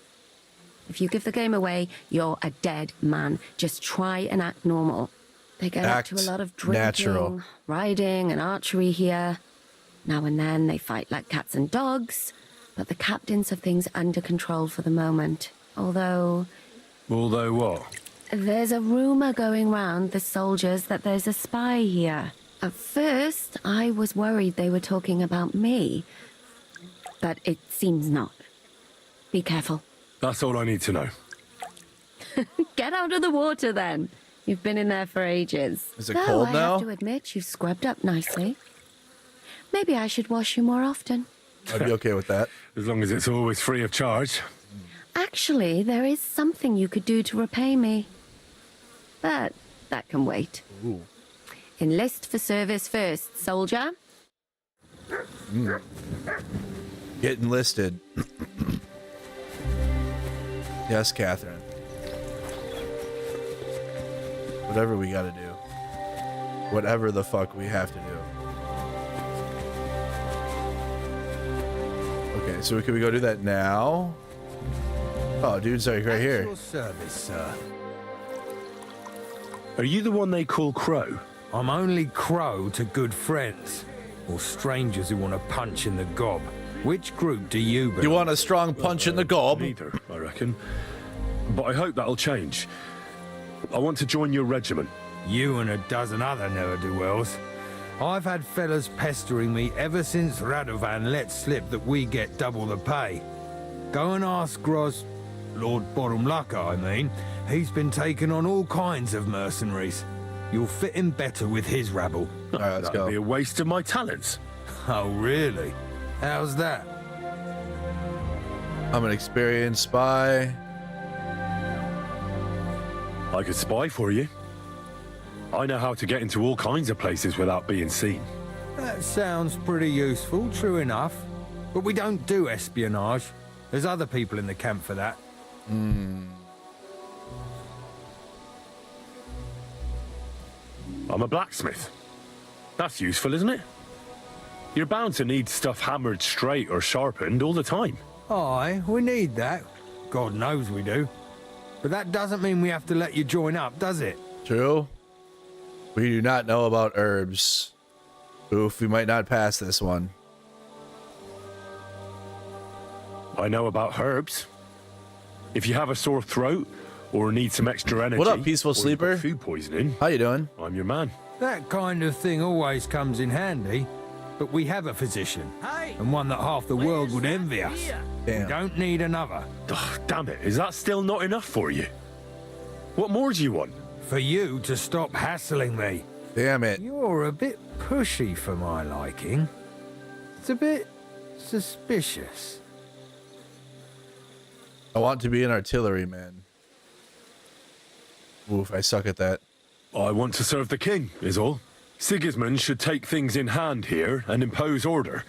If you give the game away, you're a dead man. Just try and act normal. They get up to a lot of drinking, natural. riding, and archery here. Now and then they fight like cats and dogs, but the captains have things under control for the moment. Although Although what? there's a rumor going round the soldiers that there's a spy here. At first, I was worried they were talking about me, but it seems not. Be careful. That's all I need to know. Get out of the water, then. You've been in there for ages. Is it Though cold I now? have to admit, you've scrubbed up nicely. Maybe I should wash you more often. I'd be okay with that. As long as it's always free of charge. Actually, there is something you could do to repay me. But that can wait. Ooh. Enlist for service first, soldier. Get enlisted. Yes, Catherine. Whatever we gotta do. Whatever the fuck we have to do. Okay, so can we go do that now? Oh, dude's like right here. Your service, sir. Are you the one they call Crow? I'm only Crow to good friends, or strangers who want to punch in the gob. Which group do you belong? You want a strong punch in the gob? Neither, I reckon. But I hope that'll change. I want to join your regiment. You and a dozen other ne'er-do-wells. I've had fellas pestering me ever since Radovan let slip that we get double the pay. Go and ask Gros, Lord Borumlaka, I mean. He's been taking on all kinds of mercenaries. You'll fit in better with his rabble. All right, let's That'd go. be a waste of my talents. Oh, really? How's that? I'm an experienced spy. I could spy for you. I know how to get into all kinds of places without being seen. That sounds pretty useful, true enough. But we don't do espionage. There's other people in the camp for that. Hmm. I'm a blacksmith. That's useful, isn't it? You're bound to need stuff hammered straight or sharpened all the time. Aye, we need that. God knows we do. But that doesn't mean we have to let you join up, does it? True. We do not know about herbs. Oof, we might not pass this one. I know about herbs. If you have a sore throat or need some extra energy, what up, peaceful or sleeper? Food poisoning. How you doing? I'm your man. That kind of thing always comes in handy. But we have a physician, and one that half the world would envy us. Damn. We don't need another. Oh, damn it, is that still not enough for you? What more do you want? For you to stop hassling me. Damn it. You're a bit pushy for my liking. It's a bit suspicious. I want to be an artilleryman. Oof, I suck at that. I want to serve the king, is all. Sigismund should take things in hand here and impose order,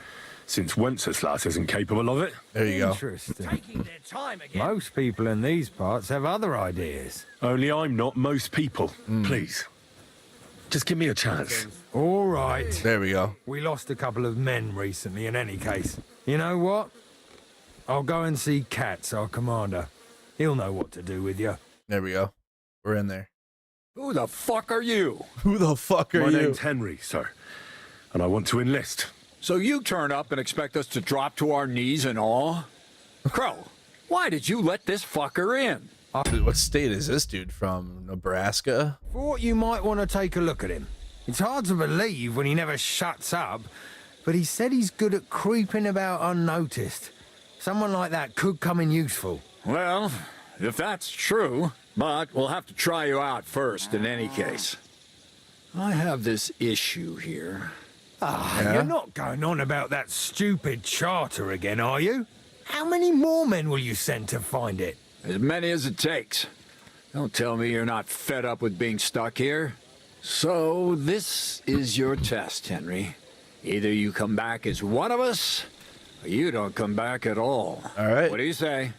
since Wenceslas isn't capable of it. There you go. Interesting. Most people in these parts have other ideas. Only I'm not most people. Please. Just give me a chance. All right. There we go. We lost a couple of men recently in any case. You know what? I'll go and see Katz, our commander. He'll know what to do with you. There we go. We're in there. Who the fuck are you? Who the fuck are you? My name's Henry, sir, and I want to enlist. So you turn up and expect us to drop to our knees in awe? Crow, why did you let this fucker in? What state is this dude from? Nebraska? Thought you might want to take a look at him. It's hard to believe when he never shuts up, but he said he's good at creeping about unnoticed. Someone like that could come in useful. Well, if that's true, but we'll have to try you out first in any case. I have this issue here. You're not going on about that stupid charter again, are you? How many more men will you send to find it? As many as it takes. Don't tell me you're not fed up with being stuck here. So, this is your test, Henry. Either you come back as one of us, or you don't come back at all. All right. What do you say?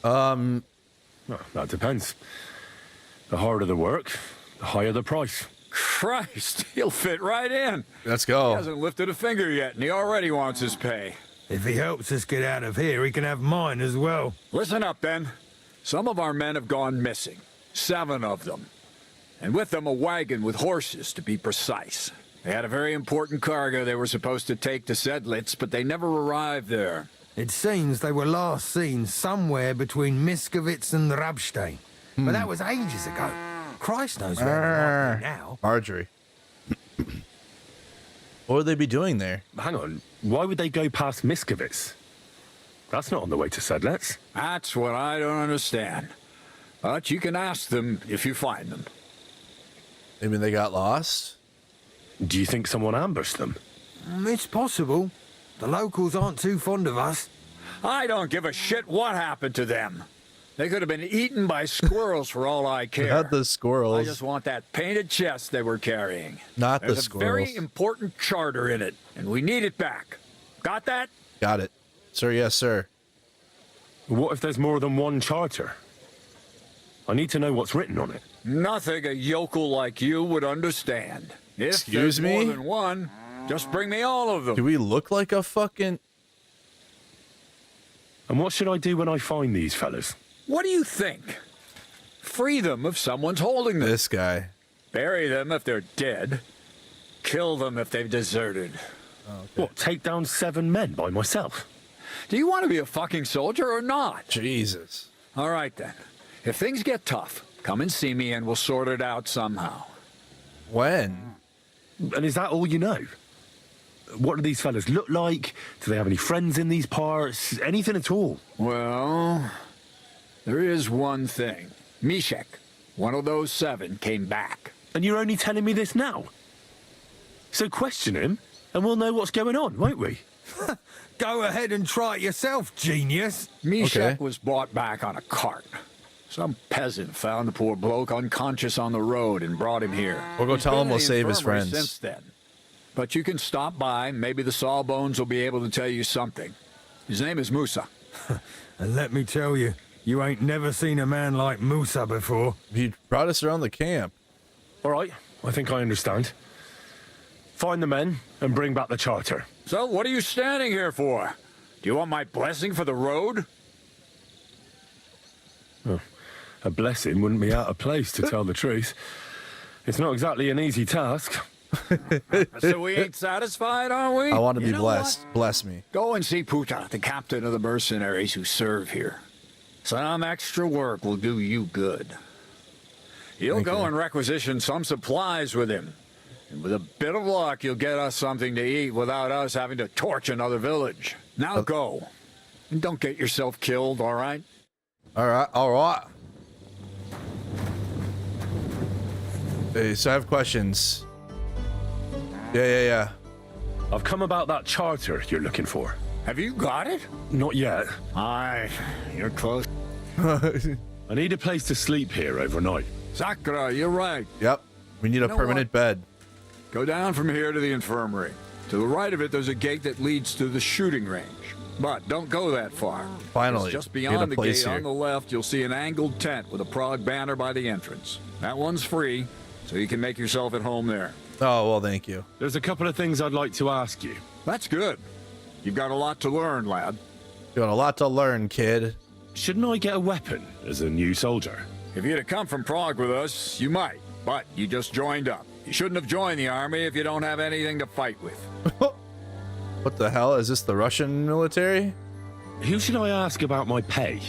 Well, that depends. The harder the work, the higher the price. Christ, he'll fit right in. Let's go. He hasn't lifted a finger yet, and he already wants his pay. If he helps us get out of here, he can have mine as well. Listen up, then. Some of our men have gone missing. 7 of them. And with them a wagon with horses, to be precise. They had a very important cargo they were supposed to take to Sedlitz, but they never arrived there. It seems they were last seen somewhere between Miskovitz and Rabstein. But that was ages ago. Christ knows where they might be now. Marjorie. What would they be doing there? Hang on, why would they go past Miskovitz? That's not on the way to Sedlitz. That's what I don't understand. But you can ask them if you find them. Maybe they got lost? Do you think someone ambushed them? It's possible. The locals aren't too fond of us. I don't give a shit what happened to them. They could have been eaten by squirrels for all I care. Not the squirrels. I just want that painted chest they were carrying. Not the There's squirrels. a very important charter in it, and we need it back. Got that? Got it. Sir, yes, sir. What if there's more than one charter? I need to know what's written on it. Nothing a yokel like you would understand. If Excuse there's me? more than one, just bring me all of them. Do we look like a fucking... And what should I do when I find these fellas? What do you think? Free them if someone's holding them. This guy. Bury them if they're dead. Kill them if they've deserted. Oh, okay. What, take down 7 men by myself? Do you want to be a fucking soldier or not? Jesus. All right, then. If things get tough, come and see me and we'll sort it out somehow. When? And is that all you know? What do these fellas look like? Do they have any friends in these parts? Anything at all? Well, there is one thing. Mishek, one of those 7, came back. And you're only telling me this now? So question him, and we'll know what's going on, won't we? Go ahead and try it yourself, genius. Mishek was brought back on a cart. Some peasant found the poor bloke unconscious on the road and brought him here. We'll go He's tell been him in we'll the save his infirmary friends. Since then. But you can stop by. Maybe the Sawbones will be able to tell you something. His name is Musa. And let me tell you, you ain't never seen a man like Musa before. He brought us around the camp. All right, I think I understand. Find the men and bring back the charter. So what are you standing here for? Do you want my blessing for the road? Oh, a blessing wouldn't be out of place, to tell the truth. It's not exactly an easy task. So we ain't satisfied, are we? I want to You be know blessed. what? Bless me. Go and see Puta, the captain of the mercenaries who serve here. Some extra work will do you good. You'll Thank go you. and requisition some supplies with him. And with a bit of luck, you'll get us something to eat without us having to torch another village. Now go. And don't get yourself killed, all right? All right, all right. Hey, so I have questions. Yeah. I've come about that charter you're looking for. Have you got it? Not yet. Aye, you're close. I need a place to sleep here overnight. Sakura, you're right. Yep. We need a know permanent bed. Go down from here to the infirmary. To the right of it, there's a gate that leads to the shooting range. But don't go that far. Finally, Just we get a beyond the place gate here. on the left, you'll see an angled tent with a Prague banner by the entrance. That one's free, so you can make yourself at home there. Oh, well, thank you. There's a couple of things I'd like to ask you. That's good. You've got a lot to learn, lad. You got a lot to learn, kid. Shouldn't I get a weapon as a new soldier? If you'd have come from Prague with us, you might. But you just joined up. You shouldn't have joined the army if you don't have anything to fight with. What the hell? Is this the Russian military? Who should I ask about my pay?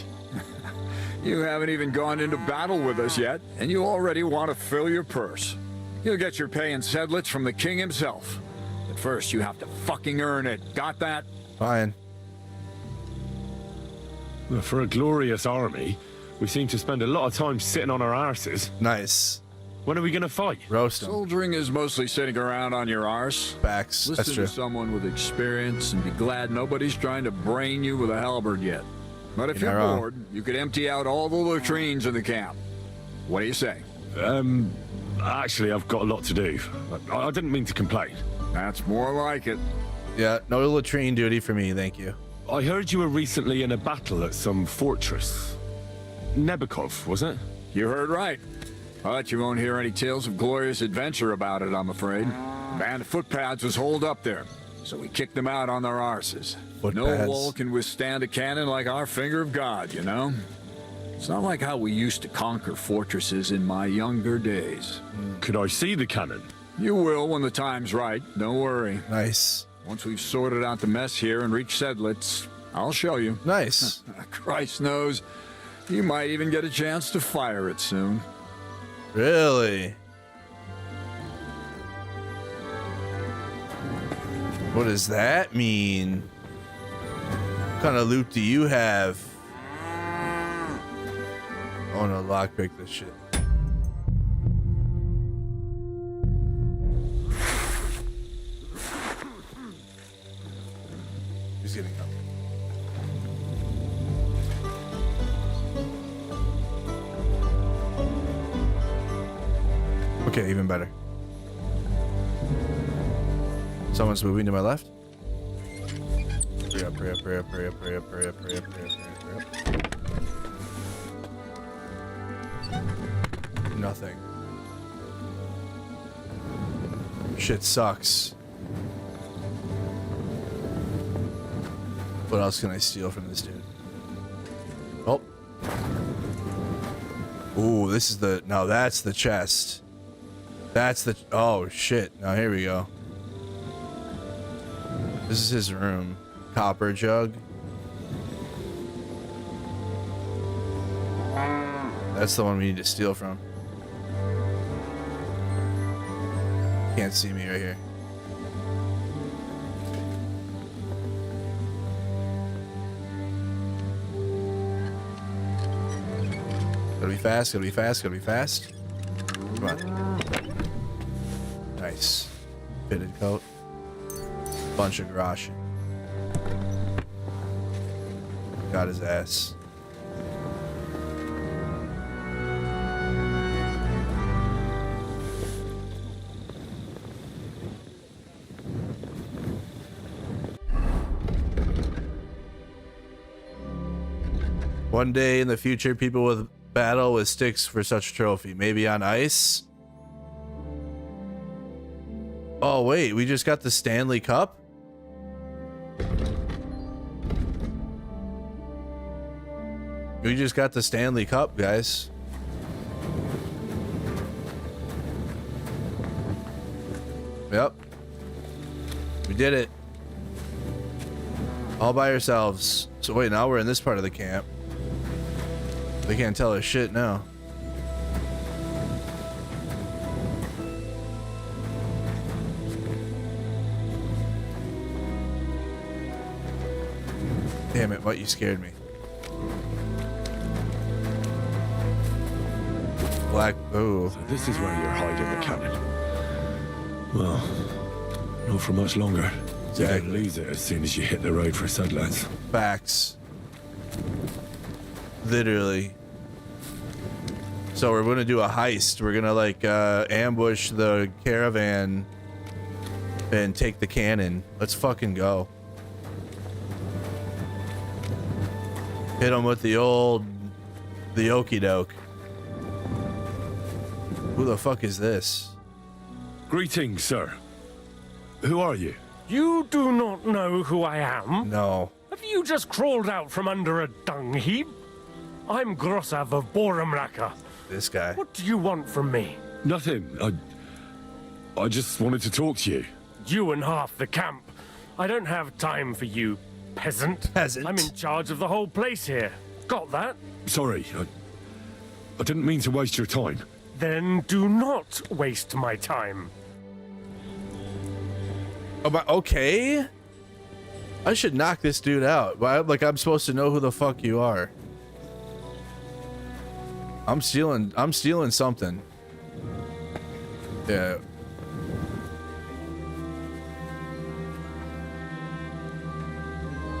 You haven't even gone into battle with us yet, and you already want to fill your purse. You'll get your pay in sedlets from the king himself. But first, you have to fucking earn it. Got that? Fine. Well, for a glorious army, we seem to spend a lot of time sitting on our arses. Nice. When are we going to fight? Roast them. Soldiering is mostly sitting around on your arse. Facts. Listen That's true. to someone with experience and be glad nobody's trying to brain you with a halberd yet. But if You're you're not wrong. bored, you could empty out all the latrines in the camp. What do you say? Actually, I've got a lot to do. I didn't mean to complain. That's more like it. Yeah, no latrine duty for me, thank you. I heard you were recently in a battle at some fortress. Nebukov, was it? You heard right. But you won't hear any tales of glorious adventure about it, I'm afraid. A band of footpads was holed up there, so we kicked them out on their arses. No Footpads. wall can withstand a cannon like our finger of God, you know? It's not like how we used to conquer fortresses in my younger days. Could I see the cannon? You will when the time's right, don't worry. Nice. Once we've sorted out the mess here and reached Sedlitz, I'll show you. Nice. Christ knows, you might even get a chance to fire it soon. Really? What does that mean? What kind of loot do you have? I want to lockpick this shit. He's getting up. Okay, even better. Someone's moving to my left. Hurry up, hurry up, hurry up, hurry up, hurry up, hurry up, hurry up, hurry up, hurry up. Nothing. Shit sucks. What else can I steal from this dude? Oh. Ooh, this is the... Now that's the chest. That's the... Oh, shit. Now here we go. This is his room. Copper jug. That's the one we need to steal from. Can't see me right here. Gotta be fast, gotta be fast, gotta be fast. Come on. Nice. Fitted coat. Bunch of grosh. Got his ass. One day in the future, people will battle with sticks for such trophy. Maybe on ice? Oh, wait. We just got the Stanley Cup? We just got the Stanley Cup, guys. Yep. We did it. All by ourselves. So wait, now we're in this part of the camp. They can't tell us shit now. Damn it, what, you scared me. Black, ooh. So this is where you're hiding the cannon. Well, not for much longer. You're gonna lose it as soon as you hit the road for Sedlands. Facts. Literally. So we're gonna do a heist. We're gonna like ambush the caravan and take the cannon. Let's fucking go. Hit them with the okey doke. Who the fuck is this? Greetings, sir. Who are you? You do not know who I am? No. Have you just crawled out from under a dung heap? I'm Grossav of Bohemia. This guy. What do you want from me? Nothing. I just wanted to talk to you. You and half the camp. I don't have time for you, peasant. Peasant? I'm in charge of the whole place here. Got that? Sorry, I didn't mean to waste your time. Then do not waste my time. Okay. I should knock this dude out. Like I'm supposed to know who the fuck you are. I'm stealing something. Yeah.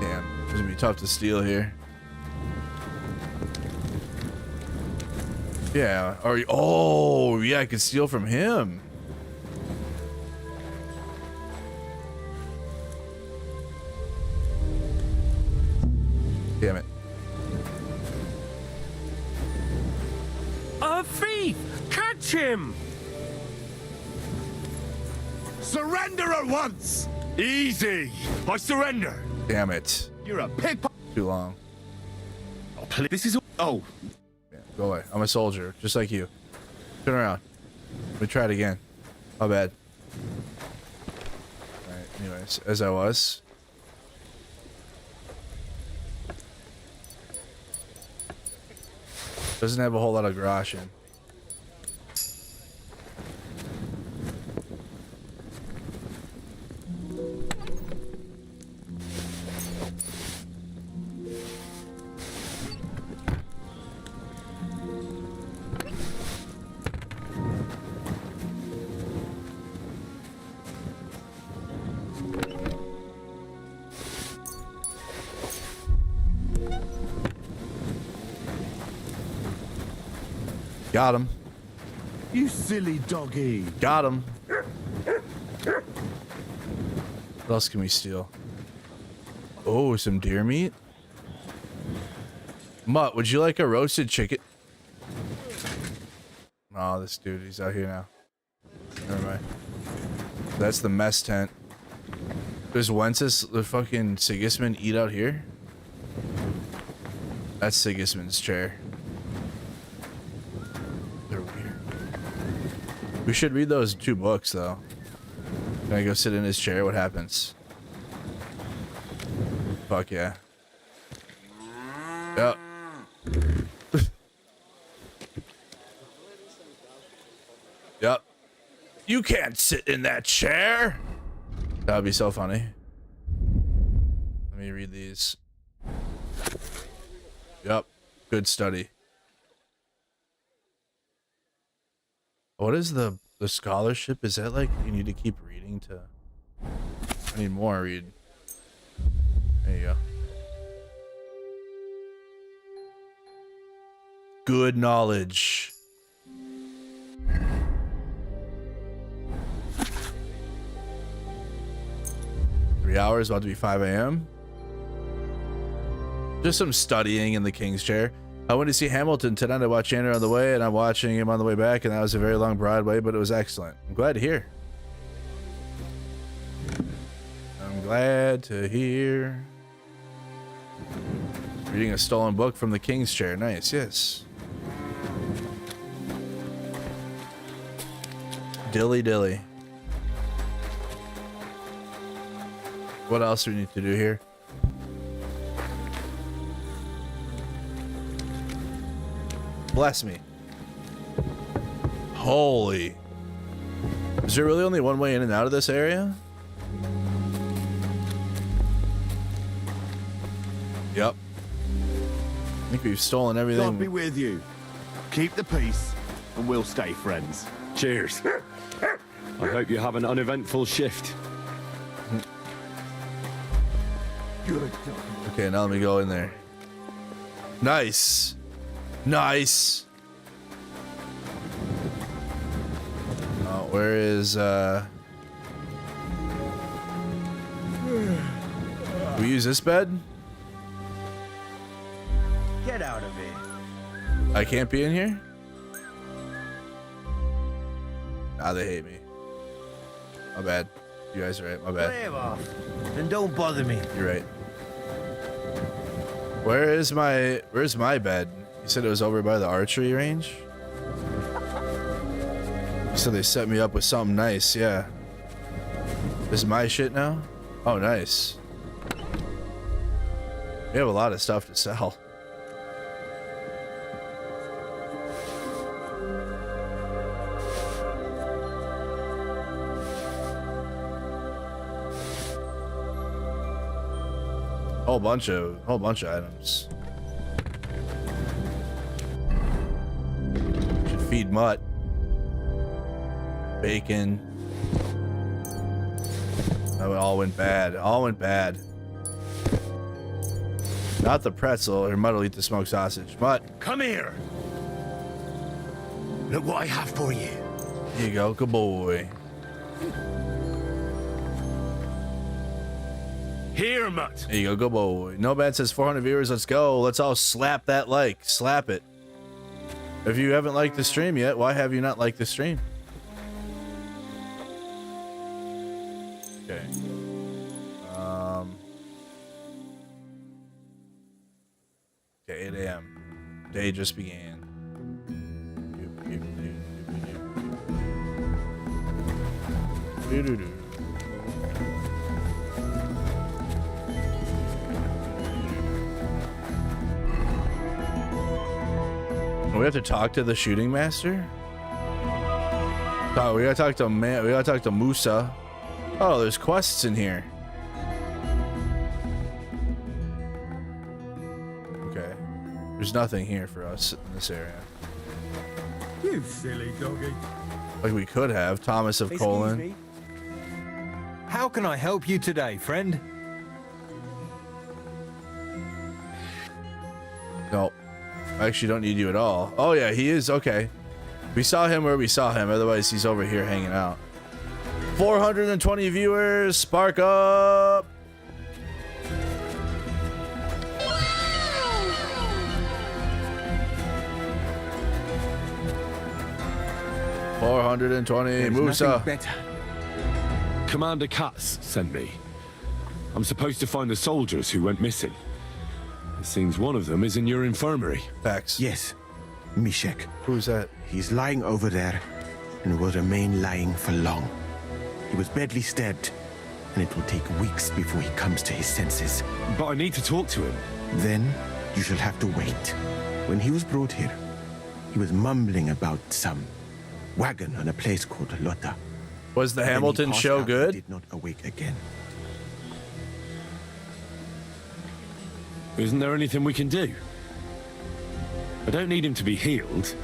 Damn, it's gonna be tough to steal here. Yeah, or oh yeah, I could steal from him. Damn it. A thief! Catch him! Surrender at once! Easy! I surrender! Damn it. You're a pickpocket! Too long. This is... Oh. Yeah, go away. I'm a soldier, just like you. Turn around. Let me try it again. My bad. Alright, anyways, as I was. Doesn't have a whole lot of grosh in. Got him. You silly doggy. Got him. What else can we steal? Oh, some deer meat. Mutt, would you like a roasted chicken? Oh, this dude, he's out here now. Never mind. That's the mess tent. Does Wences, the fucking Sigismund, eat out here? That's Sigismund's chair. They're weird. We should read those 2 books, though. Can I go sit in his chair? What happens? Fuck yeah. Yep. Yep. You can't sit in that chair. That would be so funny. Let me read these. Yep. Good study. What is the scholarship? Is that like you need to keep reading to... I need more read. There you go. Good knowledge. $3 about to be 5 a.m. Just some studying in the King's Chair. I went to see Hamilton tonight. I watched Andrew on the way, and I'm watching him on the way back, and that was a very long Broadway, but it was excellent. I'm glad to hear. I'm glad to hear. Reading a stolen book from the King's Chair. Nice, yes. Dilly dilly. What else do we need to do here? Bless me. Holy. Is there really only one way in and out of this area? Yep. I think we've stolen everything. God be with you. Keep the peace, and we'll stay friends. Cheers. I hope you have an uneventful shift. Okay, now let me go in there. Nice. Nice. Oh, where is we use this bed? Get out of here. I can't be in here? Ah, they hate me. My bad. You guys are right. My bad. Brave off. And don't bother me. You're right. Where's my bed? You said it was over by the archery range? You said they set me up with something nice, yeah. This is my shit now? Oh, nice. We have a lot of stuff to sell. Whole bunch of items. Should feed Mutt. Bacon. Oh, it all went bad. All went bad. Not the pretzel, or Mutt will eat the smoked sausage. Mutt. Come here. Look what I have for you. Here you go, good boy. Here, Mutt. There you go, good boy. No Bad says 400 viewers, let's go. Let's all slap that like. Slap it. If you haven't liked the stream yet, why have you not liked the stream? Okay. Okay, 8 a.m. Day just began. We have to talk to the shooting master? Oh, we gotta talk to Musa. Oh, there's quests in here. Okay. There's nothing here for us in this area. You silly doggy. Like we could have. Thomas of Colon. Me? How can I help you today, friend? No. I actually don't need you at all. Oh yeah, he is. Okay. We saw him where we saw him. Otherwise, he's over here hanging out. 420 viewers. Spark up. $420. Musa. Better. Commander Katz sent me. I'm supposed to find the soldiers who went missing. It seems one of them is in your infirmary. Facts. Yes. Mishek. Who's that? He's lying over there and will remain lying for long. He was badly stabbed, and it will take weeks before he comes to his senses. But I need to talk to him. Then you shall have to wait. When he was brought here, he was mumbling about some wagon on a place called Lota. Was the Hamilton show good? He did not awake again. Isn't there anything we can do? I don't need him to be healed,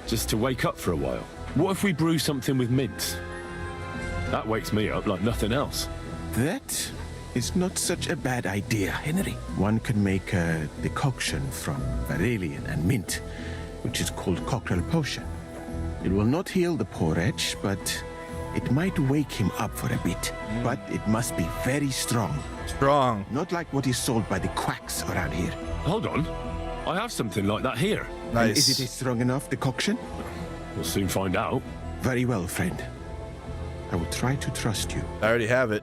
just to wake up for a while. What if we brew something with mint? That wakes me up like nothing else. That is not such a bad idea, Henry. One could make a decoction from Varelian and mint, which is called cockerel potion. It will not heal the poor wretch, but it might wake him up for a bit. But it must be very strong. Strong. Not like what is sold by the quacks around here. Hold on. I have something like that here. And is it a strong enough decoction? We'll soon find out. Very well, friend. I will try to trust you. I already have it.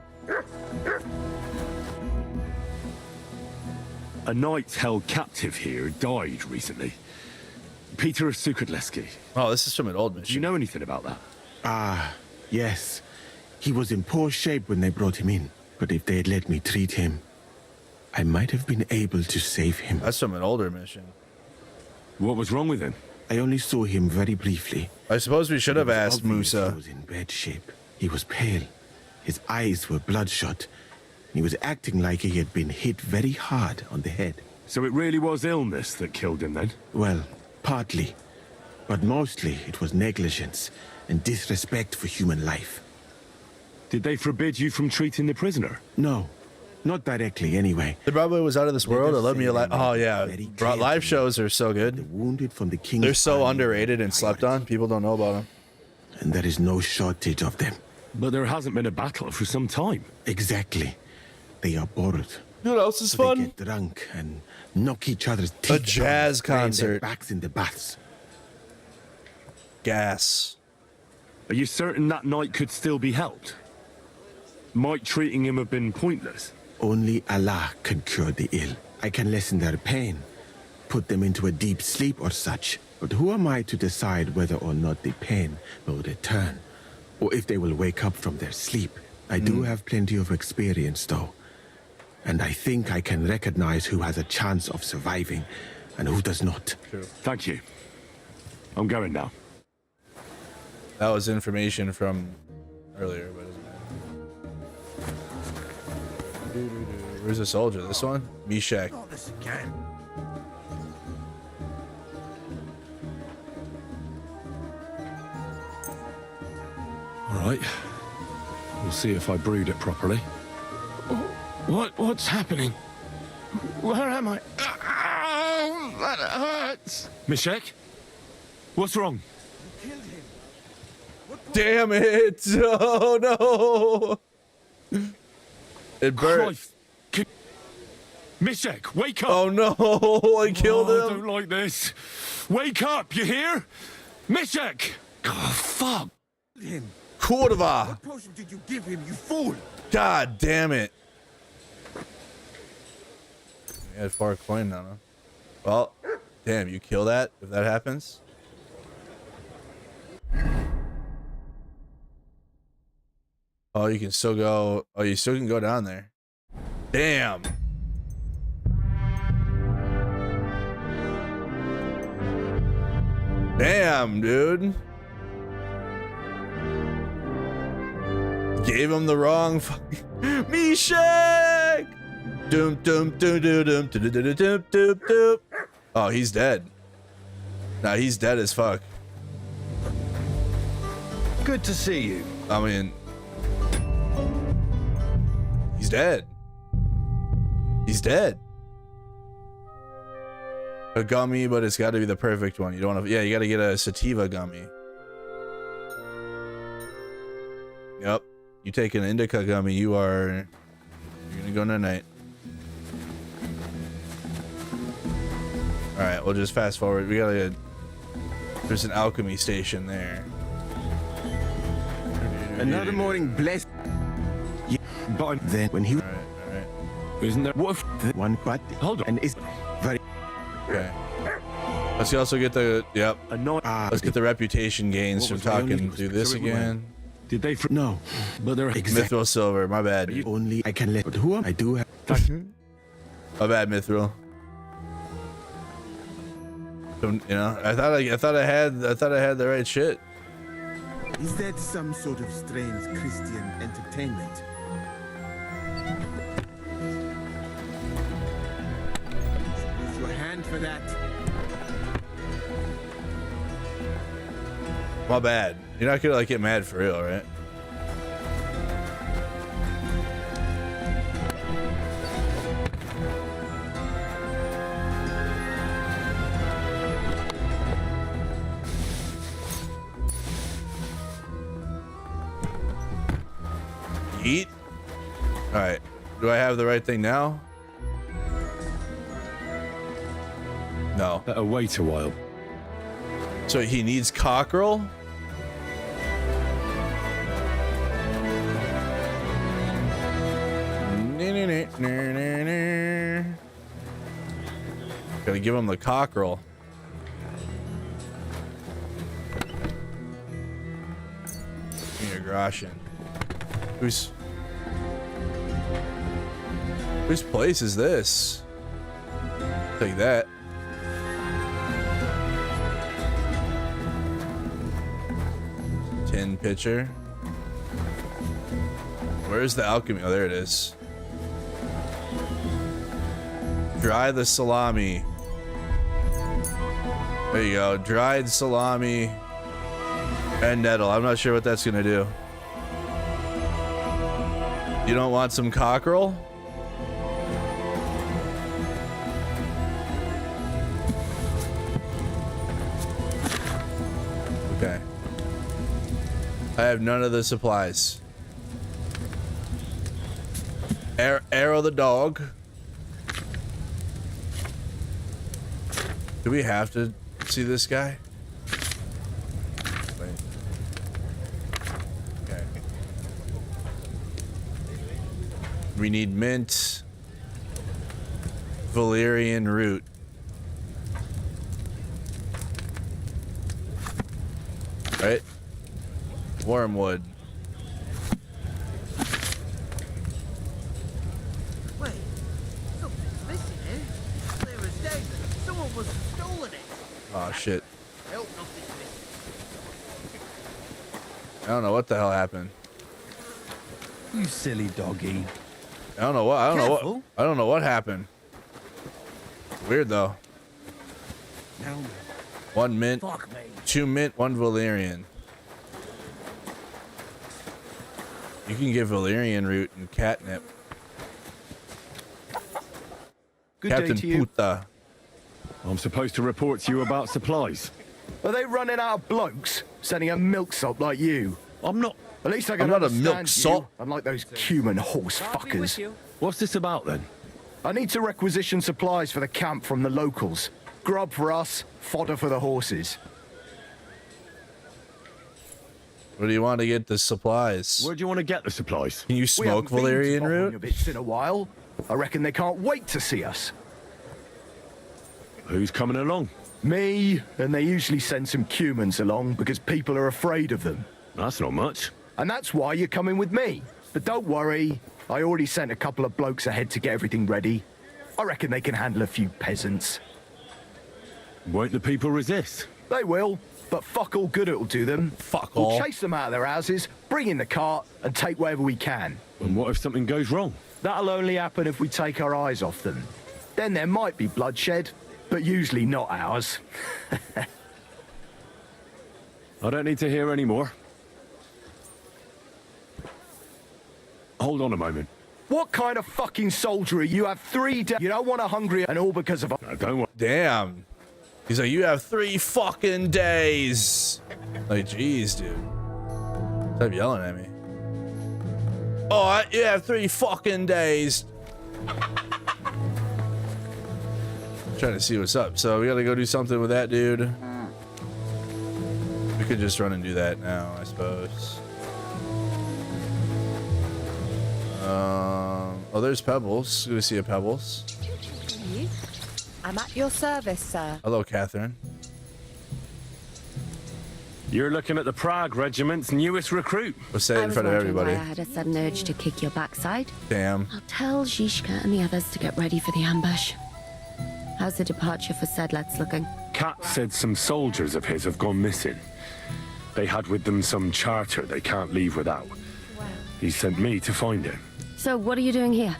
A knight held captive here died recently. Peter Sukadleski. Oh, this is from an old mission. Do you know anything about that? Ah, yes. He was in poor shape when they brought him in. But if they had let me treat him, I might have been able to save him. That's from an older mission. What was wrong with him? I only saw him very briefly. I suppose we should have asked Musa. He was in bad shape. He was pale. His eyes were bloodshot. He was acting like he had been hit very hard on the head. So it really was illness that killed him then? Well, partly. But mostly it was negligence and disrespect for human life. Did they forbid you from treating the prisoner? No. Not directly, anyway. The probably was out of this world. Or let me alive. Oh yeah, live shows are so good. The wounded from the king's They're so underrated and slept on. People don't know about them. And there is no shortage of them. But there hasn't been a battle for some time. Exactly. They are borrowed. You know what else is So fun? They get drunk and knock each other's teeth A jazz out, laying their concert. backs in the baths. Gas. Are you certain that night could still be helped? Might treating him have been pointless? Only Allah can cure the ill. I can lessen their pain, put them into a deep sleep or such. But who am I to decide whether or not the pain will return, or if they will wake up from their sleep? I do have plenty of experience, though. And I think I can recognize who has a chance of surviving and who does not. True. Thank you. I'm going now. That was information from earlier, but it doesn't matter. Where's the soldier? This one? Meshach. Not this again. All right. We'll see if I brewed it properly. What's happening? Where am I? Ow, that hurts. Meshach? What's wrong? Damn it! Oh no! It burned. Meshach, wake up! Oh no! I killed him. I don't like this. Wake up, you hear? Meshach! Oh, fuck! Him. Kurva! What potion did you give him, you fool? God damn it! You had 4 coin now, huh? Well, damn, you kill that if that happens. Oh, you can still go. Oh, you still can go down there. Damn. Damn, dude. Gave him the wrong fucking Meshach. Doom doom doom doom doom doom doom doom doom doom. Oh, he's dead. Nah, he's dead as fuck. Good to see you. I mean, he's dead. He's dead. A gummy, but it's got to be the perfect one. You don't want to. Yeah, you got to get a sativa gummy. Yep. You take an indica gummy, you're gonna go night night. All right, we'll just fast forward. We gotta. There's an alchemy station there. Another morning blessed. Yeah, but then when he. All right. Isn't there? What if one but hold on. And is very. Okay. Let's also get the let's get the reputation gains from talking through this again. Did they? No, but they're Mithril Silver. My bad. Only I can let. But who am I? Do have. My bad, Mithril. You know, I thought I had the right shit. Is that some sort of strange Christian entertainment? Use your hand for that. My bad. You're not gonna like get mad for real, right? Eat. All right. Do I have the right thing now? No. Better wait a while. So he needs cockerel? Gotta give him the cockerel. Give me a Groshin. Whose place is this? Take that. Tin pitcher. Where's the alchemy? Oh, there it is. Dry the salami. There you go. Dried salami and nettle. I'm not sure what that's gonna do. You don't want some cockerel? Okay. I have none of the supplies. Arrow the dog. Do we have to see this guy? Wait. Okay. We need mint. Valerian root. Right? Wormwood. Wait, something's missing here. Clear as day. Someone was stolen it. Oh shit. Help, nothing's missing. I don't know what the hell happened. You silly doggy. I don't know what happened. Weird though. One mint, Fuck me. 2 mint, 1 Valerian. You can get Valerian root and catnip. Good Captain day to you. Puta. I'm supposed to report to you about supplies. Are they running out of blokes sending a milksop like you? I'm not. At least I can I'm not a understand milksop. you, unlike those human horse fuckers. What's this about then? I need to requisition supplies for the camp from the locals. Grub for us, fodder for the horses. What do you want to get the supplies? Where do you want to get the supplies? Can you We smoke haven't been to Valerian Bohemia root? bits in a while. I reckon they can't wait to see us. Who's coming along? Me, and they usually send some humans along because people are afraid of them. That's not much. And that's why you're coming with me. But don't worry, I already sent a couple of blokes ahead to get everything ready. I reckon they can handle a few peasants. Won't the people resist? They will, but fuck all good it'll do them. Fuck We'll all. chase them out of their houses, bring in the cart, and take whatever we can. And what if something goes wrong? That'll only happen if we take our eyes off them. Then there might be bloodshed, but usually not ours. I don't need to hear any more. Hold on a moment. What kind of fucking soldier are you? You have 3 days. You don't want a hungry and all because of... I don't want... Damn. He's like, you have 3 fucking days. Like, jeez, dude. Stop yelling at me. Oh, you have 3 fucking days. Trying to see what's up. So we gotta go do something with that dude. We could just run and do that now, I suppose. Oh, there's Pebbles. Good to see you, Pebbles. I'm at your service, sir. Hello, Catherine. You're looking at the Prague Regiment's newest recruit. Let's say it in front of everybody. Why I had a sudden urge to kick your backside. Damn. I'll tell Zizka and the others to get ready for the ambush. How's the departure for Sedlets looking? Kat said some soldiers of his have gone missing. They had with them some charter they can't leave without. He sent me to find it. So what are you doing here?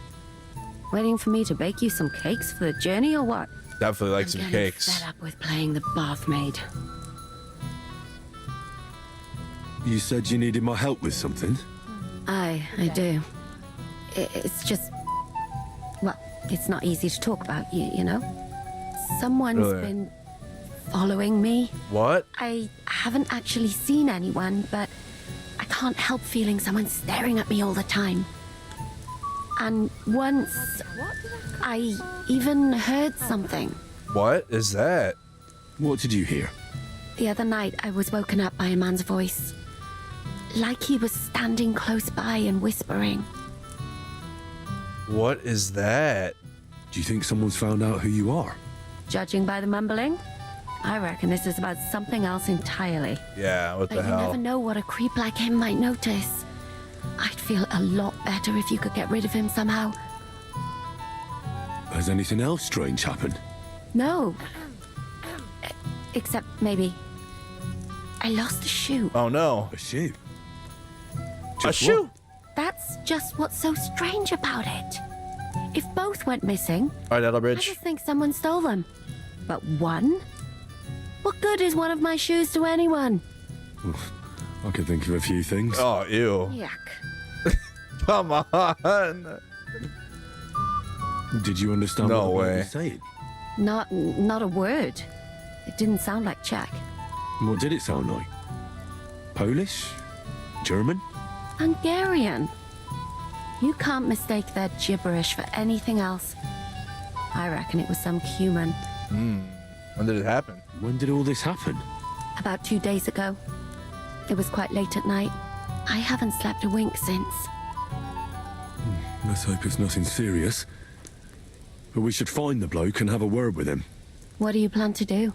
Waiting for me to bake you some cakes for the journey or what? Definitely like some Getting cakes. fed up with playing the bath maid. You said you needed my help with something? I do. It's just... Well, it's not easy to talk about, you know? Someone's Really? been following me. What? I haven't actually seen anyone, but I can't help feeling someone staring at me all the time. And once, I even heard something. What is that? What did you hear? The other night, I was woken up by a man's voice. Like he was standing close by and whispering. What is that? Do you think someone's found out who you are? Judging by the mumbling, I reckon this is about something else entirely. Yeah, what the But you hell? never know what a creep like him might notice. I'd feel a lot better if you could get rid of him somehow. Has anything else strange happened? No. Except maybe I lost a shoe. Oh no. A shoe? A shoe? That's just what's so strange about it. If both went missing, All right, I Edelbridge. just think someone stole them. But one? What good is one of my shoes to anyone? I can think of a few things. Oh, ew. Yuck. Come on. Did you understand No what I way. was saying? Not a word. It didn't sound like Czech. What did it sound like? Polish? German? Hungarian. You can't mistake their gibberish for anything else. I reckon it was some human. When did it happen? When did all this happen? About 2 days ago. It was quite late at night. I haven't slept a wink since. Let's hope it's nothing serious. But we should find the bloke and have a word with him. What do you plan to do?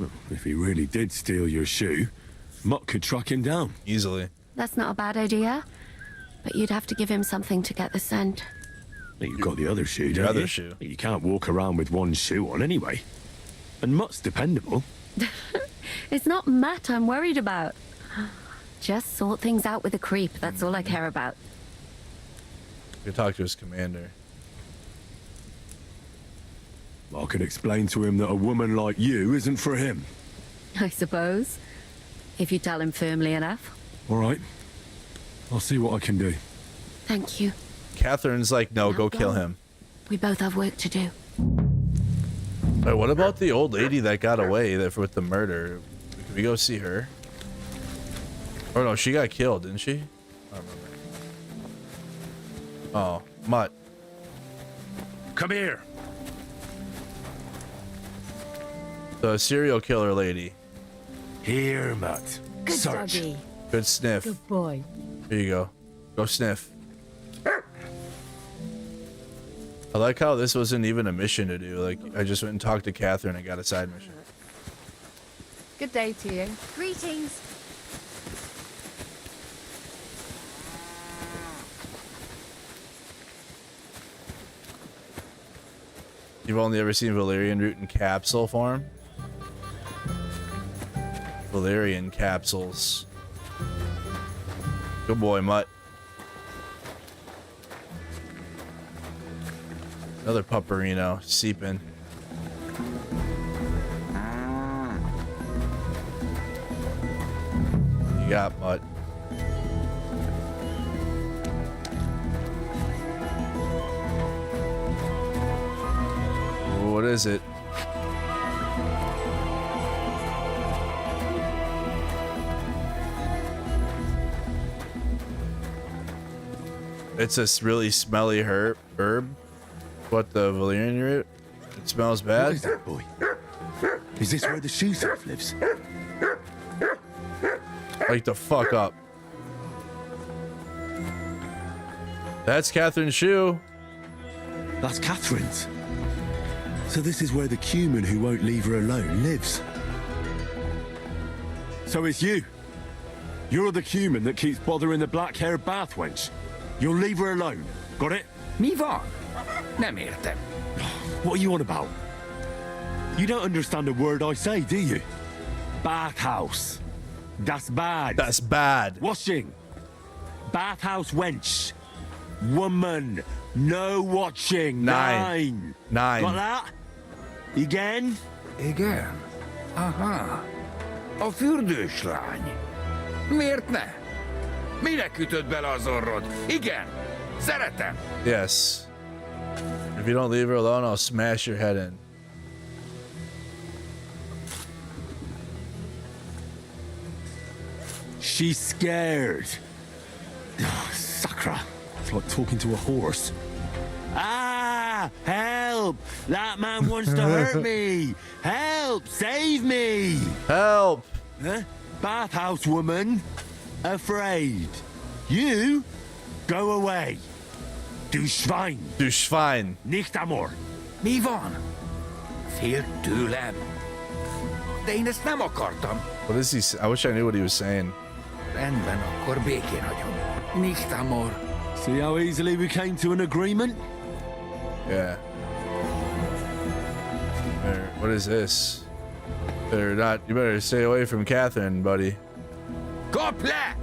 Well, if he really did steal your shoe, Mutt could track him down. Easily. That's not a bad idea. But you'd have to give him something to get the scent. Well, you've got the other shoe, The don't other you? shoe. You can't walk around with one shoe on anyway. And Mutt's dependable. It's not Matt I'm worried about. Just sort things out with a creep. That's all I care about. You talk to his commander. I could explain to him that a woman like you isn't for him. I suppose. If you tell him firmly enough. All right. I'll see what I can do. Thank you. Catherine's like, no, go kill him. We both have work to do. Wait, what about the old lady that got away with the murder? Can we go see her? Oh no, she got killed, didn't she? I don't remember. Oh, Mutt. Come here. The serial killer lady. Here, Mutt. Good Search. doggy. Good sniff. Good boy. Here you go. Go sniff. I like how this wasn't even a mission to do. Like, I just went and talked to Catherine and got a side mission. Good day to you. Greetings. You've only ever seen Valerian root in capsule form? Valerian capsules. Good boy, Mutt. Another pupperino seeping. You got Mutt. What is it? It's this really smelly herb. What, the Valerian root? It smells bad. What is that, boy? Is this where the shoe thief lives? Wake the fuck up. That's Catherine's shoe. That's Catherine's. So this is where the cumin who won't leave her alone lives. So it's you. You're the cumin that keeps bothering the black-haired bath wench. You'll leave her alone. Got it? Mi van. Nem értem. What are you on about? You don't understand a word I say, do you? Bathhouse. That's bad. That's bad. Washing. Bathhouse wench. Woman. No watching. Nine. Got that? Igen? Igen. Aha. A fürdős lány. Miért ne? Minek ütöd bele az orrod? Igen. Szeretem. Yes. If you don't leave her alone, I'll smash your head in. She's scared. Sakra. It's like talking to a horse. Ah! Help! Help! That man wants to hurt me! Help! Save me! Help! Huh? Bathhouse woman. Afraid. You? Go away. Du Schwein. Du Schwein. Nicht amor. Mi van? Fél tőlem. De én ezt nem akartam. What is he? I wish I knew what he was saying. Rendben, akkor békén hagyom. Nicht amor. See how easily we came to an agreement? Yeah. What is this? Better not. You better stay away from Catherine, buddy. Koppla!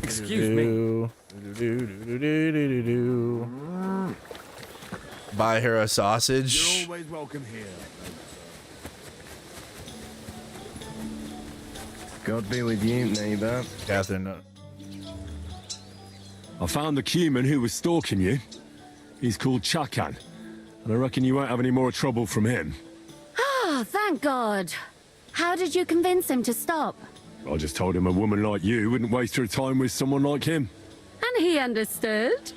Excuse me. Buy her a sausage. You're always welcome here. God be with you, neighbor. Catherine. I found the Cuman who was stalking you. He's called Chakan, and I reckon you won't have any more trouble from him. Oh, thank God. How did you convince him to stop? I just told him a woman like you wouldn't waste her time with someone like him. And he understood?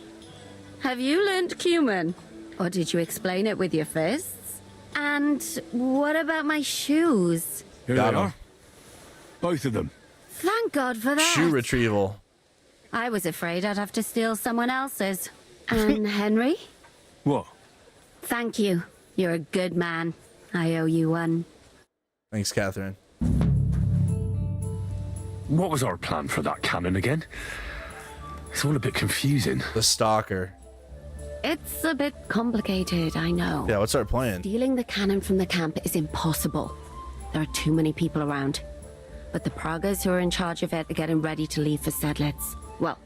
Have you learnt Cuman? Or did you explain it with your fists? And what about my shoes? Here they are. Both of them. Thank God for that. Shoe retrieval. I was afraid I'd have to steal someone else's. And Henry? What? Thank you. You're a good man. I owe you one. Thanks, Catherine. What was our plan for that cannon again? It's all a bit confusing. The stalker. It's a bit complicated, I know. Yeah, what's our plan? Stealing the cannon from the camp is impossible. There are too many people around. But the Pragas who are in charge of it are getting ready to leave for Sedlitz. Well,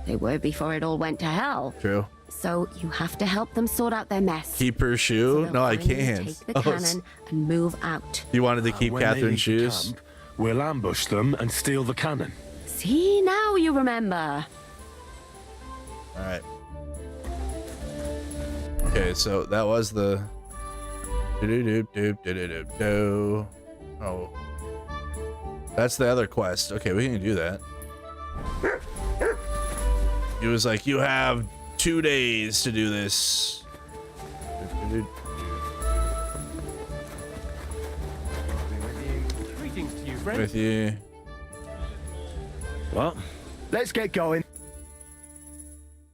they were before it all went to hell. True. So you have to help them sort out their mess. Keep her shoe? So No, I finally can't. Take the cannon and move out. You wanted to keep When they Catherine's leave the shoes? camp, we'll ambush them and steal the cannon. See, now you remember. Alright. Okay, so that was the... Oh. That's the other quest. Okay, we can do that. He was like, you have 2 days to do this. Greetings to you, friend. With you. Well, let's get going.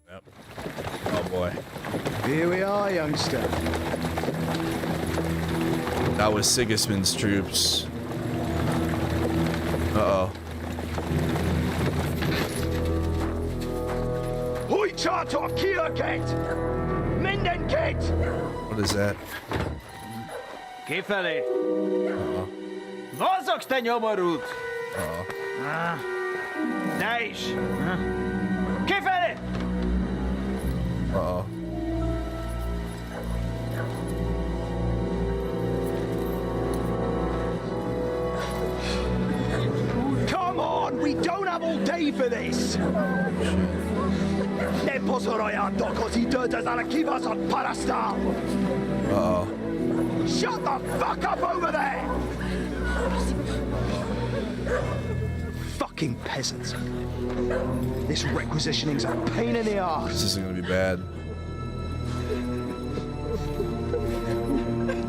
Yep. Oh boy. Here we are, youngster. That was Sigismund's troops. Uh-oh. Hoi charter Kiergate! Mindengate! What is that? Kifelé! Vazogsz te nyomorult! Ne is! Kifelé! Uh-oh. Come on, we don't have all day for this! Ne pozorojando così dödas alla kivas on parastal! Uh-oh. Shut the fuck up over there! Fucking peasants. This requisitioning's a pain in the arse. This isn't gonna be bad.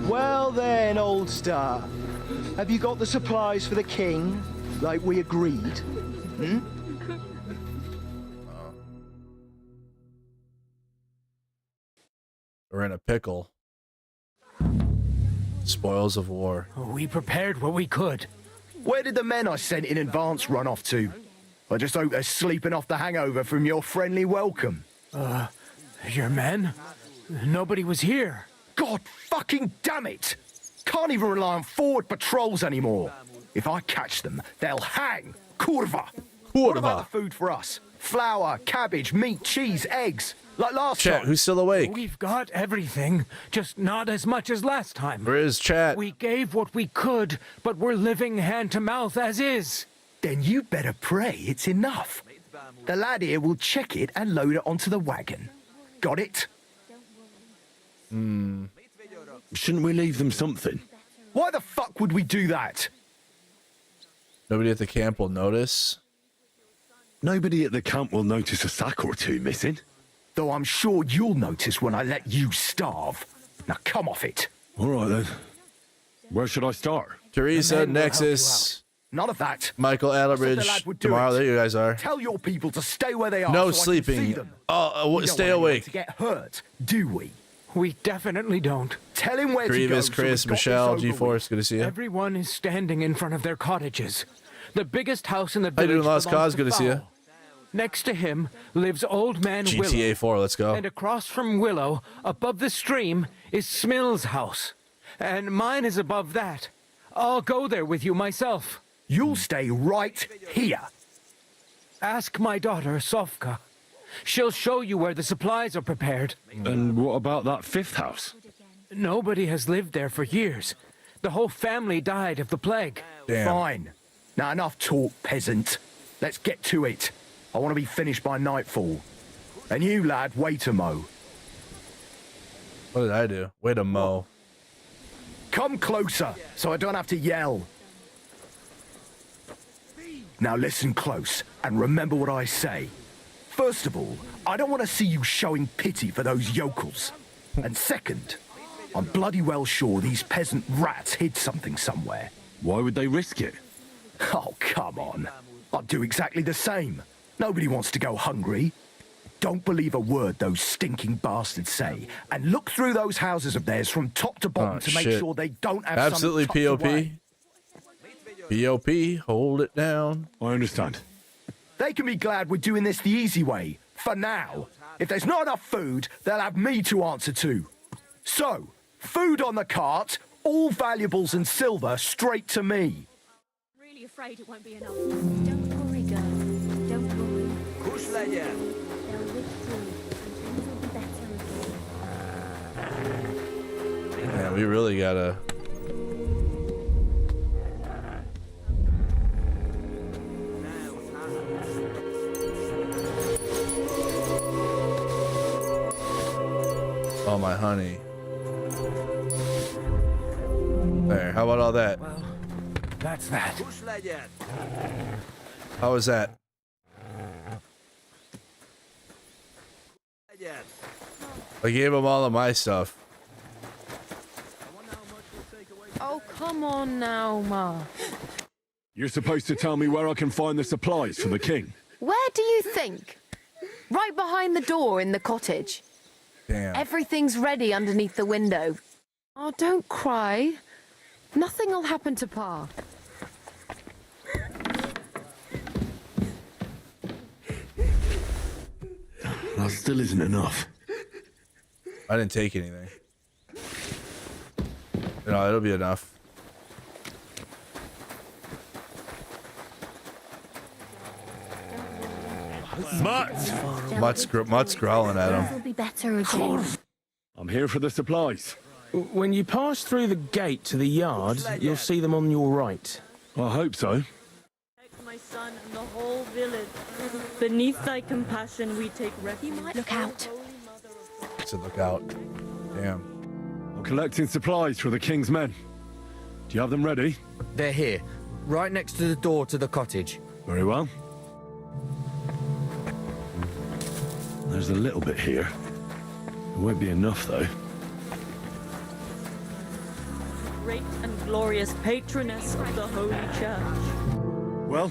Well then, old star. Have you got the supplies for the king, like we agreed? Hmm? We're in a pickle. Spoils of war. We prepared what we could. Where did the men I sent in advance run off to? I just hope they're sleeping off the hangover from your friendly welcome. Your men? Nobody was here. God fucking damn it! Can't even rely on forward patrols anymore. If I catch them, they'll hang. Kurva! What about the food for us? Flour, cabbage, meat, cheese, eggs. Like last Chat, time. who's still awake? We've got everything, just not as much as last time. Where is chat? We gave what we could, but we're living hand to mouth as is. Then you better pray it's enough. The lad here will check it and load it onto the wagon. Got it? Shouldn't we leave them something? Why the fuck would we do that? Nobody at the camp will notice. Nobody at the camp will notice a sack or two missing. Though I'm sure you'll notice when I let you starve. Now come off it. All right then. Where should I start? Teresa, Nexus. None of that. Michael Attlebridge. Tomorrow, there you guys are. Tell your people to stay where they are. No so I can see sleeping. them. Oh, stay awake. To get hurt, do we? We definitely don't. Tell him where Grievous, to go. Chris, so we've got Michelle, this over GeForce, with. good to see you. Everyone is standing in front of their cottages. The biggest house in the How you village doing, Lost belongs Cause? Good to see you. Fowl. Next to him lives Old Man Willow. GTA 4, let's go. And across from Willow, above the stream, is Smill's house. And mine is above that. I'll go there with you myself. You'll stay right here. Ask my daughter, Sofka. She'll show you where the supplies are prepared. And what about that fifth house? Nobody has lived there for years. The whole family died of the plague. Damn. Fine. Now enough talk, peasant. Let's get to it. I want to be finished by nightfall. And you, lad, wait a mo. What did I do? Wait a mo. Come closer, so I don't have to yell. Now listen close, and remember what I say. First of all, I don't want to see you showing pity for those yokels. And second, I'm bloody well sure these peasant rats hid something somewhere. Why would they risk it? Oh, come on. I'd do exactly the same. Nobody wants to go hungry. Don't believe a word those stinking bastards say, and look through those houses of theirs from top to bottom to make sure they don't have absolutely something tucked POP. away. POP, hold it down. I understand. They can be glad we're doing this the easy way, for now. If there's not enough food, they'll have me to answer to. So, food on the cart, all valuables and silver straight to me. Really afraid it won't be enough. Don't worry, girl. Don't worry. Kush legyen. They'll live through, and things will be better again. Man, we really gotta. Oh, my honey. There, how about all that? Well, that's that. Kush legyen. How was that? Legyen. I gave him all of my stuff. Oh, come on now, Ma. You're supposed to tell me where I can find the supplies for the king. Where do you think? Right behind the door in the cottage. Damn. Everything's ready underneath the window. Oh, don't cry. Nothing'll happen to Pa. That still isn't enough. I didn't take anything. No, it'll be enough. Mutt's growling at Things him. will be better again. I'm here for the supplies. When you pass through the gate to the yard, you'll see them on your right. I hope so. My son and the whole village. Beneath thy compassion we take refuge. Look out. To look out. Damn. I'm collecting supplies for the king's men. Do you have them ready? They're here, right next to the door to the cottage. Very well. There's a little bit here. It won't be enough, though. Great and glorious patroness of the Holy Church. Well,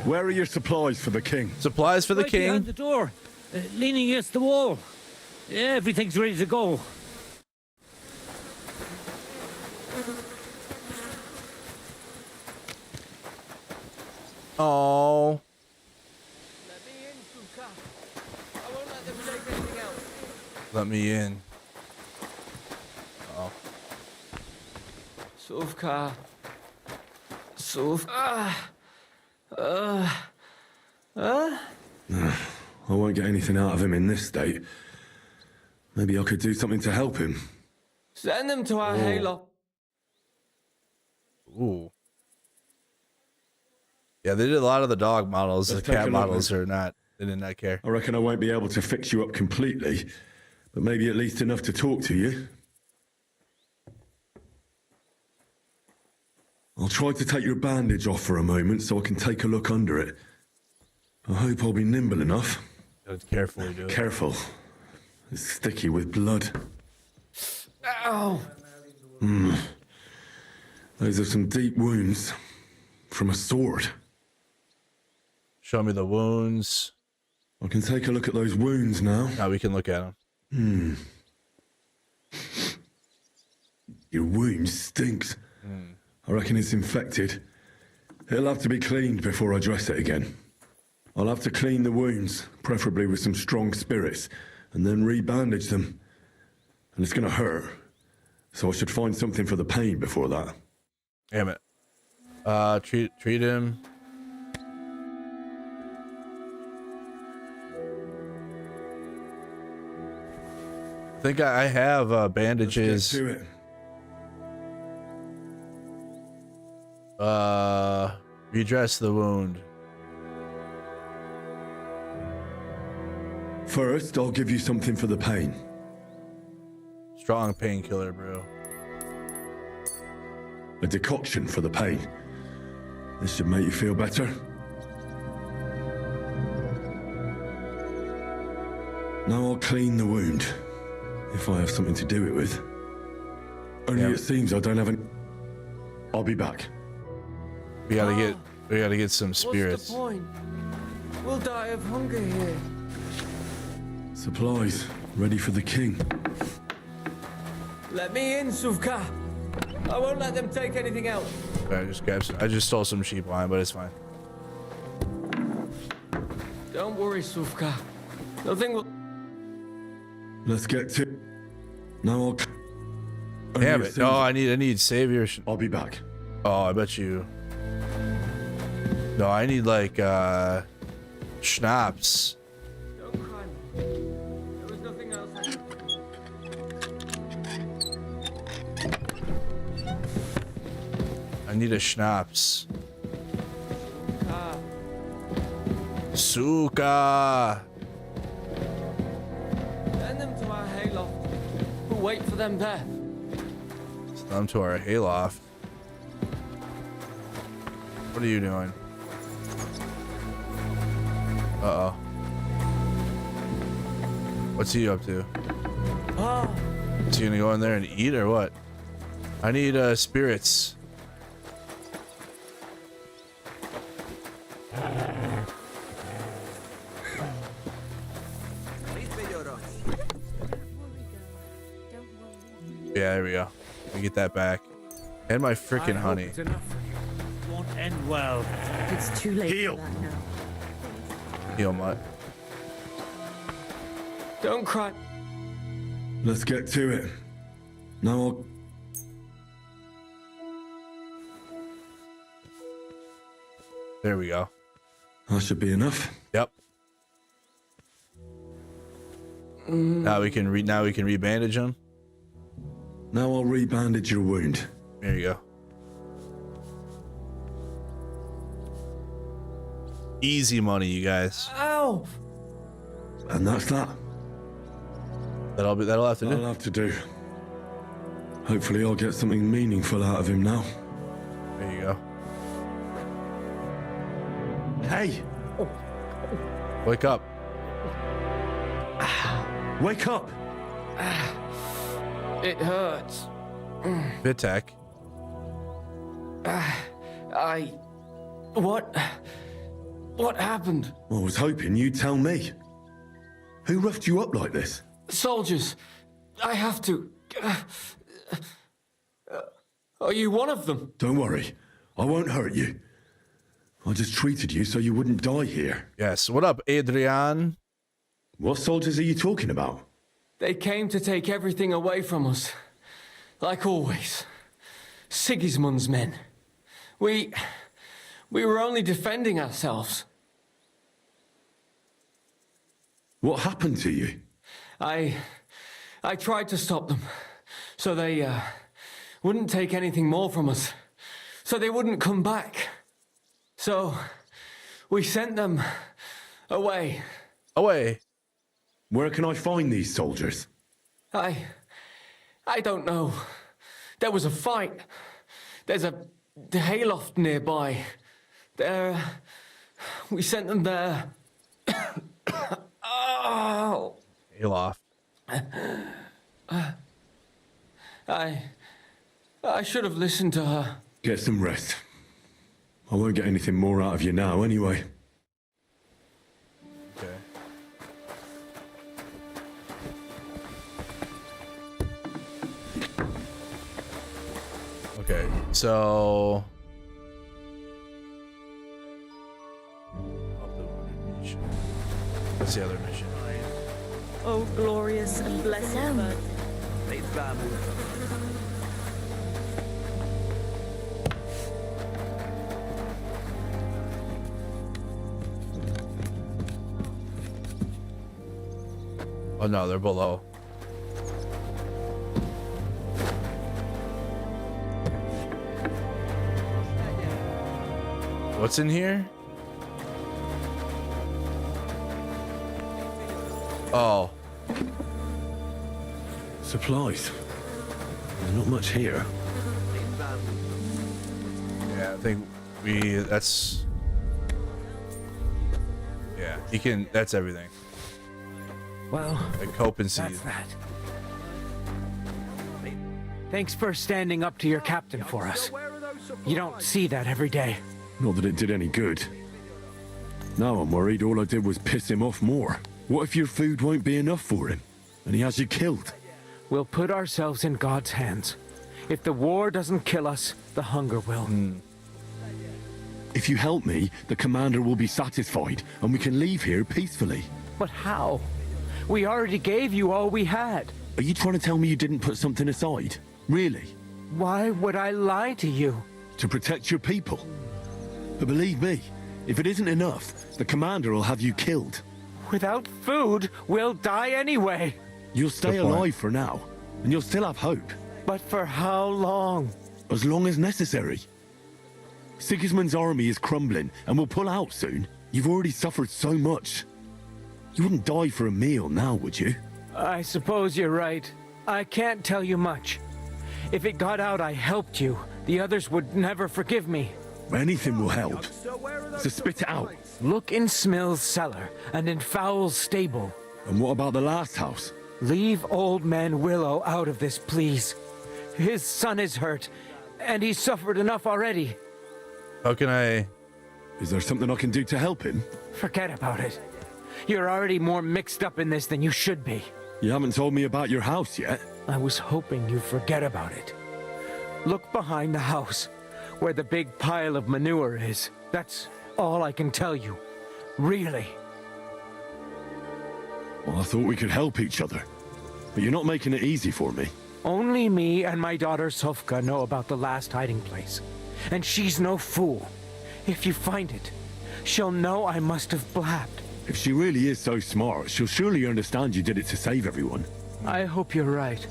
where are your supplies for the king? Supplies for the Right king? behind the door, leaning against the wall. Everything's ready to go. Oh. Let me in. Oh. Sovka. Sovka. I won't get anything out of him in this state. Maybe I could do something to help him. Send them to our hayloft. Ooh. Yeah, they did a lot of the dog models. Let's The take a cat look, models then. are not. They did not care. I reckon I won't be able to fix you up completely, but maybe at least enough to talk to you. I'll try to take your bandage off for a moment so I can take a look under it. I hope I'll be nimble enough. Gotta carefully do it. Careful. It's sticky with blood. Ow! Those are some deep wounds from a sword. Show me the wounds. I can take a look at those wounds now. Now we can look at them. Your wound stinks. I reckon it's infected. It'll have to be cleaned before I dress it again. I'll have to clean the wounds, preferably with some strong spirits, and then re-bandage them. And it's gonna hurt. So I should find something for the pain before that. Damn it. Treat him. I think I have bandages. Let's get to it. Redress the wound. First, I'll give you something for the pain. Strong painkiller, bro. A decoction for the pain. This should make you feel better. Now I'll clean the wound, if I have something to do it with. Only it seems I don't have an... I'll be back. We gotta get some spirits. What's the point? We'll die of hunger here. Supplies, ready for the king. Let me in, Suvka. I won't let them take anything else. I just stole some sheep wine, but it's fine. Don't worry, Suvka. Nothing will... Let's get to... Now I'll... Damn it. No, I need savior. I'll be back. Oh, I bet you. No, I need like schnapps. Don't cry. There was nothing else I could do. I need a schnapps. Suka. Send them to our hayloft. We'll wait for them there. Send them to our hayloft. What are you doing? Uh-oh. What's he up to? Is he gonna go in there and eat or what? I need spirits. Yeah, there we go. Let me get that back. And my freaking honey. Won't end well. It's too late Heal. for that now. Heal mutt. Don't cry. Let's get to it. Now I'll... There we go. That should be enough. Yep. Now we can rebandage him. Now I'll rebandage your wound. There you go. Easy money, you guys. Ow! And that's that. That'll have to do. That'll have to do. Hopefully I'll get something meaningful out of him now. There you go. Hey! Wake up. Wake up! It hurts. Vitek. What happened? I was hoping you'd tell me. Who roughed you up like this? Soldiers. I have to. Are you one of them? Don't worry. I won't hurt you. I just treated you so you wouldn't die here. Yes. What up, Adrian? What soldiers are you talking about? They came to take everything away from us. Like always. Sigismund's men. We were only defending ourselves. What happened to you? I tried to stop them. So they wouldn't take anything more from us. So they wouldn't come back. So we sent them away. Away? Where can I find these soldiers? I don't know. There was a fight. There's the hayloft nearby. We sent them there. Oh. Aloft. I should have listened to her. Get some rest. I won't get anything more out of you now, anyway. Okay. Okay, so... What's the other mission? Oh, glorious and blessed bird. Oh no, they're below. What's in here? Oh. Supplies. There's not much here. Yeah, I think that's... Yeah, he can, that's everything. Well, like cope and seed. That's that. Thanks for standing up to your captain for us. You don't see that every day. Not that it did any good. Now I'm worried all I did was piss him off more. What if your food won't be enough for him, and he has you killed? We'll put ourselves in God's hands. If the war doesn't kill us, the hunger will. If you help me, the commander will be satisfied, and we can leave here peacefully. But how? We already gave you all we had. Are you trying to tell me you didn't put something aside? Really? Why would I lie to you? To protect your people. But believe me, if it isn't enough, the commander will have you killed. Without food, we'll die anyway. You'll stay alive for now, and you'll still have hope. But for how long? As long as necessary. Sigismund's army is crumbling, and will pull out soon. You've already suffered so much. You wouldn't die for a meal now, would you? I suppose you're right. I can't tell you much. If it got out I helped you, the others would never forgive me. Anything will help. So spit it out. Look in Smill's cellar and in Fowl's stable. And what about the last house? Leave old man Willow out of this, please. His son is hurt, and he's suffered enough already. How can I... Is there something I can do to help him? Forget about it. You're already more mixed up in this than you should be. You haven't told me about your house yet. I was hoping you'd forget about it. Look behind the house, where the big pile of manure is. That's all I can tell you. Really. Well, I thought we could help each other. But you're not making it easy for me. Only me and my daughter Sofka know about the last hiding place. And she's no fool. If you find it, she'll know I must have blabbed. If she really is so smart, she'll surely understand you did it to save everyone. I hope you're right.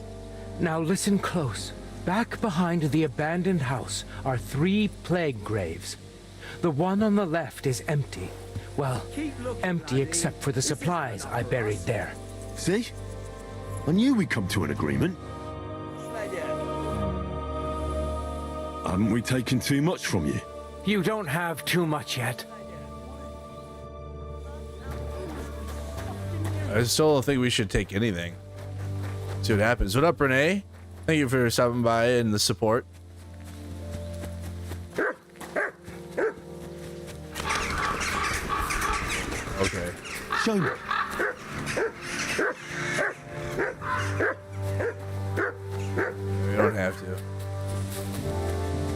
Now listen close. Back behind the abandoned house are 3 plague graves. The one on the left is empty. Well, empty except for the supplies I buried there. See? I knew we'd come to an agreement. Haven't we taken too much from you? You don't have too much yet. I still don't think we should take anything. See what happens. What up, Renee? Thank you for stopping by and the support. Okay. Show me. We don't have to.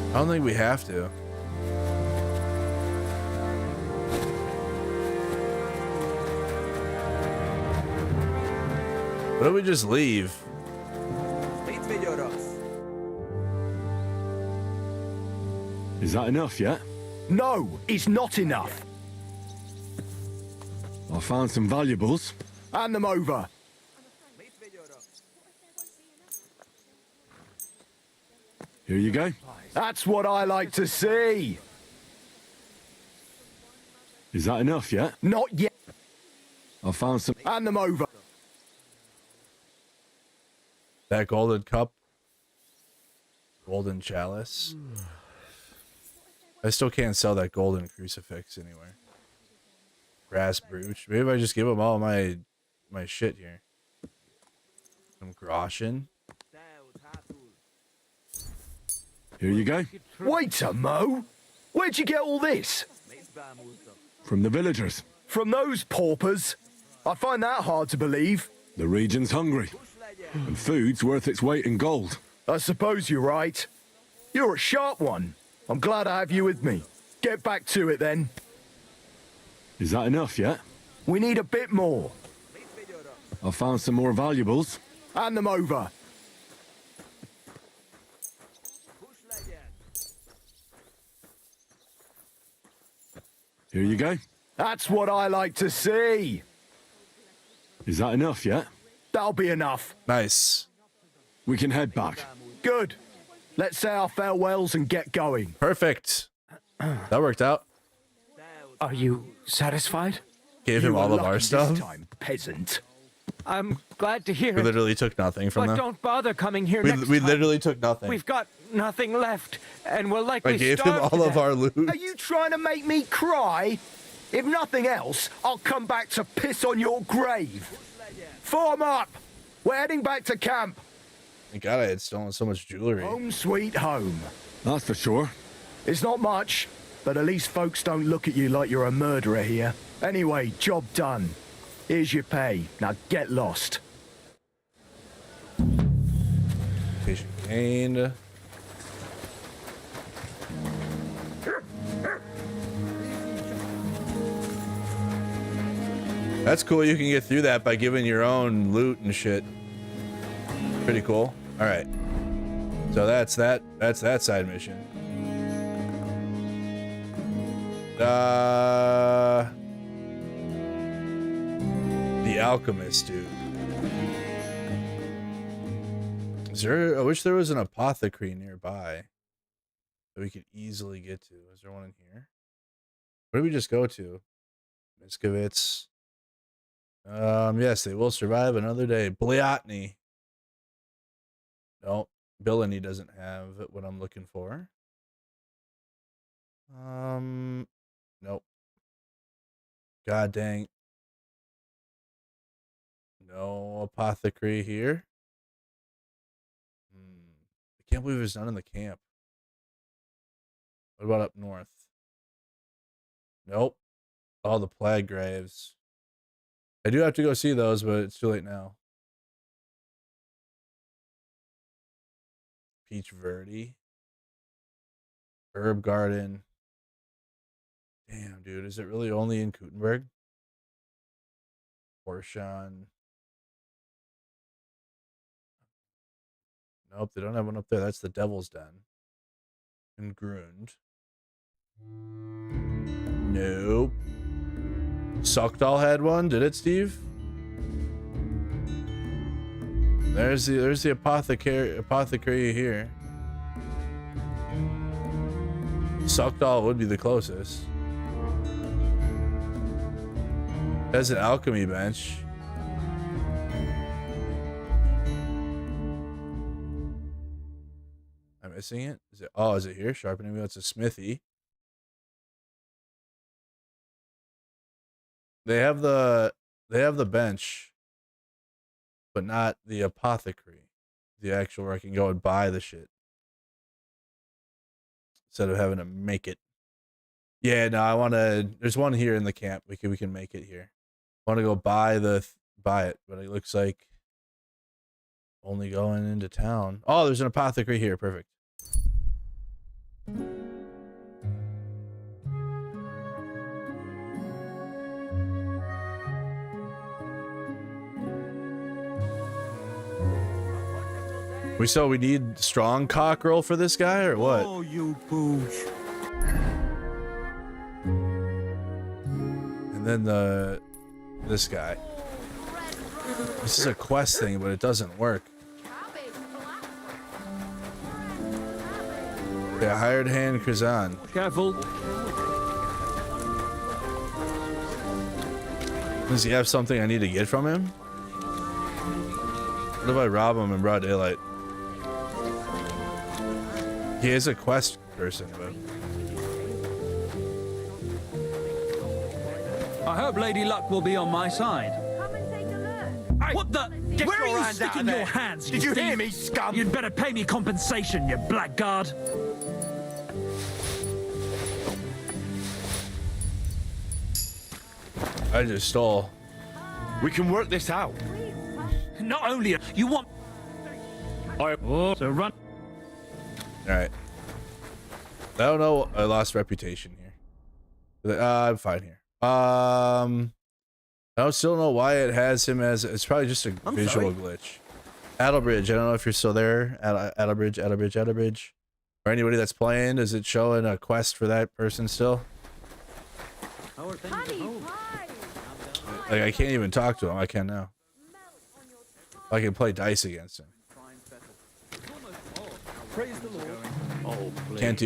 I don't think we have to. What if we just leave? Is that enough yet? No, it's not enough. I found some valuables. Hand them over. Here you go. That's what I like to see. Is that enough yet? Not yet. I found some. Hand them over. That golden cup. Golden chalice. I still can't sell that golden crucifix anywhere. Brass brooch. Maybe if I just give him all my shit here. Some groschen. Here you go. Wait a mo! Where'd you get all this? From the villagers. From those paupers? I find that hard to believe. The region's hungry. And food's worth its weight in gold. I suppose you're right. You're a sharp one. I'm glad I have you with me. Get back to it then. Is that enough yet? We need a bit more. I've found some more valuables. Hand them over. Here you go. That's what I like to see. Is that enough yet? That'll be enough. Nice. We can head back. Good. Let's say our farewells and get going. Perfect. That worked out. Are you satisfied? Gave him all of our stuff. This time, peasant. I'm glad to hear We it. literally took nothing from But them. don't bother coming here next We time. literally took nothing. We've got nothing left, and we'll likely I gave him starve to all of death. our loot. Are you trying to make me cry? If nothing else, I'll come back to piss on your grave. Form up. We're heading back to camp. Thank God I had stolen so much jewelry. Home sweet home. That's for sure. It's not much, but at least folks don't look at you like you're a murderer here. Anyway, job done. Here's your pay. Now get lost. Patient gained. That's cool. You can get through that by giving your own loot and shit. Pretty cool. All right. So that's that. That's that side mission. The alchemist, dude. Is there? I wish there was an apothecary nearby that we could easily get to. Is there one in here? Where did we just go to? Miskovitz. Yes, they will survive another day. Bliotny. No, Billany doesn't have what I'm looking for. Nope. God dang. No apothecary here. I can't believe there's none in the camp. What about up north? Nope. All the plague graves. I do have to go see those, but it's too late now. Peach Verde. Herb Garden. Damn, dude. Is it really only in Kutenberg? Porsche. Nope, they don't have one up there. That's the Devil's Den. And Grund. Nope. Suckdoll had one, did it, Steve? There's the apothecary here. Suckdoll would be the closest. There's an alchemy bench. I'm missing it. Is it? Oh, is it here? Sharpening wheel. It's a smithy. They have the bench, but not the apothecary. The actual where I can go and buy the shit instead of having to make it. Yeah, no, I want to. There's one here in the camp. We can make it here. I want to go buy it, but it looks like only going into town. Oh, there's an apothecary here. Perfect. We need strong cockerel for this guy or what? Oh, you pooch. And then this guy. This is a quest thing, but it doesn't work. Yeah, hired hand Kazan. Careful. Does he have something I need to get from him? What if I rob him in broad daylight? He is a quest person, but I hope Lady Luck will be on my side. Come and take a look. What the? Get Where your are you hand out sticking of your there. hands? Did you thief? hear me, scum? You'd better pay me compensation, you blackguard. I just stole. We can work this out. Not only you want. So run. All right. I don't know. I lost reputation here. I'm fine here. I don't still know why it has him as. It's probably just a visual glitch. Adelbridge, I don't know if you're still there. Adelbridge. Or anybody that's playing, is it showing a quest for that person still? Like, I can't even talk to him. I can now. I can play dice against him. Praise the Lord. Oh, please. Can't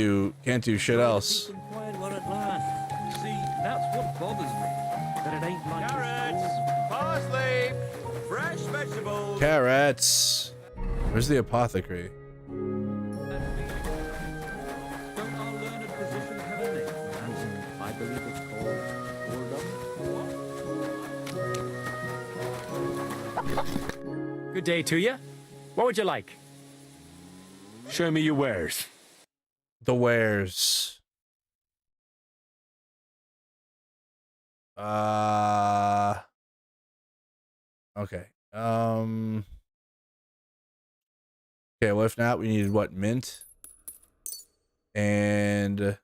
do shit else. Quiet one at last. See, that's what bothers me. That it ain't like Carrots, parsley, fresh vegetables. Carrots. Where's the apothecary? Don't our learned physicians have a name? I believe it's called Good day to you. What would you like? Show me your wares. The wares. Okay. Okay, well, if not, we needed what? Mint and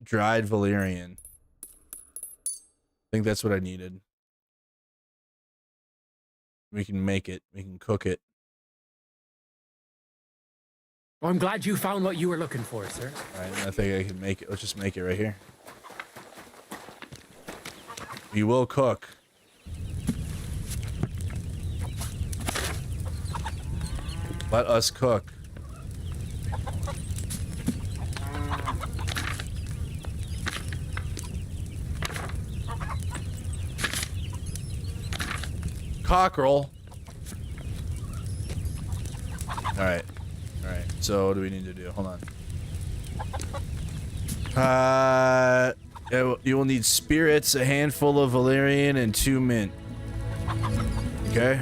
dried valerian. I think that's what I needed. We can make it. We can cook it. Well, I'm glad you found what you were looking for, sir. All right, I think I can make it. Let's just make it right here. We will cook. Let us cook. Cockerel. All right. So what do we need to do? Hold on. You will need spirits, a handful of valerian, and 2 mint. Okay.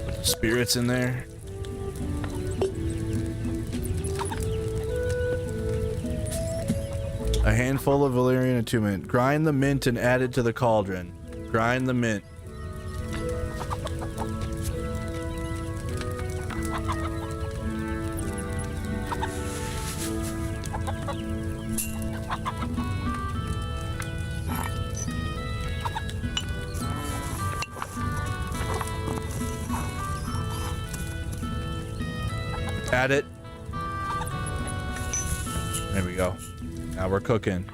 Put the spirits in there. A handful of valerian and 2 mint. Grind the mint and add it to the cauldron. Grind the mint. Add it. There we go. Now we're cooking.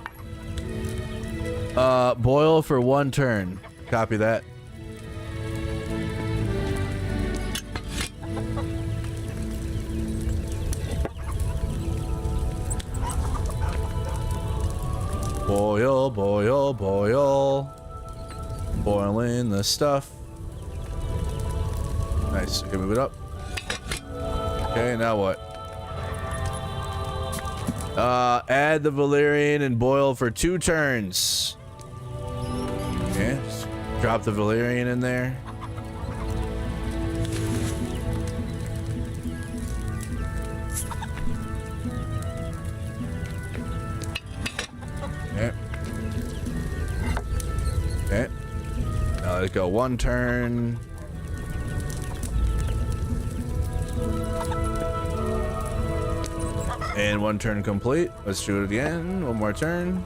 Boil for 1 turn. Copy that. Boil, boil, boil. Boiling the stuff. Nice. Okay, move it up. Okay, now what? Add the valerian and boil for 2 turns. Okay, just drop the valerian in there. Okay. Okay. Now let it go 1 turn. And 1 turn complete. Let's do it again. 1 more turn.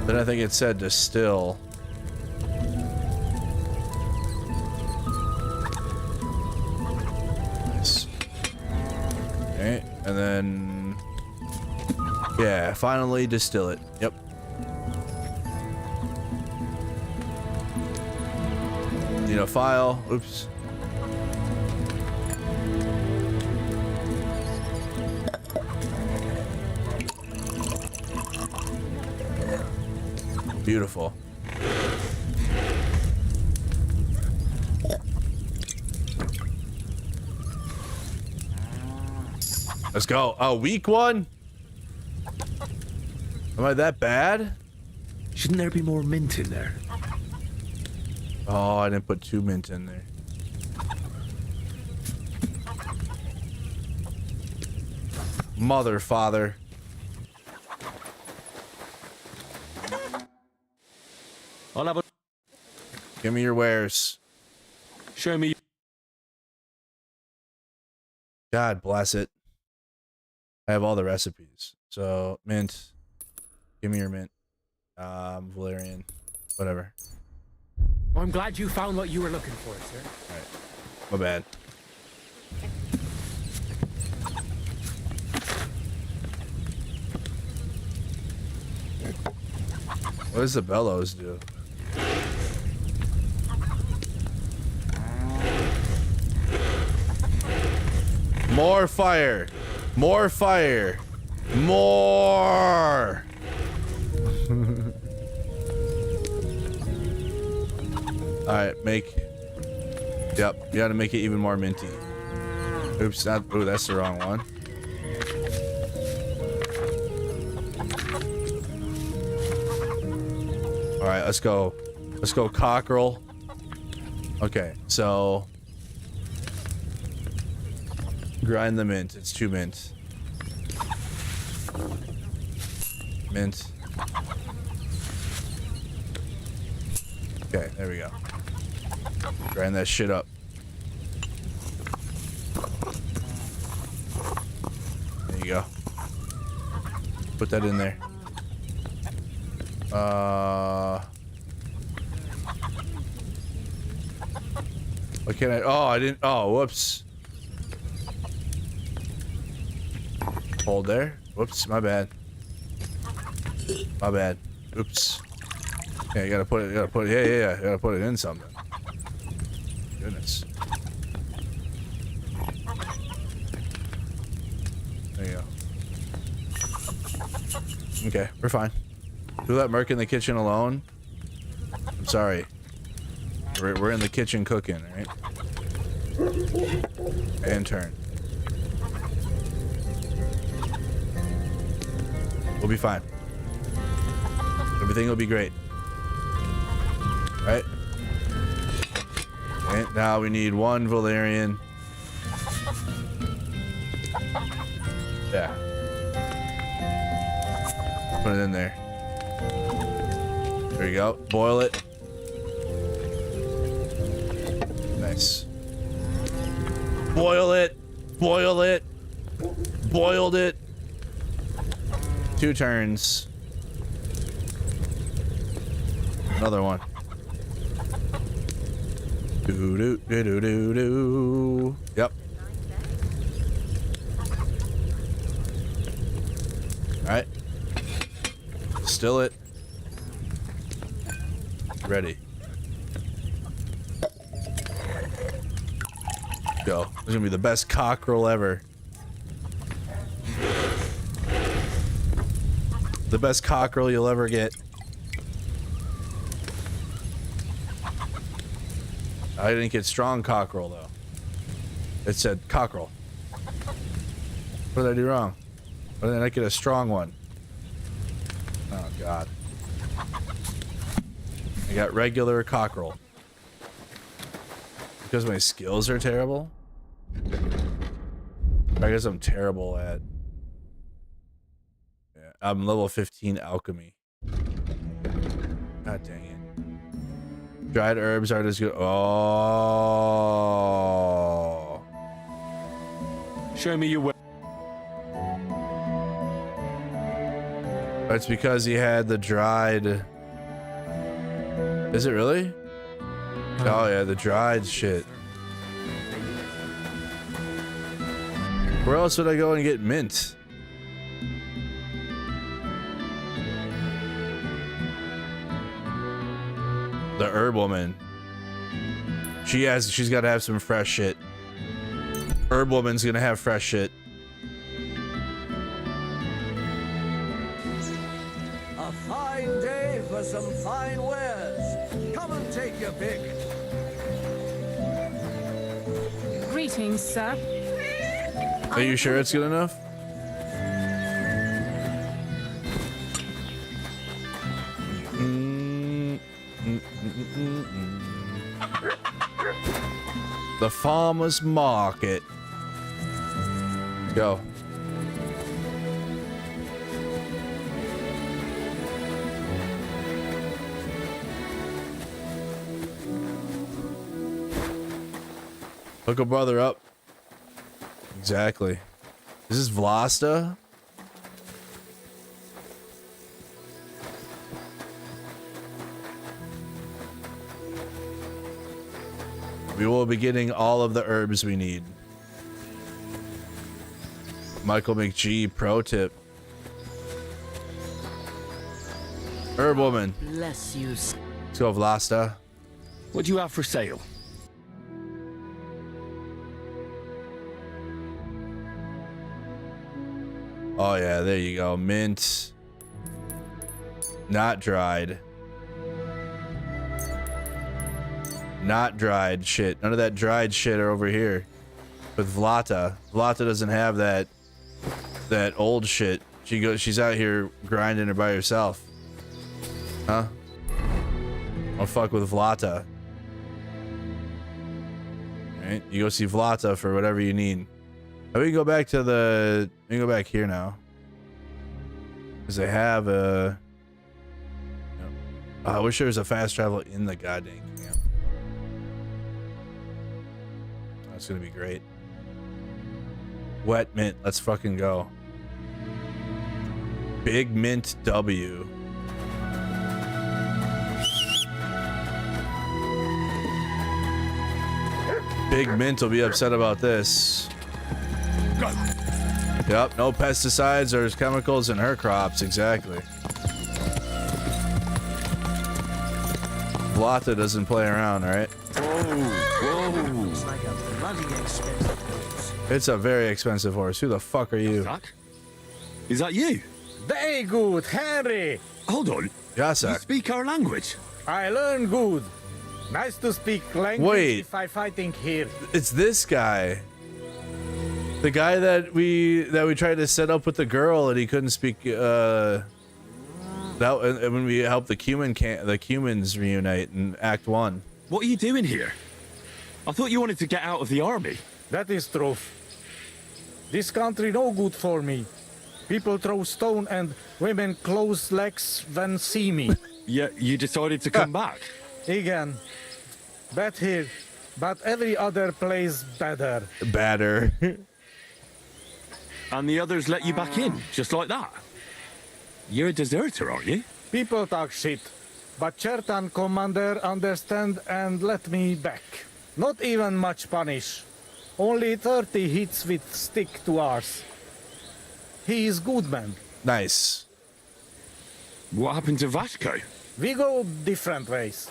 Then I think it said distill. Nice. Okay, and then yeah, finally distill it. Yep. Need a file. Oops. Beautiful. Let's go. Oh, weak one? Am I that bad? Shouldn't there be more mint in there? Oh, I didn't put 2 mint in there. Mother, father. I'll have a... Give me your wares. Show me... God bless it. I have all the recipes. So, mint. Give me your mint. Valerian. Whatever. I'm glad you found what you were looking for, sir. Alright. My bad. What does the bellows do? More fire! More fire! More! Alright, make... Yep, you gotta make it even more minty. Oops, not... Ooh, that's the wrong one. Alright, let's go. Let's go cockerel. Okay, so... Grind the mint. It's 2 mint. Mint. Okay, there we go. Grind that shit up. There you go. Put that in there. What can I... Oh, I didn't... Oh, whoops. Hold there. Whoops, my bad. My bad. Oops. Yeah, you gotta put it... Yeah. You gotta put it in something. Goodness. There you go. Okay, we're fine. Do let Merc in the kitchen alone. I'm sorry. We're in the kitchen cooking, right? And turn. We'll be fine. Everything will be great. Right? And now we need 1 Valerian. Yeah. Put it in there. There you go. Boil it. Nice. Boil it. Boil it. Boiled it. 2 turns. Another one. Do do do do do do. Yep. Alright. Still it. Ready. Go. This is gonna be the best cockerel ever. The best cockerel you'll ever get. I didn't get strong cockerel though. It said cockerel. What did I do wrong? Why didn't I get a strong one? Oh god. I got regular cockerel. Because my skills are terrible? I guess I'm terrible at... Yeah, I'm level 15 alchemy. God dang it. Dried herbs are just good. Oh. Show me your way. That's because he had the dried... Is it really? Oh yeah, the dried shit. Where else would I go and get mint? The herb woman. She's got to have some fresh shit. Herb woman's gonna have fresh shit. A fine day for some fine wares. Come and take your pick. Greetings, sir. Are you sure it's good enough? The farmer's market. Let's go. Hook a brother up. Exactly. Is this Vlasta? We will be getting all of the herbs we need. Michael McGee pro tip. Herb woman. Bless you. Let's go, Vlasta. What do you have for sale? Oh yeah, there you go. Mint. Not dried. Not dried shit. None of that dried shit are over here. With Vlata. Vlata doesn't have that old shit. She's out here grinding her by herself. Huh? I'll fuck with Vlata. Alright, you go see Vlata for whatever you need. We can go back to the... We can go back here now. Because they have a... I wish there was a fast travel in the goddamn camp. That's gonna be great. Wet mint. Let's fucking go. Big mint W. Big mint will be upset about this. Yep, no pesticides or chemicals in her crops, exactly. Vlata doesn't play around, alright? Whoa. It's like a bloody expensive horse. It's a very expensive horse. Who the fuck are you? Is that you? Very good, Henry. Hold on. Yasak. You speak our language? I learn good. Nice to speak language. Wait. If I fighting here. It's this guy. The guy that we tried to set up with the girl and he couldn't speak that when we helped the Cumans reunite in Act 1. What are you doing here? I thought you wanted to get out of the army. That is true. This country no good for me. People throw stone and women close legs when see me. Yeah, you decided to come back. Again. Bad here, but every other place better. Better. And the others let you back in, just like that. You're a deserter, aren't you? People talk shit, but Chertan commander understand and let me back. Not even much punish. Only 30 hits with stick to ours. He is good man. Nice. What happened to Vasco? We go different ways.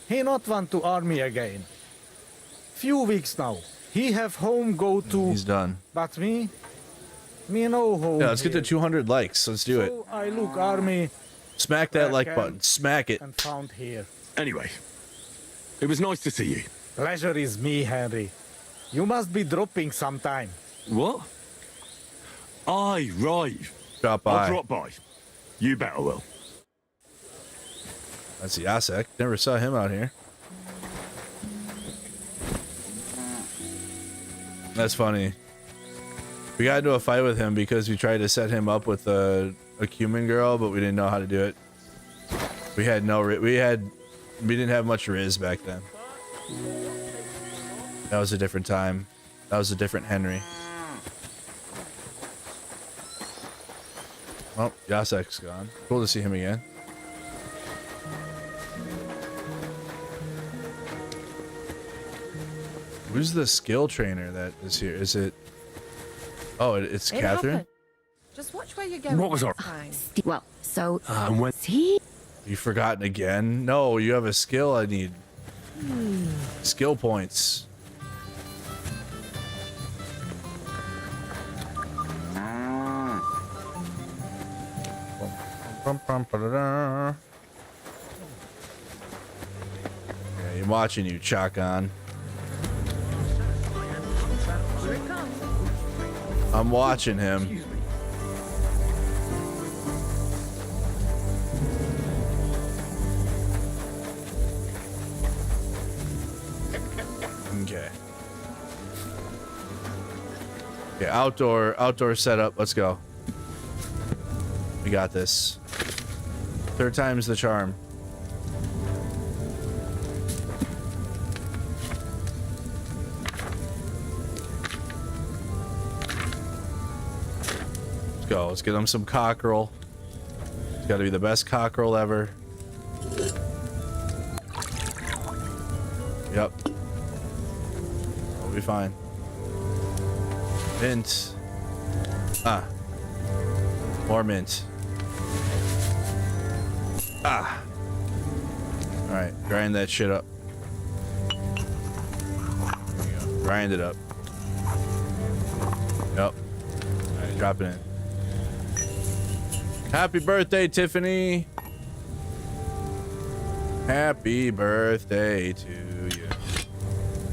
He not want to army again. Few weeks now. He have home go to. He's done. But me no home. Yeah, let's get to 200 likes. Let's do it. So I look army. Smack that like button. Smack it. And found here. Anyway, it was nice to see you. Pleasure is me, Henry. You must be dropping sometime. What? Aye, right. Drop by. I'll drop by. You better will. That's Yasek. Never saw him out here. That's funny. We got into a fight with him because we tried to set him up with a Cuman girl, but we didn't know how to do it. We didn't have much Riz back then. That was a different time. That was a different Henry. Oh, Yasek's gone. Cool to see him again. Who's the skill trainer that is here? Is it? Oh, it's Catherine. Happened. Just watch where you're going. What was our? Well, so when see? You forgotten again? No, you have a skill I need. Skill points. Yeah, I'm watching you, Chakan. I'm watching him. Okay. Okay, outdoor setup. Let's go. We got this. Third time's the charm. Let's go. Let's get them some cockerel. It's got to be the best cockerel ever. Yep. We'll be fine. Mint. Ah. More mint. Ah. Alright, grind that shit up. There you go. Grind it up. Yep. Alright, drop it in. Happy birthday, Tiffany! Happy birthday to you.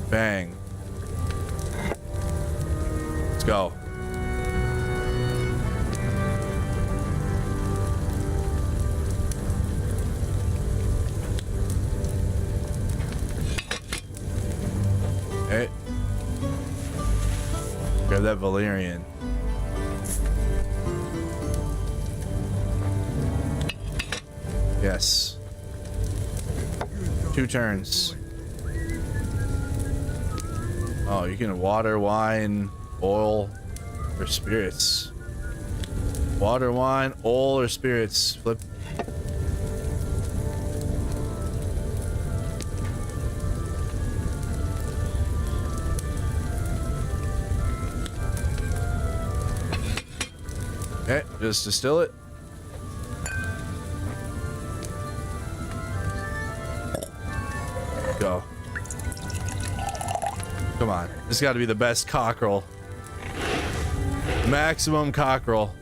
Bang. Let's go. Hey. Grab that Valerian. Yes. 2 turns. Oh, you can water, wine, oil, or spirits. Water, wine, oil, or spirits. Flip. Okay, just distill it. Go. Come on. This got to be the best cockerel. Maximum cockerel.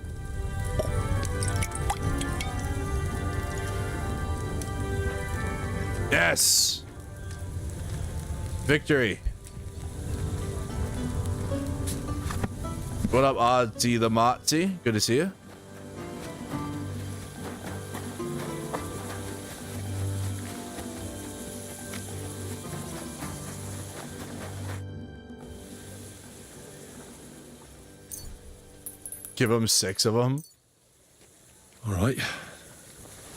Yes. Victory. What up, Ozzy the Motzi? Good to see you. Give him 6 of them. All right.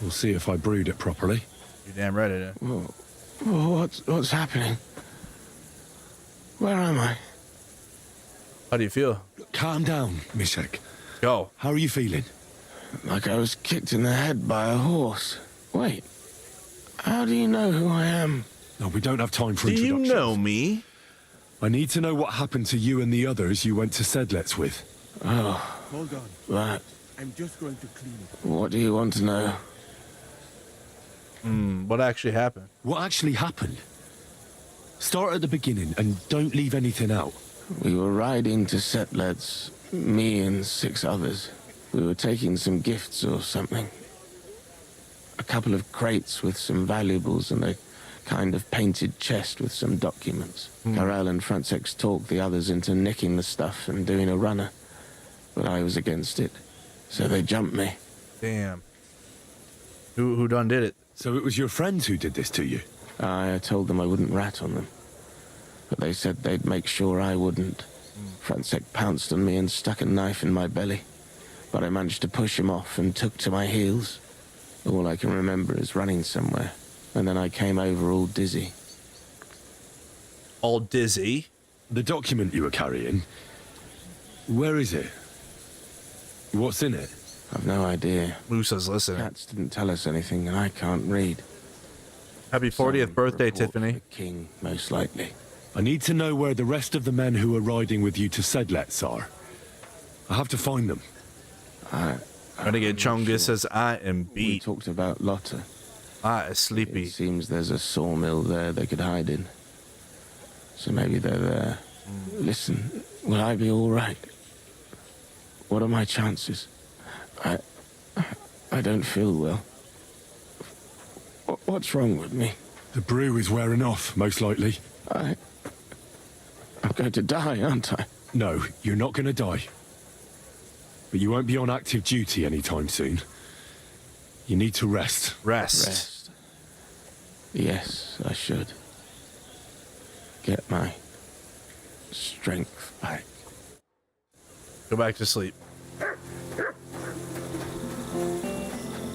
We'll see if I brewed it properly. You're damn right it is. Whoa, what's happening? Where am I? How do you feel? Calm down, Mishek. Go. How are you feeling? Like I was kicked in the head by a horse. Wait. How do you know who I am? No, we don't have time for introductions. Do you know me? I need to know what happened to you and the others you went to Sedlets with. Oh. Hold on. Right. I'm just going to clean it. What do you want to know? What actually happened? What actually happened? Start at the beginning and don't leave anything out. We were riding to Sedlets, me and 6 others. We were taking some gifts or something. A couple of crates with some valuables and a kind of painted chest with some documents. Karel and Fransek's talked the others into nicking the stuff and doing a runner. But I was against it, so they jumped me. Damn. Who done did it? So it was your friends who did this to you? I told them I wouldn't rat on them. But they said they'd make sure I wouldn't. Fransek pounced on me and stuck a knife in my belly. But I managed to push him off and took to my heels. All I can remember is running somewhere. And then I came over all dizzy. All dizzy? The document you were carrying, where is it? What's in it? I've no idea. Musa's listening. Cats didn't tell us anything, and I can't read. Happy 40th birthday, Tiffany. King, most likely. I need to know where the rest of the men who are riding with you to Sedlets are. I have to find them. I'm gonna get Chungus says I am beat. We talked about Lotta. I is sleepy. It seems there's a sawmill there they could hide in. So maybe they're there. Listen, will I be all right? What are my chances? I don't feel well. What's wrong with me? The brew is wearing off, most likely. I'm going to die, aren't I? No, you're not going to die. But you won't be on active duty anytime soon. You need to rest. Rest. Yes, I should. get my strength back. Go back to sleep.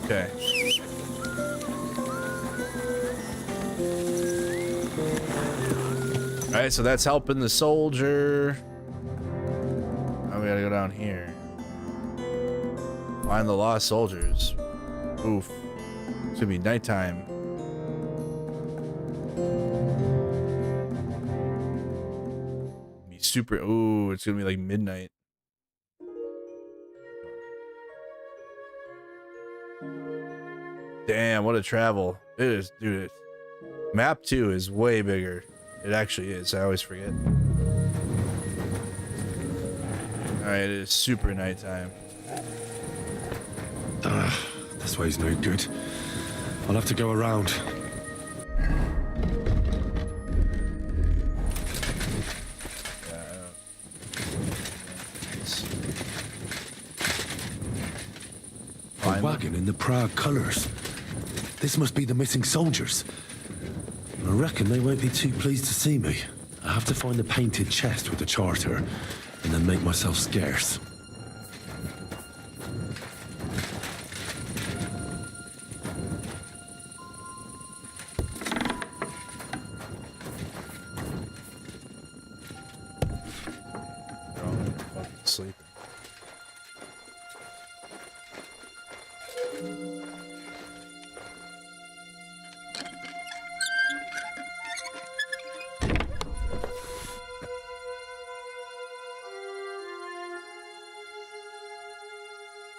Okay. Alright, so that's helping the soldier. Now we gotta go down here. Find the lost soldiers. Oof. It's gonna be nighttime. Be super. Ooh, it's gonna be like midnight. Damn, what a travel. It is, dude. Map 2 is way bigger. It actually is. I always forget. Alright, it is super nighttime. This way's no good. I'll have to go around. A wagon in the Prague colours. This must be the missing soldiers. I reckon they won't be too pleased to see me. I have to find the painted chest with the charter, and then make myself scarce. Sleep.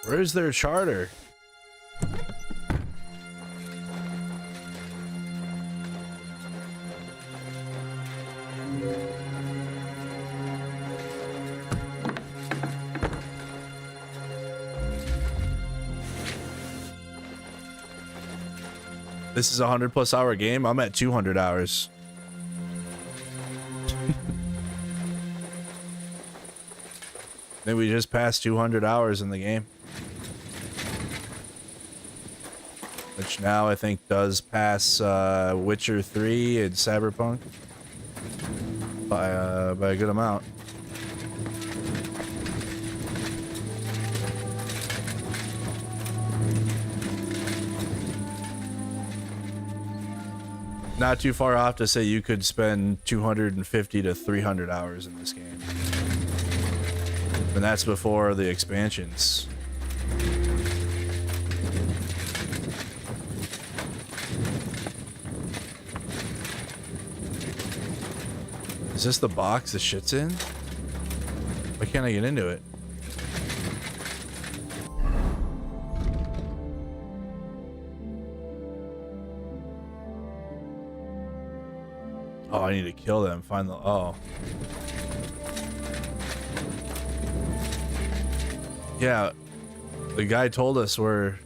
Where's their charter? This is a 100+ hour game. I'm at 200 hours. Then we just passed 200 hours in the game. Which now I think does pass Witcher 3 and Cyberpunk by a good amount. Not too far off to say you could spend 250 to 300 hours in this game. And that's before the expansions. Is this the box the shit's in? Why can't I get into it? Oh, I need to kill them. Find the... Oh. Yeah. The guy told us where...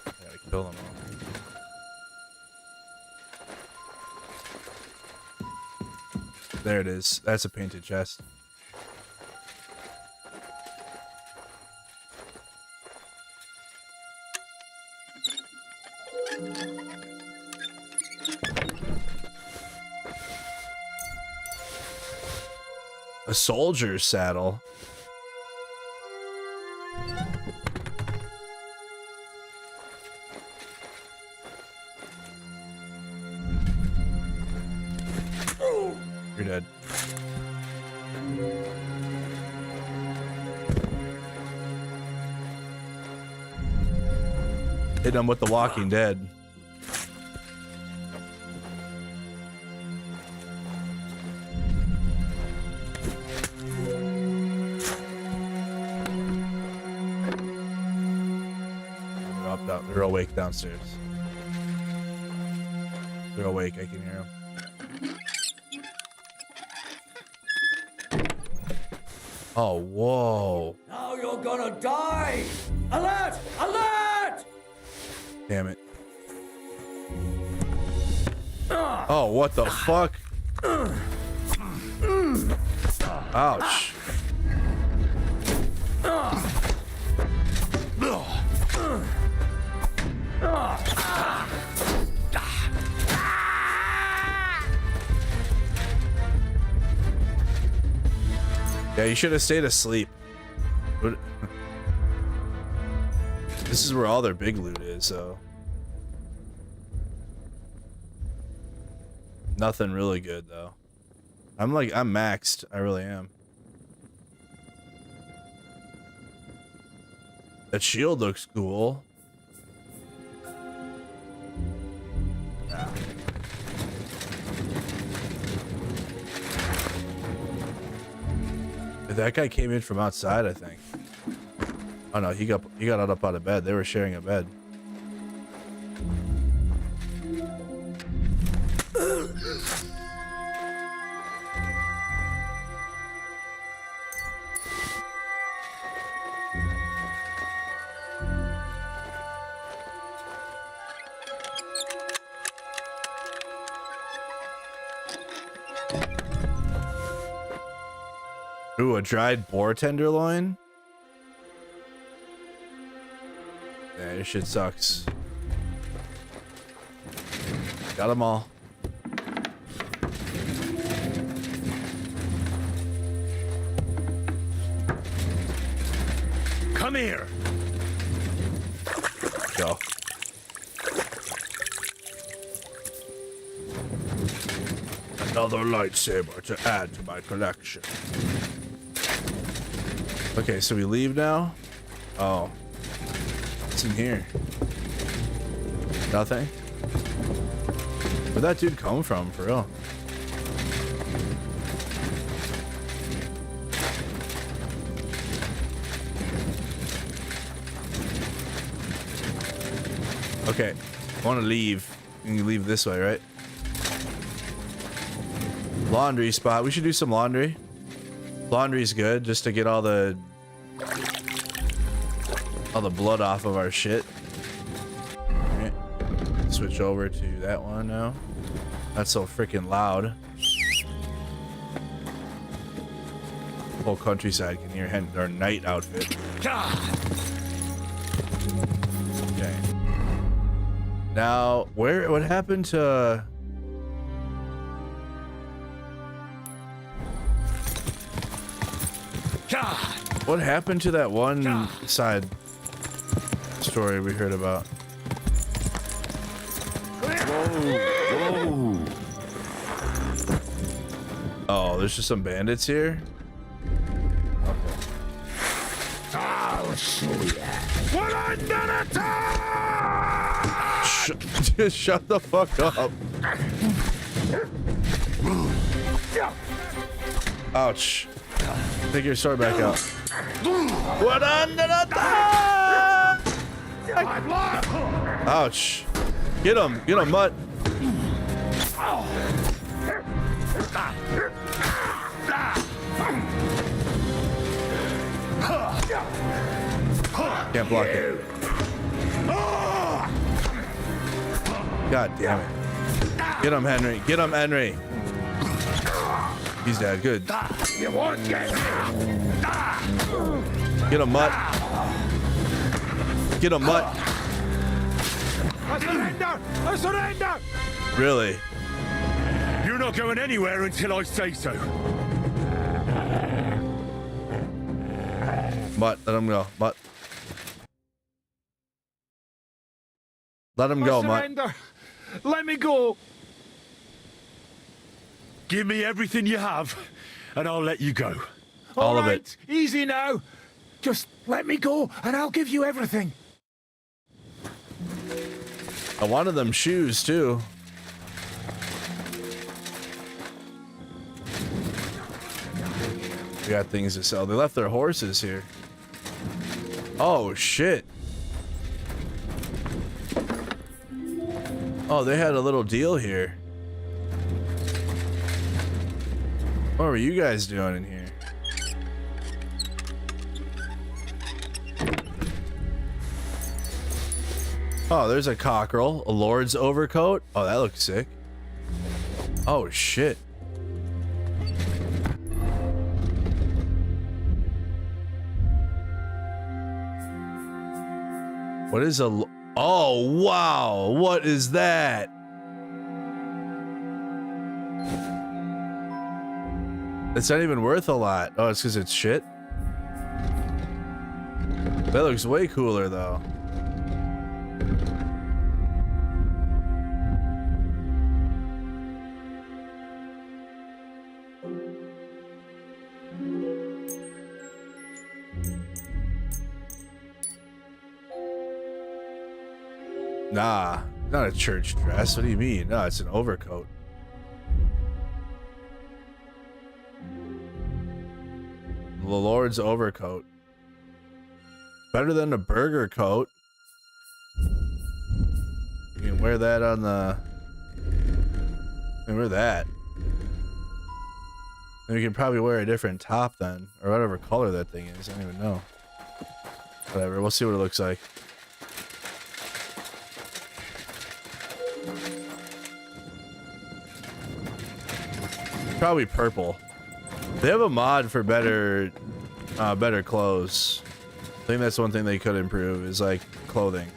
I gotta kill them all. There it is. That's a painted chest. A soldier's saddle. You're dead. Hit him with the Walking Dead. They're awake downstairs. They're awake, I can hear them. Oh, whoa. Now you're gonna die! Alert! Alert! Damn it. Oh, what the fuck? Ouch. Yeah, you should have stayed asleep. This is where all their big loot is, so. Nothing really good, though. I'm maxed. I really am. That shield looks cool. That guy came in from outside, I think. Oh no, he got up out of bed. They were sharing a bed. Ooh, a dried boar tenderloin? Yeah, this shit sucks. Got them all. Come here. Go. Another lightsaber to add to my collection. Okay, so we leave now? Oh. What's in here? Nothing? Where'd that dude come from, for real? Okay, I want to leave. You can leave this way, right? Laundry spot. We should do some laundry. Laundry's good, just to get all the blood off of our shit. Alright. Switch over to that one now. That's so freaking loud. Whole countryside can hear our night outfit. Okay. Now, what happened to... What happened to that one side story we heard about? Whoa. Oh, there's just some bandits here? Okay. I'll show ya. We're under attack! Just shut the fuck up. Ouch. Take your sword back out. What under attack? Ouch. Get him, Mutt. Can't block it. God damn it. Get him, Henry. Get him, Henry. He's dead. Good. Get him, Mutt. Get him, Mutt. I surrender! I surrender! Really? You're not going anywhere until I say so. Mutt, let him go. Mutt. Let him go, Mutt. Let me go. Give me everything you have, and I'll let you go. All of it. Easy now. Just let me go, and I'll give you everything. I wanted them shoes, too. We got things to sell. They left their horses here. Oh, shit. Oh, they had a little deal here. What were you guys doing in here? Oh, there's a cockerel. A lord's overcoat. Oh, that looks sick. Oh, shit. What is a... Oh, wow. What is that? It's not even worth a lot. Oh, it's because it's shit? That looks way cooler, though. Nah, not a church dress. What do you mean? No, it's an overcoat. The Lord's overcoat. Better than a burger coat. You can wear that on the... You can wear that. And you can probably wear a different top then. Or whatever color that thing is. I don't even know. Whatever, we'll see what it looks like. Probably purple. They have a mod for better clothes. I think that's one thing they could improve is like clothing.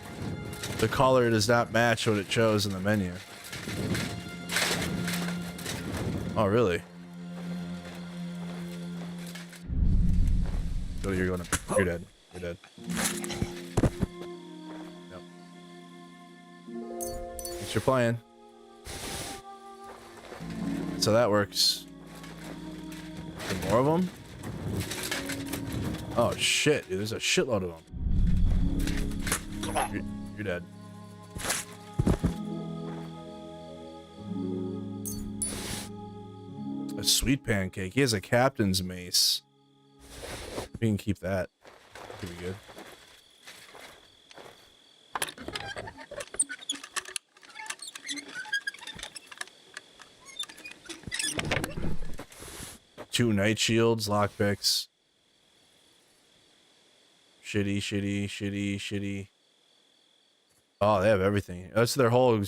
The color does not match what it shows in the menu. Oh, really? Oh, you're going to... You're dead. You're dead. Yep. Thanks for playing. So that works. More of them? Oh shit, dude, there's a shitload of them. You're dead. A sweet pancake. He has a captain's mace. We can keep that. Could be good. Two night shields, lockpicks. Shitty. Oh, they have everything. That's their whole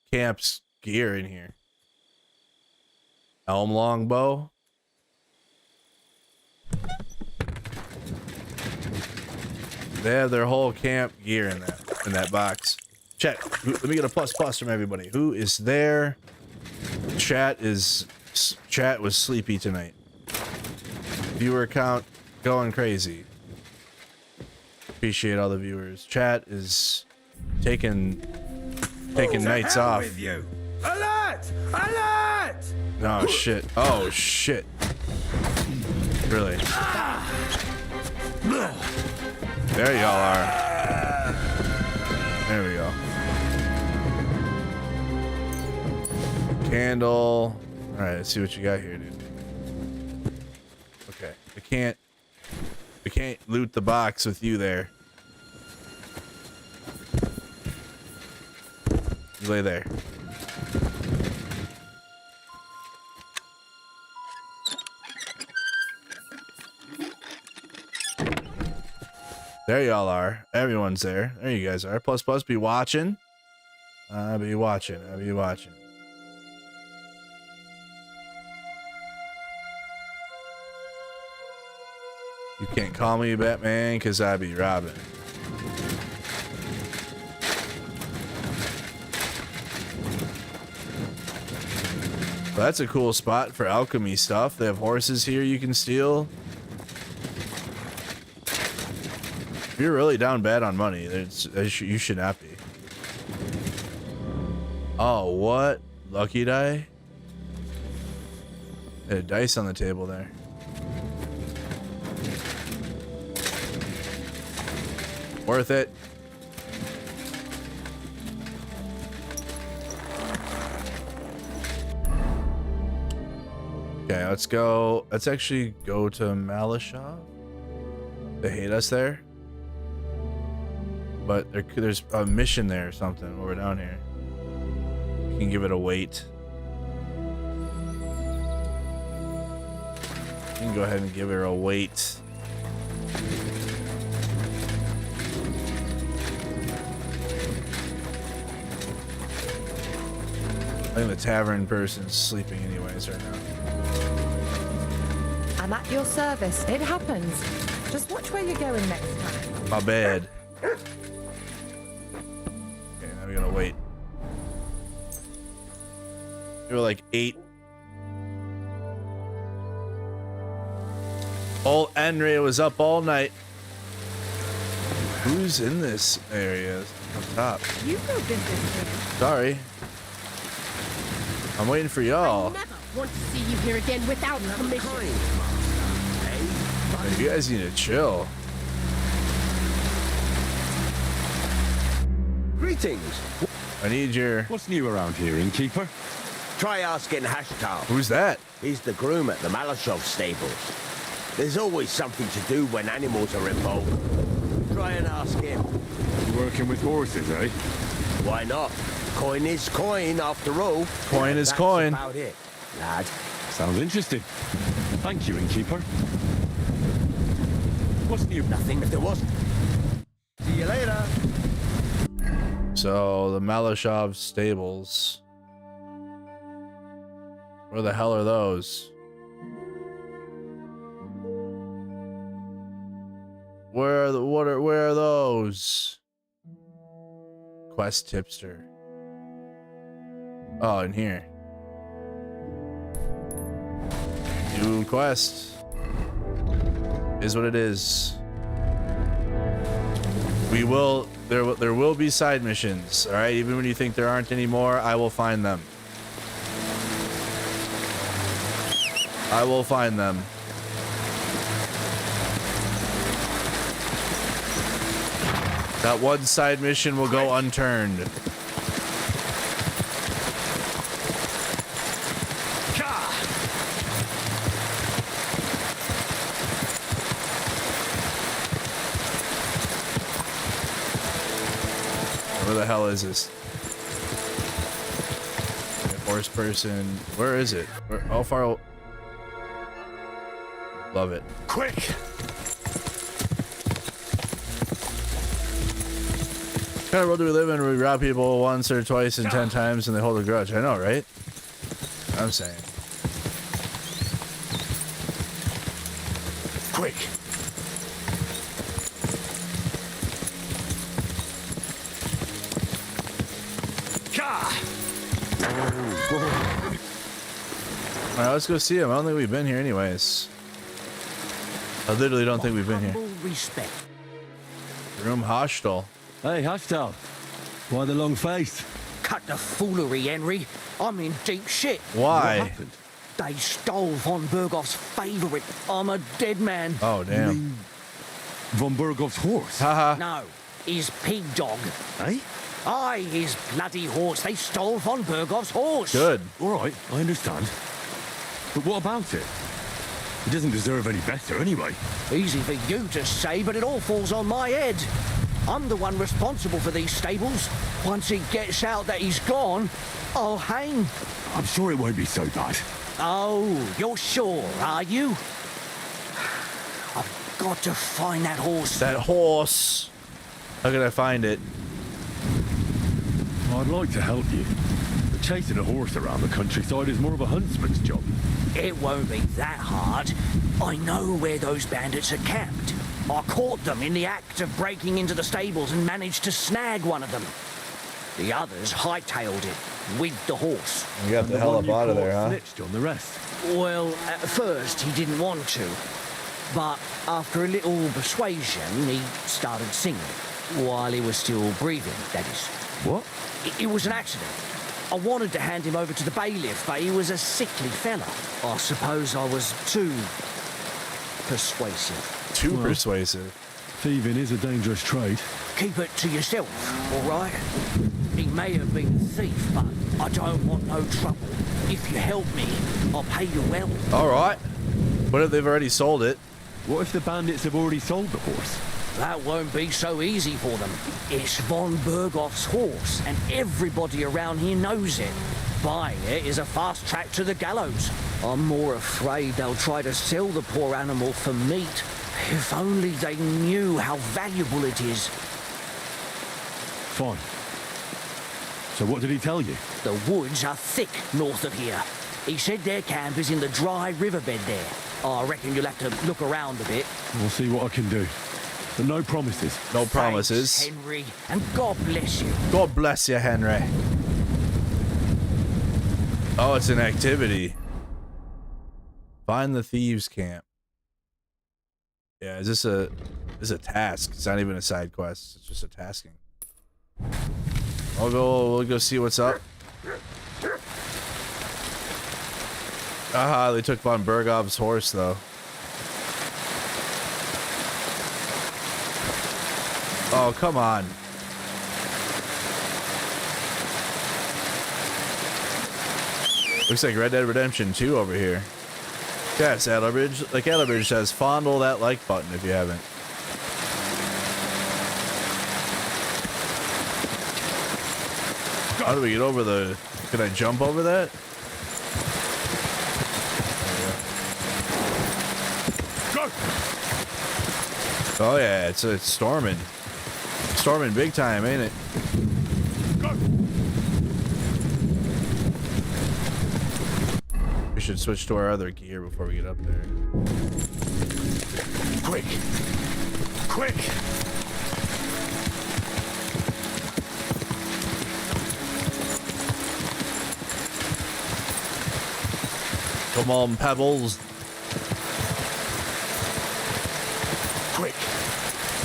camp's gear in here. Elm longbow. They have their whole camp gear in that box. Chat, let me get a plus from everybody. Who is there? Chat was sleepy tonight. Viewer count going crazy. Appreciate all the viewers. Chat is taking nights off. With you. Alert! Alert! Oh shit. Oh shit. Really? There y'all are. There we go. Candle. Alright, let's see what you got here, dude. Okay. I can't loot the box with you there. You lay there. There y'all are. Everyone's there. There you guys are. Plus, be watching. I'll be watching. You can't call me Batman because I be Robin. Well, that's a cool spot for alchemy stuff. They have horses here you can steal. If you're really down bad on money, you should not be. Oh, what? Lucky die? They had dice on the table there. Worth it. Okay, let's go. Let's actually go to Malashov. They hate us there. But there's a mission there or something while we're down here. We can give it a wait. We can go ahead and give her a wait. I think the tavern person's sleeping anyways right now. I'm at your service. It happens. Just watch where you're going next time. My bad. Okay, now we're gonna wait. There were like 8. Old Henry was up all night. Who's in this area? Up top. You go business here. Sorry. I'm waiting for y'all. I never want to see you here again without permission. You guys need to chill. Greetings. I need your... What's new around here, innkeeper? Try asking Hashtal. Who's that? He's the groom at the Malashov stables. There's always something to do when animals are involved. Try and ask him. You working with horses, eh? Why not? Coin is coin, after all. Coin is That's coin. about it, lad. Sounds interesting. Thank you, innkeeper. What's new? Nothing if there wasn't. See you later. So, the Malashov stables. Where the hell are those? Where are those? Quest tipster. Oh, in here. New quest. Is what it is. We will there will be side missions, all right? Even when you think there aren't any more, I will find them. I will find them. That one side mission will go unturned. Where the hell is this? Horse person. Where is it? How far? Love it. Quick! What kind of world do we live in where we rob people once or twice and 10 times and they hold a grudge? I know, right? I'm saying. Quick! Alright, let's go see him. I don't think we've been here anyways. I literally don't think we've been here. Respect. Room hostile. Hey, Hashtal. Why the long face? Cut the foolery, Henry. I'm in deep shit. Why? What happened? They stole von Bergoff's favorite. I'm a dead man. Oh, damn. Von Bergoff's horse? Haha. No, his pig dog. Eh? Aye, his bloody horse. They stole von Bergoff's horse. Good. All right, I understand. But what about it? He doesn't deserve any better anyway. Easy for you to say, but it all falls on my head. I'm the one responsible for these stables. Once he gets out that he's gone, I'll hang. I'm sure it won't be so bad. Oh, you're sure, are you? I've got to find that horse. That horse. How can I find it? I'd like to help you. But chasing a horse around the countryside is more of a huntsman's job. It won't be that hard. I know where those bandits are camped. I caught them in the act of breaking into the stables and managed to snag one of them. The others hightailed it with the horse. You got the hell up out of there, huh? Snitched on the rest. Well, at first he didn't want to. But after a little persuasion, he started singing. While he was still breathing, that is. What? It was an accident. I wanted to hand him over to the bailiff, but he was a sickly fella. I suppose I was too persuasive. Too persuasive. Thieving is a dangerous trade. Keep it to yourself, all right? He may have been a thief, but I don't want no trouble. If you help me, I'll pay you well. All right. What if they've already sold it? What if the bandits have already sold the horse? That won't be so easy for them. It's von Bergoff's horse, and everybody around here knows it. Buying it is a fast track to the gallows. I'm more afraid they'll try to sell the poor animal for meat. If only they knew how valuable it is. Fine. So what did he tell you? The woods are thick north of here. He said their camp is in the dry riverbed there. I reckon you'll have to look around a bit. We'll see what I can do. But no promises. No promises. Thanks, Henry, and God bless you. God bless you, Henry. Oh, it's an activity. Find the thieves' camp. Yeah, is this a task? It's not even a side quest. It's just a tasking. We'll go see what's up. Aha, they took von Bergov's horse though. Oh, come on. Looks like Red Dead Redemption 2 over here. Yeah, Saddlebridge. Like Saddlebridge says, fondle that like button if you haven't. How do we get over the... Can I jump over that? Oh yeah, it's storming. Storming big time, ain't it? We should switch to our other gear before we get up there. Quick! Quick! Come on, Pebbles. Quick!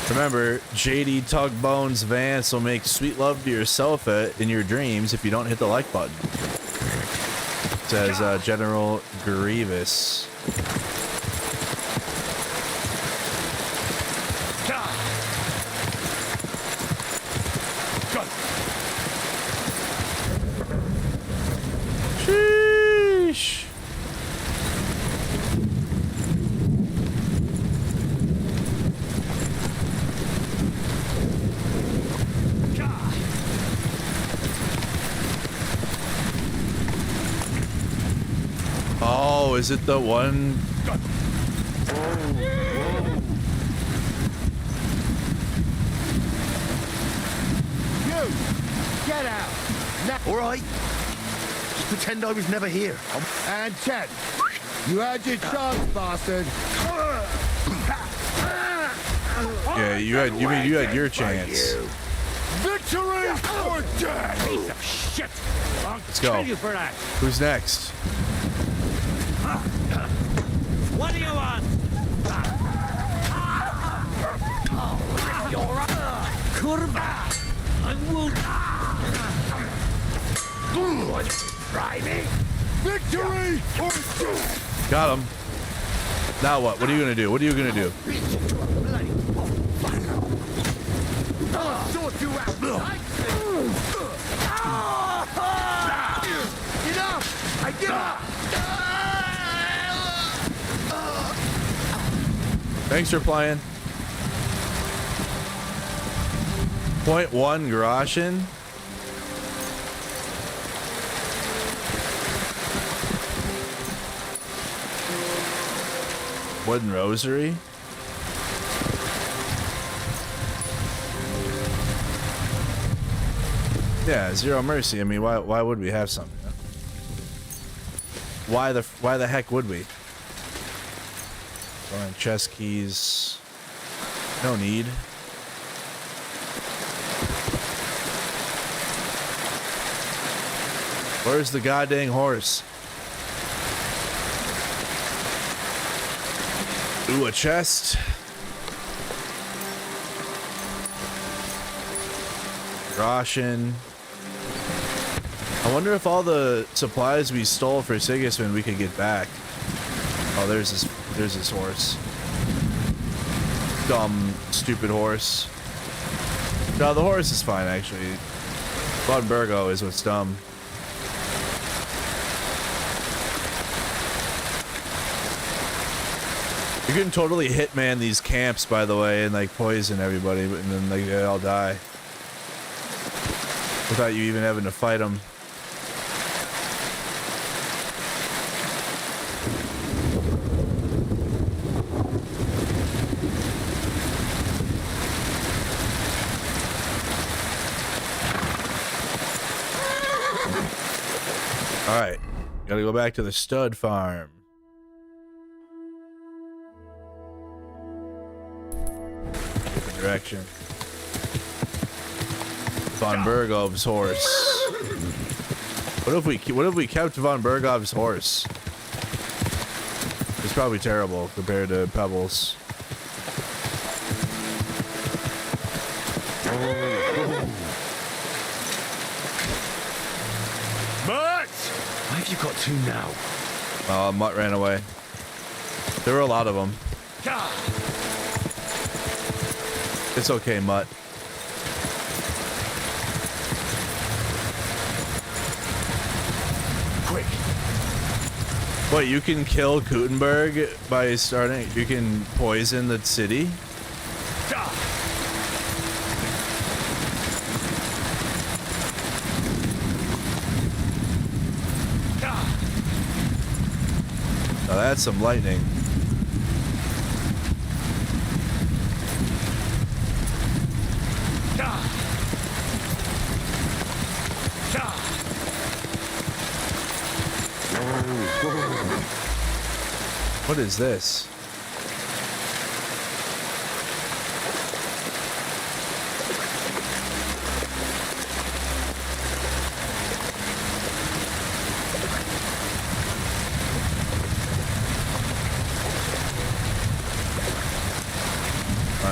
Remember, JD Tugbones Vance will make sweet love to yourself in your dreams if you don't hit the like button. Says General Grievous. Sheesh. Oh, is it the one? You! Get out! All right. Just pretend I was never here. And Ted, you had your chance, bastard. Yeah, you had your chance. Victory or death! Piece of shit! Let's go. You for that. Who's next? What do you want? Kurva! I will. Try me. Victory or death! Got him. Now what? What are you gonna do? What are you gonna do? I'll sort you out. Enough! I give up! Thanks for playing. .1 Groshin. Wooden Rosary. Yeah, Zero Mercy. I mean, why would we have something? Why the heck would we? Alright, chest keys. No need. Where's the goddamn horse? Ooh, a chest. Roshin. I wonder if all the supplies we stole for Sigismund we could get back. Oh, there's this horse. Dumb, stupid horse. No, the horse is fine actually. Von Burgo is what's dumb. You can totally hitman these camps, by the way, and like poison everybody, and then like they all die without you even having to fight them. All right, gotta go back to the stud farm. Direction. Von Bergov's horse. What if we kept Von Bergov's horse? It's probably terrible compared to Pebbles. Mutt! Why have you got two now? Oh, Mutt ran away. There were a lot of them. It's okay, Mutt. Quick. What, you can kill Gutenberg by starting... You can poison the city? Now that's some lightning. What is this?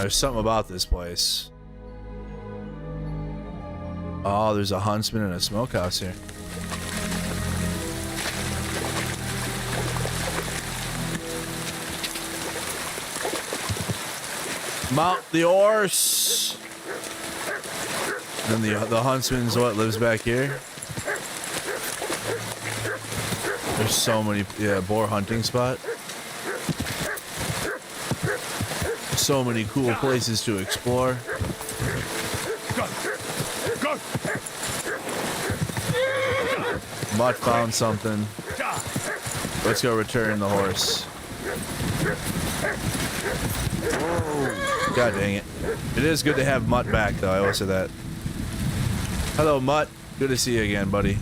There's something about this place. Oh, there's a huntsman and a smokehouse here. Mount the horse. And then the huntsman's what lives back here. There's so many, yeah, boar hunting spot. So many cool places to explore. Mutt found something. Let's go return the horse. God dang it. It is good to have Mutt back, though. I will say that. Hello, Mutt. Good to see you again, buddy.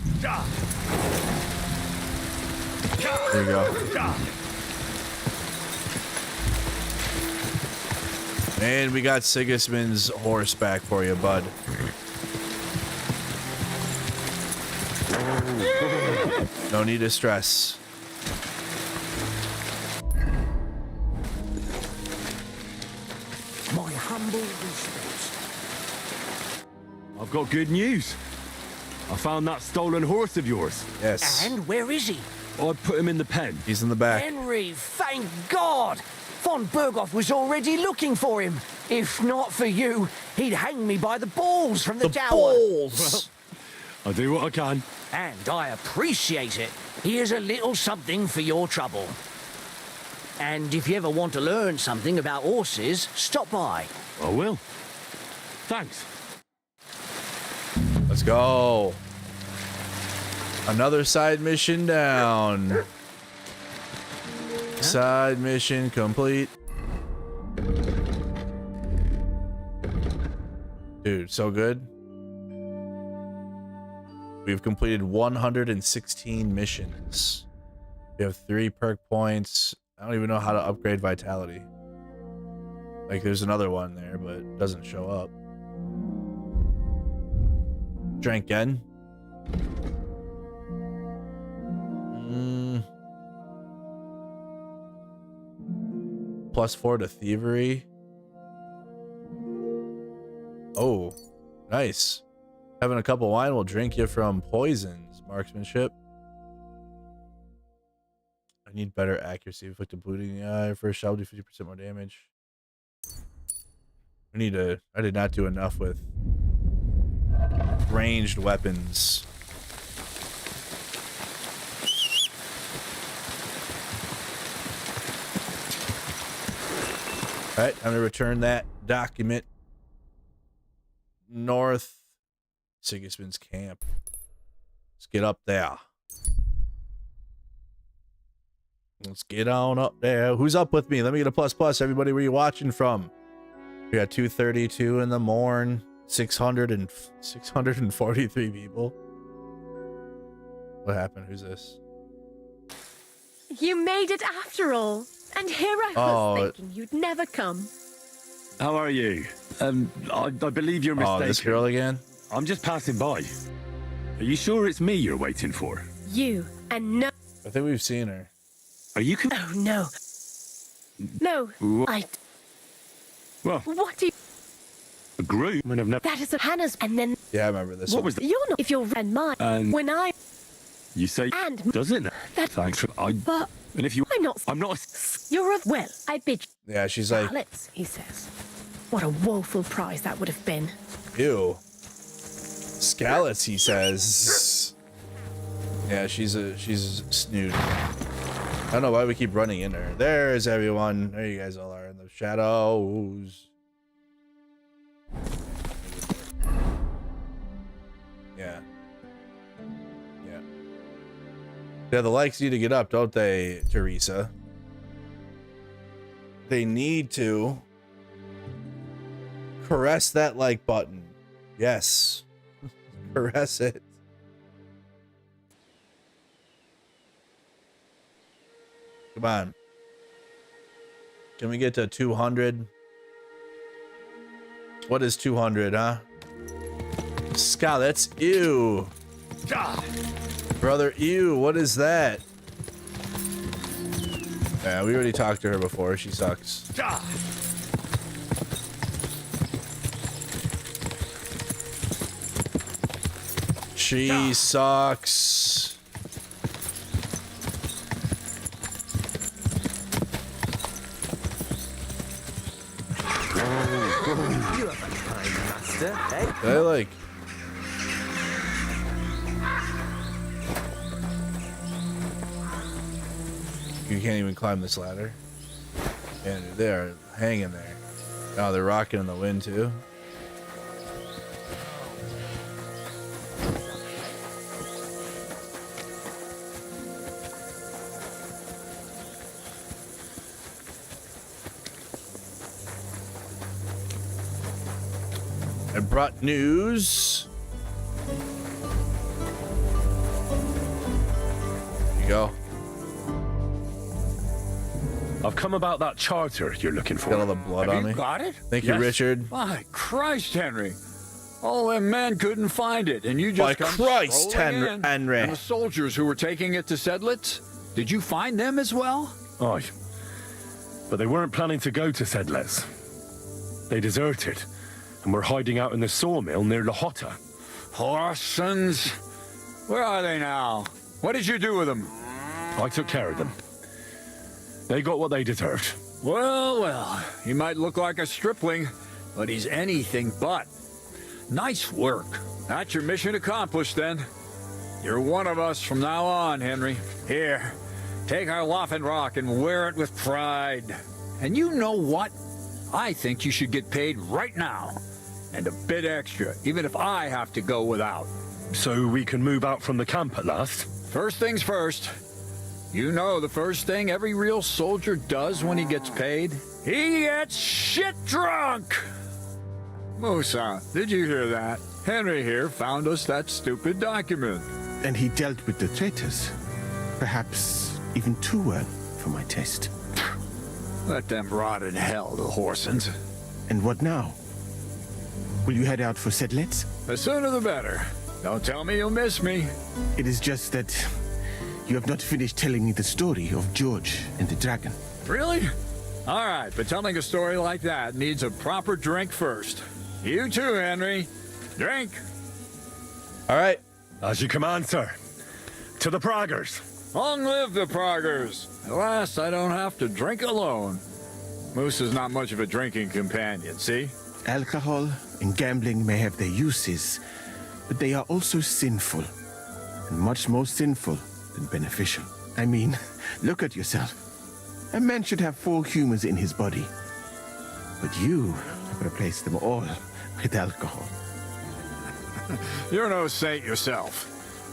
There you go. And we got Sigismund's horse back for you, bud. No need to stress. My humble respects. I've got good news. I found that stolen horse of yours. Yes. And where is he? I put him in the pen. He's in the back. Henry, thank God! Von Berghoff was already looking for him. If not for you, he'd hang me by the balls from the tower. Balls! Well, I do what I can. And I appreciate it. Here's a little something for your trouble. And if you ever want to learn something about horses, stop by. I will. Thanks. Let's go. Another side mission down. Side mission complete. Dude, so good. We've completed 116 missions. We have 3 perk points. I don't even know how to upgrade vitality. Like, there's another one there, but it doesn't show up. Drank again. +4 to thievery. Oh, nice. Having a cup of wine will drink you from poisons. Marksmanship. I need better accuracy. Inflicted bleeding in the eye. First shot will do 50% more damage. I need to. I did not do enough with ranged weapons. All right, I'm gonna return that document. North Sigismund's camp. Let's get up there. Let's get on up there. Who's up with me? Let me get a ++. Everybody, where you watching from? We got 2:32 in the morn. 643 people. What happened? Who's this? You made it after all. And here I was thinking you'd never come. How are you? I believe you're mistaken. Oh, this girl again? I'm just passing by. Are you sure it's me you're waiting for? You and no. I think we've seen her. Are you? Oh no. No, What? I. Well. What do you? A group? I mean, I've never... That is Hannah's, and then... Yeah, I remember this. What was that? You're not... If you're and mine. And... When I... You say... And... Does it? That... Thanks for... But... And if you... I'm not... You're a... Well, I bid you... Yeah, she's like... Let's, he says. What a woeful prize that would have been. Ew. Scallops, he says. Yeah, she's a snoot. I don't know why we keep running in her. There's everyone. There you guys all are in the shadows. Yeah. Yeah. Yeah, the likes need to get up, don't they, Teresa? They need to caress that like button. Yes. Caress it. Come on. Can we get to 200? What is 200, huh? Scallops. Ew. Brother, ew. What is that? Yeah, we already talked to her before. She sucks. She sucks. You have a kind master, eh? I like. You can't even climb this ladder. And they're hanging there. Oh, they're rocking in the wind too. I brought news. Here you go. I've come about that charter you're looking for. Got all the blood on me. You got it? Thank you, Richard. My Christ, Henry. All them men couldn't find it, and you just By Christ, Henry. And the soldiers who were taking it to Sedlitz, did you find them as well? Aye. But they weren't planning to go to Sedlitz. They deserted, and were hiding out in the sawmill near Lahota. Horsons. Where are they now? What did you do with them? I took care of them. They got what they deserved. Well, well, he might look like a stripling, but he's anything but. Nice work. That's your mission accomplished, then. You're one of us from now on, Henry. Here, take our Laughing Rock and wear it with pride. And you know what? I think you should get paid right now. And a bit extra, even if I have to go without. So we can move out from the camp at last? First things first. You know the first thing every real soldier does when he gets paid? He gets shit drunk! Musa, did you hear that? Henry here found us that stupid document. And he dealt with the traitors. Perhaps even too well for my taste. Let them rot in hell, the Horsons. And what now? Will you head out for Sedlitz? The sooner the better. Don't tell me you'll miss me. It is just that you have not finished telling me the story of George and the dragon. Really? All right, but telling a story like that needs a proper drink first. You too, Henry. Drink. All right. As you command, sir. To the Praggers. Long live the Praggers. At last, I don't have to drink alone. Moose is not much of a drinking companion, see? Alcohol and gambling may have their uses, but they are also sinful. And much more sinful than beneficial. I mean, look at yourself. A man should have 4 humors in his body. But you have replaced them all with alcohol. You're no saint yourself.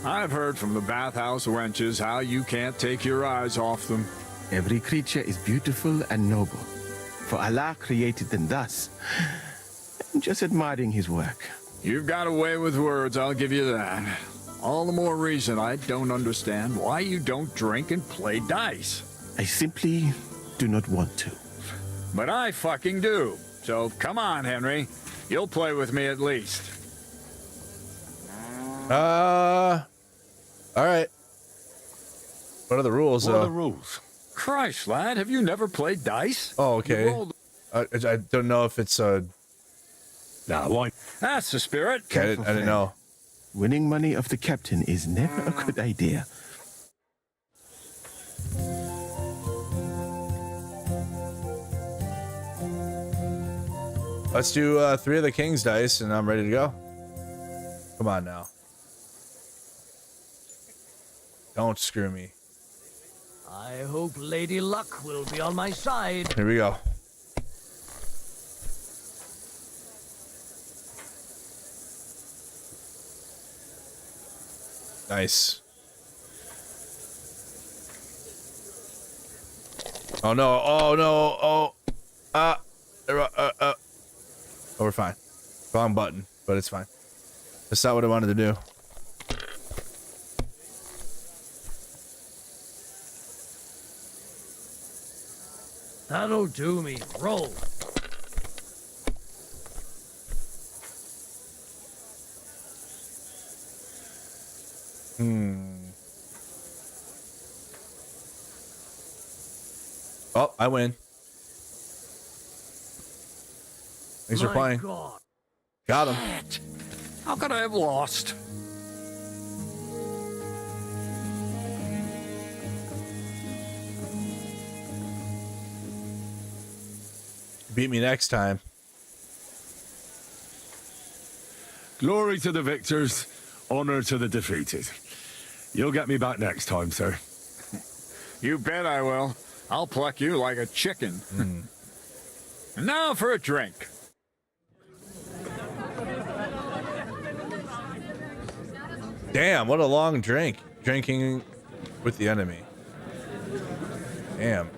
I've heard from the bathhouse wenches how you can't take your eyes off them. Every creature is beautiful and noble. For Allah created them thus. I'm just admiring his work. You've got a way with words, I'll give you that. All the more reason I don't understand why you don't drink and play dice. I simply do not want to. But I fucking do. So come on, Henry. You'll play with me at least. All right. What are the rules, What though? are the rules? Christ, lad, have you never played dice? Oh, okay. I don't know if it's a Now, why? That's the spirit. I didn't know. Winning money of the captain is never a good idea. Let's do 3 of the king's dice, and I'm ready to go. Come on now. Don't screw me. I hope Lady Luck will be on my side. Here we go. Nice. Oh no, oh no, oh. Oh, we're fine. Wrong button, but it's fine. That's not what I wanted to do. That'll do me. Roll. Oh, I win. Thanks for My playing. God. Got him. How could I have lost? Beat me next time. Glory to the victors, honor to the defeated. You'll get me back next time, sir. You bet I will. I'll pluck you like a chicken. And now for a drink. Damn, what a long drink. Drinking with the enemy. Damn.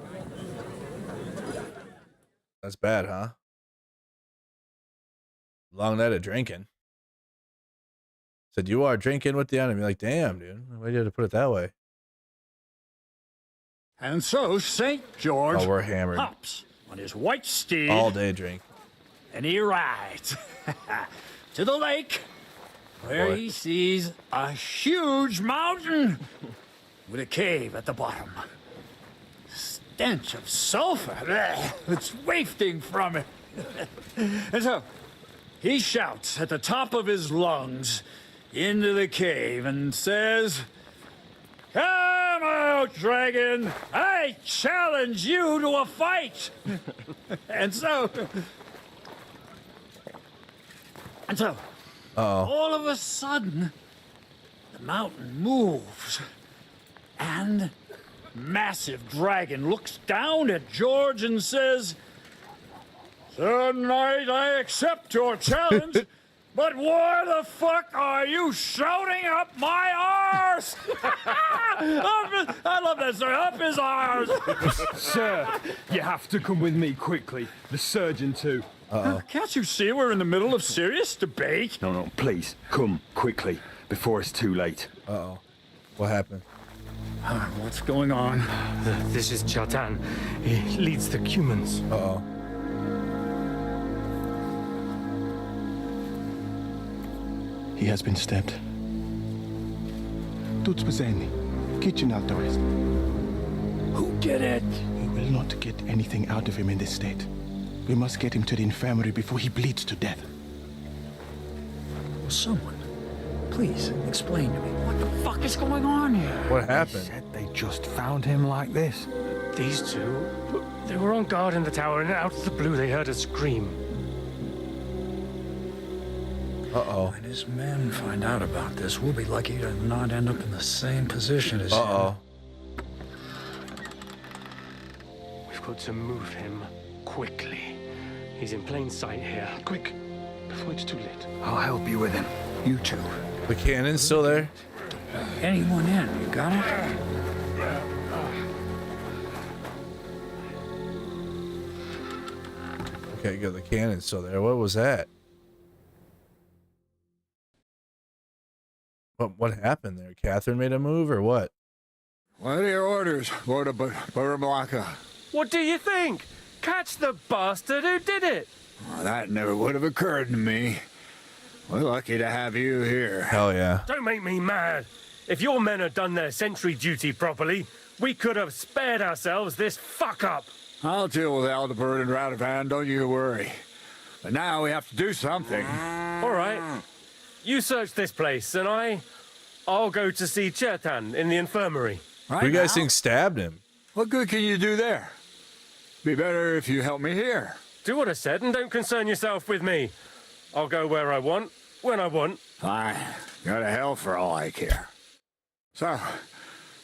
That's bad, huh? Long night of drinking. Said you are drinking with the enemy. Like, damn, dude. Why do you have to put it that way? And so St. George Oh, we're hammered. hops on his white steed. All day drink. And he rides to the lake where Boy. he sees a huge mountain with a cave at the bottom. Stench of sulfur. Blech, it's wafting from it. And so he shouts at the top of his lungs into the cave and says, "Come out, dragon! I challenge you to a fight!" And so all of a sudden, the mountain moves, and massive dragon looks down at George and says, "Sir Knight, I accept your challenge, but why the fuck are you shouting up my arse?" I love that, sir. Up his arse. Sir, you have to come with me quickly. The surgeon too. Can't you see we're in the middle of serious debate? No, please, come quickly, before it's too late. Uh-oh. What happened? What's going on? This is Chatan. He leads the Cumans. Uh-oh. He has been stabbed. Tuts Bazeni, kitchen out the rest. Who did it? We will not get anything out of him in this state. We must get him to the infirmary before he bleeds to death. Someone, please explain to me what the fuck is going on here. What happened? Said they just found him like this. These two, they were on guard in the tower, and out of the blue they heard a scream. Uh-oh. When his men find out about this, we'll be lucky to not end up in the same position as Uh-oh. We've got to move him quickly. He's in plain sight here. Quick, before it's too late. I'll help you with him. You two. The cannon's still there? Anyone in? You got it? Okay, good. The cannon's still there. What was that? What happened there? Catherine made a move or what? What are your orders, Lord of Bohemia? What do you think? Catch the bastard who did it! Well, that never would have occurred to me. We're lucky to have you here. Hell yeah. Don't make me mad. If your men had done their sentry duty properly, we could have spared ourselves this fuck-up. I'll deal with Aldebert and Radovan, don't you worry. But now we have to do something. All right. You search this place, and I'll go to see Chertan in the infirmary. Right you guys now? think stabbed him? What good can you do there? Be better if you help me here. Do what I said and don't concern yourself with me. I'll go where I want, when I want. Fine. Go to hell for all I care. So,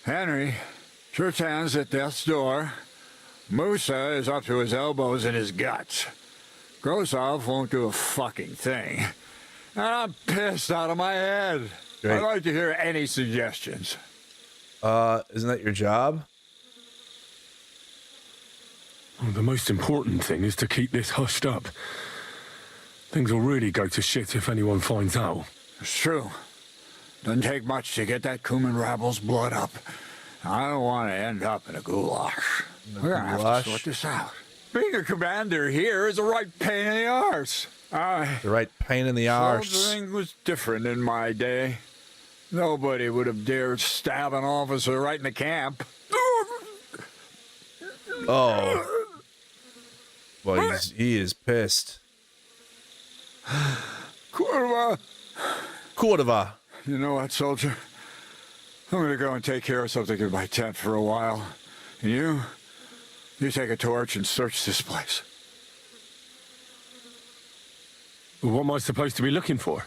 Henry, Chertan's at death's door. Musa is up to his elbows in his guts. Grozov won't do a fucking thing. And I'm pissed out of my head. Great. I'd like to hear any suggestions. Isn't that your job? Well, the most important thing is to keep this hushed up. Things will really go to shit if anyone finds out. It's true. Doesn't take much to get that Kuman rabble's blood up. I don't want to end up in a goulash. We're gonna have to sort this out. Being a commander here is a right pain in the arse. The right pain in the arse. Soldiering was different in my day. Nobody would have dared stab an officer right in the camp. Oh. Well, he is pissed. Cordova. You know what, soldier? I'm gonna go and take care of something in my tent for a while. And you take a torch and search this place. What am I supposed to be looking for?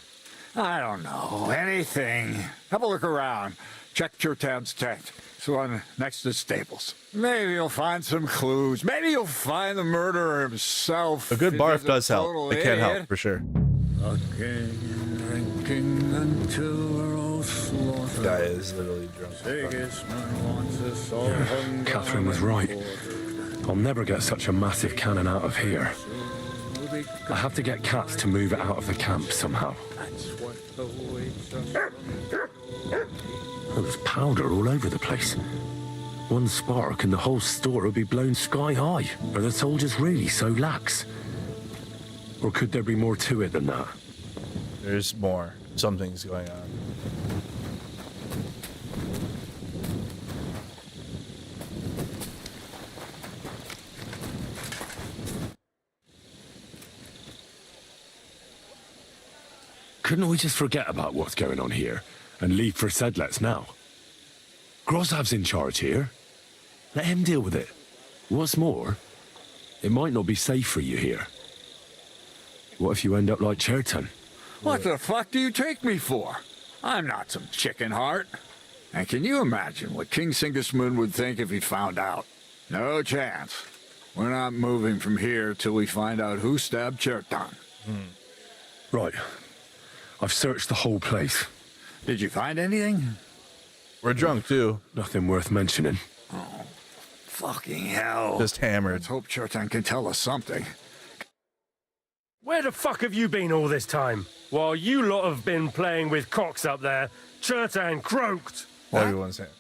I don't know. Anything. Have a look around. Check Chertan's tent. It's the one next to the stables. Maybe you'll find some clues. Maybe you'll find the murderer himself. A good barf does help. total It can help, idiot. for sure. Drinking until we're all slaughtered. Guy is literally drunk. Catherine was right. I'll never get such a massive cannon out of here. I have to get Katz to move it out of the camp somehow. There's powder all over the place. One spark and the whole store will be blown sky high. Are the soldiers really so lax? Or could there be more to it than that? There's more. Something's going on. Couldn't we just forget about what's going on here and leave for Sedlets now? Grozav's in charge here. Let him deal with it. What's more, it might not be safe for you here. What if you end up like Chertan? What the fuck do you take me for? I'm not some chicken heart. And can you imagine what King Sigismund would think if he found out? No chance. We're not moving from here till we find out who stabbed Chertan. Right. I've searched the whole place. Did you find anything? We're drunk, too. Nothing worth mentioning. Oh, fucking hell. Just hammered. Let's hope Chertan can tell us something. Where the fuck have you been all this time? While you lot have been playing with cocks up there, Chertan croaked. What? Everyone's saying.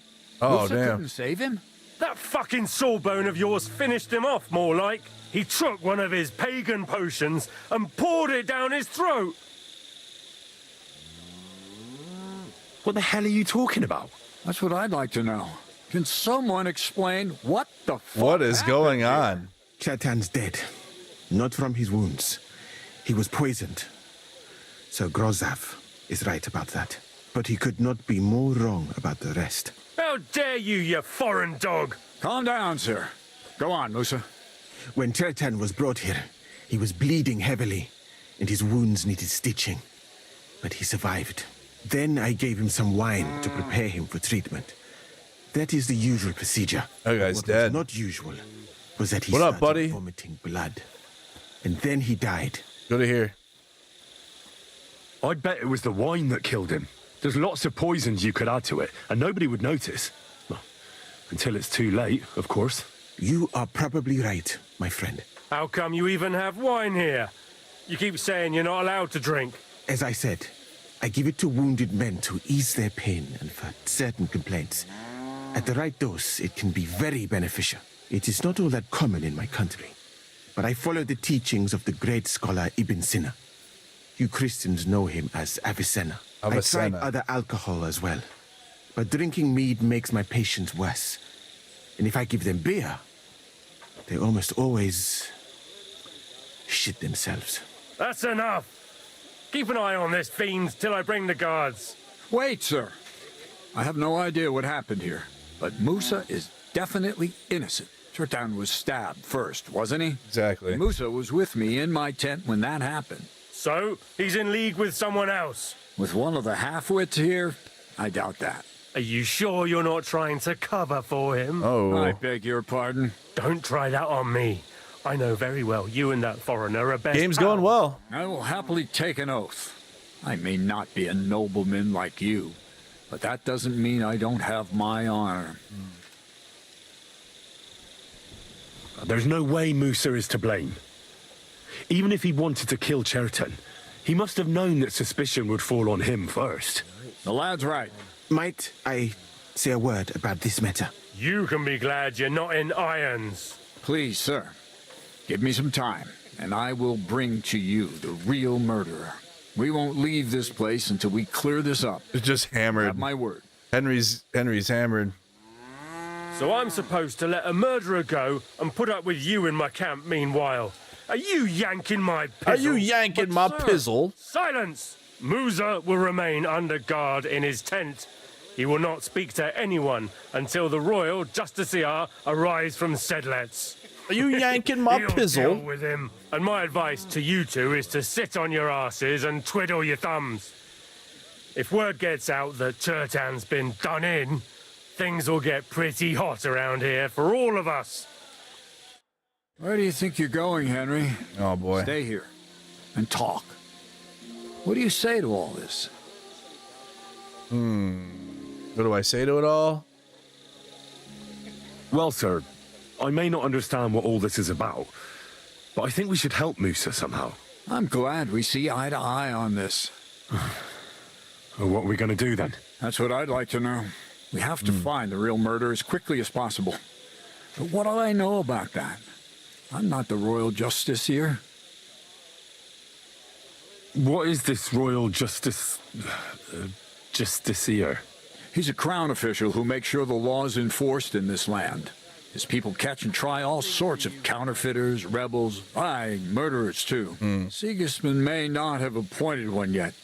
Oh, Wilson damn. couldn't save him? That fucking sawbone of yours finished him off, more like. He took one of his pagan potions and poured it down his throat. What the hell are you talking about? That's what I'd like to know. Can someone explain what the fuck What is going happened on? Chertan's dead. Not from his wounds. He was poisoned. So Grozov is right about that. But he could not be more wrong about the rest. How dare you, you foreign dog! Calm down, sir. Go on, Musa. When Chertan was brought here, he was bleeding heavily, and his wounds needed stitching. But he survived. Then I gave him some wine to prepare him for treatment. That is the usual procedure. That guy's what dead. was not usual was that he What up, started buddy? vomiting blood. And then he died. Go to here. I'd bet it was the wine that killed him. There's lots of poisons you could add to it, and nobody would notice. Well, until it's too late, of course. You are probably right, my friend. How come you even have wine here? You keep saying you're not allowed to drink. As I said, I give it to wounded men to ease their pain and for certain complaints. At the right dose, it can be very beneficial. It is not all that common in my country, but I follow the teachings of the great scholar Ibn Sina. You Christians know him as Avicenna. I tried other alcohol as well, but drinking mead makes my patients worse. And if I give them beer, they almost always shit themselves. That's enough. Keep an eye on this fiend till I bring the guards. Wait, sir. I have no idea what happened here, but Musa is definitely innocent. Chertan was stabbed first, wasn't he? Exactly. Musa was with me in my tent when that happened. So, he's in league with someone else? With one of the half-wits here? I doubt that. Are you sure you're not trying to cover for him? Oh. I beg your pardon. Don't try that on me. I know very well you and that foreigner are best Game's pals. going well. I will happily take an oath. I may not be a nobleman like you, but that doesn't mean I don't have my honor. There's no way Musa is to blame. Even if he wanted to kill Chertan, he must have known that suspicion would fall on him first. The lad's right. Might I say a word about this matter? You can be glad you're not in irons. Please, sir. Give me some time, and I will bring to you the real murderer. We won't leave this place until we clear this up. It's just hammered. Have my word. Henry's hammered. So I'm supposed to let a murderer go and put up with you in my camp meanwhile. Are you yanking my pizzle? Are you yanking my pizzle? Silence! Musa will remain under guard in his tent. He will not speak to anyone until the royal justiciar arrives from Sedlets. Are you yanking my pizzle? Deal with him. And my advice to you two is to sit on your asses and twiddle your thumbs. If word gets out that Chertan's been done in, things will get pretty hot around here for all of us. Where do you think you're going, Henry? Oh, boy. Stay here and talk. What do you say to all this? What do I say to it all? Well, sir, I may not understand what all this is about, but I think we should help Musa somehow. I'm glad we see eye to eye on this. Well, what are we going to do then? That's what I'd like to know. We have to find the real murderer as quickly as possible. But what do I know about that? I'm not the royal justiciar. What is this royal justiciar? He's a crown official who makes sure the law is enforced in this land. His people catch and try all sorts of counterfeiters, rebels, murderers too. Sigismund may not have appointed one yet,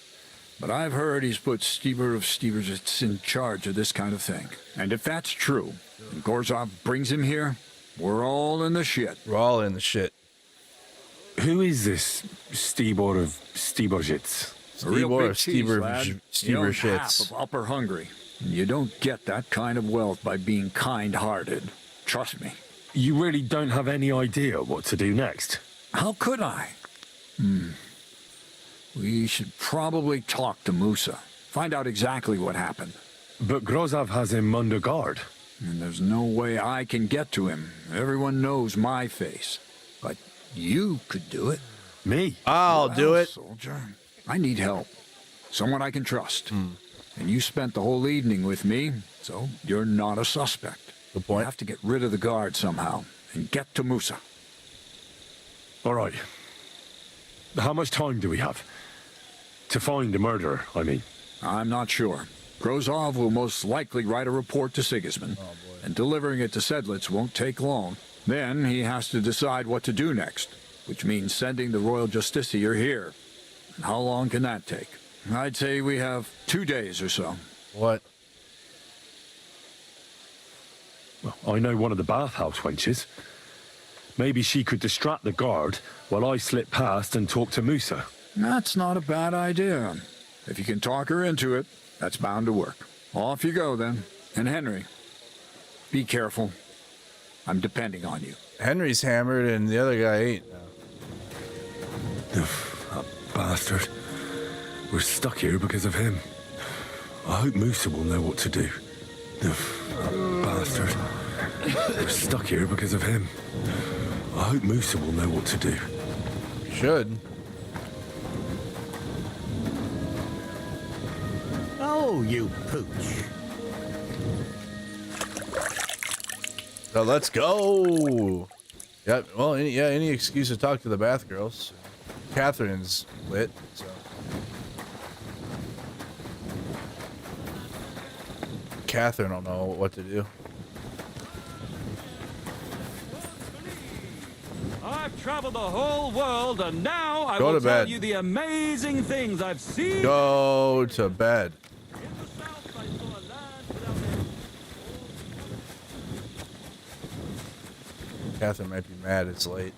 but I've heard he's put Steber of Stebersitz in charge of this kind of thing. And if that's true, and Gorzov brings him here, we're all in the shit. We're all in the shit. Who is this Stebor of Stebersitz? Stebor of Stebersitz. Half of Upper Hungary. You don't get that kind of wealth by being kind-hearted. Trust me. You really don't have any idea what to do next? How could I? We should probably talk to Musa. Find out exactly what happened. But Grozov has him under guard. And there's no way I can get to him. Everyone knows my face. But you could do it. Me? I'll do it. Soldier. I need help. Someone I can trust. And you spent the whole evening with me, so you're not a suspect. Good point. I have to get rid of the guard somehow and get to Musa. All right. How much time do we have? To find the murderer, I mean. I'm not sure. Grozov will most likely write a report to Sigismund, and delivering it to Sedlitz won't take long. Then he has to decide what to do next, which means sending the royal justiciar here. And how long can that take? I'd say we have 2 days or so. What? Well, I know one of the bathhouse wenches. Maybe she could distract the guard while I slip past and talk to Musa. That's not a bad idea. If you can talk her into it, that's bound to work. Off you go, then. And Henry, be careful. I'm depending on you. Henry's hammered and the other guy ain't. That bastard. We're stuck here because of him. I hope Musa will know what to do. That bastard. We're stuck here because of him. I hope Musa will know what to do. Should. Oh, you pooch. So let's go. Yep. Well, any excuse to talk to the bath girls. Catherine's lit, so. Catherine don't know what to do. I've traveled the whole world, and now I Go will to tell bed. you the amazing things I've seen. Go to bed. Catherine might be mad it's late.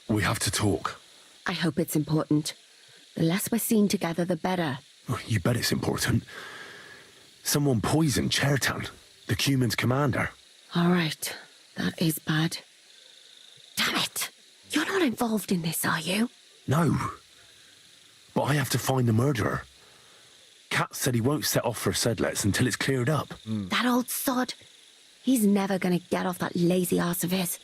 We have to talk. I hope it's important. The less we're seen together, the better. Oh, you bet it's important. Someone poisoned Chertan, the Cuman's commander. All right. That is bad. Damn it. You're not involved in this, are you? No. But I have to find the murderer. Kat said he won't set off for Sedlets until it's cleared up. That old sod. He's never gonna get off that lazy ass of his.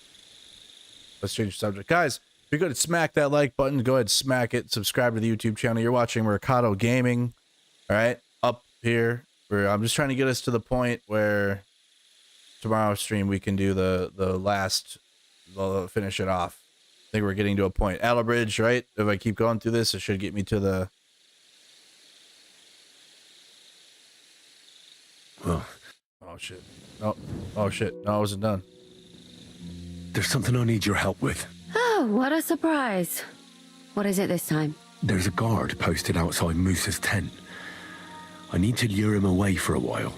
Let's change the subject. Guys, if you're going to smack that like button, go ahead and smack it. Subscribe to the YouTube channel. You're watching Mercado Gaming. All right? Up here. I'm just trying to get us to the point where tomorrow's stream we can do the last, finish it off. I think we're getting to a point. Allo Bridge, right? If I keep going through this, it should get me to the... Well. Oh, shit. No. Oh, shit. No, I wasn't done. There's something I need your help with. Oh, what a surprise. What is it this time? There's a guard posted outside Moose's tent. I need to lure him away for a while.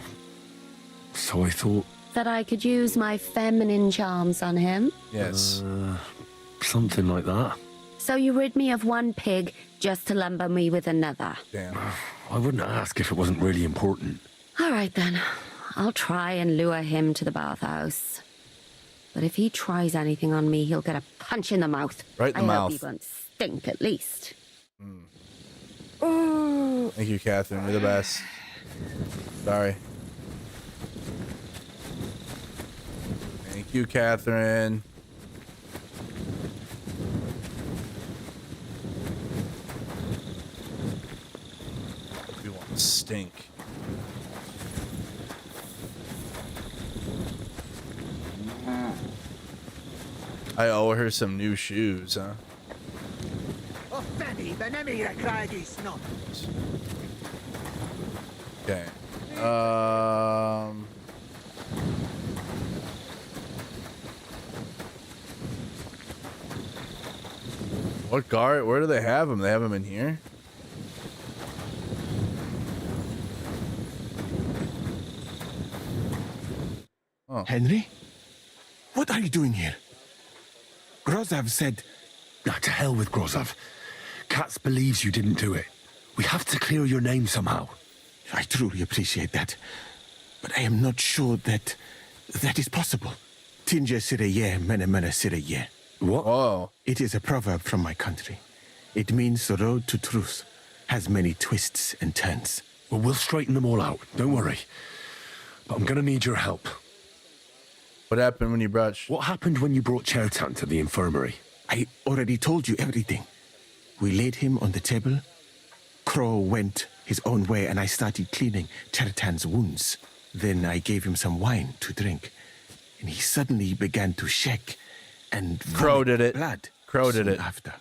So I thought... That I could use my feminine charms on him? Yes. Something like that. So you rid me of one pig just to lumber me with another? Damn. I wouldn't ask if it wasn't really important. All right, then. I'll try and lure him to the bathhouse. But if he tries anything on me, he'll get a punch in the mouth. Right in the mouth. I hope he won't stink, at least. Thank you, Catherine. You're the best. Sorry. Thank you, Catherine. You won't stink. I owe her some new shoes, huh? Okay. What guard? Where do they have him? They have him in here? Oh. Henry? What are you doing here? Grozav said... To hell with Grozav. Katz believes you didn't do it. We have to clear your name somehow. I truly appreciate that. But I am not sure that is possible. Tinja Sireye, mene mene Sireye. What? Oh. It is a proverb from my country. It means the road to truth has many twists and turns. Well, we'll straighten them all out. Don't worry. But I'm gonna need your help. What happened when you brought... What happened when you brought Chertan to the infirmary? I already told you everything. We laid him on the table. Crow went his own way and I started cleaning Chertan's wounds. Then I gave him some wine to drink. And he suddenly began to shake and Crow did it. Blood. Crow did it. After.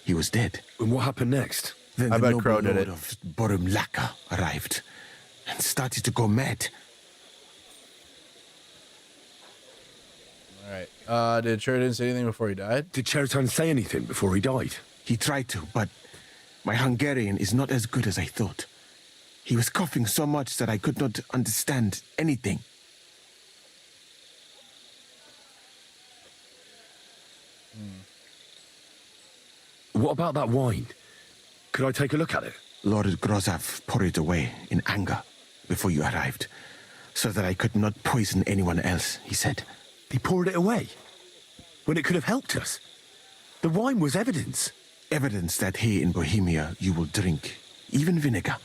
He was dead. And what happened next? Then I the bet Crow noble did lord it. of Bohemia arrived and started to go mad. Alright. Did Chertan say anything before he died? Did Chertan say anything before he died? He tried to, but my Hungarian is not as good as I thought. He was coughing so much that I could not understand anything. What about that wine? Could I take a look at it? Lord Grozav poured it away in anger before you arrived, so that I could not poison anyone else, he said. He poured it away? When it could have helped us? The wine was evidence. Evidence that here in Bohemia you will drink even vinegar.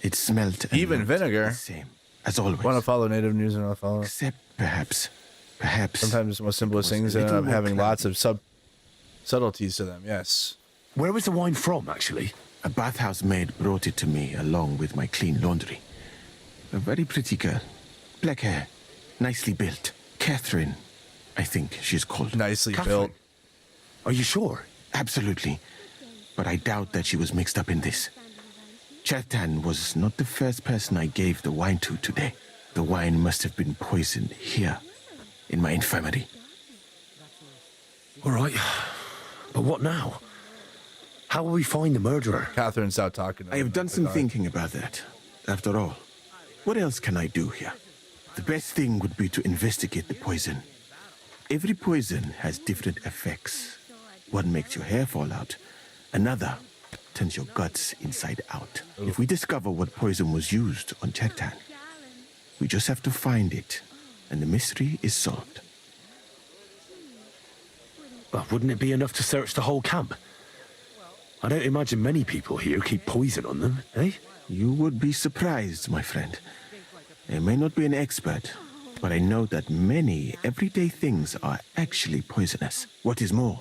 It smelled even vinegar? The same as always. Want to follow native news and not follow? Except perhaps. Sometimes the most simplest things end up having lots of subtleties to them, yes. Where was the wine from, actually? A bathhouse maid brought it to me along with my clean laundry. A very pretty girl. Black hair. Nicely built. Catherine, I think she's called. Nicely built. Are you sure? Absolutely. But I doubt that she was mixed up in this. Chertan was not the first person I gave the wine to today. The wine must have been poisoned here, in my infirmary. All right, but what now? How will we find the murderer? Catherine's out talking. I have done some thinking about that. After all, what else can I do here? The best thing would be to investigate the poison. Every poison has different effects. One makes your hair fall out. Another turns your guts inside out. Ooh. If we discover what poison was used on Chertan, we just have to find it, and the mystery is solved. Well, wouldn't it be enough to search the whole camp? I don't imagine many people here keep poison on them, eh? You would be surprised, my friend. I may not be an expert, but I know that many everyday things are actually poisonous. What is more,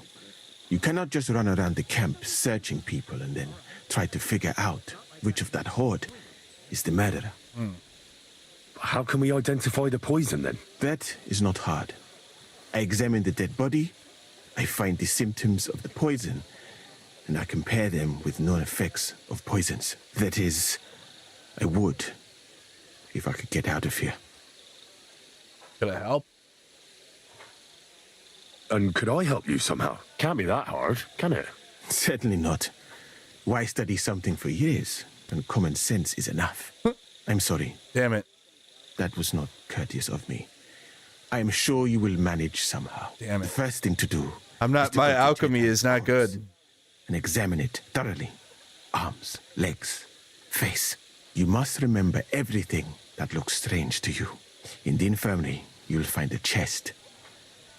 you cannot just run around the camp searching people and then try to figure out which of that horde is the murderer. How can we identify the poison, then? That is not hard. I examine the dead body, I find the symptoms of the poison, and I compare them with known effects of poisons. That is, I would, if I could get out of here. Could I help? And could I help you somehow? Can't be that hard, can it? Certainly not. Why study something for years when common sense is enough? I'm sorry. Damn it. That was not courteous of me. I am sure you will manage somehow. Damn it. The first thing to do... my alchemy is not good. And examine it thoroughly. Arms, legs, face. You must remember everything that looks strange to you. In the infirmary, you'll find a chest.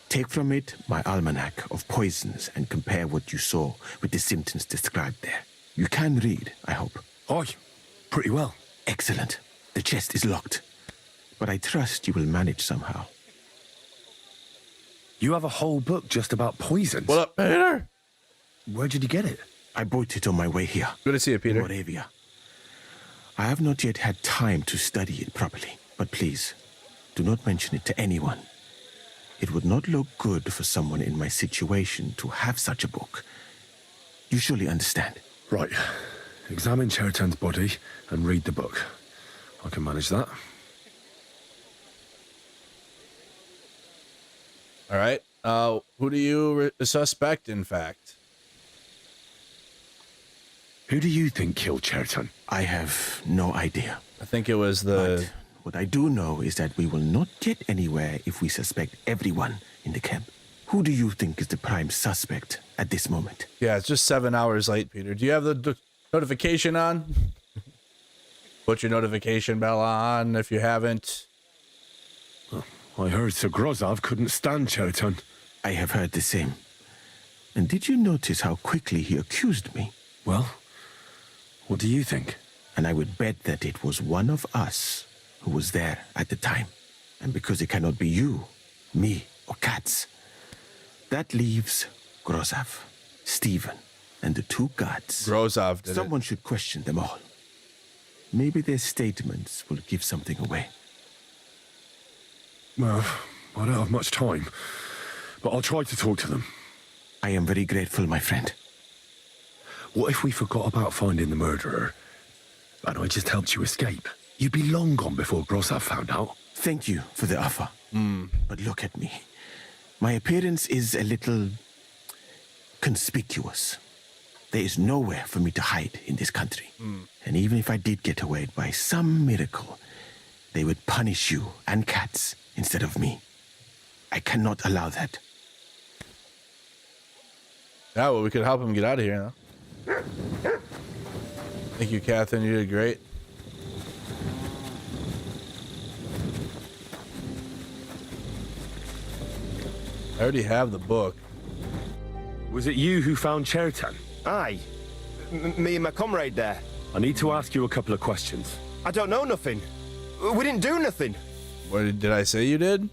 Take from it my almanac of poisons and compare what you saw with the symptoms described there. You can read, I hope. Aye, pretty well. Excellent. The chest is locked. But I trust you will manage somehow. You have a whole book just about poisons? What up, Peter? Where did you get it? I bought it on my way here. Good to see you, Peter. In Bohemia. I have not yet had time to study it properly, but please, do not mention it to anyone. It would not look good for someone in my situation to have such a book. You surely understand. Right. Examine Chertan's body and read the book. I can manage that. All right. Who do you suspect, in fact? Who do you think killed Chertan? I have no idea. I think it was the... But what I do know is that we will not get anywhere if we suspect everyone in the camp. Who do you think is the prime suspect at this moment? Yeah, it's just 7 hours late, Peter. Do you have the notification on? Put your notification bell on if you haven't. I heard Sir Grozov couldn't stand Chertan. I have heard the same. And did you notice how quickly he accused me? Well, what do you think? And I would bet that it was one of us who was there at the time. And because it cannot be you, me, or Katz, that leaves Grozov, Stephen, and the two guards. Grozov did Someone should question them all. Maybe their statements will give something away. Well, I don't have much time, but I'll try to talk to them. I am very grateful, my friend. What if we forgot about finding the murderer, and I just helped you escape? You'd be long gone before Grozov found out. Thank you for the offer. But look at me. My appearance is a little conspicuous. There is nowhere for me to hide in this country. And even if I did get away by some miracle, they would punish you and Katz instead of me. I cannot allow that. Yeah, well, we could help him get out of here now. Thank you, Catherine. You did great. I already have the book. Was it you who found Chertan? Aye. Me and my comrade there. I need to ask you a couple of questions. I don't know nothing. We didn't do nothing. What did I say you did?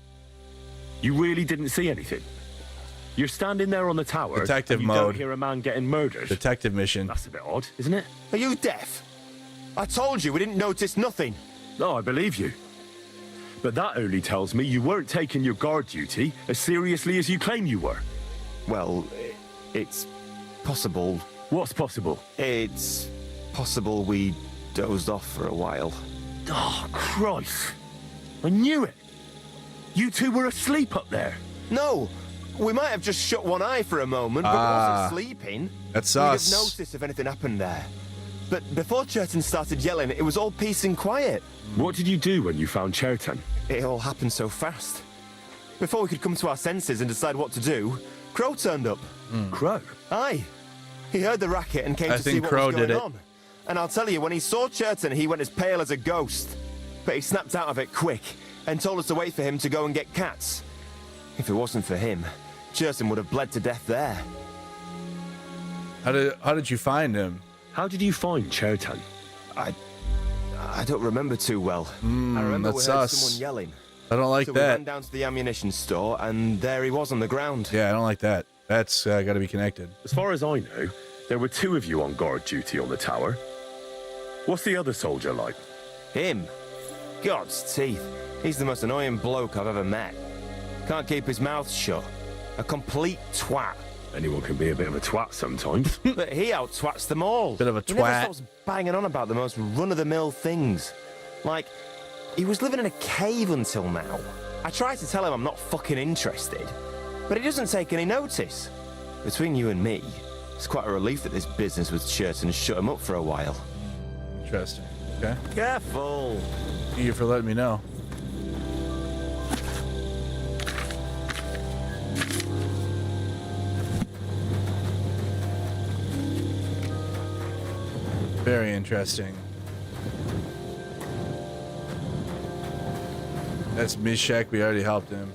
You really didn't see anything? You're standing there on the tower, Detective and you mode. don't hear a man getting murdered. Detective mission. That's a bit odd, isn't it? Are you deaf? I told you we didn't notice nothing. No, I believe you. But that only tells me you weren't taking your guard duty as seriously as you claim you were. Well, it's possible. What's possible? It's possible we dozed off for a while. Oh, Christ. I knew it. You two were asleep up there. No, we might have just shut one eye for a moment, but also sleeping. That's We'd us. have noticed if anything happened there. But before Churton started yelling, it was all peace and quiet. What did you do when you found Churton? It all happened so fast. Before we could come to our senses and decide what to do, Crow turned up. Crow? Aye. He heard the racket and came to see what was going on. And I'll tell you, when he saw Churton, he went as pale as a ghost. But he snapped out of it quick and told us to wait for him to go and get cats. If it wasn't for him, Churton would have bled to death there. How did you find him? How did you find Churton? I don't remember too well. I remember we heard someone yelling. I don't like so that. We ran down to the ammunition store, and there he was on the ground. Yeah, I don't like that. That's got to be connected. As far as I know, there were 2 of you on guard duty on the tower. What's the other soldier like? Him? God's teeth. He's the most annoying bloke I've ever met. Can't keep his mouth shut. A complete twat. Anyone can be a bit of a twat sometimes. But he out-twats them all. Bit of a He never twat. stops banging on about the most run-of-the-mill things. Like, he was living in a cave until now. I tried to tell him I'm not fucking interested, but he doesn't take any notice. Between you and me, it's quite a relief that this business with Churton shut him up for a while. Interesting. Okay. Careful. Thank you for letting me know. Very interesting. That's Mishak. We already helped him.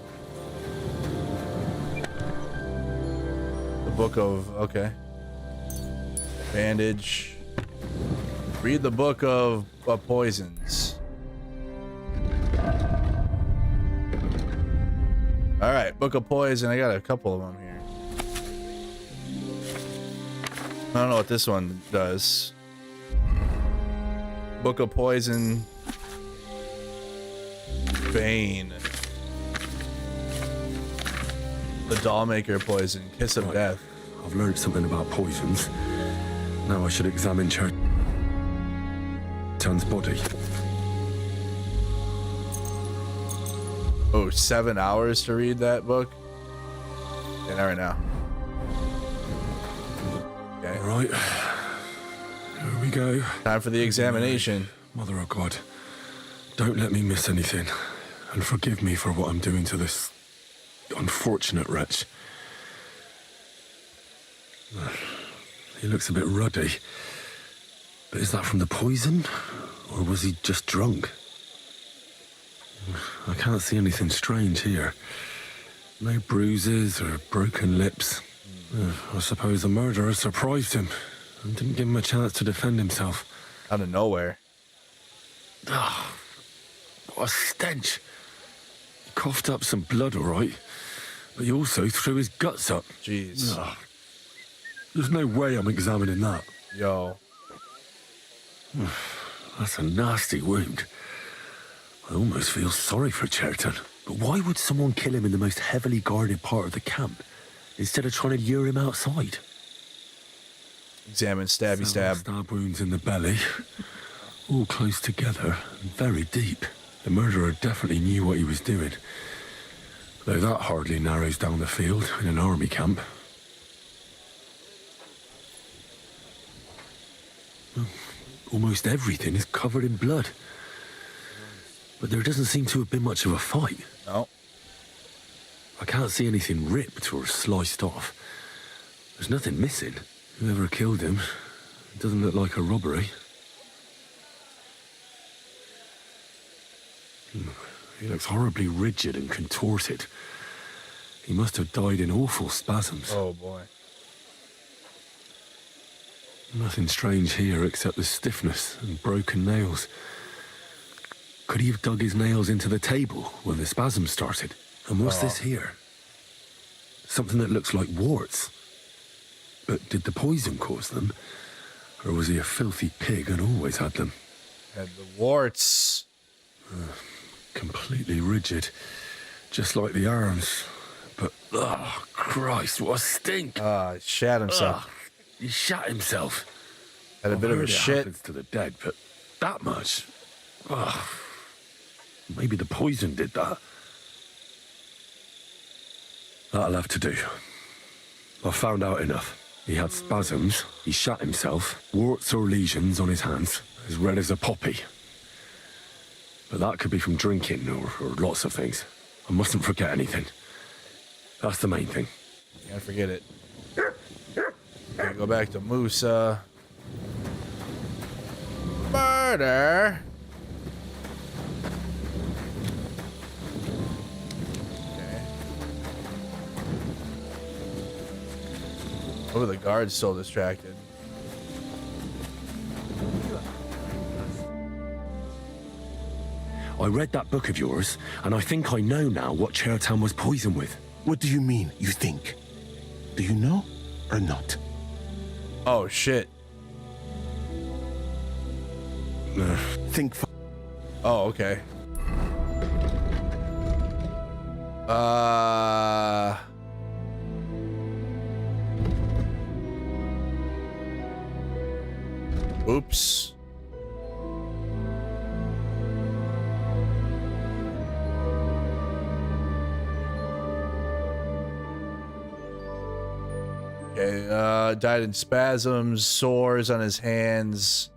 The book of... Okay. Bandage. Read the book of poisons. Alright, book of poison. I got a couple of them here. I don't know what this one does. Book of poison. Bane. The Dollmaker poison. Kiss of death. I've learned something about poisons. Now I should examine Churton's body. Oh, 7 hours to read that book? Yeah, not right now. Okay. All right. Here we go. Time for the examination. Mother of God, don't let me miss anything. And forgive me for what I'm doing to this unfortunate wretch. He looks a bit ruddy. But is that from the poison? Or was he just drunk? I can't see anything strange here. No bruises or broken lips. I suppose the murderer surprised him and didn't give him a chance to defend himself. Out of nowhere. Oh, what a stench. He coughed up some blood, all right. But he also threw his guts up. Jeez. Oh, there's no way I'm examining that. Yo. That's a nasty wound. I almost feel sorry for Churton. But why would someone kill him in the most heavily guarded part of the camp instead of trying to lure him outside? Examine stabby stab. Stab wounds in the belly. All close together and very deep. The murderer definitely knew what he was doing. Though that hardly narrows down the field in an army camp. Almost everything is covered in blood. But there doesn't seem to have been much of a fight. No. I can't see anything ripped or sliced off. There's nothing missing. Whoever killed him, it doesn't look like a robbery. He looks horribly rigid and contorted. He must have died in awful spasms. Oh boy. Nothing strange here except the stiffness and broken nails. Could he have dug his nails into the table when the spasms started? And what's this here? Something that looks like warts. But did the poison cause them? Or was he a filthy pig and always had them? Had the warts. Completely rigid. Just like the arms. But, oh, Christ, what a stink. He shat himself. He shat himself. Had a bit of a shit. Happens to the dead, but That much? Ugh. Maybe the poison did that. That'll have to do. I found out enough. He had spasms, he shot himself, warts or lesions on his hands, as red as a poppy. But that could be from drinking or lots of things. I mustn't forget anything. That's the main thing. Can't forget it. Okay, go back to Musa. Murder. Okay. Oh, the guard's still distracted. I read that book of yours, and I think I know now what Chertown was poisoned with. What do you mean, you think? Do you know or not? Oh, shit. Think. Oh, okay. Oops. Okay, died in spasms, sores on his hands.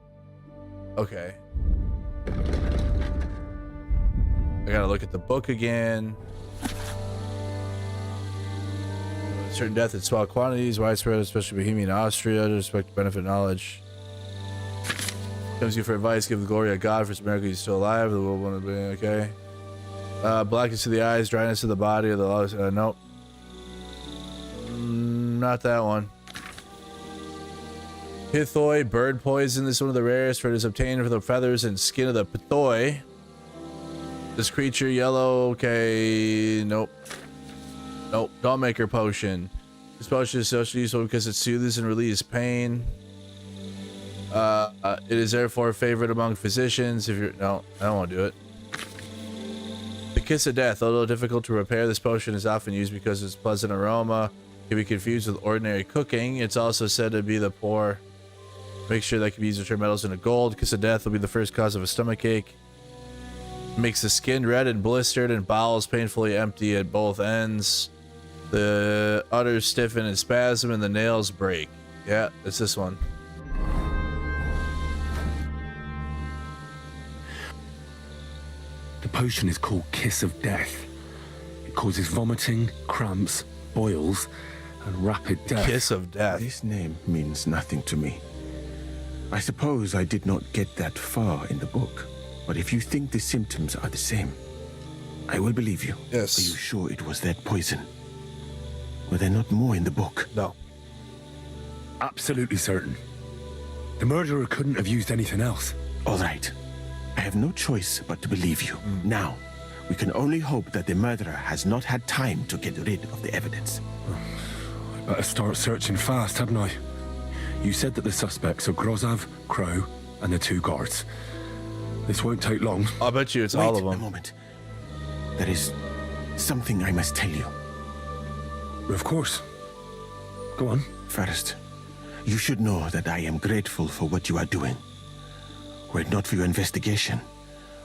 Okay. I gotta look at the book again. Certain death in small quantities, widespread, especially Bohemia and Austria, to respect benefit knowledge. Comes to you for advice, give the glory of God for some miracle he's still alive. The world won't be okay. Blackness to the eyes, dryness to the body, or the nope. Not that one. Pithoi, bird poison. This is one of the rarest, for it is obtained from the feathers and skin of the pithoi. This creature, yellow, okay, nope. Nope, Dollmaker potion. This potion is socially useful because it soothes and relieves pain. It is therefore favored among physicians. If you're, no, I don't want to do it. The Kiss of Death, although difficult to prepare, this potion is often used because of its pleasant aroma. Can be confused with ordinary cooking. It's also said to be the poor mixture that can be used to turn metals into gold. Kiss of Death will be the first cause of a stomachache. Makes the skin red and blistered and bowels painfully empty at both ends. The udders stiffen and spasm and the nails break. Yeah, it's this one. The potion is called Kiss of Death. It causes vomiting, cramps, boils, and rapid death. Kiss of Death. This name means nothing to me. I suppose I did not get that far in the book, but if you think the symptoms are the same, I will believe you. Yes. Are you sure it was that poison? Were there not more in the book? No. Absolutely certain. The murderer couldn't have used anything else. All right. I have no choice but to believe you. Now, we can only hope that the murderer has not had time to get rid of the evidence. I better start searching fast, hadn't I? You said that the suspects are Grozav, Crow, and the two guards. This won't take long. I'll bet you it's Wait all of them. a moment. There is something I must tell you. Of course. Go on. First, you should know that I am grateful for what you are doing. Were it not for your investigation,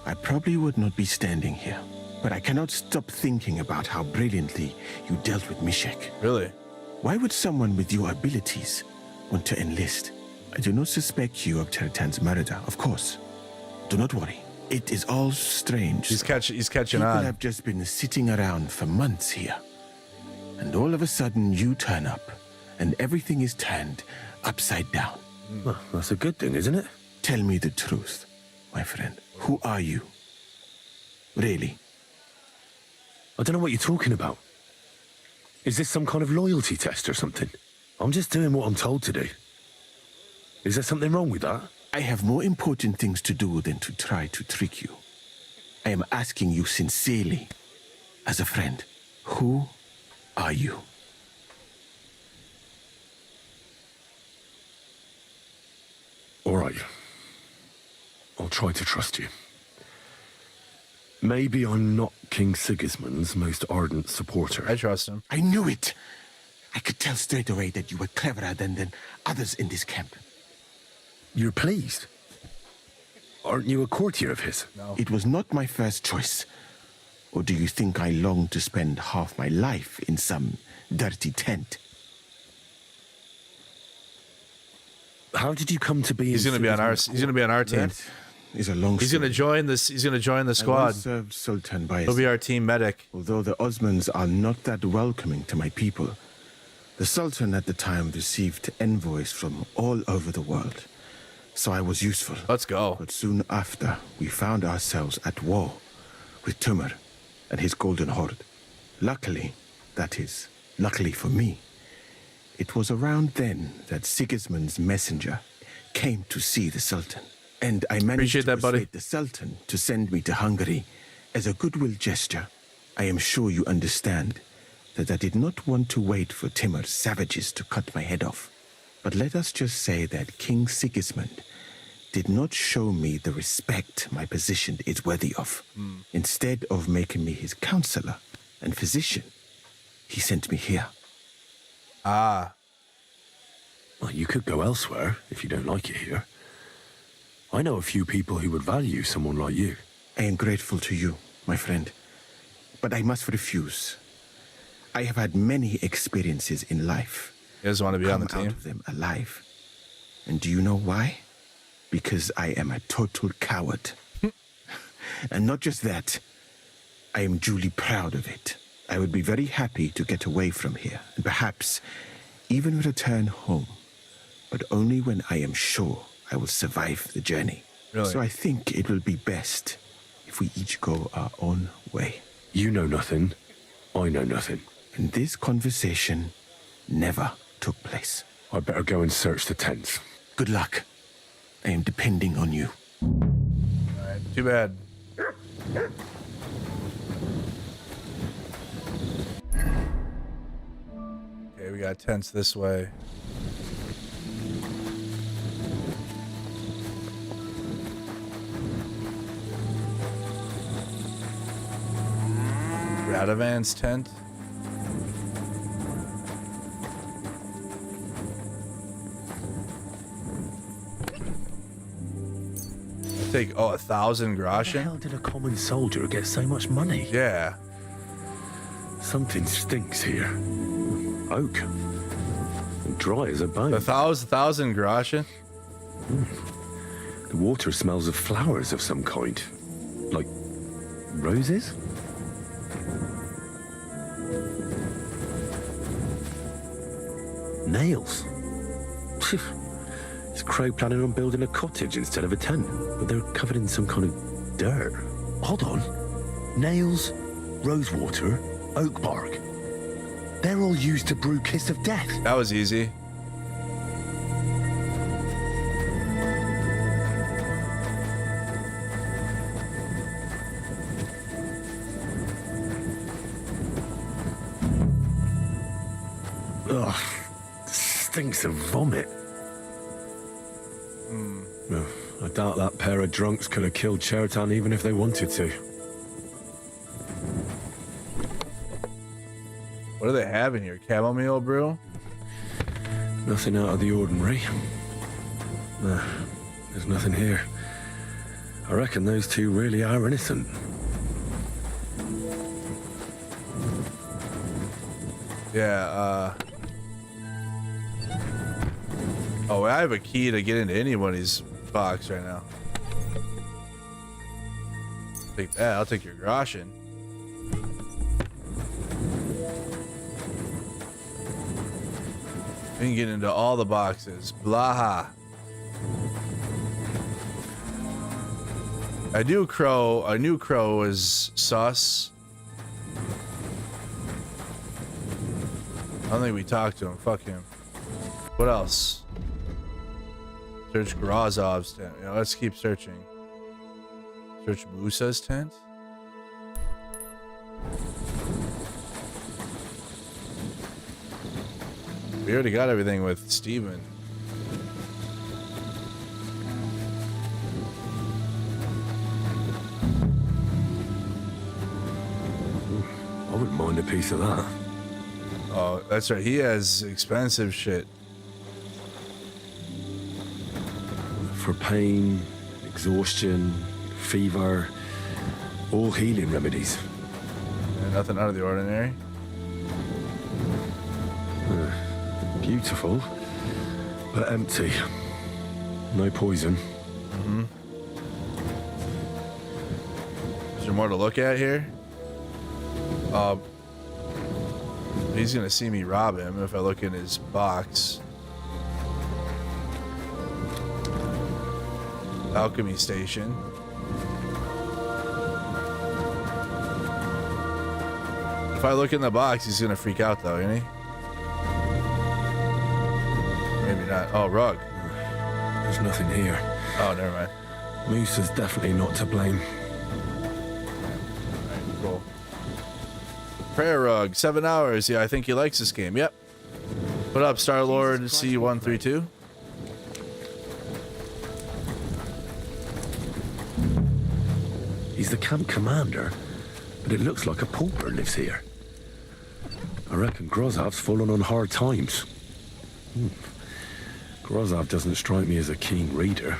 I probably would not be standing here. But I cannot stop thinking about how brilliantly you dealt with Mishek. Really? Why would someone with your abilities want to enlist? I do not suspect you of Chertan's murder, of course. Do not worry. It is all strange. He's catching People on. have just been sitting around for months here. And all of a sudden you turn up, and everything is turned upside down. Well, that's a good thing, isn't it? Tell me the truth, my friend. Who are you? Really? I don't know what you're talking about. Is this some kind of loyalty test or something? I'm just doing what I'm told to do. Is there something wrong with that? I have more important things to do than to try to trick you. I am asking you sincerely, as a friend, who are you? All right. I'll try to trust you. Maybe I'm not King Sigismund's most ardent supporter. I trust him. I knew it! I could tell straight away that you were cleverer than others in this camp. You're pleased? Aren't you a courtier of his? No. It was not my first choice. Or do you think I long to spend half my life in some dirty tent? How did you come to be? He's going to be on our. He's going to be on our team. That is a long He's going to join this. He's going to join the I squad. once served Sultan by He'll be our team medic. Although the Osmans are not that welcoming to my people, the Sultan at the time received envoys from all over the world. So I was useful. Let's go. But soon after, we found ourselves at war with Timur and his Golden Horde. Luckily, that is, luckily for me, it was around then that Sigismund's messenger came to see the Sultan. And I managed to persuade the Sultan to send me to Hungary as a goodwill gesture. I am sure you understand that I did not want to wait for Timur's savages to cut my head off. But let us just say that King Sigismund did not show me the respect my position is worthy of. Instead of making me his counselor and physician, he sent me here. Ah. Well, you could go elsewhere if you don't like it here. I know a few people who would value someone like you. I am grateful to you, my friend. But I must refuse. I have had many experiences in life. He doesn't want to be on the team. Out of them alive. And do you know why? Because I am a total coward. And not just that, I am duly proud of it. I would be very happy to get away from here, and perhaps even return home, but only when I am sure I will survive the journey. Really? So I think it will be best if we each go our own way. You know nothing, I know nothing. And this conversation never took place. I better go and search the tents. Good luck. I am depending on you. Alright, too bad. Okay, we got tents this way. Radovan's tent. Take 1,000 groschen. How did a common soldier get so much money? Yeah. Something stinks here. Oak. And dry as a bone. 1,000 groschen. The water smells of flowers of some kind. Like roses? Nails. Is Crow planning on building a cottage instead of a tent? But they're covered in some kind of dirt. Hold on. Nails, rosewater, oak bark. They're all used to brew Kiss of Death. That was easy. Ugh. Stinks of vomit. Well, I doubt that pair of drunks could have killed Chertan even if they wanted to. What do they have in here? Chamomile brew? Nothing out of the ordinary. Nah, there's nothing here. I reckon those two really are innocent. Yeah, oh, I have a key to get into anybody's box right now. Take that. I'll take your groschen. We can get into all the boxes. Blaha. I knew Crow was sus. I don't think we talked to him. Fuck him. What else? Search Grozov's tent. Yeah, let's keep searching. Search Musa's tent. We already got everything with Steven. I wouldn't mind a piece of that. Oh, that's right. He has expensive shit. For pain, exhaustion, fever, all healing remedies. And nothing out of the ordinary. Beautiful, but empty. No poison. Mm-hmm. Is there more to look at here? He's gonna see me rob him if I look in his box. Alchemy station. If I look in the box, he's gonna freak out though, isn't he? Maybe not. Oh, rug. There's nothing here. Oh, never mind. Moose is definitely not to blame. Alright, cool. Prayer rug, 7 hours. Yeah, I think he likes this game. Yep. What up, Star-Lord C132? He's the camp commander, but it looks like a pauper lives here. I reckon Grozav's fallen on hard times. Grozav doesn't strike me as a keen reader.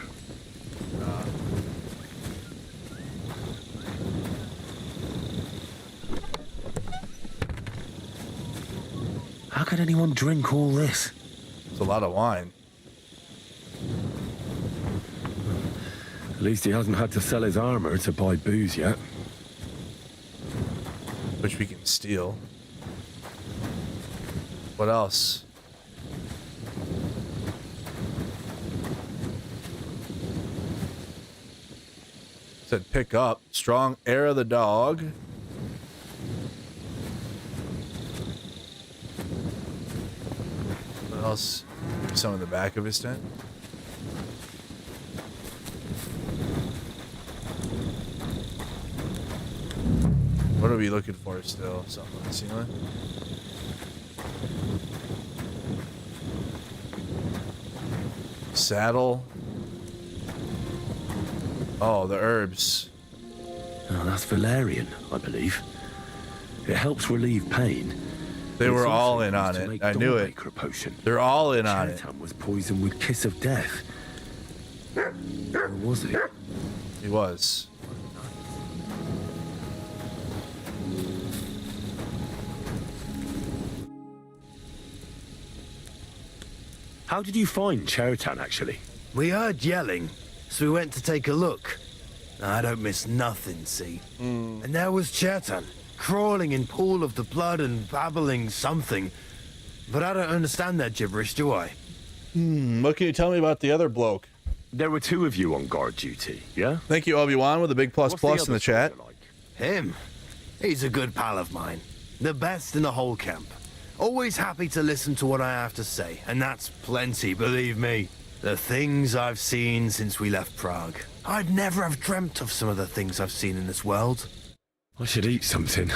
How could anyone drink all this? It's a lot of wine. At least he hasn't had to sell his armor to buy booze yet. Which we can steal. What else? Said pick up. Strong air of the dog. What else? Some in the back of his tent. What are we looking for still? Something on the ceiling? Saddle. Oh, the herbs. Oh, that's valerian, I believe. It helps relieve pain. They were all in on it. I knew it. Potion. They're all in on it. Cheriton was poisoned with kiss of death. Or was he? He was. How did you find Cheriton, actually? We heard yelling, so we went to take a look. I don't miss nothing, see? And there was Cheriton, crawling in pool of the blood and babbling something. But I don't understand that gibberish, do I? What can you tell me about the other bloke? There were two of you on guard duty, yeah? Thank you, Obi-Wan, with a big plus plus in the chat. Him? He's a good pal of mine. The best in the whole camp. Always happy to listen to what I have to say, and that's plenty, believe me. The things I've seen since we left Prague. I'd never have dreamt of some of the things I've seen in this world. I should eat something.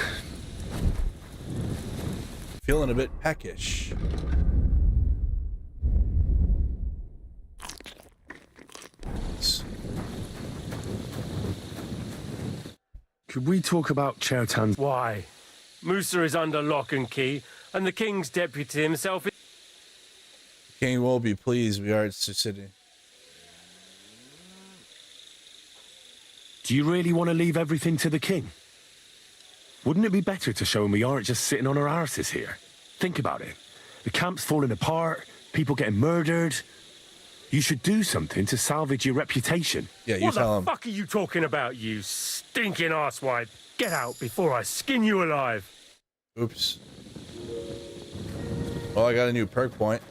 Feeling a bit peckish. Could we talk about Cheriton? Why? Musa is under lock and key, and the king's deputy himself is... King will be pleased we are at the city. Do you really want to leave everything to the king? Wouldn't it be better to show him we aren't just sitting on our arses here? Think about it. The camp's falling apart, people getting murdered. You should do something to salvage your reputation. Yeah, you tell him. What the fuck are you talking about, you stinking arsewipe? Get out before I skin you alive. Oops. Well, I got a new perk point.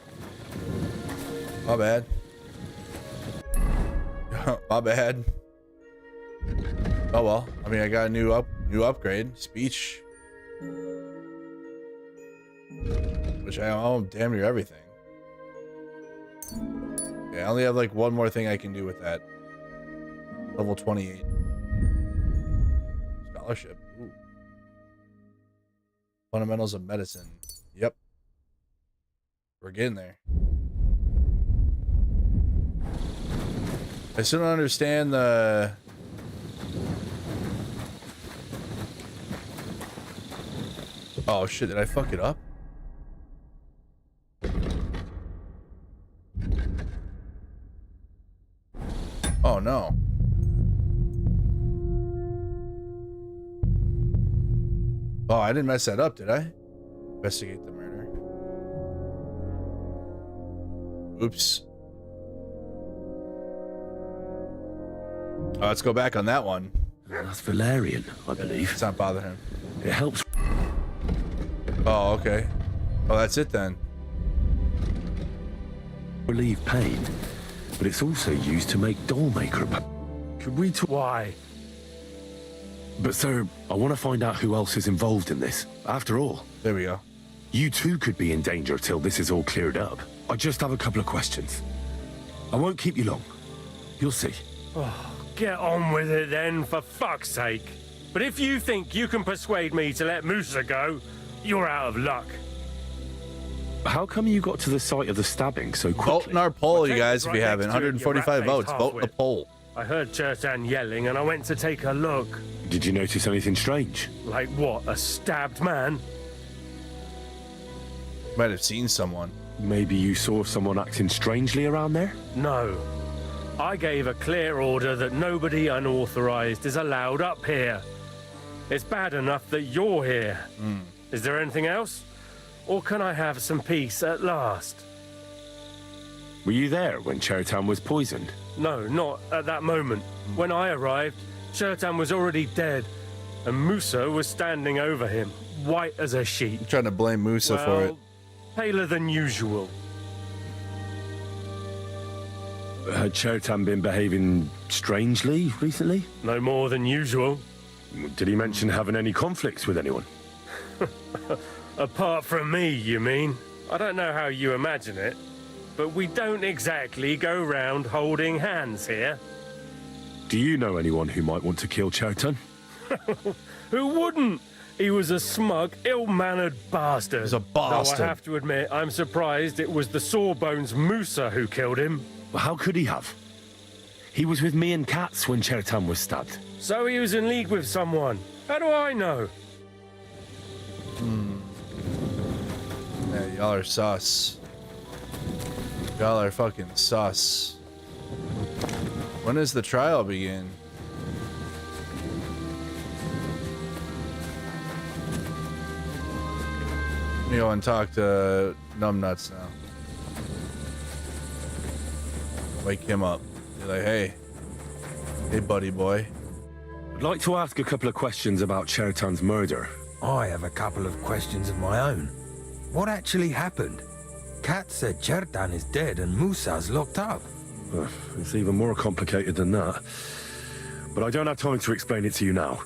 My bad. My bad. Oh well. I mean, I got a new upgrade. Speech. Which I own damn near everything. Okay, I only have like one more thing I can do with that. Level 28. Scholarship. Ooh. Fundamentals of medicine. Yep. We're getting there. I still don't understand the... Oh shit, did I fuck it up? Oh no. Oh, I didn't mess that up, did I? Investigate the murder. Oops. Oh, let's go back on that one. That's Valerian, I believe. It's not bothering him. It helps. Oh, okay. Oh, that's it then. Relieve pain, but it's also used to make doll maker. Could we talk? Why? But sir, I want to find out who else is involved in this. After all, there we go. You too could be in danger till this is all cleared up. I just have a couple of questions. I won't keep you long. You'll see. Oh, get on with it then, for fuck's sake. But if you think you can persuade me to let Musa go, you're out of luck. How come you got to the site of the stabbing so quickly? Vote in our poll, you guys, if you haven't. 145 votes. Vote the poll. I heard Chertan yelling and I went to take a look. Did you notice anything strange? Like what, a stabbed man? Might have seen someone. Maybe you saw someone acting strangely around there? No. I gave a clear order that nobody unauthorized is allowed up here. It's bad enough that you're here. Is there anything else? Or can I have some peace at last? Were you there when Chertan was poisoned? No, not at that moment. When I arrived, Chertan was already dead, and Musa was standing over him, white as a sheet. I'm trying to blame Musa for it. Paler than usual. Had Chertan been behaving strangely recently? No more than usual. Did he mention having any conflicts with anyone? Apart from me, you mean? I don't know how you imagine it, but we don't exactly go round holding hands here. Do you know anyone who might want to kill Chertan? Who wouldn't? He was a smug, ill-mannered bastard. He's a bastard. Though I have to admit, I'm surprised it was the Sawbones Musa who killed him. Well, how could he have? He was with me and Katz when Chertan was stabbed. So he was in league with someone. How do I know? Yeah, y'all are sus. Y'all are fucking sus. When does the trial begin? You go and talk to Numbnuts now. Wake him up. Be like, hey. Hey, buddy boy. I'd like to ask a couple of questions about Chertan's murder. I have a couple of questions of my own. What actually happened? Kat said Chertan is dead and Musa's locked up. It's even more complicated than that. But I don't have time to explain it to you now.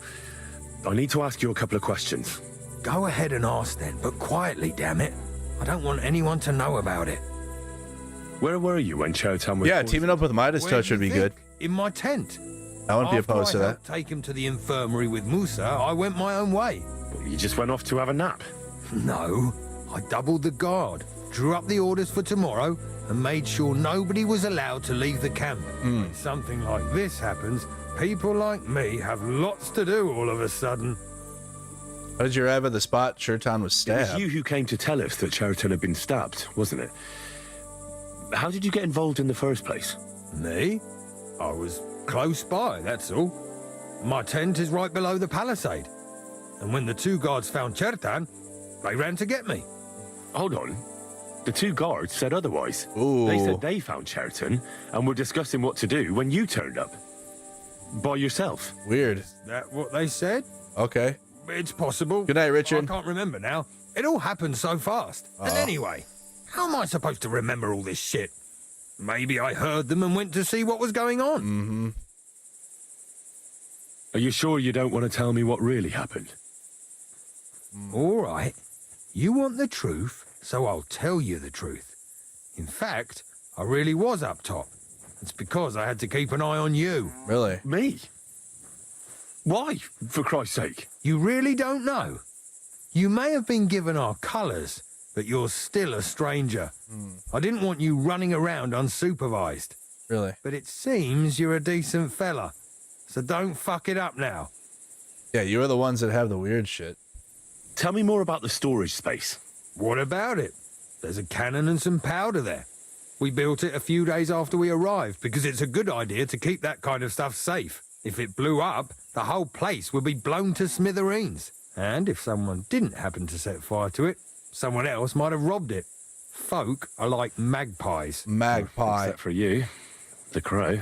I need to ask you a couple of questions. Go ahead and ask then, but quietly, damn it. I don't want anyone to know about it. Where were you when Chertan was Yeah, teaming up with Midas Touch would be good. In my tent. I wouldn't be opposed to that. After I helped take him to the infirmary with Musa, I went my own way. You just went off to have a nap? No. I doubled the guard, drew up the orders for tomorrow, and made sure nobody was allowed to leave the camp. When something like this happens, people like me have lots to do all of a sudden. How did you arrive at the spot Chertan was stabbed? It was you who came to tell us that Chertan had been stabbed, wasn't it? How did you get involved in the first place? Me? I was close by, that's all. My tent is right below the palisade. And when the two guards found Chertan, they ran to get me. Hold on. The two guards said otherwise. Ooh. They said they found Chertan and were discussing what to do when you turned up. By yourself. Weird. Is that what they said? Okay. It's possible. Good night, Richard. I can't remember now. It all happened so fast. And anyway, how am I supposed to remember all this shit? Maybe I heard them and went to see what was going on. Are you sure you don't want to tell me what really happened? All right. You want the truth, so I'll tell you the truth. In fact, I really was up top. It's because I had to keep an eye on you. Really? Me? Why, for Christ's sake? You really don't know? You may have been given our colours, but you're still a stranger. I didn't want you running around unsupervised. Really? But it seems you're a decent fella, so don't fuck it up now. Yeah, you are the ones that have the weird shit. Tell me more about the storage space. What about it? There's a cannon and some powder there. We built it a few days after we arrived because it's a good idea to keep that kind of stuff safe. If it blew up, the whole place would be blown to smithereens. And if someone didn't happen to set fire to it, someone else might have robbed it. Folk are like magpies. Magpie. Except for you, the crow.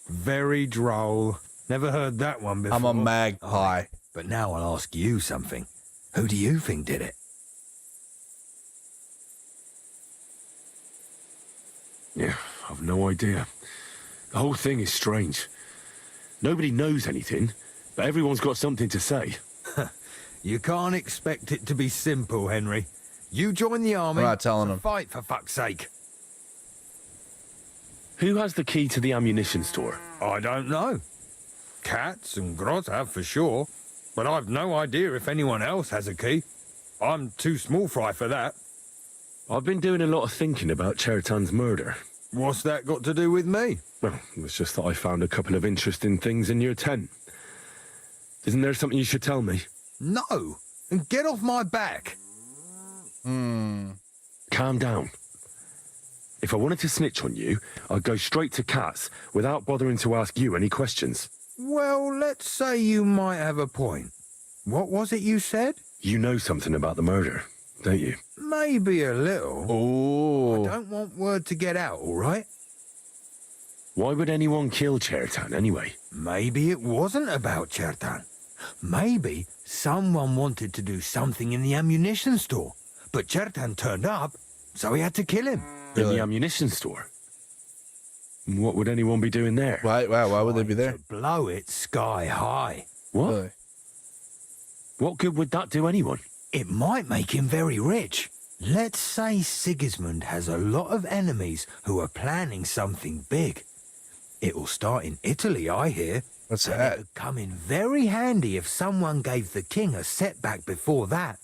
Very droll. Never heard that one before. I'm a magpie. But now I'll ask you something. Who do you think did it? Yeah, I've no idea. The whole thing is strange. Nobody knows anything, but everyone's got something to say. You can't expect it to be simple, Henry. You join the army. I'm not telling him. Fight, for fuck's sake. Who has the key to the ammunition store? I don't know. Katz and Groth have for sure, but I've no idea if anyone else has a key. I'm too small fry for that. I've been doing a lot of thinking about Chertan's murder. What's that got to do with me? Well, it's just that I found a couple of interesting things in your tent. Isn't there something you should tell me? No, and get off my back. Calm down. If I wanted to snitch on you, I'd go straight to Katz without bothering to ask you any questions. Well, let's say you might have a point. What was it you said? You know something about the murder, don't you? Maybe a little. Oh. I don't want word to get out, all right? Why would anyone kill Chertan anyway? Maybe it wasn't about Chertan. Maybe someone wanted to do something in the ammunition store, but Chertan turned up, so he had to kill him. In the ammunition store? What would anyone be doing there? Why would they be there? To blow it sky high. What? Really? What good would that do anyone? It might make him very rich. Let's say Sigismund has a lot of enemies who are planning something big. It'll start in Italy, I hear. What's that? It would come in very handy if someone gave the king a setback before that.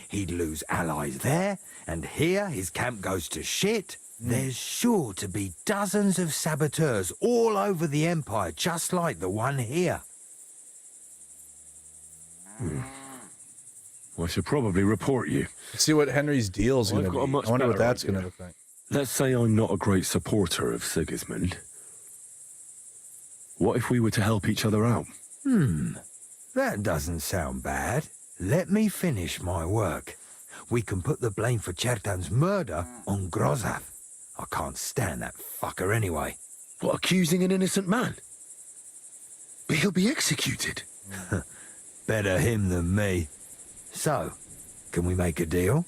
He'd lose allies there, and here his camp goes to shit. There's sure to be dozens of saboteurs all over the empire, just like the one here. I should probably report you. See what Henry's deal's going to be. I wonder what that's going to look like. Let's say I'm not a great supporter of Sigismund. What if we were to help each other out? That doesn't sound bad. Let me finish my work. We can put the blame for Chertan's murder on Grozav. I can't stand that fucker anyway. What, accusing an innocent man? But he'll be executed. Better him than me. So, can we make a deal?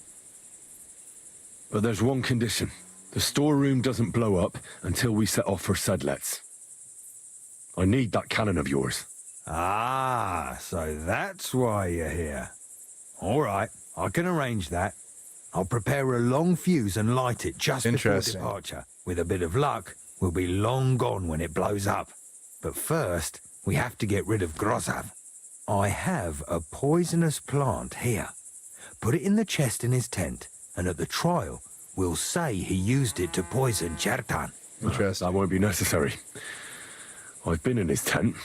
But there's one condition. The storeroom doesn't blow up until we set off for Sedlets. I need that cannon of yours. Ah, so that's why you're here. All right, I can arrange that. I'll prepare a long fuse and light it just before departure. With a bit of luck, we'll be long gone when it blows up. But first, we have to get rid of Grozav. I have a poisonous plant here. Put it in the chest in his tent, and at the trial, we'll say he used it to poison Chertan. That won't be necessary. I've been in his tent,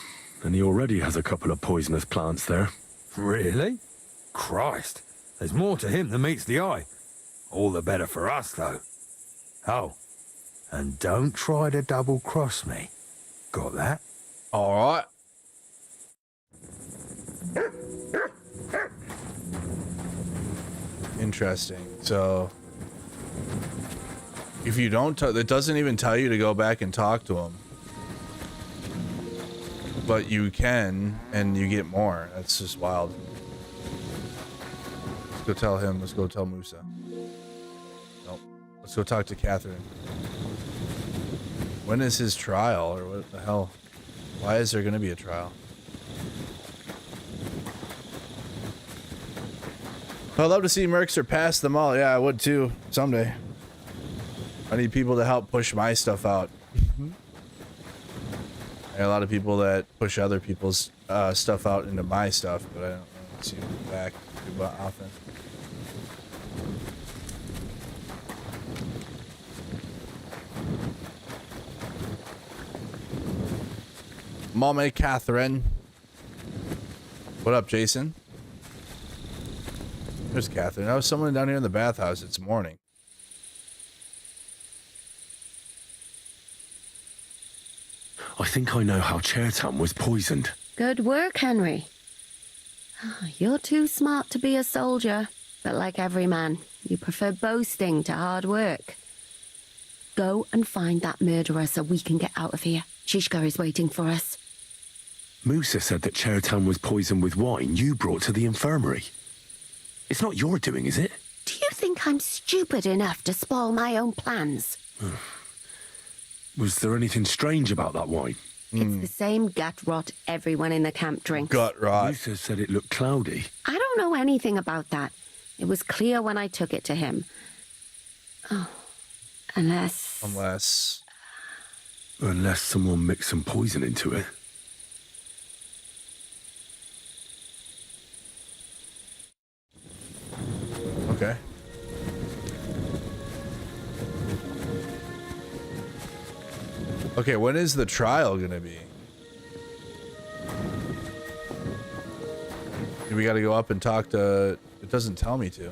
and he already has a couple of poisonous plants there. Really? Christ, there's more to him than meets the eye. All the better for us, though. Oh, and don't try to double-cross me. Got that? All right. Interesting. So, if you don't, it doesn't even tell you to go back and talk to him. But you can, and you get more. That's just wild. Let's go tell him. Let's go tell Musa. Nope. Let's go talk to Catherine. When is his trial, or what the hell? Why is there going to be a trial? I'd love to see Merc surpass them all. Yeah, I would too, someday. I need people to help push my stuff out. I got a lot of people that push other people's stuff out into my stuff, but I don't really see them back too often. Mommy Catherine. What up, Jason? There's Catherine. I was someone down here in the bathhouse. It's morning. I think I know how Chertan was poisoned. Good work, Henry. You're too smart to be a soldier, but like every man, you prefer boasting to hard work. Go and find that murderer so we can get out of here. Shishka is waiting for us. Musa said that Chertan was poisoned with wine you brought to the infirmary. It's not your doing, is it? Do you think I'm stupid enough to spoil my own plans? Was there anything strange about that wine? It's the same gut rot everyone in the camp drinks. Gut rot. Musa said it looked cloudy. I don't know anything about that. It was clear when I took it to him. Oh, unless... Unless someone mixed some poison into it. Okay. Okay, when is the trial gonna be? We gotta go up and talk to... It doesn't tell me to.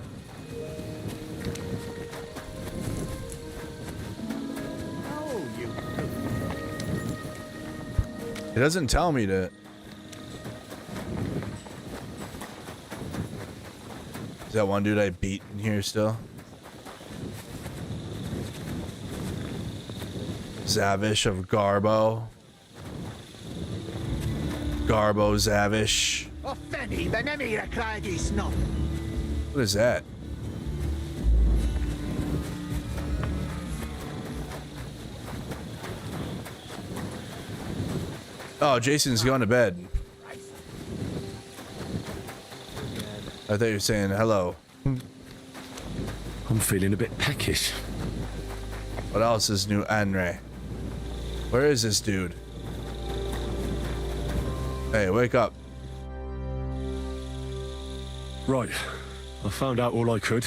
It doesn't tell me to... Is that one dude I beat in here still? Zavish of Garbo. Garbo Zavish. What is that? Oh, Jason's going to bed. I thought you were saying hello. I'm feeling a bit peckish. What else is new, Andre? Where is this dude? Hey, wake up. Right. I found out all I could.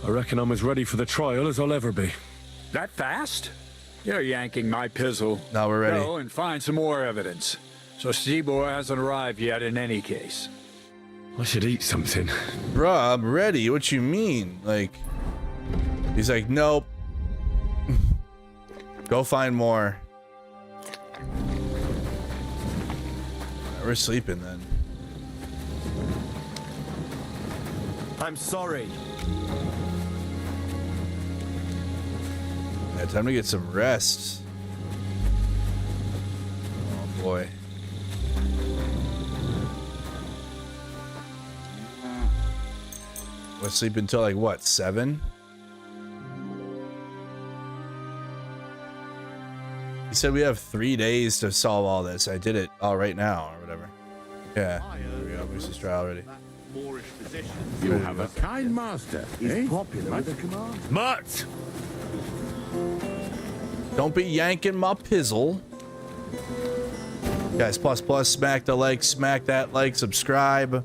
I reckon I'm as ready for the trial as I'll ever be. That fast? You're yanking my pizzle. Now we're ready. Go and find some more evidence. So Stibor hasn't arrived yet in any case. I should eat something. Bruh, I'm ready. What you mean? Like, he's like, nope. Go find more. We're sleeping then. I'm sorry. Yeah, time to get some rest. Oh boy. We'll sleep until like what, 7? He said we have 3 days to solve all this. I did it all right now or whatever. Yeah, we got Moose's trial already. You have a kind master. He's popular with the command. Mutt! Don't be yanking my pizzle. Guys, plus, smack the like, smack that like, subscribe.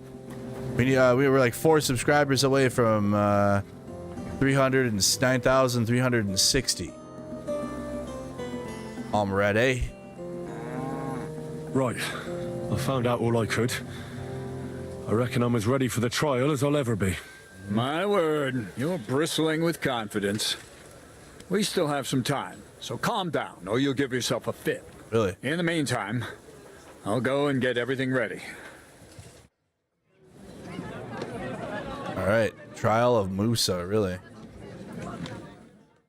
We were like 4 subscribers away from 9,360. I'm ready. Right. I found out all I could. I reckon I'm as ready for the trial as I'll ever be. My word, you're bristling with confidence. We still have some time, so calm down or you'll give yourself a fit. Really? In the meantime, I'll go and get everything ready. All right, trial of Musa, really?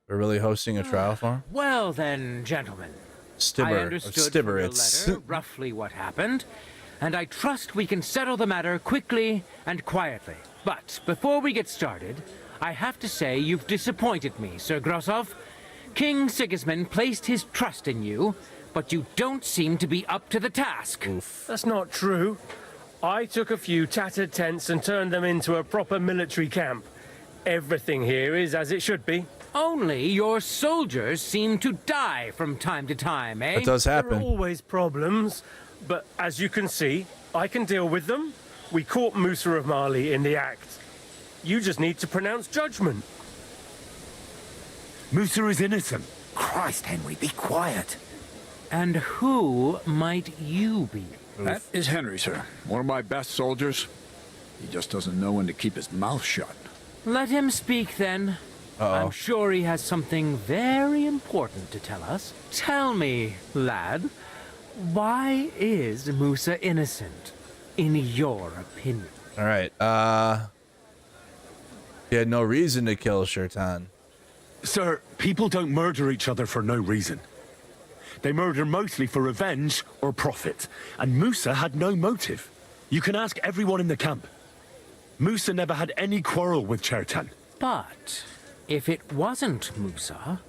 We're really hosting a trial for him? Well then, gentlemen. I understood from your letter roughly what happened, and I trust we can settle the matter quickly and quietly. But before we get started, I have to say you've disappointed me, Sir Grosov. King Sigismund placed his trust in you, but you don't seem to be up to the task. Oof. That's not true. I took a few tattered tents and turned them into a proper military camp. Everything here is as it should be. Only your soldiers seem to die from time to time, eh? That does happen. There are always problems, but as you can see, I can deal with them. We caught Musa of Mali in the act. You just need to pronounce judgment. Musa is innocent. Christ, Henry, be quiet. And who might you be? That is Henry, sir. One of my best soldiers. He just doesn't know when to keep his mouth shut. Let him speak, then. I'm sure he has something very important to tell us. Tell me, lad, why is Musa innocent? in your opinion? All right. He had no reason to kill Shertan. Sir, people don't murder each other for no reason. They murder mostly for revenge or profit. And Musa had no motive. You can ask everyone in the camp. Musa never had any quarrel with Shertan. But if it wasn't Musa,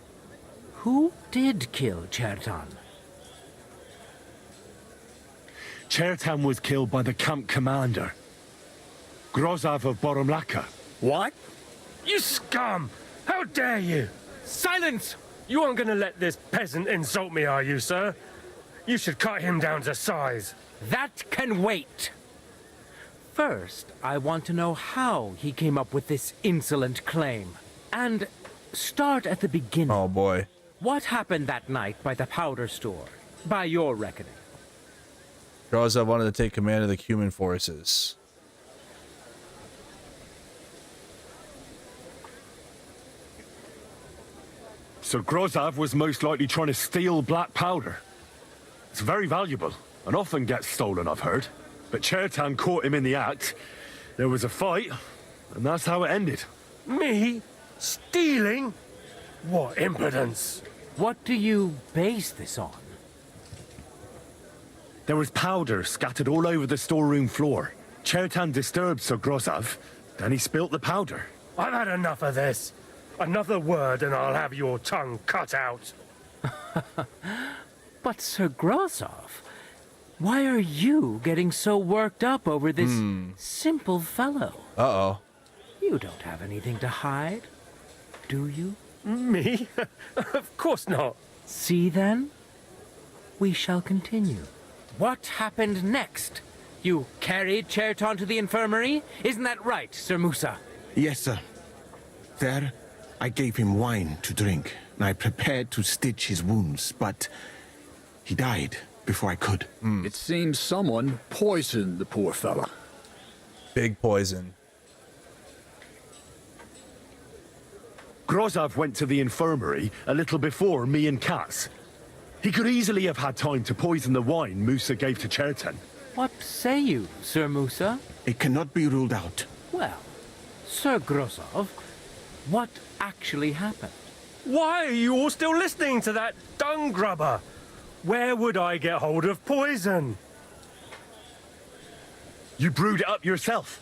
who did kill Shertan? Shertan was killed by the camp commander, Grozav of Bohemia. What? You scum! How dare you! Silence! You aren't gonna let this peasant insult me, are you, sir? You should cut him down to size. That can wait. First, I want to know how he came up with this insolent claim. And start at the beginning. Oh boy. What happened that night by the powder store, by your reckoning? Grozav wanted to take command of the human forces. So Grozav was most likely trying to steal black powder. It's very valuable, and often gets stolen, I've heard. But Shertan caught him in the act. There was a fight, and that's how it ended. Me? Stealing? What impudence! What do you base this on? There was powder scattered all over the storeroom floor. Shertan disturbed Sir Grozav, then he spilt the powder. I've had enough of this. Another word and I'll have your tongue cut out. But Sir Grozav, why are you getting so worked up over this simple fellow? Uh-oh. You don't have anything to hide, do you? Me? Of course not. See then? We shall continue. What happened next? You carried Shertan to the infirmary? Isn't that right, Sir Musa? Yes, sir. There, I gave him wine to drink, and I prepared to stitch his wounds, but he died before I could. It seems someone poisoned the poor fella. Big poison. Grozav went to the infirmary a little before me and Katz. He could easily have had time to poison the wine Musa gave to Shertan. What say you, Sir Musa? It cannot be ruled out. Well, Sir Grozav, what actually happened? Why are you all still listening to that dung grubber? Where would I get hold of poison? You brewed it up yourself.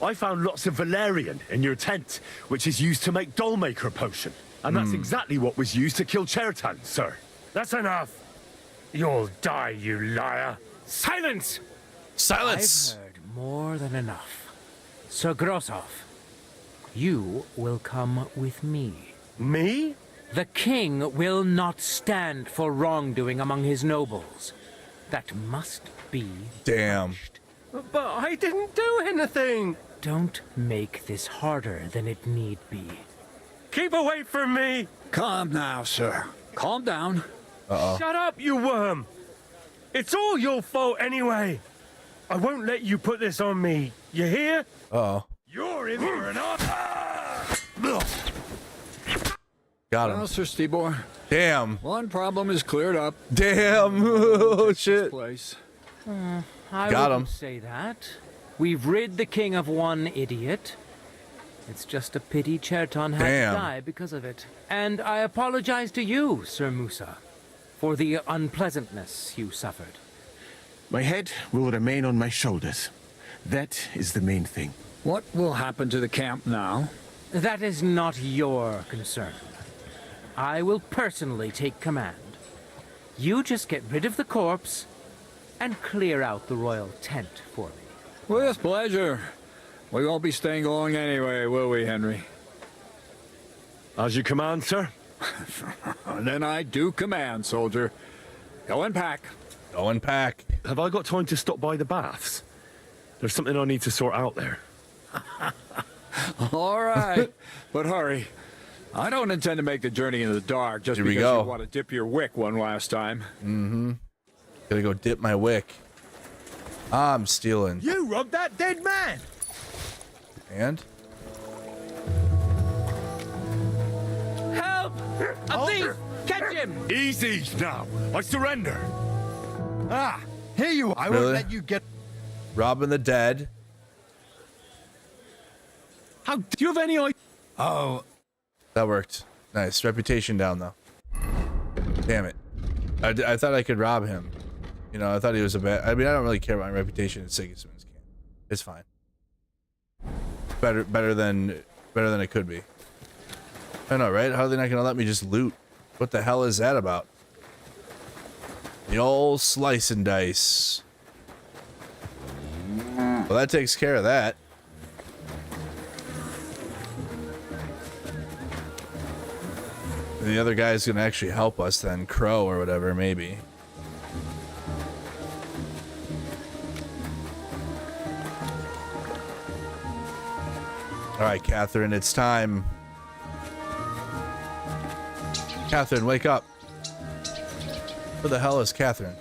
I found lots of valerian in your tent, which is used to make dollmaker potion. And that's exactly what was used to kill Shertan, sir. That's enough. You'll die, you liar. Silence! Silence! I've heard more than enough. Sir Grozav, you will come with me. Me? The king will not stand for wrongdoing among his nobles. That must be Damn. punished. But I didn't do anything. Don't make this harder than it need be. Keep away from me. Calm now, sir. Calm down. Uh-oh. Shut up, you worm. It's all your fault anyway. I won't let you put this on me. You hear? Uh-oh. You're in for an Got him. Well, Sir Stibor, Damn. one problem is cleared up. Damn. Oh, shit. Place. I Got wouldn't him. say that. We've rid the king of one idiot. It's just a pity Shertan had Damn. to die because of it. And I apologize to you, Sir Musa, for the unpleasantness you suffered. My head will remain on my shoulders. That is the main thing. What will happen to the camp now? That is not your concern. I will personally take command. You just get rid of the corpse and clear out the royal tent for me. With pleasure. We won't be staying long anyway, will we, Henry? As you command, sir. Then I do command, soldier. Go and pack. Go and pack. Have I got time to stop by the baths? There's something I need to sort out there. All right, but hurry. I don't intend to make the journey in the dark just Here we because go. you want to dip your wick one last time. Mm-hmm. Gotta go dip my wick. I'm stealing. You robbed that dead man! And? Help! A thief! Catch him! Easy now. I surrender. Ah, here you are. I Really? won't let you get... Robbing the dead. How do you have any idea? Oh, that worked. Nice. Reputation down though. Damn it. I thought I could rob him. You know, I thought he was a bad. I mean, I don't really care about my reputation in Sigismund's camp. It's fine. Better than it could be. I know, right? How are they not gonna let me just loot? What the hell is that about? The old slice and dice. Well, that takes care of that. And the other guy's gonna actually help us then, Crow or whatever, maybe. All right, Catherine, it's time. Catherine, wake up. Who the hell is Catherine?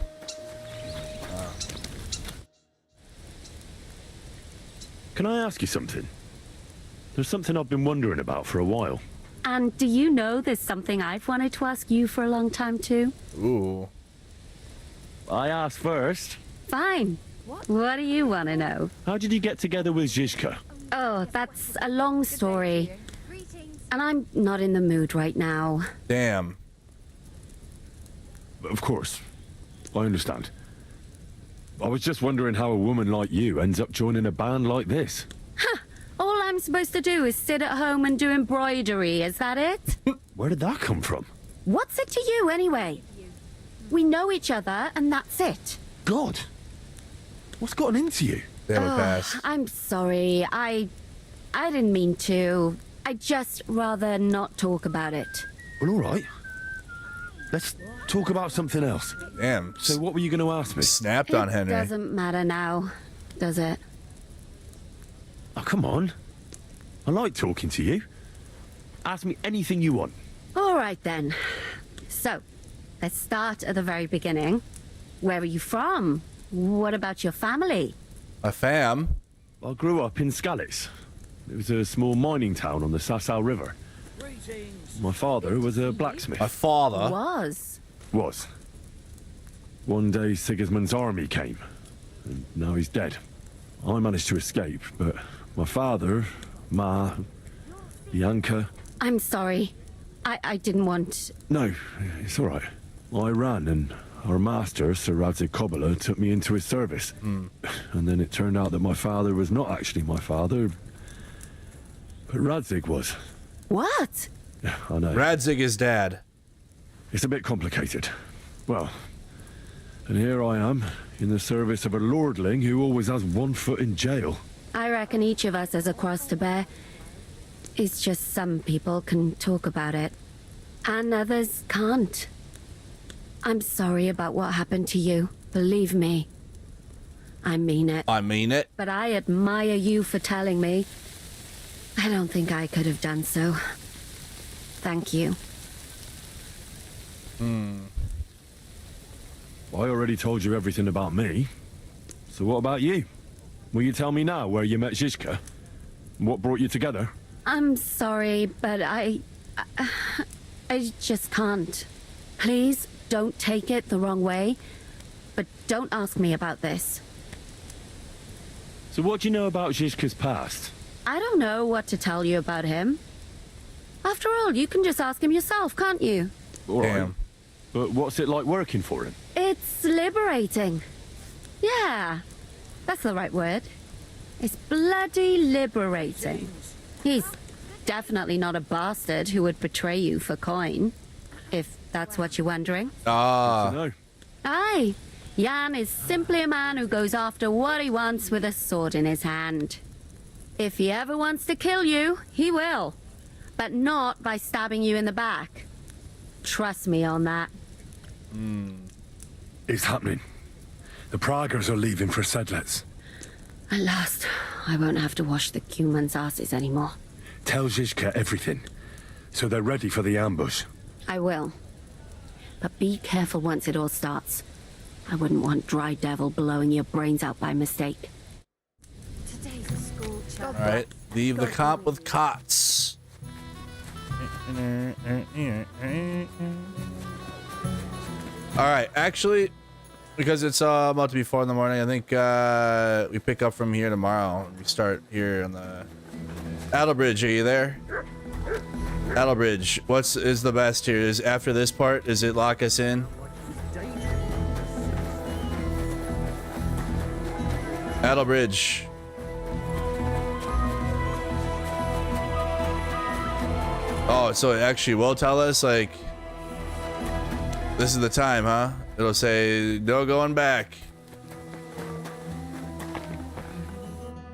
Can I ask you something? There's something I've been wondering about for a while. And do you know there's something I've wanted to ask you for a long time too? Ooh. I asked first. Fine. What do you want to know? How did you get together with Zizka? Oh, that's a long story. And I'm not in the mood right now. Damn. Of course. I understand. I was just wondering how a woman like you ends up joining a band like this. Huh. All I'm supposed to do is sit at home and do embroidery, is that it? Where did that come from? What's it to you, anyway? We know each other, and that's it. God! What's gotten into you? I'm sorry. I didn't mean to. I'd just rather not talk about it. Well, all right. Let's talk about something else. Damn. So what were you going to ask me? Snapped on Henry. It doesn't matter now, does it? Oh, come on. I like talking to you. Ask me anything you want. All right, then. So, let's start at the very beginning. Where are you from? What about your family? A fam? I grew up in Skalitz. It was a small mining town on the Sasau River. My father was a blacksmith. My father? Was. One day Sigismund's army came, and now he's dead. I managed to escape, but my father, Ma, Bianca... I'm sorry. I didn't want... No, it's all right. I ran, and our master, Sir Radzig Kobyla, took me into his service. And then it turned out that my father was not actually my father, but Radzig was. What? Yeah, I know. Radzig is dad. It's a bit complicated. Well, and here I am, in the service of a lordling who always has one foot in jail. I reckon each of us has a cross to bear. It's just some people can talk about it, and others can't. I'm sorry about what happened to you. Believe me. I mean it. I mean it. But I admire you for telling me. I don't think I could have done so. Thank you. I already told you everything about me. So what about you? Will you tell me now where you met Zizka? What brought you together? I'm sorry, but I just can't. Please don't take it the wrong way, but don't ask me about this. So what do you know about Zizka's past? I don't know what to tell you about him. After all, you can just ask him yourself, can't you? All right. But what's it like working for him? It's liberating. Yeah, that's the right word. It's bloody liberating. He's definitely not a bastard who would betray you for coin, if that's what you're wondering. Ah. Aye, Jan is simply a man who goes after what he wants with a sword in his hand. If he ever wants to kill you, he will. But not by stabbing you in the back. Trust me on that. It's happening. The Praggers are leaving for Sedlets. At last, I won't have to wash the Cumans' asses anymore. Tell Zizka everything, so they're ready for the ambush. I will. But be careful once it all starts. I wouldn't want Dry Devil blowing your brains out by mistake. Today's a school child. Alright, leave the comp with cots. Alright, actually, Because it's about to be 4 in the morning. I think we pick up from here tomorrow. We start here on the Attlebridge. Are you there? Attlebridge, is the best here? Is after this part, does it lock us in? Attlebridge. Oh, so it actually will tell us, like, this is the time, huh? It'll say, no going back.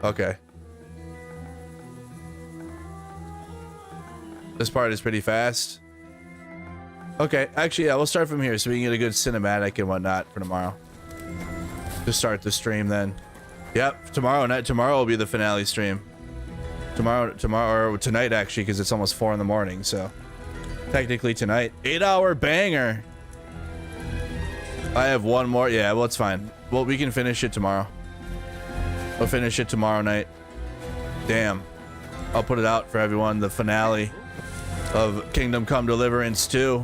Okay. This part is pretty fast. Okay, actually, yeah, we'll start from here so we can get a good cinematic and whatnot for tomorrow. Just start the stream then. Yep, tomorrow will be the finale stream. Tomorrow or tonight actually, because it's almost 4 in the morning, so technically tonight. 8-hour banger. I have one more. Yeah, well, it's fine. Well, we can finish it tomorrow. We'll finish it tomorrow night. Damn. I'll put it out for everyone. The finale of Kingdom Come Deliverance 2.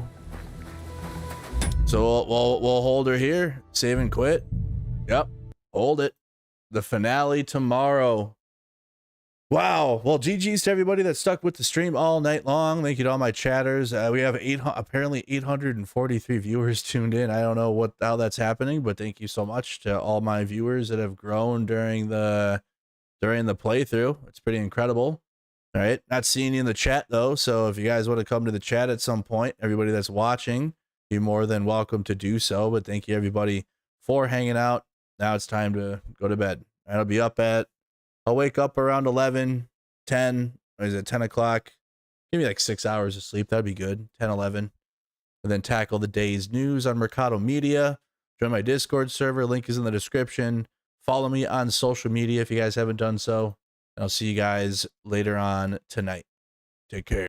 So we'll hold her here. Save and quit. Yep. Hold it. The finale tomorrow. Wow. Well, GG's to everybody that stuck with the stream all night long. Thank you to all my chatters. We have apparently 843 viewers tuned in. I don't know how that's happening, but thank you so much to all my viewers that have grown during the playthrough. It's pretty incredible. All right. Not seeing you in the chat though. So if you guys want to come to the chat at some point, everybody that's watching, you're more than welcome to do so. But thank you everybody for hanging out. Now it's time to go to bed. I'll wake up around 11, 10, or is it 10 o'clock? Give me like 6 hours of sleep. That'd be good. 10, 11. And then tackle the day's news on Mercado Media. Join my Discord server. Link is in the description. Follow me on social media if you guys haven't done so. And I'll see you guys later on tonight. Take care.